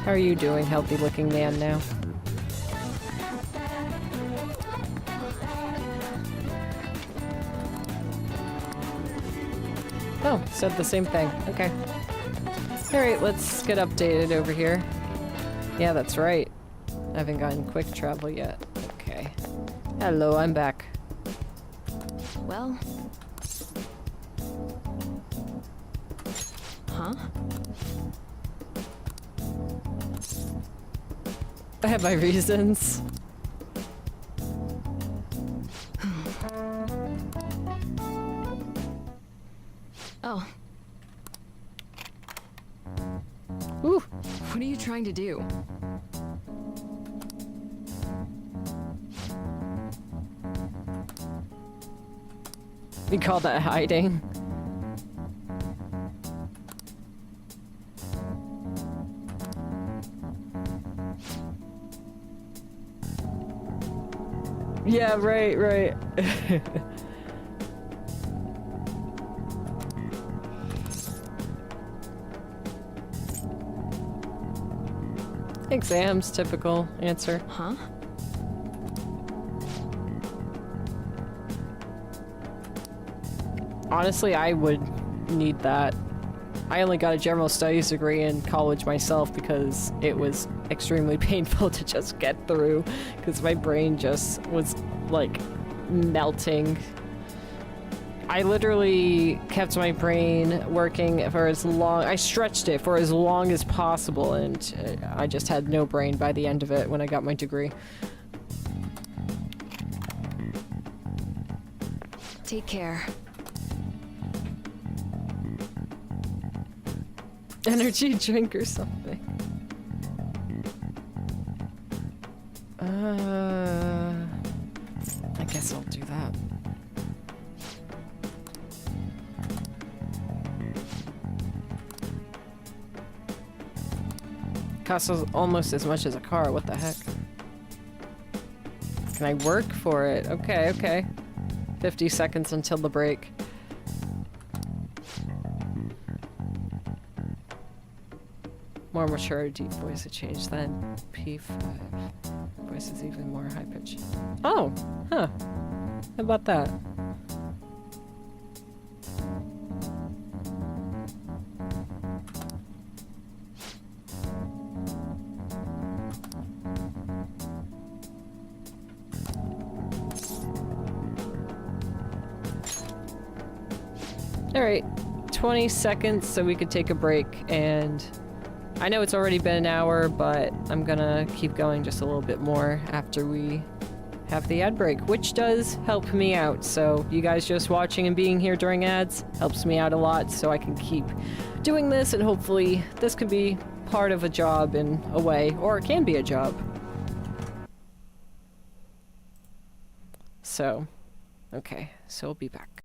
How are you doing, healthy-looking man now? Oh, said the same thing. Okay. Alright, let's get updated over here. Yeah, that's right. I haven't gotten quick travel yet. Okay. Hello, I'm back. Well... Huh? I have my reasons. Oh. Ooh. What are you trying to do? We call that hiding. Yeah, right. Exams, typical answer. Huh? Honestly, I would need that. I only got a general studies degree in college myself because it was extremely painful to just get through because my brain just was like melting. I literally kept my brain working for as long, I stretched it for as long as possible, and I just had no brain by the end of it when I got my degree. Take care. Energy drink or something. I guess I'll do that. Costs almost as much as a car, what the heck? Can I work for it? Okay. 50 seconds until the break. More mature, deep voice to change than P5. Voice is even more high pitched. Oh, huh. How about that? Alright, 20 seconds so we could take a break, and I know it's already been an hour, but I'm gonna keep going just a little bit more after we have the ad break, which does help me out. So you guys just watching and being here during ads helps me out a lot, so I can keep doing this, and hopefully this could be part of a job in a way, or it can be a job. So, okay, so we'll be back.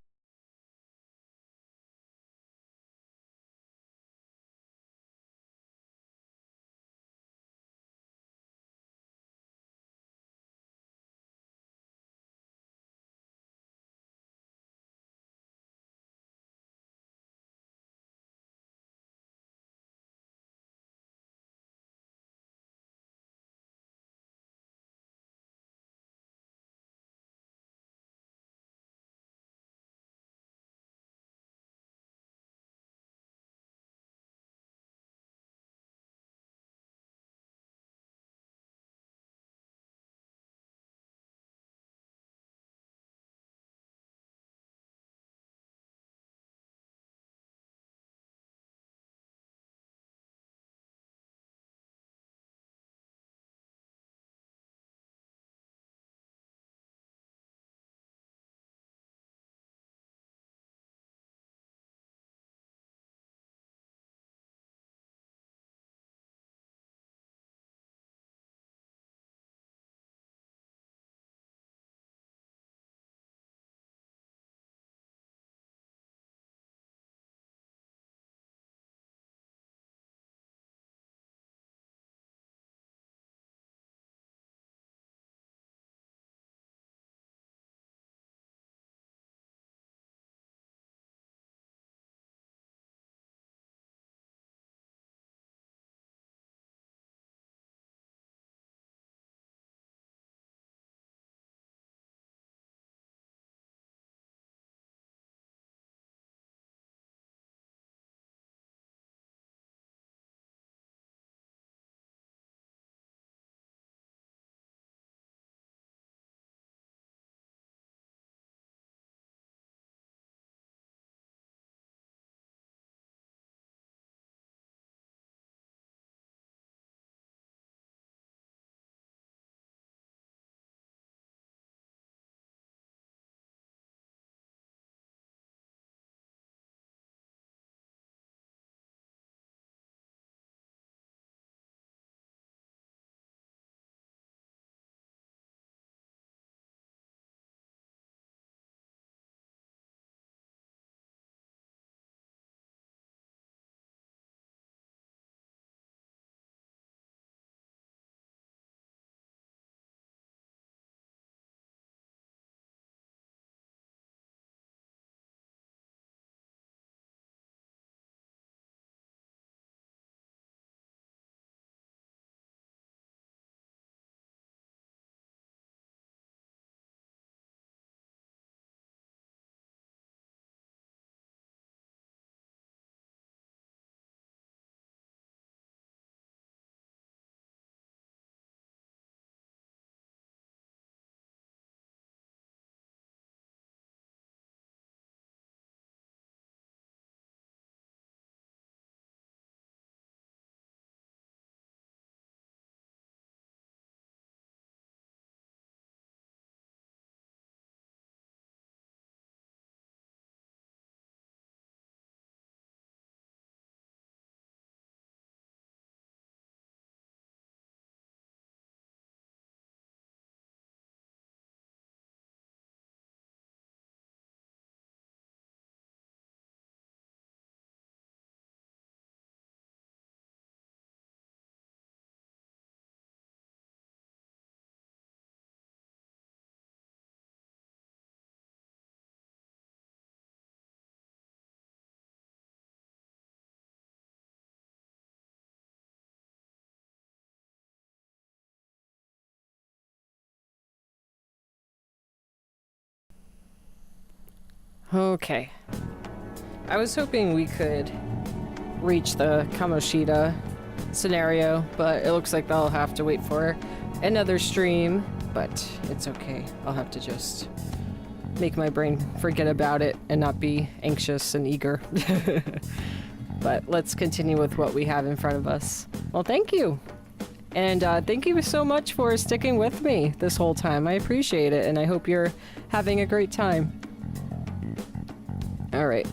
Okay. I was hoping we could reach the Kamoshida scenario, but it looks like I'll have to wait for another stream, but it's okay. I'll have to just make my brain forget about it and not be anxious and eager. But let's continue with what we have in front of us. Well, thank you. And thank you so much for sticking with me this whole time. I appreciate it, and I hope you're having a great time. All right.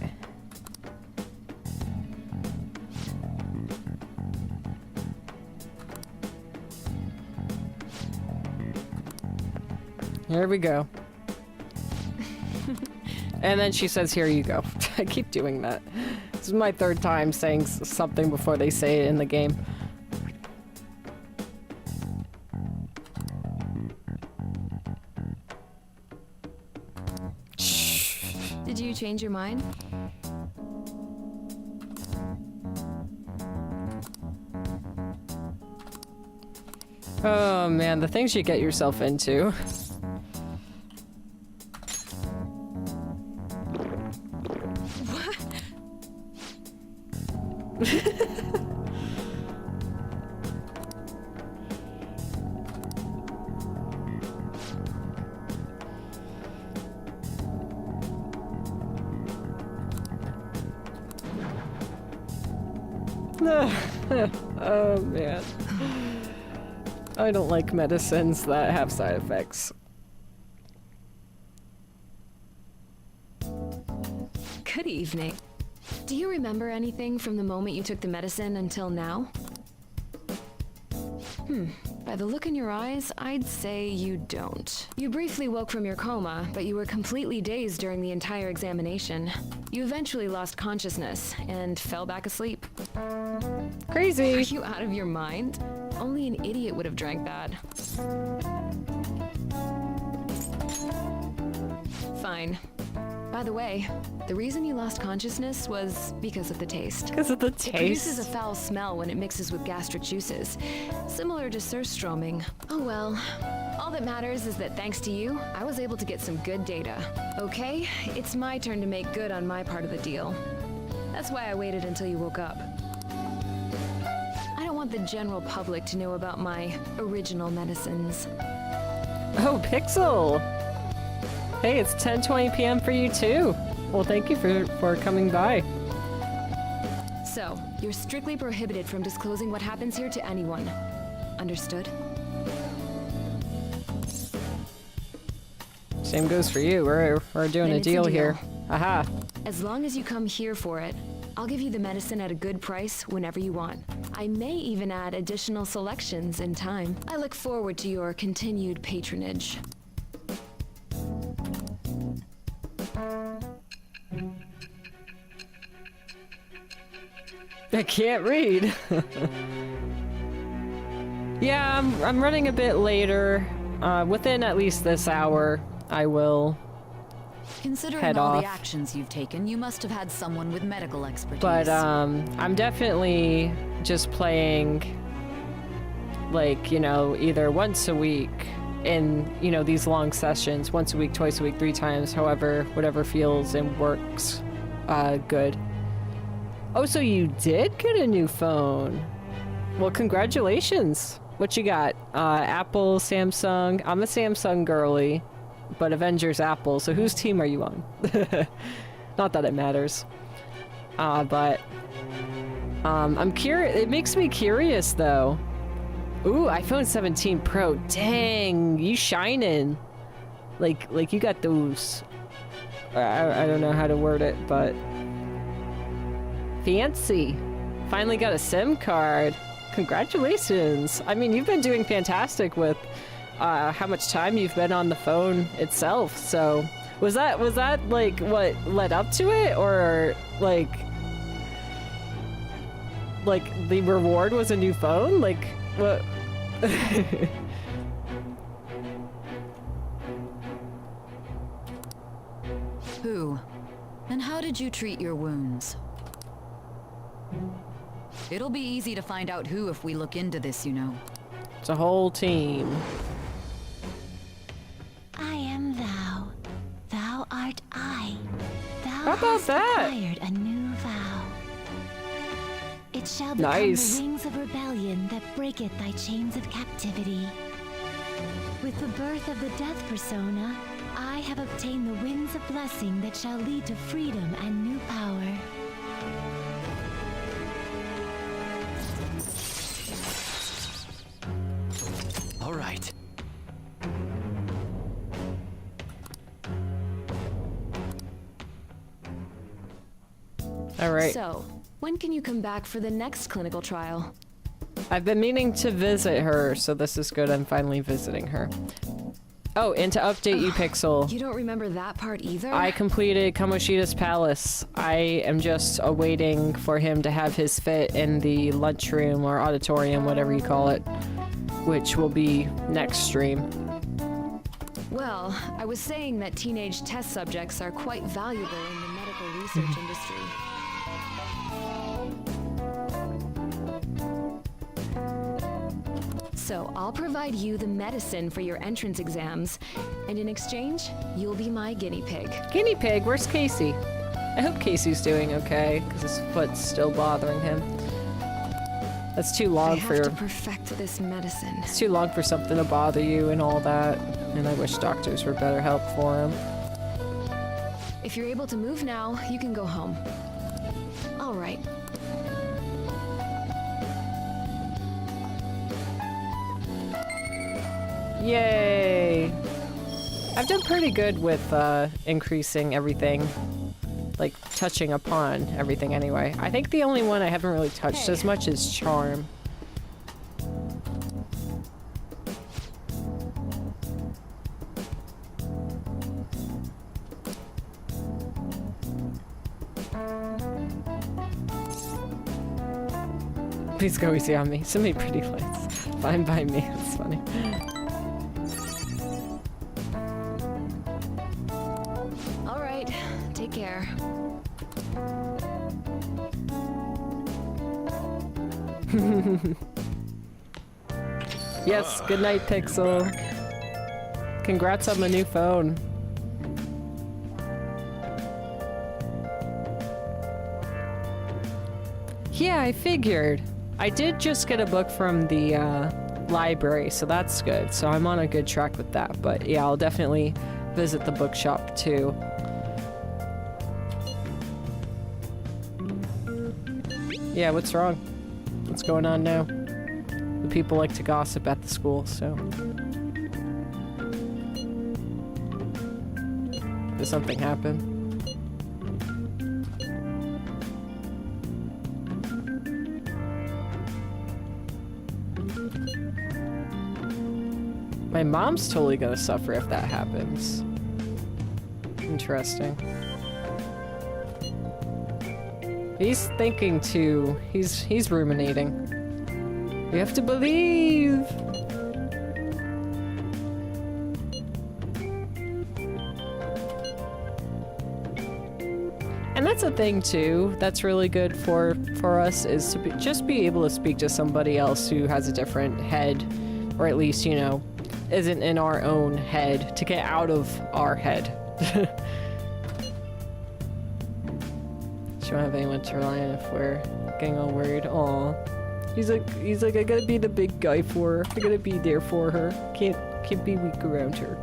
Here we go. And then she says, here you go. I keep doing that. This is my third time saying something before they say it in the game. Did you change your mind? Oh man, the things you get yourself into. Oh man. I don't like medicines that have side effects. Good evening. Do you remember anything from the moment you took the medicine until now? By the look in your eyes, I'd say you don't. You briefly woke from your coma, but you were completely dazed during the entire examination. You eventually lost consciousness and fell back asleep. Crazy. Are you out of your mind? Only an idiot would have drank that. Fine. By the way, the reason you lost consciousness was because of the taste. Because of the It produces taste? a foul smell when it mixes with gastric juices, similar to surströmming. Oh well. All that matters is that thanks to you, I was able to get some good data. Okay, it's my turn to make good on my part of the deal. That's why I waited until you woke up. I don't want the general public to know about my original medicines. Oh, Pixel! Hey, it's 10:20 p.m. for you too. Well, thank you for coming by. So, you're strictly prohibited from disclosing what happens here to anyone. Understood? Same goes for you. We're doing Then a it's a deal deal. here. Aha. As long as you come here for it, I'll give you the medicine at a good price whenever you want. I may even add additional selections in time. I look forward to your continued patronage. I can't read. Yeah, I'm running a bit later. Within at least this hour, I will Considering head all off. the actions you've taken, you must have had someone with medical expertise. But I'm definitely just playing, like, you know, either once a week in, you know, these long sessions, once a week, twice a week, 3 times, however, whatever feels and works good. Oh, so you did get a new phone. Well, congratulations. What you got? Apple, Samsung? I'm a Samsung girly, but Avengers Apple, so whose team are you on? Not that it matters. But I'm curious. It makes me curious, though. Ooh, iPhone 17 Pro. Dang, you shining. Like you got those. I don't know how to word it, but fancy. Finally got a SIM card. Congratulations. I mean, you've been doing fantastic with how much time you've been on the phone itself. So, was that like what led up to it, or like the reward was a new phone? Like what? Who? And how did you treat your wounds? It'll be easy to find out who if we look into this, you know. It's a whole team. I am thou. Thou art I. about that? Acquired a new vow. It shall become Nice. the wings of rebellion that breaketh thy chains of captivity. With the birth of the death persona, I have obtained the winds of blessing that shall lead to freedom and new power. All right. All right. So, when can you come back for the next clinical trial? I've been meaning to visit her, so this is good. I'm finally visiting her. Oh, and to update you, Pixel. You don't remember that part either? I completed Kamoshida's palace. I am just awaiting for him to have his fit in the lunchroom or auditorium, whatever you call it, which will be next stream. Well, I was saying that teenage test subjects are quite valuable in the medical research industry. So I'll provide you the medicine for your entrance exams, and in exchange, you'll be my guinea pig. Guinea pig? Where's Casey? I hope Casey's doing okay, because his foot's still bothering him. That's too long I have to for... perfect this medicine. It's too long for something to bother you and all that. And I wish doctors were better help for him. If you're able to move now, you can go home. All right. Yay! I've done pretty good with increasing everything. Like, touching upon everything anyway. I think the only one I haven't really touched as much is Charm. Please go easy on me. So many pretty lights. Fine by me. That's funny. All right. Take care. Yes, good night, Pixel. Congrats on the new phone. Yeah, I figured. I did just get a book from the library, so that's good. So I'm on a good track with that. But yeah, I'll definitely visit the bookshop too. Yeah, what's wrong? What's going on now? The people like to gossip at the school, so... Did something happen? My mom's totally gonna suffer if that happens. Interesting. He's thinking too. He's ruminating. We have to believe! And that's a thing too, that's really good for us, is to just be able to speak to somebody else who has a different head, or at least, you know, isn't in our own head, to get out of our head. She won't have anyone to rely on if we're getting all worried. Aw. He's like, I gotta be the big guy for her. I gotta be there for her. Can't be weak around her.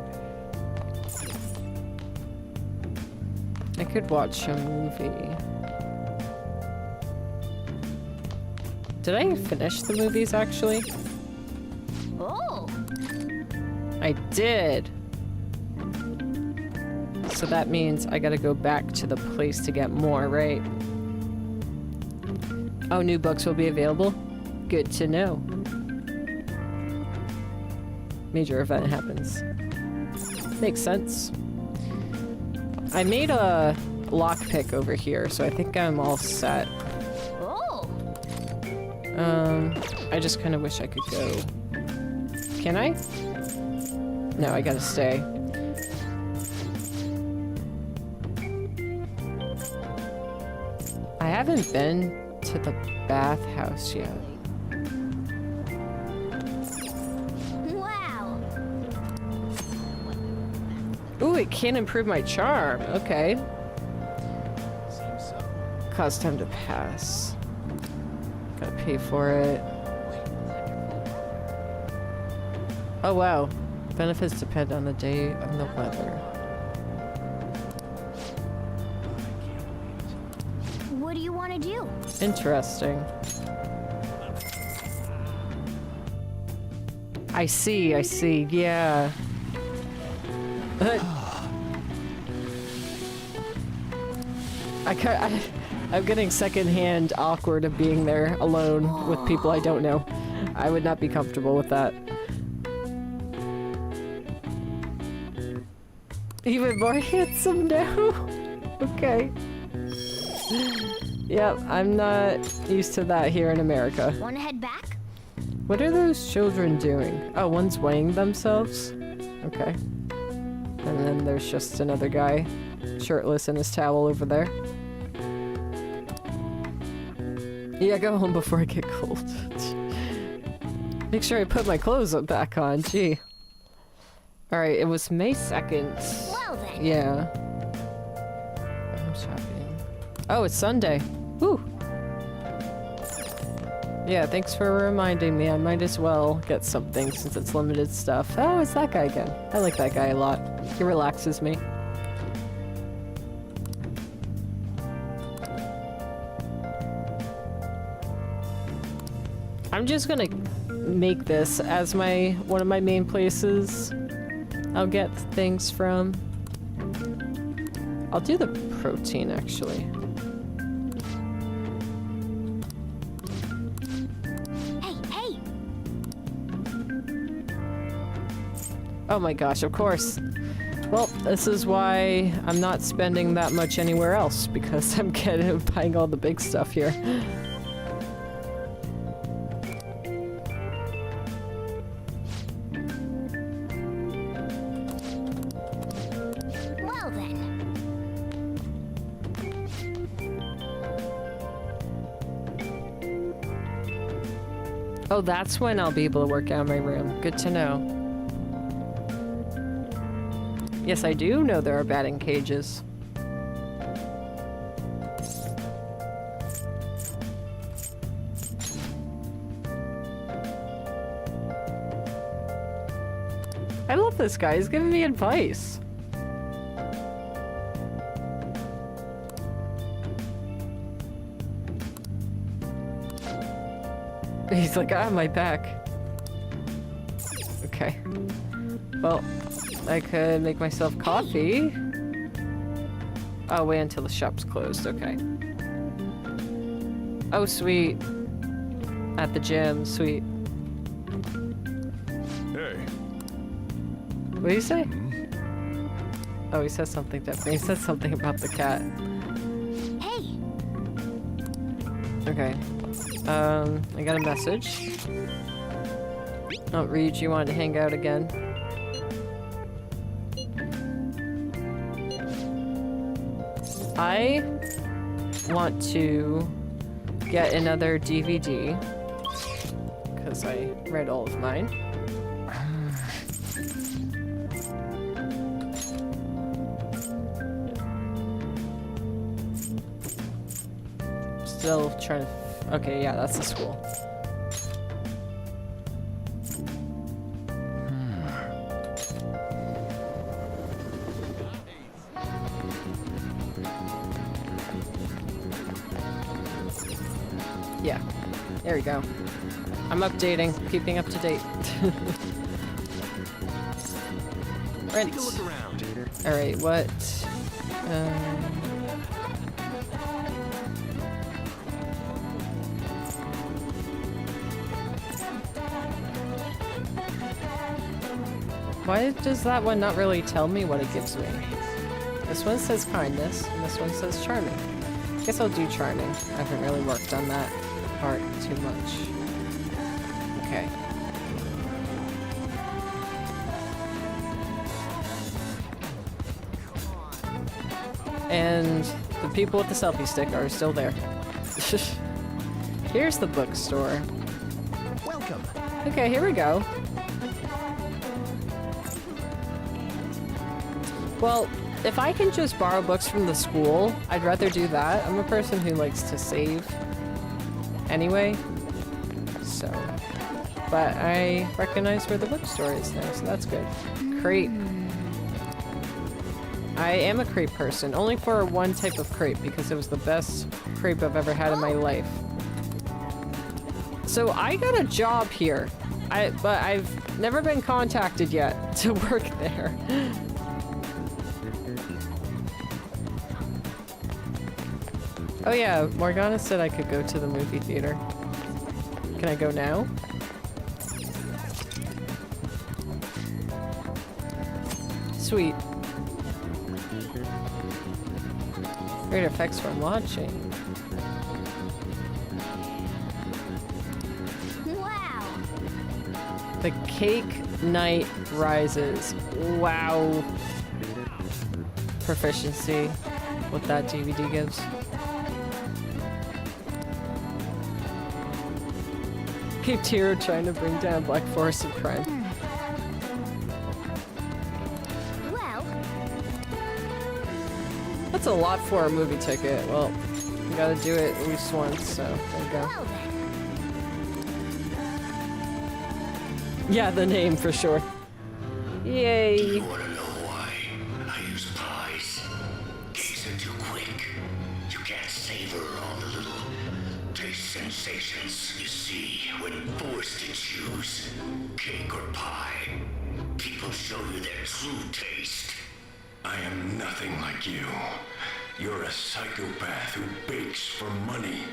I could watch a movie. Did I finish the movies, actually? Oh! I did! So that means I gotta go back to the place to get more, right? Oh, new books will be available? Good to know. Major event happens. Makes sense. I made a lockpick over here, so I think I'm all set. Oh! I just kind of wish I could go. Can I? No, I gotta stay. I haven't been to the bathhouse yet. Wow! Ooh, it can improve my charm. Okay. cost time to pass. Gotta pay for it. Oh wow. Benefits depend on the day and the weather. What do you want to do? Interesting. I see, yeah. I'm getting secondhand awkward of being there alone with people I don't know. I would not be comfortable with that. Even more handsome now? Okay. Yep, I'm not used to that here in America. Wanna head back? What are those children doing? Oh, one's weighing themselves? Okay. And then there's just another guy, shirtless in his towel over there. Yeah, go home before I get cold. Make sure I put my clothes back on, gee. Alright, it was May 2nd. Well then. Yeah. I'm shopping. Oh, it's Sunday. Woo! Yeah, thanks for reminding me. I might as well get something since it's limited stuff. Oh, it's that guy again. I like that guy a lot. He relaxes me. I'm just gonna make this as one of my main places I'll get things from. I'll do the protein actually. Hey! Oh my gosh, of course. Well, this is why I'm not spending that much anywhere else, because I'm buying all the big stuff here. Well then. Oh, that's when I'll be able to work out in my room. Good to know. Yes, I do know there are batting cages. I love this guy. He's giving me advice. He's like, ah, my back. Okay. Well, I could make myself coffee. Oh, wait until the shop's closed. Okay. Oh, sweet. At the gym. Sweet. Hey. What do you say? Oh, he says something different. He says something about the cat. Hey! Okay. I got a message. Oh, Reed, you wanted to hang out again? I want to get another DVD because I read all of mine. Still trying to... Okay, yeah, that's the school. Yeah, there we go. I'm updating, keeping up to date. Right. Take a look around. Alright, what? Why does that one not really tell me what it gives me? This one says kindness, and this one says charming. I guess I'll do charming. I haven't really worked on that part too much. Okay. And the people with the selfie stick are still there. Here's the bookstore. Welcome. Okay, here we go. Well, if I can just borrow books from the school, I'd rather do that. I'm a person who likes to save anyway, so. But I recognize where the bookstore is now, so that's good. Crepe. I am a crepe person, only for one type of crepe, because it was the best crepe I've ever had in my life. So I got a job here, but I've never been contacted yet to work there. Oh yeah, Morgana said I could go to the movie theater. Can I go now? Sweet. Great effects from watching. Wow! The Cake Night Rises. Wow. Proficiency. What that DVD gives. Cape Tiro trying to bring down Black Forest of Crime. Well, that's a lot for a movie ticket. Well, you gotta do it at least once, so there you go. Yeah, the name for sure. Yay. Do you want to know why I use pies? Cakes are too quick. You can't savor all the little taste sensations you see when forced to choose cake or pie. People show you their true taste. I am nothing like you. You're a psychopath who bakes for money.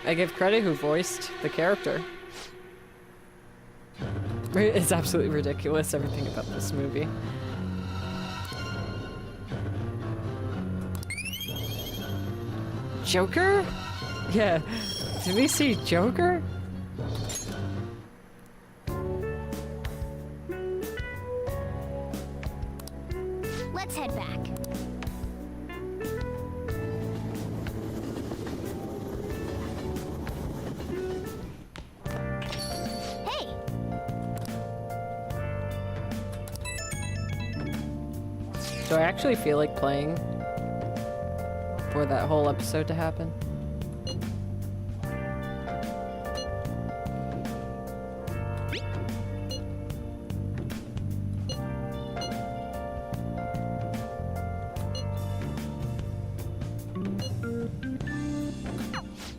I give credit who voiced the character. It's absolutely ridiculous, everything about this movie. Joker? Yeah. Did we see Joker? let's head back. Do I actually feel like playing for that whole episode to happen?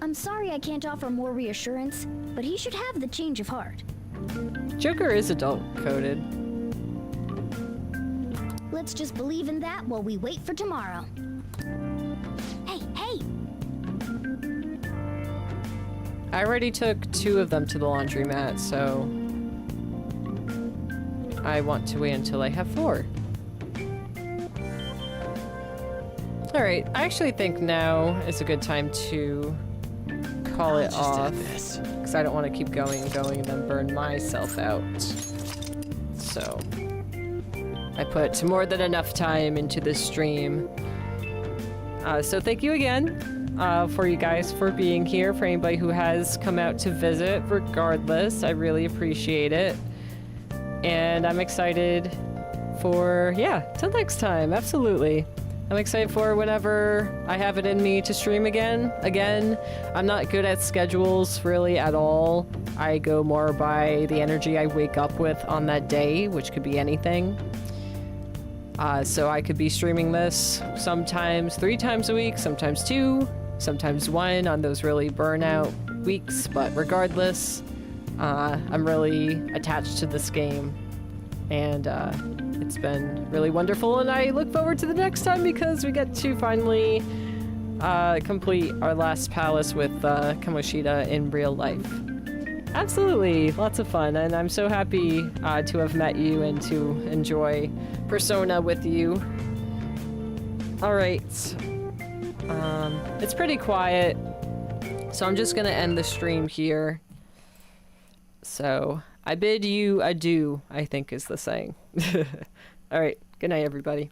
I'm sorry I can't offer more reassurance, but he should have the change of heart. Joker is adult-coded. Let's just believe in that while we wait for tomorrow. Hey, hey! I already took 2 of them to the laundromat, so I want to wait until I have 4. Alright, I actually think now is a good time to call it off, because I don't want to keep going and going and then burn myself out. So I put more than enough time into this stream. So thank you again for you guys for being here, for anybody who has come out to visit. Regardless, I really appreciate it. And I'm excited for, yeah, till next time, absolutely. I'm excited for whenever I have it in me to stream again. I'm not good at schedules really at all. I go more by the energy I wake up with on that day, which could be anything. So I could be streaming this sometimes 3 times a week, sometimes 2, sometimes 1 on those really burnout weeks. But regardless, I'm really attached to this game, and it's been really wonderful, and I look forward to the next time because we get to finally complete our last palace with Kamoshida in real life. Absolutely, lots of fun, and I'm so happy to have met you and to enjoy Persona with you. Alright, it's pretty quiet, so I'm just gonna end the stream here. So, I bid you adieu, I think is the saying. Alright, good night everybody.